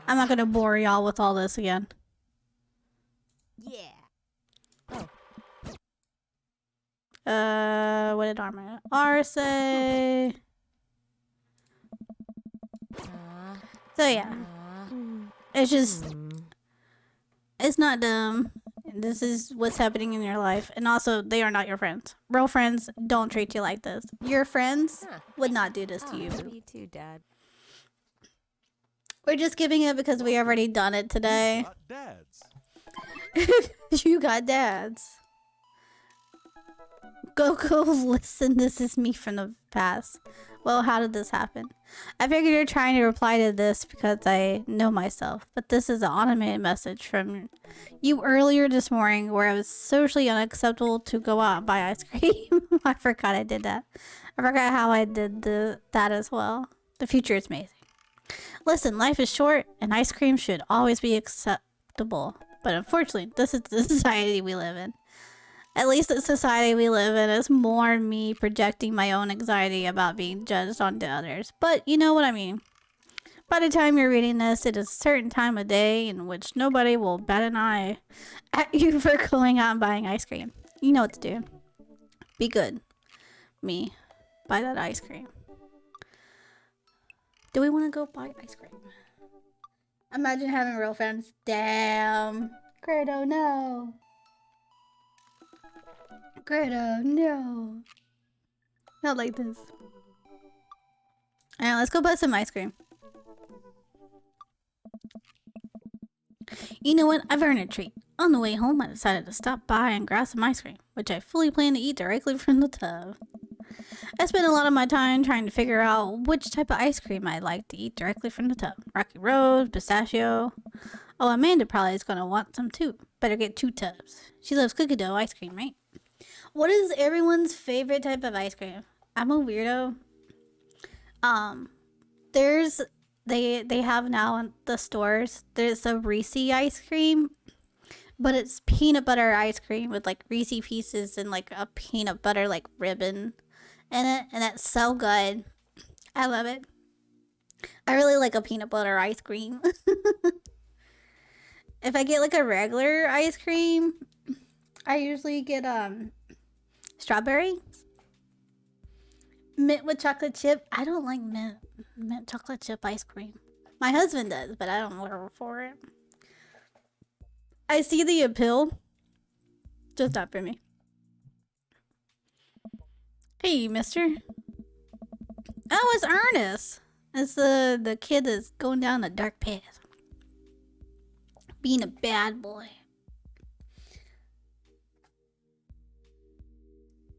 I'm not gonna bore y'all with all this again. Yeah. What did R say? So yeah. It's just, it's not dumb. This is what's happening in your life. And also, they are not your friends. Real friends don't treat you like this. Your friends would not do this to you. You too, Dad. We're just giving it because we already done it today. Got dads. You got dads. Goku, listen, this is me from the past. Well, how did this happen? I figured you're trying to reply to this because I know myself, but this is an automated message from you earlier this morning where it was socially unacceptable to go out and buy ice cream. I forgot I did that. I forgot how I did that as well. The future is amazing. Listen, life is short and ice cream should always be acceptable. But unfortunately, this is the society we live in. At least the society we live in is more me projecting my own anxiety about being judged onto others. But you know what I mean. By the time you're reading this, it is a certain time of day in which nobody will bat an eye at you for going out and buying ice cream. You know what to do. Be good. Me. Buy that ice cream. Do we want to go buy ice cream? Imagine having real friends. Damn. Credo, no. Credo, no. Not like this. Alright, let's go buy some ice cream. You know what? I've earned a treat. On the way home, I decided to stop by and grab some ice cream, which I fully plan to eat directly from the tub. I spent a lot of my time trying to figure out which type of ice cream I like to eat directly from the tub. Rocky Road, pistachio. Oh, Amanda probably is going to want some too. Better get 2 tubs. She loves cookie dough ice cream, right? What is everyone's favorite type of ice cream? I'm a weirdo. There's they have now in the stores. There's a Reese ice cream, but it's peanut butter ice cream with like Reese pieces and like a peanut butter like ribbon in it, and it's so good. I love it. I really like a peanut butter ice cream. If I get like a regular ice cream, I usually get strawberry. Mint with chocolate chip. I don't like mint chocolate chip ice cream. My husband does, but I don't care for it. I see the appeal, just not for me. Hey, mister. Oh, it's Ernest. It's the kid that's going down the dark path. Being a bad boy.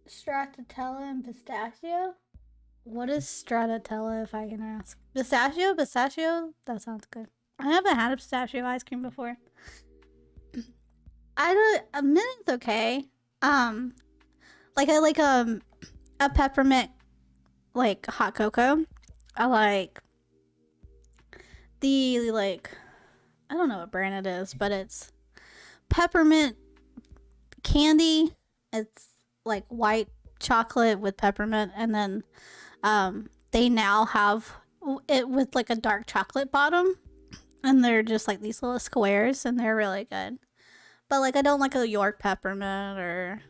Stracciatella and pistachio? What is stracciatella, if I can ask? Pistachio? Pistachio? That sounds good. I haven't had a pistachio ice cream before. A mint's okay. Like I like a peppermint like hot cocoa. I like the I don't know what brand it is, but it's peppermint candy. It's like white chocolate with peppermint, and then they now have it with like a dark chocolate bottom, and they're just like these little squares, and they're really good. But like I don't like a York peppermint or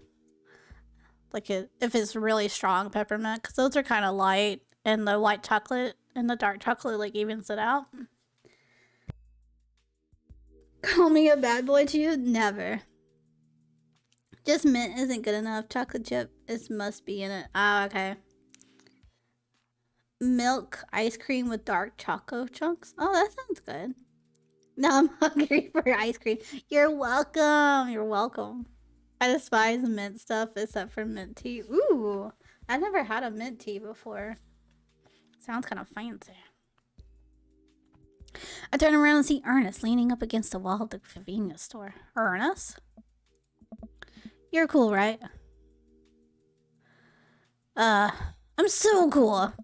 like if it's really strong peppermint, because those are kind of light, and the white chocolate and the dark chocolate like evens it out. Call me a bad boy to you? Never. Just mint isn't good enough. Chocolate chip, it must be in it. Ah, okay. Milk ice cream with dark choco chunks. Oh, that sounds good. Now I'm hungry for ice cream. You're welcome. You're welcome. I despise mint stuff except for mint tea. Ooh, I've never had a mint tea before. Sounds kind of fancy. I turn around and see Ernest leaning up against the wall of the convenience store. Ernest? You're cool, right? I'm so cool.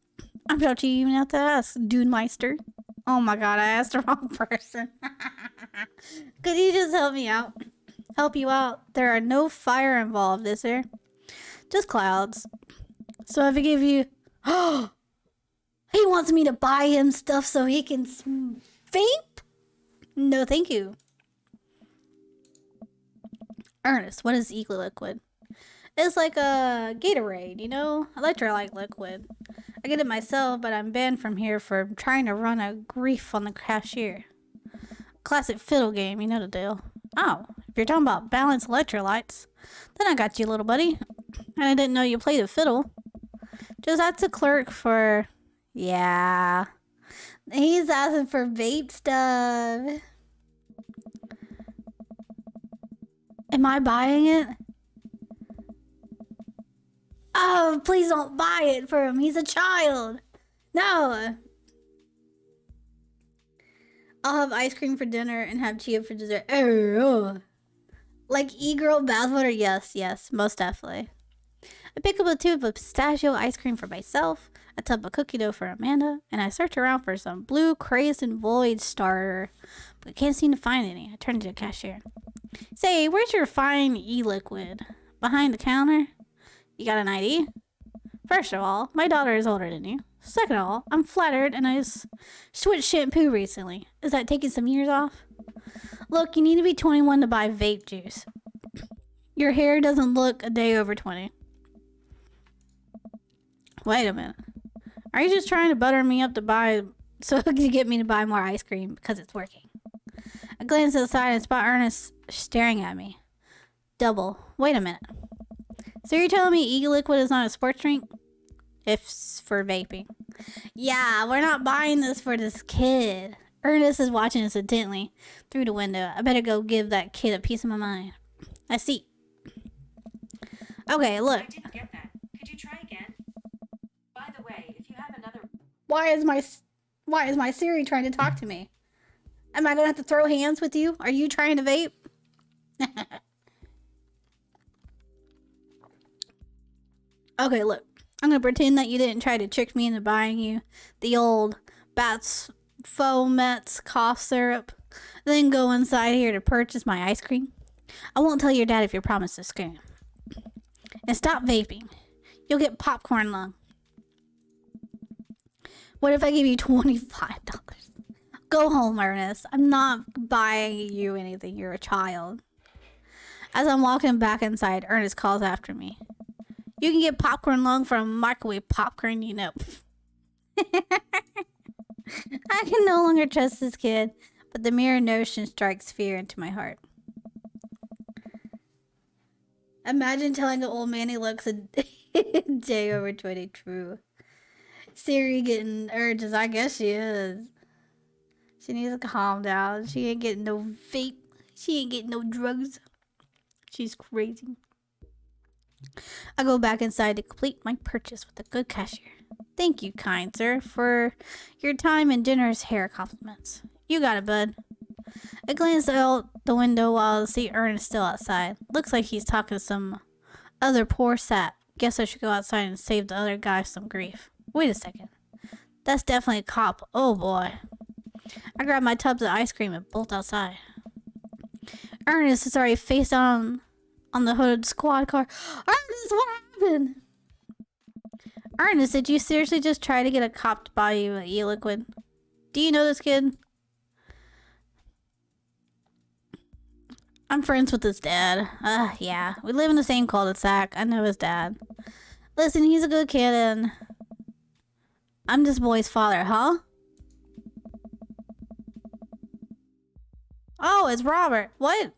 I'm about you even have to ask, Dude Meister. Oh my god, I asked the wrong person. Could you just help me out? Help you out? There are no fire involved, is there? Just clouds. So if I give you... He wants me to buy him stuff so he can vape? No, thank you. Ernest, what is e-liquid? It's like a Gatorade, you know? Electrolyte liquid. I get it myself, but I'm banned from here for trying to run a grief on the cashier. Classic fiddle game, you know the deal. Oh, if you're talking about balanced electrolytes, then I got you, little buddy. And I didn't know you played a fiddle. Just ask the clerk for... Yeah. He's asking for vape stuff. Am I buying it? Oh, please don't buy it for him. He's a child. No. I'll have ice cream for dinner and have chia for dessert. Oh. Like e-girl bathwater? Yes, yes, most definitely. I pick up a tube of pistachio ice cream for myself, a tub of cookie dough for Amanda, and I search around for some blue Crazed and Void starter, but I can't seem to find any. I turn to the cashier. Say, where's your fine e-liquid? Behind the counter? You got an ID? First of all, my daughter is older than you. Second of all, I'm flattered and I switched shampoo recently. Is that taking some years off? Look, you need to be 21 to buy vape juice. Your hair doesn't look a day over 20. Wait a minute. Are you just trying to butter me up to buy so you get me to buy more ice cream because it's working? I glance to the side and spot Ernest staring at me. Double. Wait a minute. So you're telling me e-liquid is not a sports drink? for vaping. Yeah, we're not buying this for this kid. Ernest is watching us intently through the window. I better go give that kid a piece of my mind. I see. Okay, look. I didn't get that. Could you try again? By the way, if you have another... Why is my Siri trying to talk to me? Am I gonna have to throw hands with you? Are you trying to vape? Okay, look. I'm gonna pretend that you didn't try to trick me into buying you the old Bats Fomets cough syrup. Then go inside here to purchase my ice cream. I won't tell your dad if you promise to scream. And stop vaping. You'll get popcorn lung. What if I give you $25? Go home, Ernest. I'm not buying you anything. You're a child. As I'm walking back inside, Ernest calls after me. You can get popcorn lung from microwave popcorn, you know. I can no longer trust this kid, but the mere notion strikes fear into my heart. Imagine telling an old man he looks a day over 20 true. Siri getting urges, I guess she is. She needs to calm down. She ain't getting no vape. She ain't getting no drugs. She's crazy. I go back inside to complete my purchase with a good cashier. Thank you, kind sir, for your time and generous hair compliments. You got it, bud. I glanced out the window while I see Ernest still outside. Looks like he's talking to some other poor sap. Guess I should go outside and save the other guy some grief. Wait a second. That's definitely a cop. Oh boy. I grab my tubs of ice cream and bolt outside. Ernest is already face down on the hooded squad car. Ernest, what happened? Ernest, did you seriously just try to get a cop to buy you an e-liquid? Do you know this kid? I'm friends with his dad. Yeah. We live in the same cul-de-sac. I know his dad. Listen, he's a good kid and... I'm this boy's father, huh? Oh, it's Robert. What?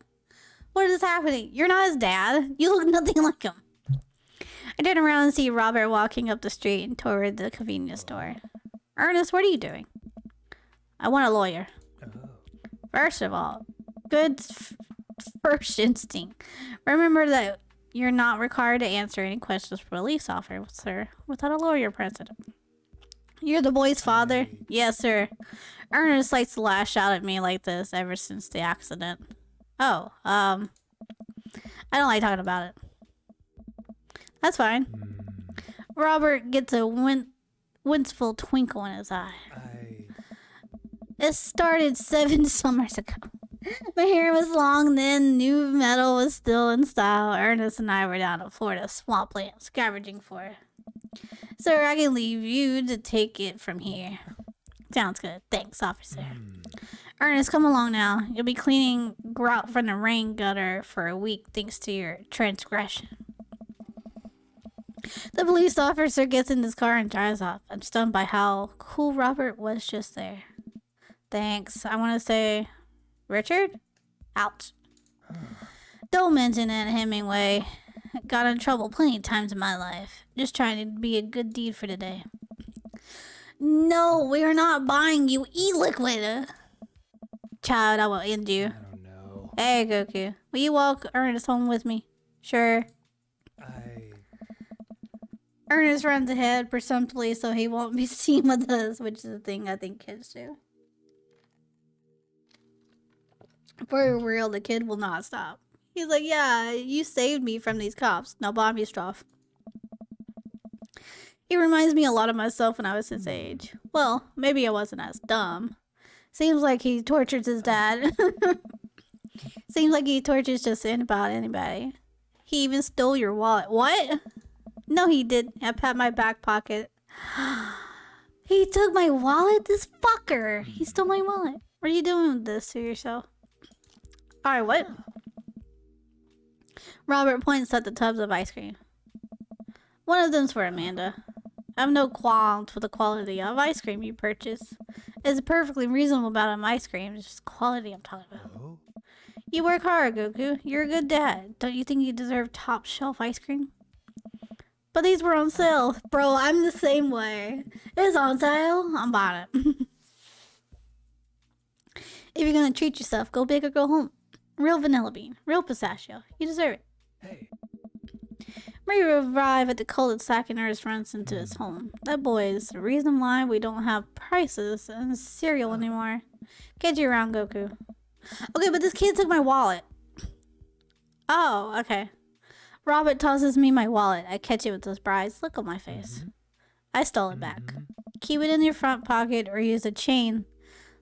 What is happening? You're not his dad. You look nothing like him. I turn around and see Robert walking up the street and toward the convenience store. Ernest, what are you doing? I want a lawyer. First of all, good first instinct. Remember that you're not required to answer any questions for a police officer without a lawyer present. You're the boy's father? Yes, sir. Ernest likes to lash out at me like this ever since the accident. Oh, I don't like talking about it. That's fine. Robert gets a winceful twinkle in his eye. It started 7 summers ago. My hair was long then, new metal was still in style. Ernest and I were down in Florida swampland scavenging for it. Sir, I can leave you to take it from here. Sounds good. Thanks, officer. Ernest, come along now. You'll be cleaning grout from the rain gutter for a week thanks to your transgression. The police officer gets in his car and drives off. I'm stunned by how cool Robert was just there. Thanks. I want to say... Richard? Ouch. Don't mention it, Hemingway. Got in trouble plenty of times in my life. Just trying to be a good deed for today. No, we are not buying you e-liquid. Child, I will end you. I don't know. Hey, Goku. Will you walk Ernest home with me? Sure. Ernest runs ahead presumptuously so he won't be seen with us, which is a thing I think kids do. For real, the kid will not stop. He's like, yeah, you saved me from these cops. Now buy me stuff. He reminds me a lot of myself when I was his age. Well, maybe I wasn't as dumb. Seems like he tortures his dad. Seems like he tortures just about anybody. He even stole your wallet. What? No, he didn't. I pat my back pocket. He took my wallet? This fucker. He stole my wallet. What are you doing with this to yourself? Alright, what? Robert points at the tubs of ice cream. One of them's for Amanda. I have no qualms with the quality of ice cream you purchase. It's a perfectly reasonable amount of ice cream. It's just quality I'm talking about. You work hard, Goku. You're a good dad. Don't you think you deserve top shelf ice cream? But these were on sale. Bro, I'm the same way. It's on sale. I'm buying it. If you're gonna treat yourself, go big or go home. Real vanilla bean. Real pistachio. You deserve it. Hey, We arrive at the cul-de-sac and Ernest runs into his home. That boy is the reason why we don't have prices in cereal anymore. Get you around, Goku. Okay, but this kid took my wallet. Oh, okay. Robert tosses me my wallet. I catch it with those brides. Look on my face. I stole it back. Keep it in your front pocket or use a chain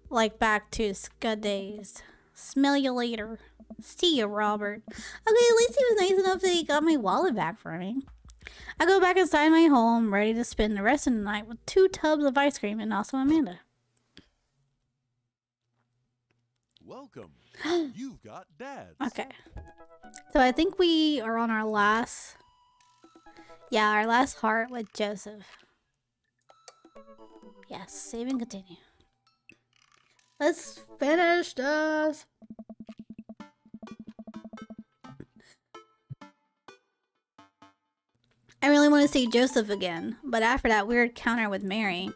like back to Scud days. Smell you later. See ya, Robert. Okay, at least he was nice enough that he got my wallet back for me. I go back inside my home, ready to spend the rest of the night with 2 tubs of ice cream and also Amanda. welcome. You've got dads. Okay. So I think we are on our last... Yeah, our last heart with Joseph. Yes, save and continue. Let's finish this. I really want to see Joseph again, but after that weird counter with Mary,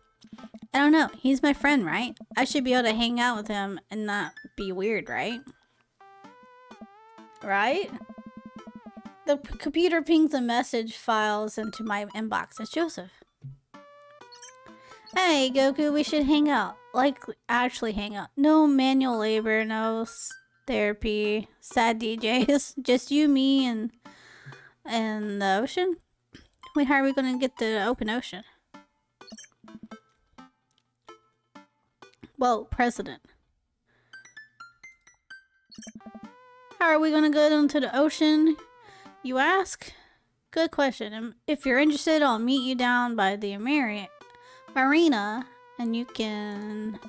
I don't know. He's my friend, right? I should be able to hang out with him and not be weird, right? Right? The computer pings a message files into my inbox. It's Joseph. Hey, Goku, we should hang out. Like, actually hang out. No manual labor, no therapy, sad DJs. Just you, me, and the ocean? Wait, how are we gonna get the open ocean? Whoa, president. How are we gonna go into the ocean, you ask? Good question. If you're interested, I'll meet you down by the marina, and you can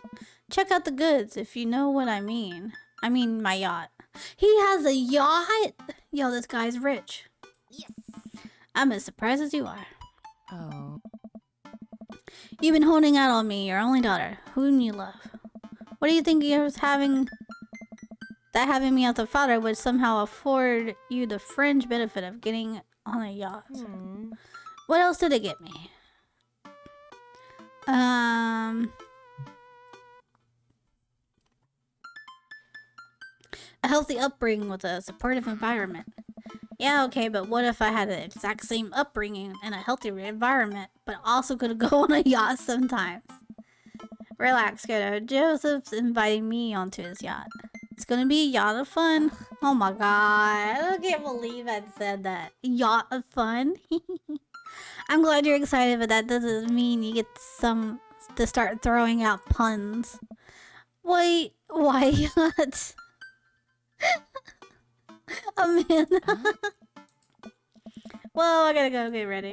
check out the goods, if you know what I mean. I mean my yacht. He has a yacht? Yo, this guy's rich. Yes. I'm as surprised as you are. Oh. You've been holding out on me, your only daughter, whom you love. What do you think you was having me as a father would somehow afford you the fringe benefit of getting on a yacht? What else did it get me? A healthy upbringing with a supportive environment. Yeah, okay, but what if I had the exact same upbringing in a healthy environment, but also could go on a yacht sometimes? Relax, kiddo. Joseph's inviting me onto his yacht. It's gonna be a yacht of fun. Oh my god, I can't believe I said that. Yacht of fun? I'm glad you're excited, but that doesn't mean you get some to start throwing out puns. Wait, why yacht? Amanda. Well, I gotta go get ready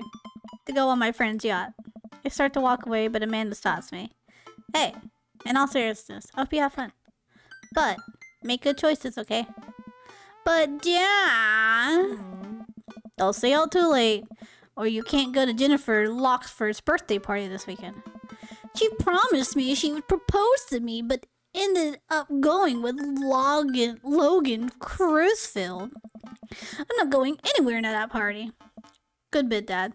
to go on my friend's yacht. I start to walk away, but Amanda stops me. Hey, in all seriousness, I hope you have fun. But make good choices, okay? But Dad, don't stay out too late, or you can't go to Jennifer Lockford's birthday party this weekend. She promised me she would propose to me, but ended up going with Logan Cruisefield. I'm not going anywhere near that party. Good bit, Dad.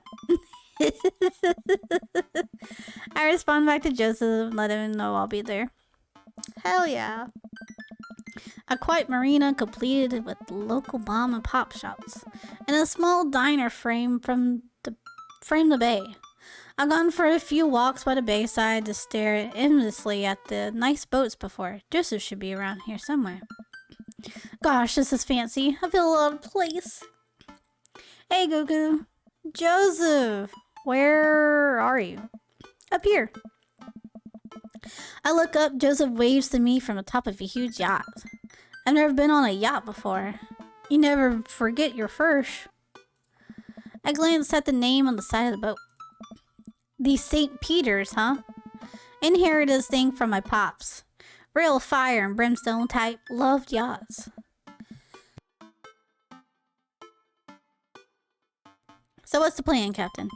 I respond back to Joseph and let him know I'll be there. Hell yeah. A quiet marina completed with local mom and pop shops and a small diner frame the bay. I've gone for a few walks by the bayside to stare endlessly at the nice boats before. Joseph should be around here somewhere. Gosh, this is fancy. I feel out of place. Hey, Goku. Joseph, where are you? Up here. I look up. Joseph waves to me from the top of a huge yacht. I've never been on a yacht before. You never forget your first. I glanced at the name on the side of the boat. The St. Peter's, huh? Inherited this thing from my pops. Real fire and brimstone type. Loved yachts. So what's the plan, Captain?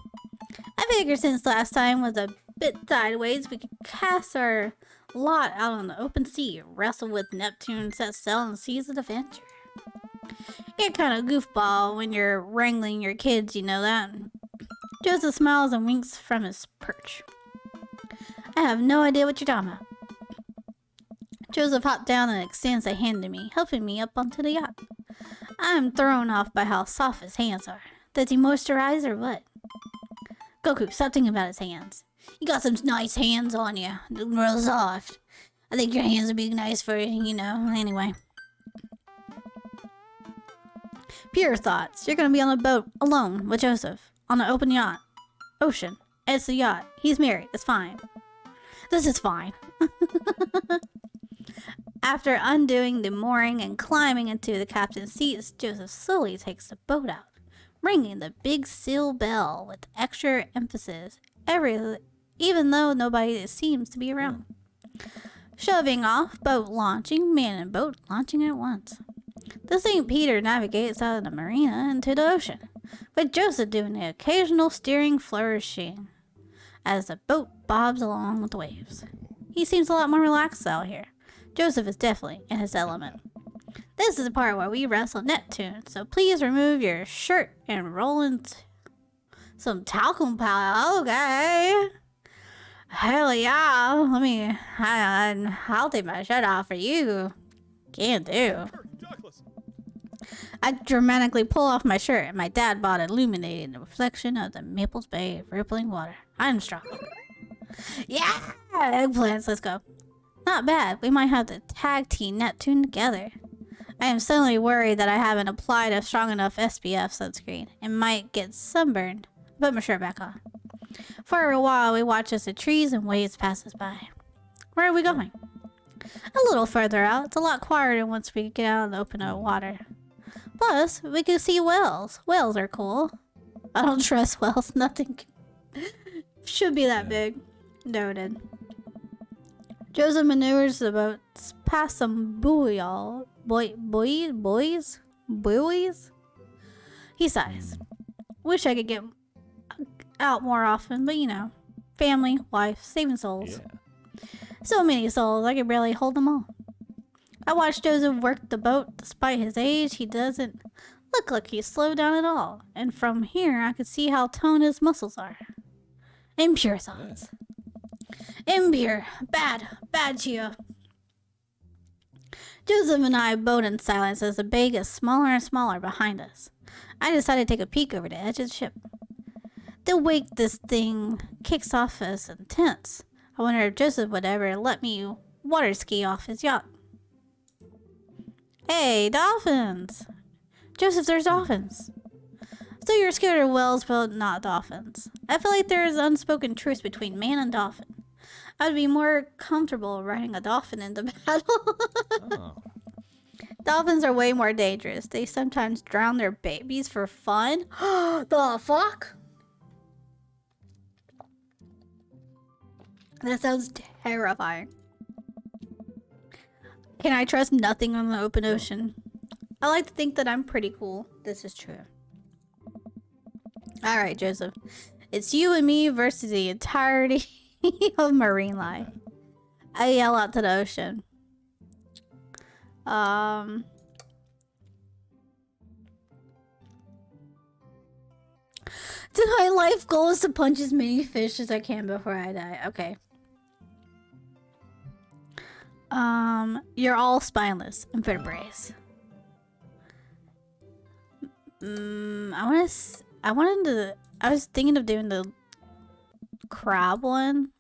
I figured since last time was a bit sideways, we could cast our lot out on the open sea, wrestle with Neptune, set sail, and seize the adventure. You're kind of goofball when you're wrangling your kids, you know that? Joseph smiles and winks from his perch. I have no idea what you're talking about. Joseph hopped down and extends a hand to me, helping me up onto the yacht. I am thrown off by how soft his hands are. Does he moisturize or what? Goku, stop thinking about his hands. You got some nice hands on you. They're real soft. I think your hands would be nice for, anyway. Pure thoughts. You're gonna be on a boat alone with Joseph on an open yacht. Ocean. It's a yacht. He's married. It's fine. This is fine. After undoing the mooring and climbing into the captain's seat, Joseph slowly takes the boat out, ringing the big seal bell with extra emphasis, even though nobody seems to be around. Shoving off, boat launching, man and boat launching at once. The St. Peter navigates out of the marina into the ocean, with Joseph doing the occasional steering flourishing as the boat bobs along with the waves. He seems a lot more relaxed out here. Joseph is definitely in his element. This is the part where we wrestle Neptune, so please remove your shirt and roll into some talcum powder. Okay. Hell yeah. I'll take my shirt off for you. Can do. I dramatically pull off my shirt, and my dad bought illuminating the reflection of the Maples Bay rippling water. I'm strong. Yeah! Eggplants, let's go. Not bad. We might have to tag team Neptune together. I am suddenly worried that I haven't applied a strong enough SPF sunscreen and might get sunburned. Put my shirt back on. For a while, we watch as the trees and waves pass us by. Where are we going? A little further out. It's a lot quieter once we get out in the open water. Plus, we can see whales. Whales are cool. I don't trust whales. Nothing should be that big. Noted. Joseph maneuvers the boat past some buoys. He sighs. Wish I could get out more often, but family, wife, saving souls. Yeah. So many souls, I could barely hold them all. I watched Joseph work the boat. Despite his age, he doesn't look like he's slowed down at all. And from here, I could see how toned his muscles are. Impure thoughts. Impure. Bad. Bad, Chio. Joseph and I boat in silence as the bay gets smaller and smaller behind us. I decided to take a peek over the edge of the ship. The wake this thing kicks off is intense. I wonder if Joseph would ever let me water ski off his yacht. Hey, dolphins! Joseph, there's dolphins. So you're scared of whales, but not dolphins. I feel like there is unspoken truce between man and dolphin. I'd be more comfortable riding a dolphin in the battle. Oh. Dolphins are way more dangerous. They sometimes drown their babies for fun. The fuck? That sounds terrifying. Can I trust nothing on the open ocean? I like to think that I'm pretty cool. This is true. Alright, Joseph. It's you and me versus the entirety of marine life. I yell out to the ocean. My life goal is to punch as many fish as I can before I die. Okay. You're all spineless invertebrates. I was thinking of doing the crab one.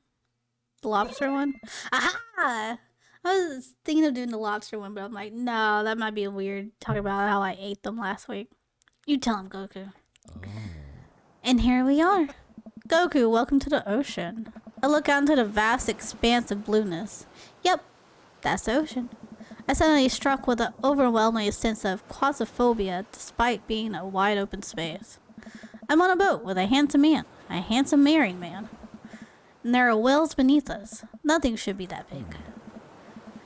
The lobster one. Aha! I was thinking of doing the lobster one, but I'm like, no, that might be weird. Talking about how I ate them last week. You tell him, Goku. Oh. And here we are. Goku, welcome to the ocean. I look out into the vast expanse of blueness. Yep, that's the ocean. I suddenly struck with an overwhelming sense of claustrophobia despite being a wide open space. I'm on a boat with a handsome man, a handsome married man. And there are whales beneath us. Nothing should be that big.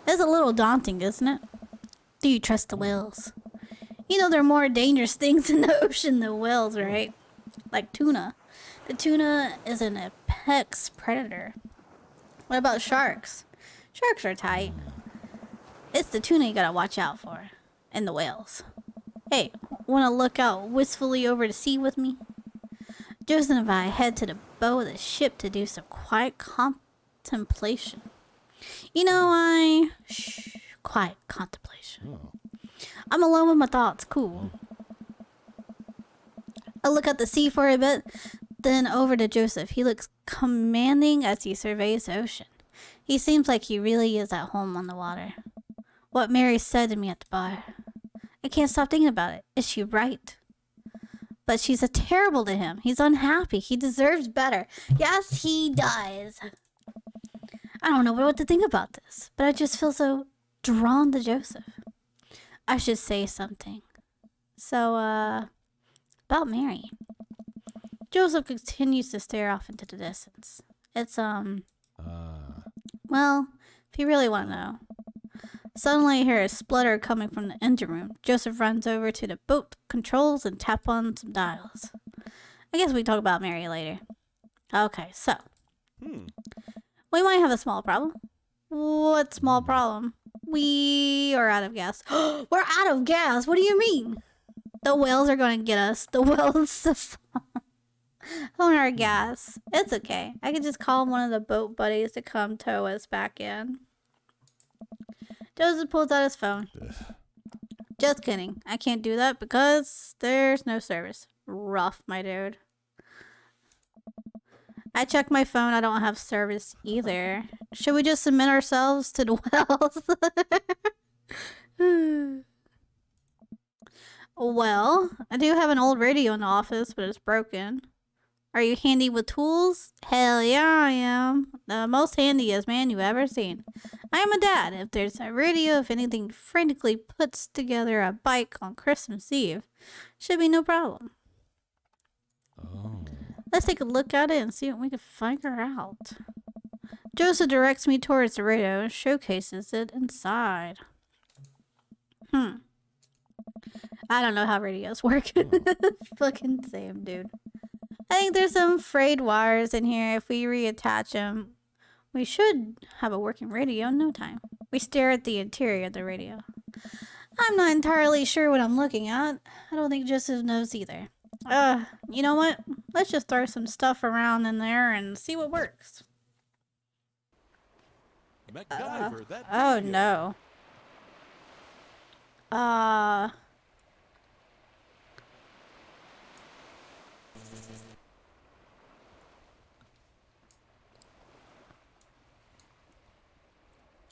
It's a little daunting, isn't it? Do you trust the whales? You know there are more dangerous things in the ocean than whales, right? Like tuna. The tuna is an apex predator. What about sharks? Sharks are tight. It's the tuna you gotta watch out for. And the whales. Hey, wanna look out wistfully over the sea with me? Joseph and I head to the bow of the ship to do some quiet contemplation. You know, quiet contemplation. I'm alone with my thoughts. Cool. I look at the sea for a bit, then over to Joseph. He looks commanding as he surveys the ocean. He seems like he really is at home on the water. What Mary said to me at the bar. I can't stop thinking about it. Is she right? But she's terrible to him. He's unhappy. He deserves better. Yes, he does. I don't know what to think about this, but I just feel so drawn to Joseph. I should say something. So, about Mary. Joseph continues to stare off into the distance. It's, well, if you really want to know. Suddenly I hear a splutter coming from the engine room. Joseph runs over to the boat controls and tap on some dials. I guess we can talk about Mary later. Okay, so. We might have a small problem. What small problem? We are out of gas. We're out of gas? What do you mean? The whales are going to get us. The whales on our gas. It's okay. I could just call one of the boat buddies to come tow us back in. Joseph pulls out his phone. Just kidding. I can't do that because there's no service. Rough, my dude. I checked my phone. I don't have service either. Should we just submit ourselves to the wells? Well, I do have an old radio in the office, but it's broken. Are you handy with tools? Hell yeah, I am. The most handiest man you ever seen. I am a dad. If there's a radio, if anything frantically puts together a bike on Christmas Eve, should be no problem. Let's take a look at it and see what we can figure out. Joseph directs me towards the radio and showcases it inside. I don't know how radios work. Fucking same, dude. I think there's some frayed wires in here. If we reattach them, we should have a working radio in no time. We stare at the interior of the radio. I'm not entirely sure what I'm looking at. I don't think Joseph knows either. You know what? Let's just throw some stuff around in there and see what works. MacGyver, that Oh radio. no. I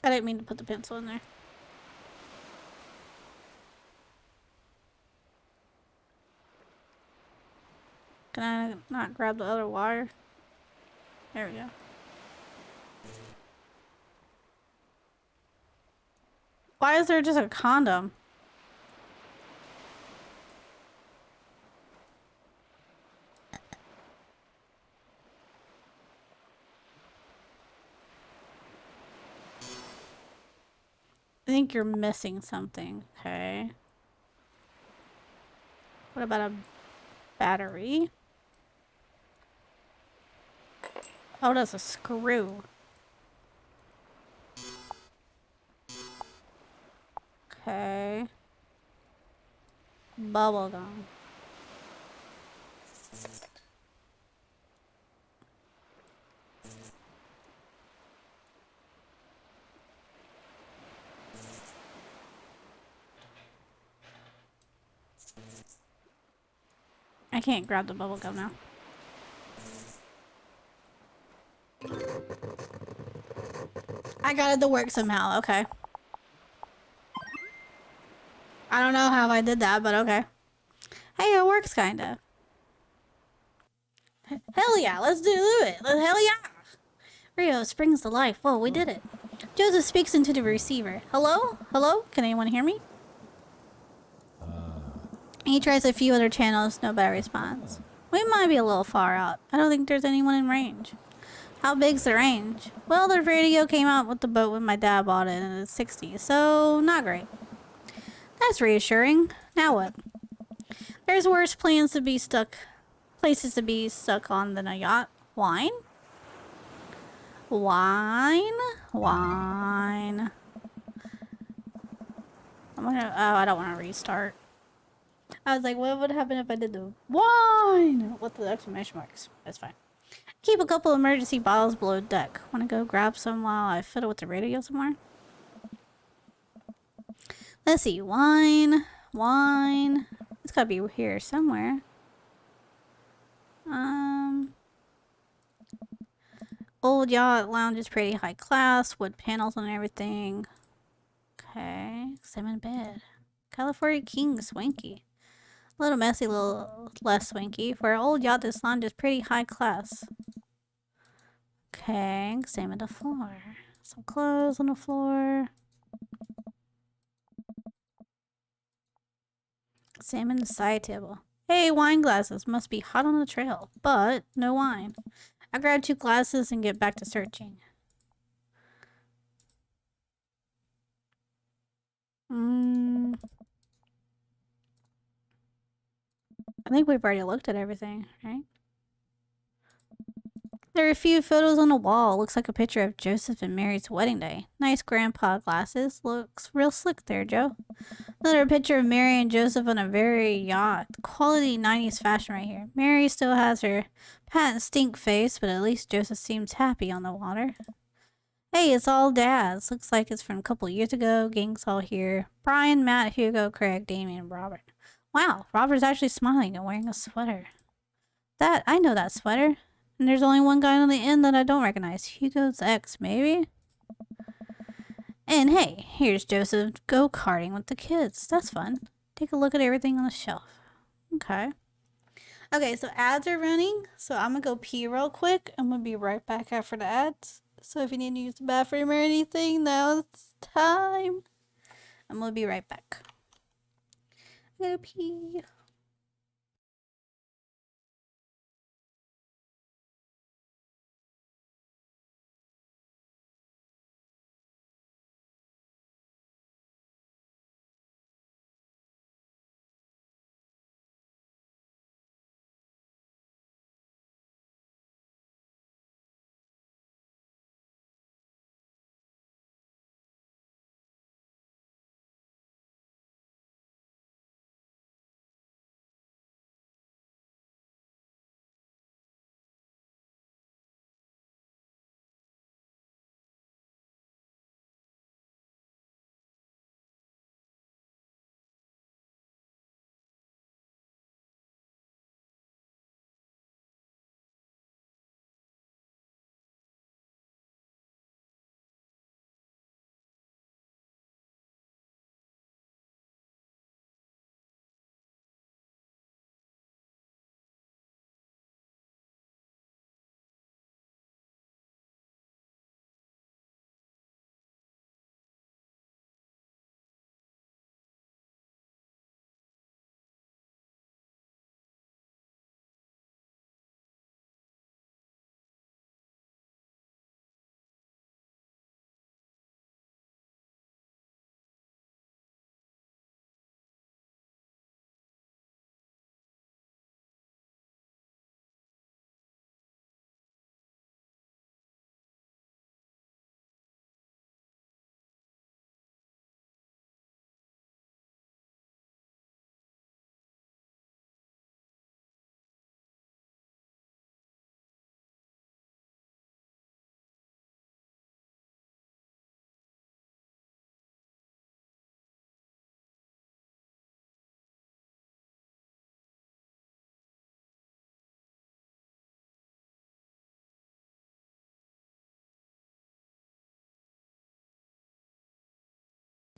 didn't mean to put the pencil in there. Can I not grab the other wire? There we go. Why is there just a condom? I think you're missing something, okay? What about a battery? Oh, that's a screw. Okay. Bubble gum. I can't grab the bubble gum now. I got it to work somehow, okay. I don't know how I did that, but okay. Hey, it works kinda. Hell yeah, let's do it. Hell yeah. Rio springs to life. Whoa, we did it. Joseph speaks into the receiver. Hello? Hello? Can anyone hear me? He tries a few other channels, nobody responds. We might be a little far out. I don't think there's anyone in range. How big's the range? Well, the radio came out with the boat when my dad bought it in the 60s, so not great. That's reassuring. Now what? There's worse places to be stuck on than a yacht. Wine? Wine? Wine. I don't want to restart. I was like, what would happen if I did the wine with the exclamation marks? That's fine. Keep a couple emergency bottles below deck. Want to go grab some while I fiddle with the radio somewhere? Let's see. Wine. It's gotta be here somewhere. Old yacht lounge is pretty high class. Wood panels and everything. Okay. Salmon bed. California King swanky. A little messy, a little less swanky. For an old yacht, this lounge is pretty high class. Okay, examine the floor. Some clothes on the floor. Examine the side table. Hey, wine glasses. Must be hot on the trail, but no wine. I grab 2 glasses and get back to searching. I think we've already looked at everything, right? There are a few photos on the wall. Looks like a picture of Joseph and Mary's wedding day. Nice grandpa glasses. Looks real slick there, Joe. Another picture of Mary and Joseph on a very yacht. Quality 90s fashion right here. Mary still has her patent stink face, but at least Joseph seems happy on the water. Hey, it's all dads. Looks like it's from a couple years ago. Gang's all here. Brian, Matt, Hugo, Craig, Damien, and Robert. Wow, Robert's actually smiling and wearing a sweater. I know that sweater. And there's only one guy on the end that I don't recognize. Hugo's ex, maybe? And hey, here's Joseph go-karting with the kids. That's fun. Take a look at everything on the shelf. Okay. Okay, so ads are running. So I'm gonna go pee real quick. I'm gonna be right back after the ads. So if you need to use the bathroom or anything, now it's time. I'm gonna be right back. I'm gonna pee.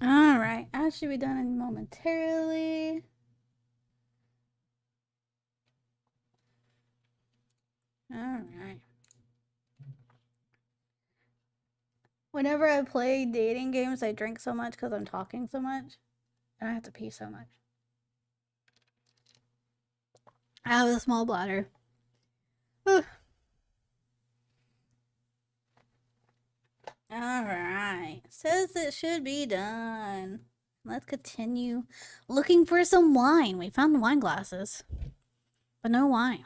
Alright, I should be done momentarily. Alright. Whenever I play dating games, I drink so much because I'm talking so much. And I have to pee so much. I have a small bladder. Alright. Says it should be done. Let's continue looking for some wine. We found wine glasses. But no wine.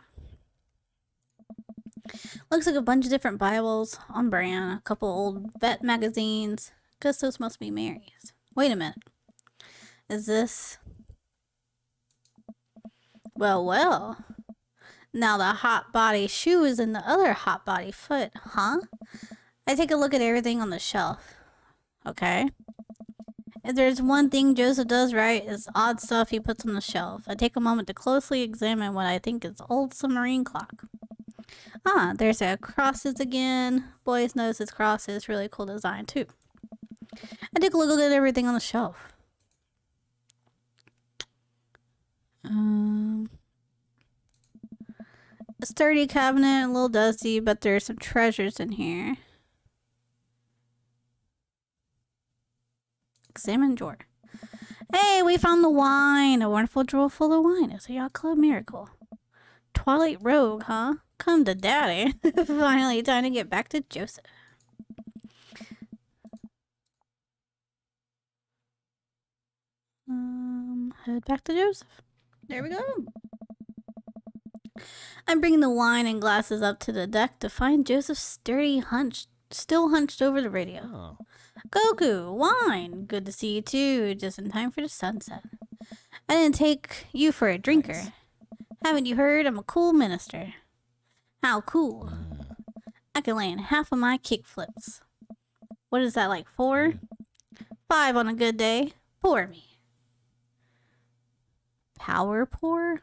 Looks like a bunch of different Bibles on brand. A couple old vet magazines. Guess those must be Mary's. Wait a minute. Is this... Well, well. Now the hot body shoe is in the other hot body foot, huh? I take a look at everything on the shelf. Okay. If there's one thing Joseph does right, it's odd stuff he puts on the shelf. I take a moment to closely examine what I think is old submarine clock. Ah, there's our crosses again. Boys knows his crosses. Really cool design too. I take a look at everything on the shelf. A sturdy cabinet, a little dusty, but there's some treasures in here. Examine drawer. Hey, we found the wine. A wonderful drawer full of wine. It's a yacht club miracle. Twilight Rogue, huh? Come to daddy. Finally, time to get back to Joseph. Head back to Joseph. There we go. I'm bringing the wine and glasses up to the deck to find Joseph still hunched over the radio. Oh. Goku, wine. Good to see you too. Just in time for the sunset. I didn't take you for a drinker. Nice. Haven't you heard? I'm a cool minister. How cool. I can land half of my kick flips. What is that, like 4? 5 on a good day. Pour me. Power pour?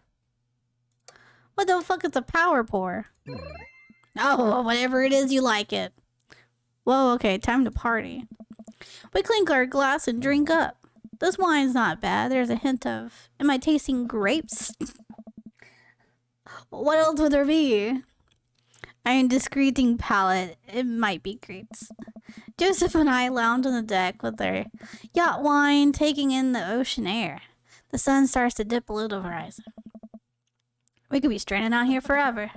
What the fuck is a power pour? Oh, whatever it is, you like it. Whoa, okay, time to party. We clink our glass and drink up. This wine's not bad. There's a hint of... Am I tasting grapes? What else would there be? Iron discreting palate. It might be grapes. Joseph and I lounge on the deck with our yacht wine, taking in the ocean air. The sun starts to dip below the horizon. We could be stranded out here forever.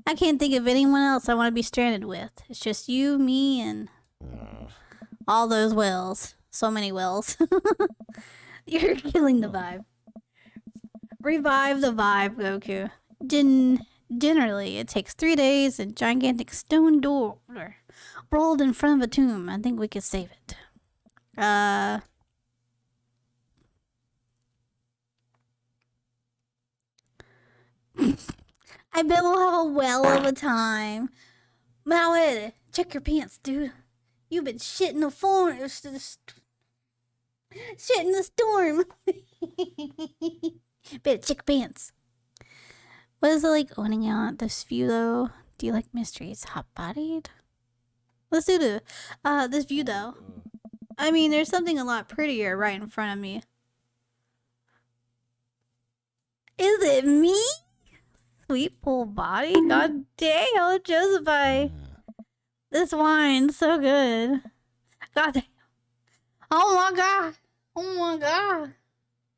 I can't think of anyone else I want to be stranded with. It's just you, me, and all those whales. So many whales. You're killing the vibe. Revive the vibe, Goku. Generally, it takes 3 days and gigantic stone door rolled in front of a tomb. I think we could save it. I bet we'll have a well of a time. Mallet, check your pants, dude. You've been shitting the form. Shitting the storm. Better check your pants. What is it like owning out this view, though? Do you like mysteries? Hot-bodied? Let's do this view, though. I mean, there's something a lot prettier right in front of me. Is it me? Sweet full body? God damn, Josephine. This wine's so good. God damn. Oh my god. Oh my god.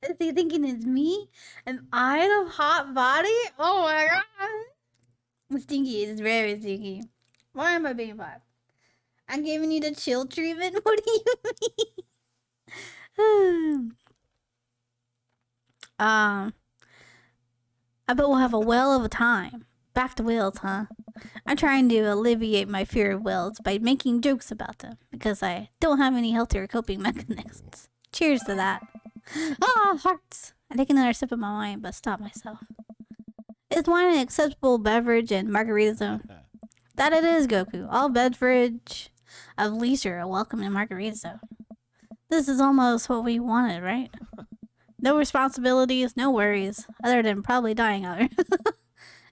Is he thinking it's me? Am I the hot body? Oh my god. Stinky. It's very stinky. Why am I being hot? I'm giving you the chill treatment? What do you mean? I bet we'll have a whale of a time. Back to whales, huh? I'm trying to alleviate my fear of whales by making jokes about them, because I don't have any healthier coping mechanisms. Cheers to that. Ah, hearts. I take another sip of my wine, but stop myself. Is wine an acceptable beverage in Margarita Zone? That it is, Goku. All beverage of leisure are welcome in Margarita Zone. This is almost what we wanted, right? No responsibilities, no worries, other than probably dying out here.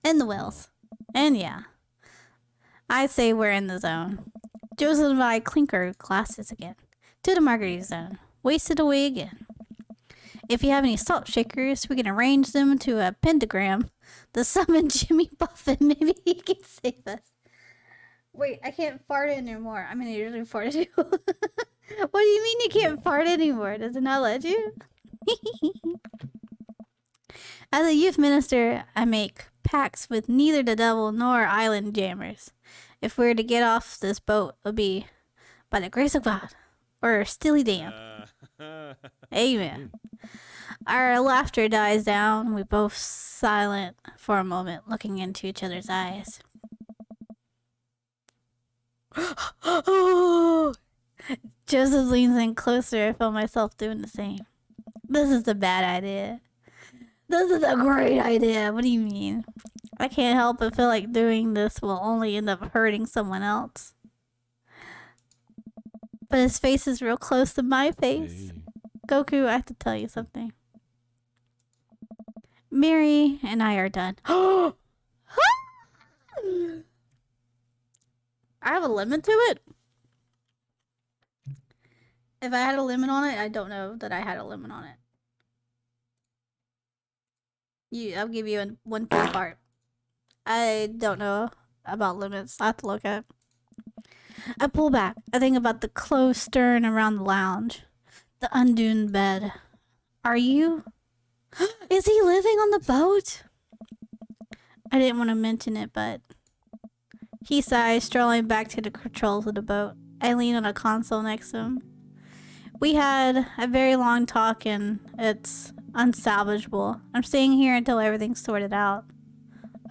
In the wells. And yeah. I say we're in the zone. Joseph and I clink our glasses again. To the Margarita Zone. Wasted away again. If you have any salt shakers, we can arrange them to a pentagram. The summon Jimmy Buffett. Maybe he can save us. Wait, I can't fart anymore. I mean, I usually fart too. What do you mean you can't fart anymore? Does it not let you? As a youth minister, I make pacts with neither the devil nor island jammers. If we were to get off this boat, it would be by the grace of God or Steely Dan. Amen. Our laughter dies down. We both silent for a moment, looking into each other's eyes. Joseph leans in closer. I feel myself doing the same. This is a bad idea. This is a great idea. What do you mean? I can't help but feel like doing this will only end up hurting someone else. But his face is real close to my face. Hey. Goku, I have to tell you something. Mary and I are done. I have a limit to it? If I had a limit on it, I don't know that I had a limit on it. I'll give you one part. I don't know about limits. I have to look at it. I pull back. I think about the closed stern around the lounge. The unduned bed. Are you? Is he living on the boat? I didn't want to mention it, but... He sighs, strolling back to the controls of the boat. I lean on a console next to him. We had a very long talk and it's unsalvageable. I'm staying here until everything's sorted out.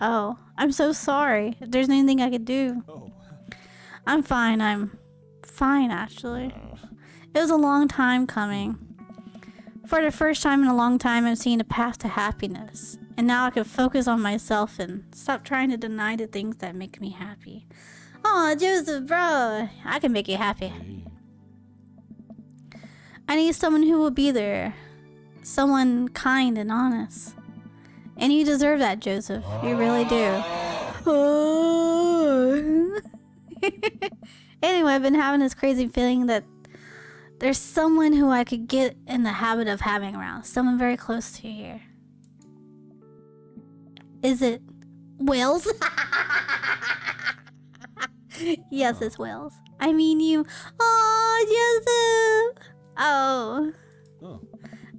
Oh, I'm so sorry. If there's anything I could do. Oh. I'm fine. I'm fine, actually. It was a long time coming. For the first time in a long time, I'm seeing a path to happiness. And now I can focus on myself and stop trying to deny the things that make me happy. Oh, Joseph, bro. I can make you happy. Hey. I need someone who will be there. Someone kind and honest. And you deserve that, Joseph. You really do. Anyway, I've been having this crazy feeling that there's someone who I could get in the habit of having around. Someone very close to you here. Is it Wills? Yes, it's Wills. I mean you. Oh, Joseph. Oh. Oh.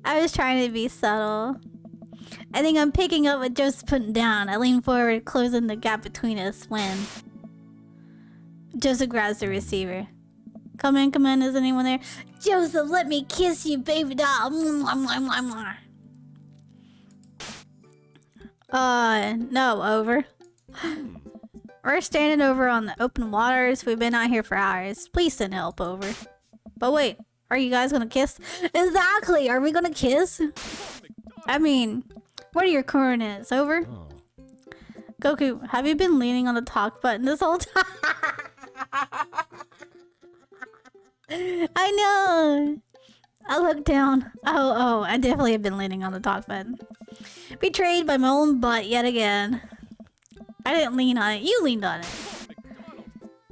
I was trying to be subtle. I think I'm picking up what Joseph's putting down. I lean forward, closing the gap between us when Joseph grabs the receiver. Come in, is anyone there? Joseph, let me kiss you, baby doll. No, over. We're standing over on the open waters. We've been out here for hours. Please send help over. But wait, are you guys gonna kiss? Exactly, are we gonna kiss? I mean, what are your coordinates? Over? Oh. Goku, have you been leaning on the talk button this whole time? I know. I look down. Oh, I definitely have been leaning on the talk button. Betrayed by my own butt yet again. I didn't lean on it. You leaned on it.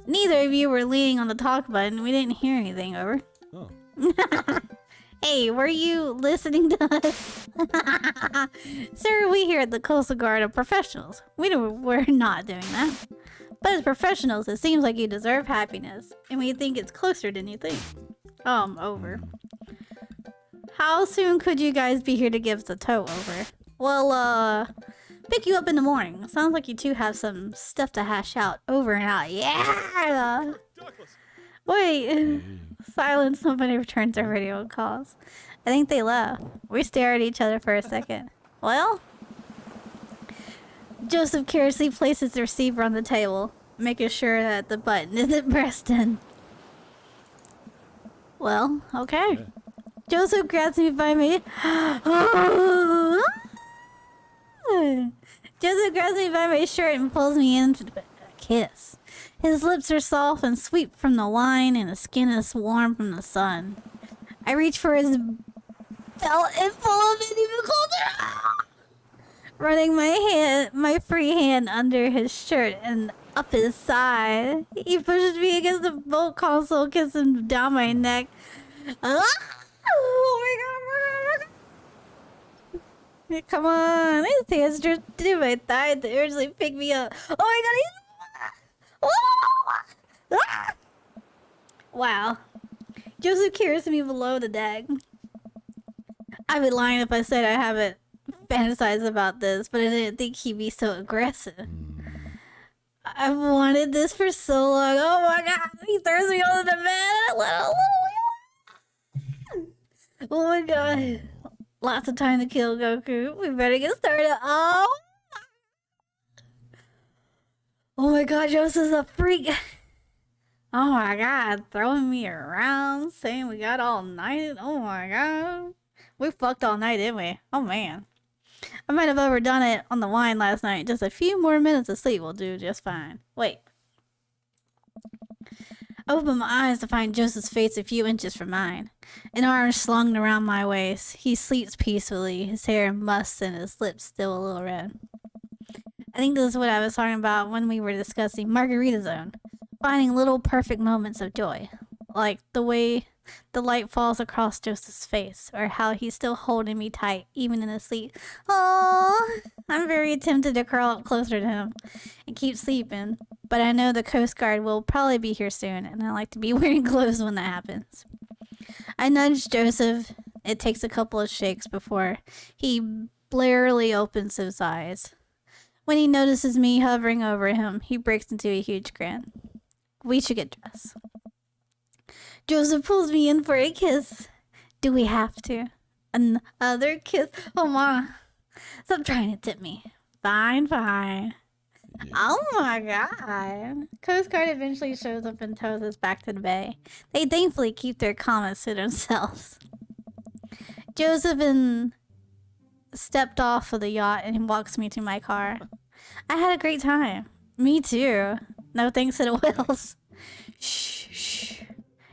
Neither of you were leaning on the talk button. We didn't hear anything, over. Oh. Hey, were you listening to us? Sir, we here at the Coastal Guard are professionals. We're not doing that. But as professionals, it seems like you deserve happiness. And we think it's closer than you think. Over. How soon could you guys be here to give us a tow, over? Well, pick you up in the morning. Sounds like you two have some stuff to hash out. Over and out. Yeah! Wait. Silence. Nobody returns our radio calls. I think they left. We stare at each other for a second. Well? Joseph carelessly places the receiver on the table, making sure that the button isn't pressed in. Well, okay. Yeah. Joseph grabs me by me. Joseph grabs me by my shirt and pulls me in to a kiss. His lips are soft and sweet from the wine, and his skin is warm from the sun. I reach for his belt and pull him in even colder. Running my free hand under his shirt and up his side. He pushes me against the boat console, kissing down my neck. Oh my god! Come on! His hands drift to my thigh to urgently pick me up. Oh my god! Wow. Joseph carries me below the deck. I'd be lying if I said I haven't fantasized about this, but I didn't think he'd be so aggressive. I've wanted this for so long. Oh my god! He throws me under the bed. Oh my god. Lots of time to kill, Goku. We better get started. Oh my god, Joseph's a freak. Oh my god, throwing me around, saying we got all night. Oh my god. We fucked all night, didn't we? Oh man. I might have overdone it on the wine last night. Just a few more minutes of sleep will do just fine. Wait. I opened my eyes to find Joseph's face a few inches from mine. An arm slung around my waist. He sleeps peacefully, his hair mussed and his lips still a little red. I think this is what I was talking about when we were discussing Margarita Zone. Finding little perfect moments of joy. Like the way the light falls across Joseph's face, or how he's still holding me tight, even in his sleep. Oh, I'm very tempted to curl up closer to him and keep sleeping, but I know the Coast Guard will probably be here soon, and I like to be wearing clothes when that happens. I nudged Joseph. It takes a couple of shakes before he blearily opens his eyes. When he notices me hovering over him, he breaks into a huge grin. We should get dressed. Joseph pulls me in for a kiss. Do we have to? Another kiss? Oh, Ma. Stop trying to tip me. Fine, fine. Oh my god. Coast Guard eventually shows up and tows us back to the bay. They thankfully keep their comments to themselves. Joseph stepped off of the yacht and walks me to my car. I had a great time. Me too. No thanks to the whales. Shh, shh.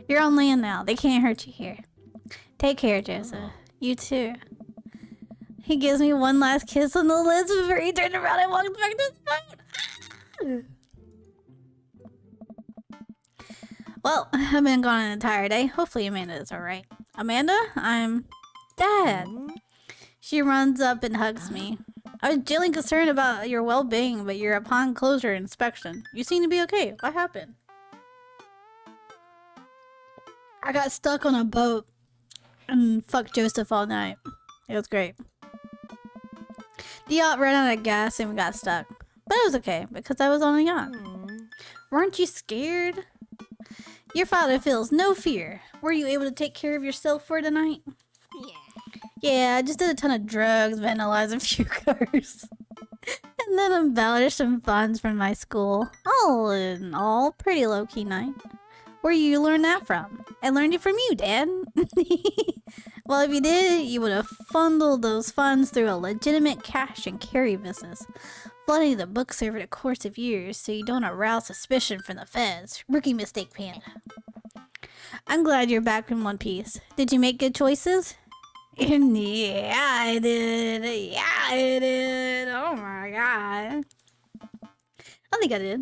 You're on land now. They can't hurt you here. Take care, Joseph. You too. He gives me one last kiss on the lips before he turned around and walked back to his boat. Well, I've been gone an entire day. Hopefully Amanda is alright. Amanda, I'm Dad. She runs up and hugs me. I was genuinely concerned about your well-being, but you're upon closure inspection. You seem to be okay. What happened? I got stuck on a boat and fucked Joseph all night. It was great. The yacht ran out of gas and we got stuck. But it was okay, because I was on a yacht. Weren't you scared? Your father feels no fear. Were you able to take care of yourself for tonight? Yeah, I just did a ton of drugs, vandalized a few cars. And then embellished some funds from my school. All in all, pretty low-key night. Where you learn that from? I learned it from you, Dad. Well, if you did, you would have funneled those funds through a legitimate cash and carry business, flooding the books over the course of years so you don't arouse suspicion from the feds. Rookie mistake, Panda. I'm glad you're back in one piece. Did you make good choices? Yeah, I did. Yeah, I did. Oh my god. I think I did.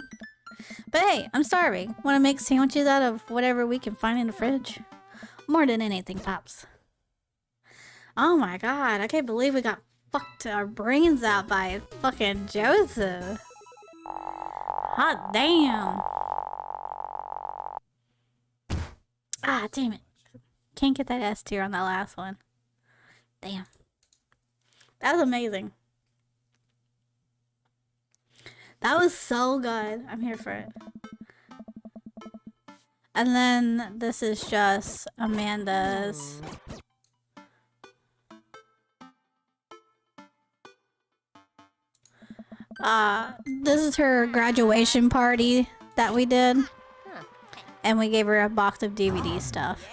But hey, I'm starving. Want to make sandwiches out of whatever we can find in the fridge? More than anything, Pops. Oh my god, I can't believe we got fucked our brains out by fucking Joseph. Hot damn. Ah, damn it. Can't get that S tier on that last one. Damn. That was amazing. That was so good. I'm here for it. And then this is just Amanda's. This is her graduation party that we did. And we gave her a box of DVD stuff.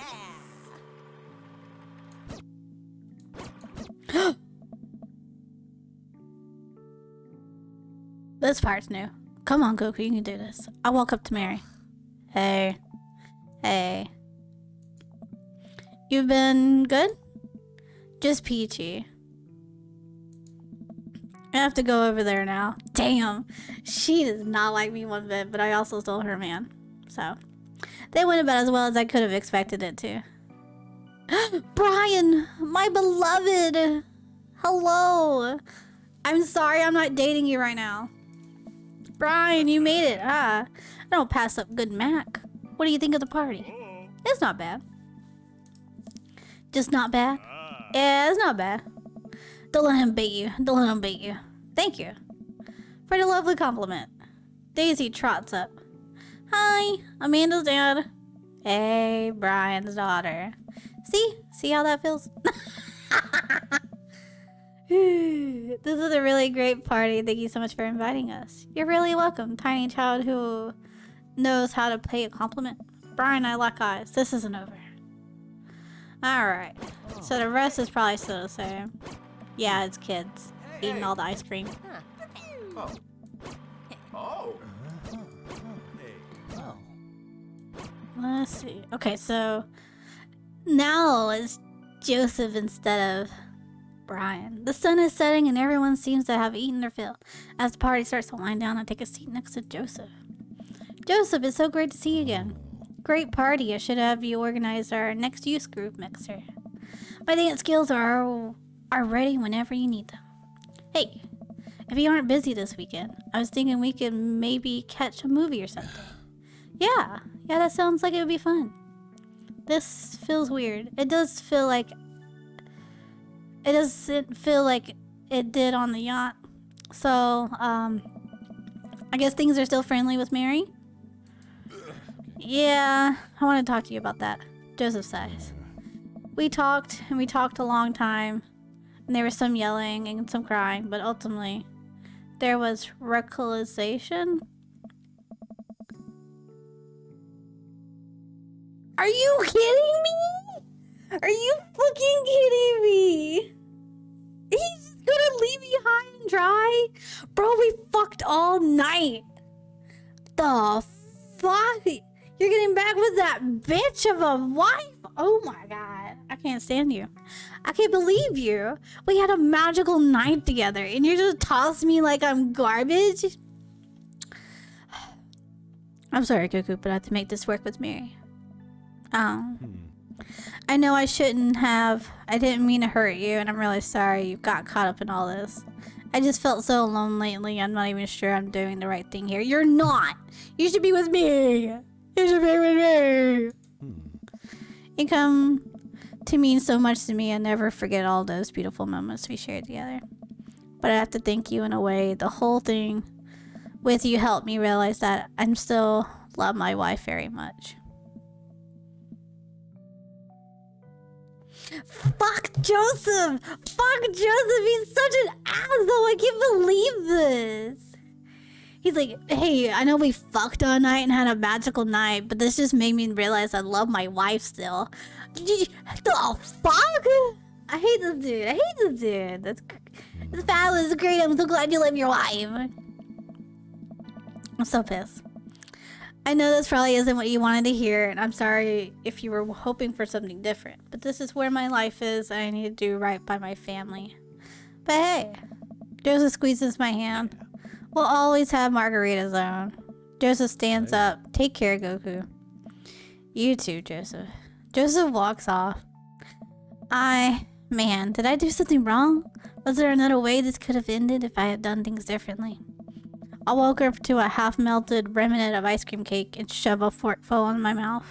This part's new. Come on, Goku, you can do this. I walk up to Mary. Hey. Hey. You've been good? Just peachy. I have to go over there now. Damn. She does not like me one bit, but I also stole her man. So. They went about as well as I could have expected it to. Brian! My beloved! Hello! I'm sorry I'm not dating you right now. Brian, you made it. I don't pass up good Mac. What do you think of the party? It's not bad. Just not bad? Yeah, it's not bad. Don't let him bait you. Don't let him bait you. Thank you for the lovely compliment. Daisy trots up. Hi, Amanda's dad. Hey, Brian's daughter. See how that feels? This is a really great party. Thank you so much for inviting us. You're really welcome, tiny child who knows how to pay a compliment. Brian and I lock eyes. This isn't over. Alright. So the rest is probably still the same. Yeah, it's kids. eating all the ice cream. Oh. Oh. Oh. Let's see. Okay, so now it's Joseph instead of Brian. The sun is setting and everyone seems to have eaten their fill. As the party starts to wind down, I take a seat next to Joseph. Joseph, it's so great to see you again. Great party. I should have you organize our next youth group mixer. My dance skills are ready whenever you need them. Hey, if you aren't busy this weekend, I was thinking we could maybe catch a movie or something. Yeah, that sounds like it would be fun. This feels weird. It doesn't feel like it did on the yacht. So, I guess things are still friendly with Mary? Yeah, I want to talk to you about that. Joseph sighs. We talked a long time, and there was some yelling and some crying, but ultimately, there was reconciliation. Are you kidding me? Are you fucking kidding me? He's gonna leave me high and dry? Bro, we fucked all night. The fuck? You're getting back with that bitch of a wife? Oh my god. I can't stand you. I can't believe you. We had a magical night together and you just toss me like I'm garbage? I'm sorry, Cuckoo, but I have to make this work with Mary. I know I shouldn't have. I didn't mean to hurt you, and I'm really sorry you got caught up in all this. I just felt so alone lately. I'm not even sure I'm doing the right thing here. You're not. You should be with me. You should be with me. You come to mean so much to me. I never forget all those beautiful moments we shared together. But I have to thank you in a way. The whole thing with you helped me realize that I'm still love my wife very much. Fuck Joseph! Fuck Joseph! He's such an asshole! I can't believe this! He's like, hey, I know we fucked all night and had a magical night, but this just made me realize I love my wife still. The fuck? I hate this dude. This battle is great. I'm so glad you love your wife. I'm so pissed. I know this probably isn't what you wanted to hear, and I'm sorry if you were hoping for something different, but this is where my life is, and I need to do right by my family. But hey, Joseph squeezes my hand. We'll always have Margarita Zone. Joseph stands up. Take care, Goku. You too, Joseph. Joseph walks off. Man, did I do something wrong? Was there another way this could have ended if I had done things differently? I woke up to a half-melted remnant of ice cream cake and shoved a forkful in my mouth.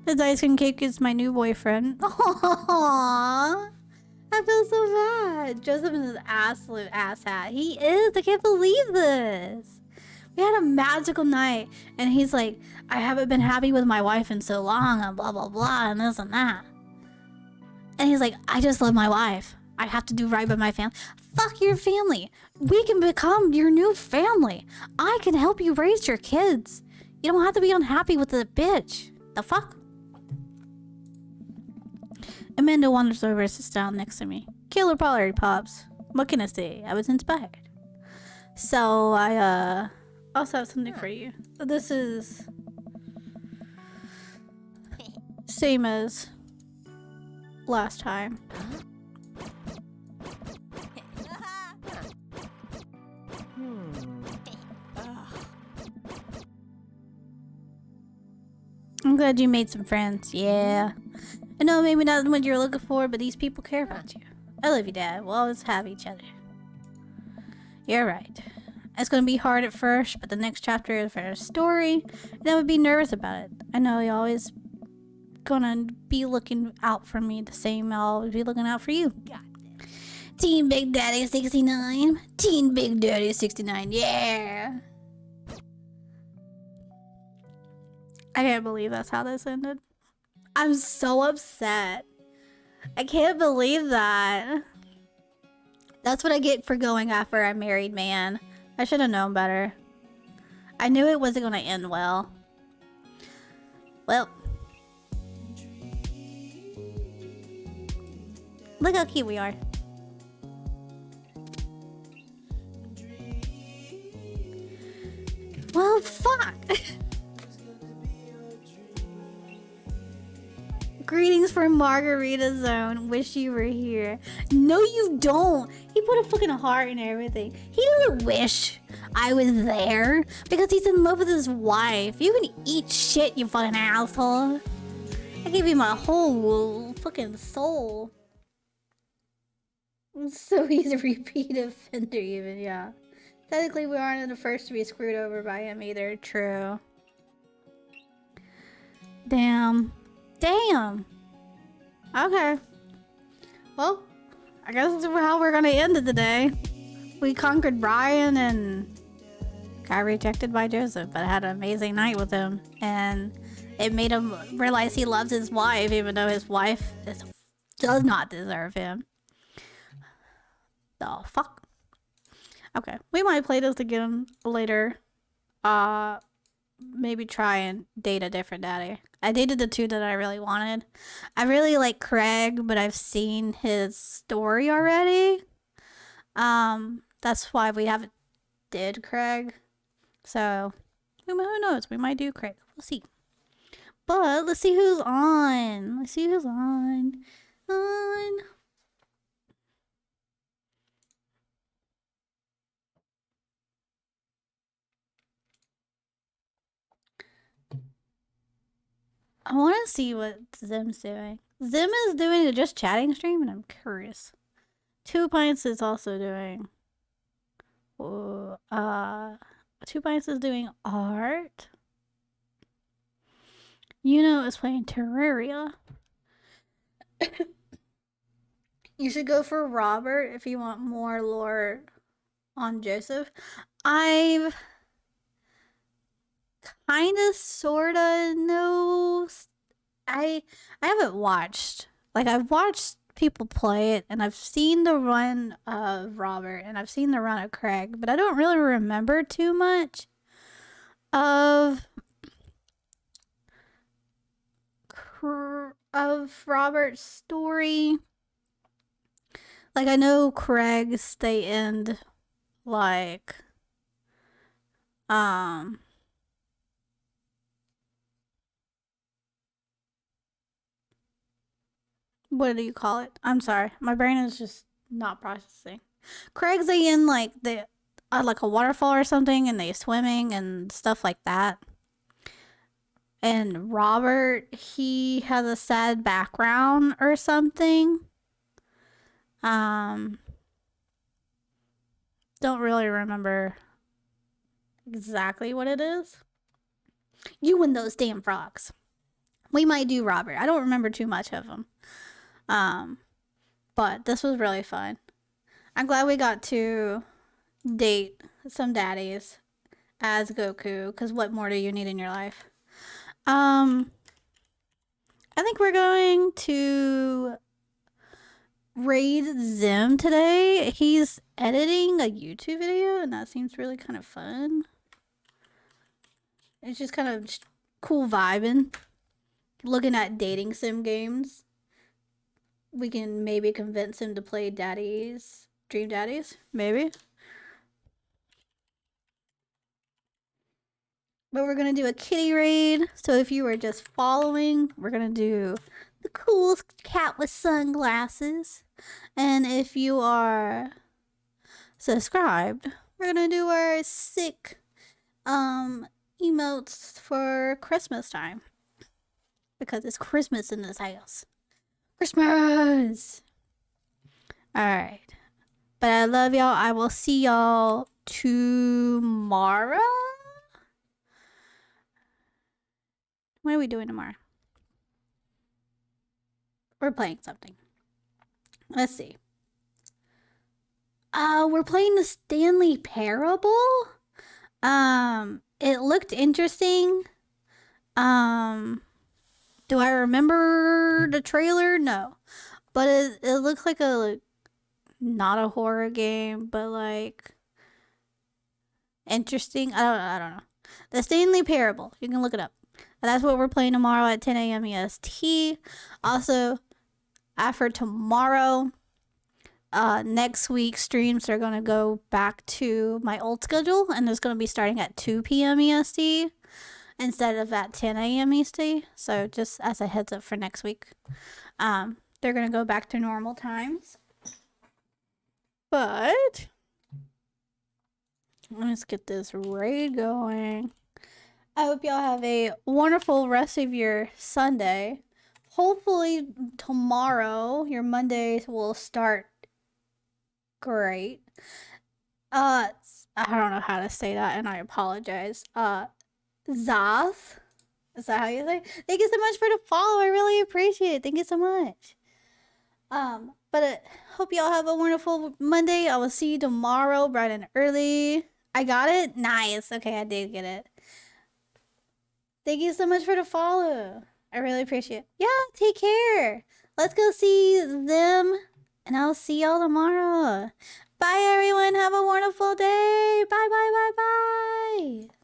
This ice cream cake is my new boyfriend. Aww, I feel so bad. Joseph is his absolute asshat. He is. I can't believe this. We had a magical night, and he's like, I haven't been happy with my wife in so long, and blah blah blah, and this and that. And he's like, I just love my wife. I have to do right by my family. Fuck your family. We can become your new family. I can help you raise your kids. You don't have to be unhappy with the bitch. The fuck? Amanda wanders over and sits down next to me. Killer Pollard pops. What can I say? I was inspired. So I also have something for you. This is same as last time. I'm glad you made some friends. Yeah. I know maybe not what you're looking for, but these people care about you. I love you, Dad. We'll always have each other. You're right. It's going to be hard at first, but the next chapter is for a story, and I would be nervous about it. I know you're always gonna be looking out for me the same I'll always be looking out for you. Team Big Daddy 69. Team Big Daddy 69. Yeah. I can't believe that's how this ended. I'm so upset. I can't believe that. That's what I get for going after a married man. I should have known better. I knew it wasn't going to end well. Well. Look how cute we are. Well, fuck. Greetings from Margarita Zone. Wish you were here. No, you don't. He put a fucking heart and everything. He doesn't wish I was there because he's in love with his wife. You can eat shit, you fucking asshole. I gave you my whole fucking soul. So he's a repeat offender, even, yeah. Technically, we aren't the first to be screwed over by him either. True. Damn. Damn. Okay. Well, I guess that's how we're gonna end it today. We conquered Brian and got rejected by Joseph, but I had an amazing night with him. And it made him realize he loves his wife, even though his wife does not deserve him. The fuck? Okay, we might play this again later. Maybe try and date a different daddy. I dated the two that I really wanted. I really like Craig, but I've seen his story already. That's why we haven't did Craig. So, who knows? We might do Craig. We'll see. But let's see who's on. Let's see who's on. I want to see what Zim's doing. Zim is doing a just chatting stream, and I'm curious. 2 Pints is also doing. 2 Pints is doing art. Is playing Terraria. You should go for Robert if you want more lore on Joseph. I've kind of sorta know. I haven't watched. Like, I've watched people play it, and I've seen the run of Robert, and I've seen the run of Craig, but I don't really remember too much of Robert's story. Like, I know Craig's, they end like what do you call it? I'm sorry. My brain is just not processing. Craig's, they in like the like a waterfall or something, and they swimming and stuff like that. And Robert, he has a sad background or something. Don't really remember exactly what it is. You and those damn frogs. We might do Robert. I don't remember too much of him. But this was really fun. I'm glad we got to date some daddies as Goku, because what more do you need in your life? I think we're going to raid Zim today. He's editing a YouTube video, and that seems really kind of fun. It's just kind of cool vibing. Looking at dating sim games. We can maybe convince him to play Daddies, Dream Daddies, maybe. But we're gonna do a kitty raid. So if you were just following, we're gonna do the coolest cat with sunglasses. And if you are subscribed, we're gonna do our sick emotes for Christmas time. Because it's Christmas in this house. Christmas! Alright. But I love y'all. I will see y'all tomorrow. What are we doing tomorrow? We're playing something. Let's see. We're playing the Stanley Parable. It looked interesting. Do I remember the trailer? No. But it looks like not a horror game, but like interesting. I don't know. The Stanley Parable. You can look it up. And that's what we're playing tomorrow at 10 a.m. EST. Also, after tomorrow, next week's streams are gonna go back to my old schedule, and it's gonna be starting at 2 p.m. EST instead of at 10 a.m. EST. So just as a heads up for next week, they're gonna go back to normal times. But let's get this raid going. I hope y'all have a wonderful rest of your Sunday. Hopefully tomorrow your Monday will start great. I don't know how to say that, and I apologize. Zoth, is that how you say? Thank you so much for the follow. I really appreciate it. Thank you so much. But hope y'all have a wonderful Monday. I will see you tomorrow bright and early. I got it? Nice. Okay, I did get it. Thank you so much for the follow. I really appreciate it. Yeah, take care. Let's go see them, and I'll see y'all tomorrow. Bye, everyone. Have a wonderful day. Bye, bye, bye, bye.